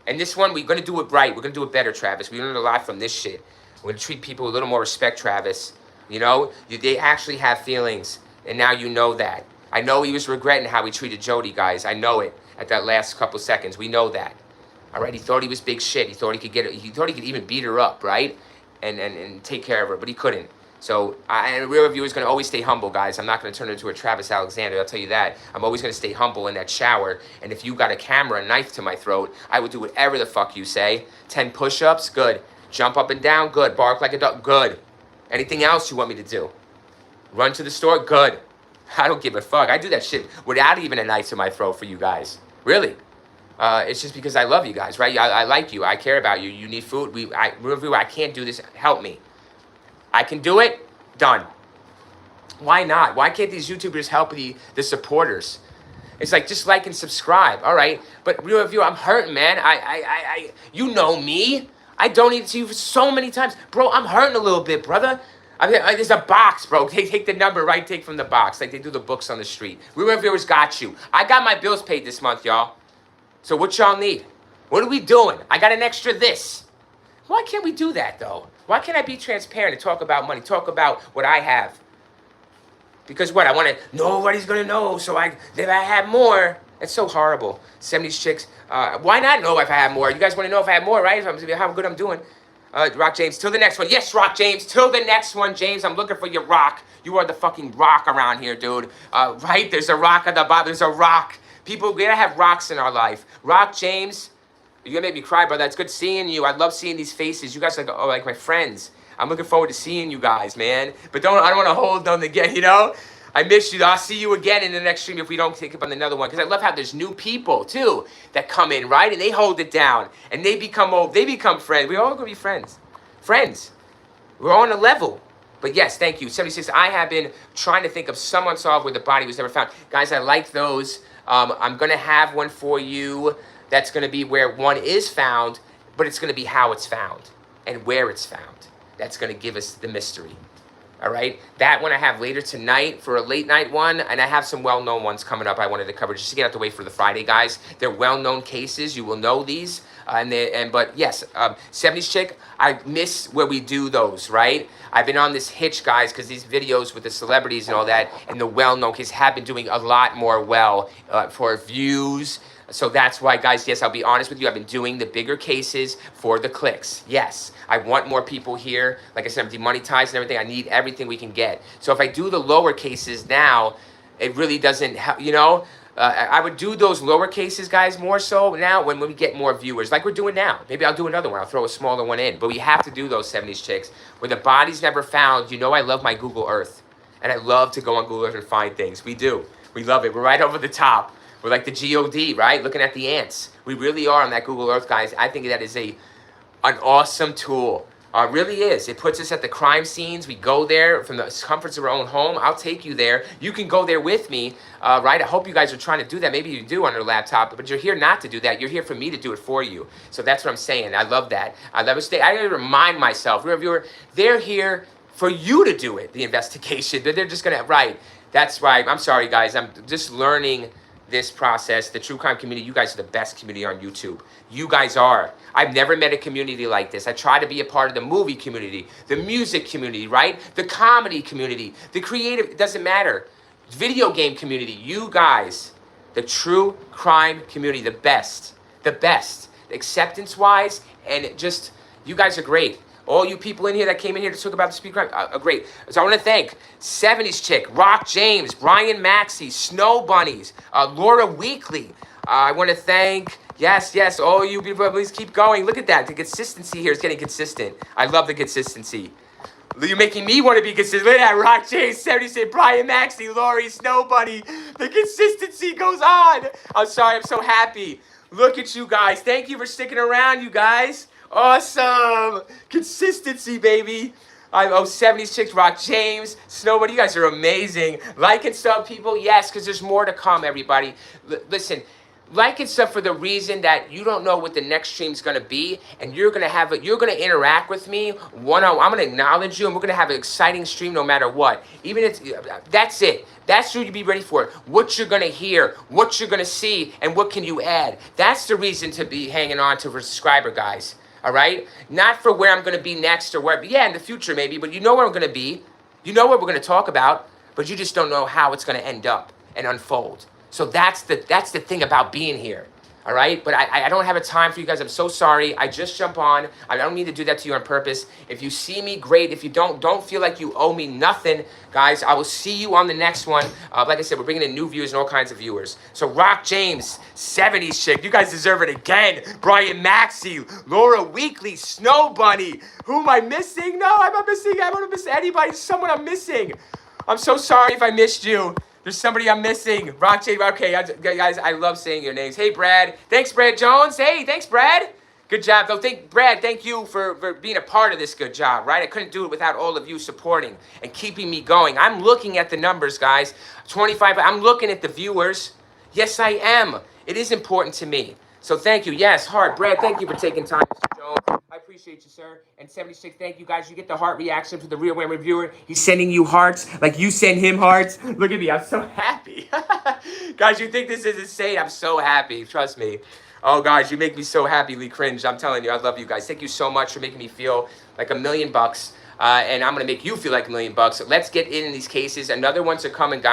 And this one, we're going to do it right. We're going to do it better, Travis. We learned a lot from this shit. We're going to treat people with a little more respect, Travis. You know, they actually have feelings, and now you know that. I know he was regretting how he treated Jody, guys. I know it at that last couple seconds. We know that. All right, he thought he was big shit. He thought he could get it. He thought he could even beat her up, right? And take care of her, but he couldn't. So, and a real reviewer is going to always stay humble, guys. I'm not going to turn into a Travis Alexander. I'll tell you that. I'm always going to stay humble in that shower. And if you got a camera, a knife to my throat, I would do whatever the fuck you say. 10 push-ups, good. Jump up and down, good. Bark like a dog, good. Anything else you want me to do? Run to the store, good. I don't give a fuck. I do that shit without even a knife to my throat for you guys. Really. It's just because I love you guys, right? I like you. I care about you. You need food. I can't do this. Help me. I can do it. Done. Why not? Why can't these YouTubers help the supporters? It's like, just like and subscribe. All right. But real review, I'm hurting, man. You know me. I donated to you so many times. Bro, I'm hurting a little bit, brother. I mean, there's a box, bro. Take the number, right? Take from the box. Like they do the books on the street. Real reviewers got you. I got my bills paid this month, y'all. So what y'all need? What are we doing? I got an extra this. Why can't we do that, though? Why can't I be transparent and talk about money? Talk about what I have. Because what? I want to, nobody's going to know. So if I have more. It's so horrible. 70s chicks. Why not know if I have more? You guys want to know if I have more, right? How good I'm doing. Rock James, till the next one. Yes, Rock James, till the next one, James. I'm looking for your rock. You are the fucking rock around here, dude. Right? There's a rock at the bottom. There's a rock. People, we gotta have rocks in our life. Rock James, you're gonna make me cry, brother. It's good seeing you. I love seeing these faces. You guys are like my friends. I'm looking forward to seeing you guys, man. But I don't want to hold them again, you know? I miss you. I'll see you again in the next stream if we don't take up on another one. Because I love how there's new people too that come in, right? And they hold it down and they become friends. We're all gonna be friends. Friends. We're on a level. But yes, thank you. 76, I have been trying to think of some unsolved where the body was never found. Guys, I like those. I'm gonna have one for you that's gonna be where one is found, but it's gonna be how it's found and where it's found. That's gonna give us the mystery. All right, that one I have later tonight for a late night one, and I have some well-known ones coming up I wanted to cover just to get out the way for the Friday, guys. They're well-known cases. You will know these. But yes, 70s Chick, I miss where we do those, right? I've been on this hitch, guys, because these videos with the celebrities and all that, and the well-known cases have been doing a lot more well for views. So that's why, guys, yes, I'll be honest with you. I've been doing the bigger cases for the clicks. Yes, I want more people here. Like I said, I'm demonetized and everything. I need everything we can get. So if I do the lower cases now, it really doesn't help, you know? I would do those lower cases, guys, more so now when we get more viewers, like we're doing now. Maybe I'll do another one. I'll throw a smaller one in. But we have to do those 70s Chicks. Where the body's never found, you know I love my Google Earth. And I love to go on Google Earth and find things. We do. We love it. We're right over the top. We're like the GOD, right? Looking at the ants. We really are on that Google Earth, guys. I think that is an awesome tool. It really is. It puts us at the crime scenes. We go there from the comforts of our own home. I'll take you there. You can go there with me, right? I hope you guys are trying to do that. Maybe you do on your laptop, but you're here not to do that. You're here for me to do it for you. So that's what I'm saying. I love that. I love it. I gotta remind myself, viewer, they're here for you to do it, the investigation. They're just gonna, right. That's right. I'm sorry, guys. I'm just learning this process. The true crime community, you guys are the best community on YouTube. You guys are. I've never met a community like this. I try to be a part of the movie community, the music community, right? The comedy community, the creative, it doesn't matter. Video game community, you guys, the true crime community, the best, acceptance-wise, and just, you guys are great. All you people in here that came in here to talk about the speed crime are great. So I want to thank 70s Chick, Rock James, Brian Maxey, Snow Bunnies, Laura Weekly. I want to thank, yes, all you people, please keep going. Look at that. The consistency here is getting consistent. I love the consistency. You're making me want to be consistent. Look at that. Rock James, 70s, Brian Maxey, Lori, Snow Bunny. The consistency goes on. I'm sorry. I'm so happy. Look at you guys. Thank you for sticking around, you guys. Awesome. Consistency, baby. 70s Chicks, Rock James, Snowbody, you guys are amazing. Like and sub, people, yes, because there's more to come, everybody. Listen, like and sub for the reason that you don't know what the next stream's going to be, and you're going to interact with me one-on-one. I'm going to acknowledge you, and we're going to have an exciting stream no matter what. Even if, that's it. That's what you be ready for. What you're going to hear, what you're going to see, and what can you add. That's the reason to be hanging on to for subscriber, guys. All right? Not for where I'm going to be next or where, yeah, in the future maybe, but you know where I'm going to be. You know what we're going to talk about, but you just don't know how it's going to end up and unfold. So that's the thing about being here. All right? But I don't have a time for you guys. I'm so sorry. I just jump on. I don't mean to do that to you on purpose. If you see me, great. If you don't feel like you owe me nothing, guys, I will see you on the next one. Like I said, we're bringing in new viewers and all kinds of viewers. So Rock James, 70s Chick, you guys deserve it again. Brian Maxey, Laura Weekly, Snow Bunny. Who am I missing? No, I'm not missing. I don't miss anybody. There's someone I'm missing. I'm so sorry if I missed you. There's somebody I'm missing. Rock James. Okay, guys, I love saying your names. Hey, Brad. Thanks, Brad Jones. Hey, thanks, Brad. Good job. Though, Brad, thank you for being a part of this good job, right? I couldn't do it without all of you supporting and keeping me going. I'm looking at the numbers, guys. 25, I'm looking at the viewers. Yes, I am. It is important to me. So thank you. Yes, heart. Brad, thank you for taking time, Mr. Jones. I appreciate you, sir. And 76, thank you, guys. You get the heart reaction for the Real Wham Reviewer. He's sending you hearts like you send him hearts. Look at me. I'm so happy. Guys, you think this is insane? I'm so happy. Trust me. Oh, guys, you make me so happily cringe. I'm telling you, I love you guys. Thank you so much for making me feel like $1 million. And I'm going to make you feel like $1 million. Let's get in these cases. Another ones are coming, guys.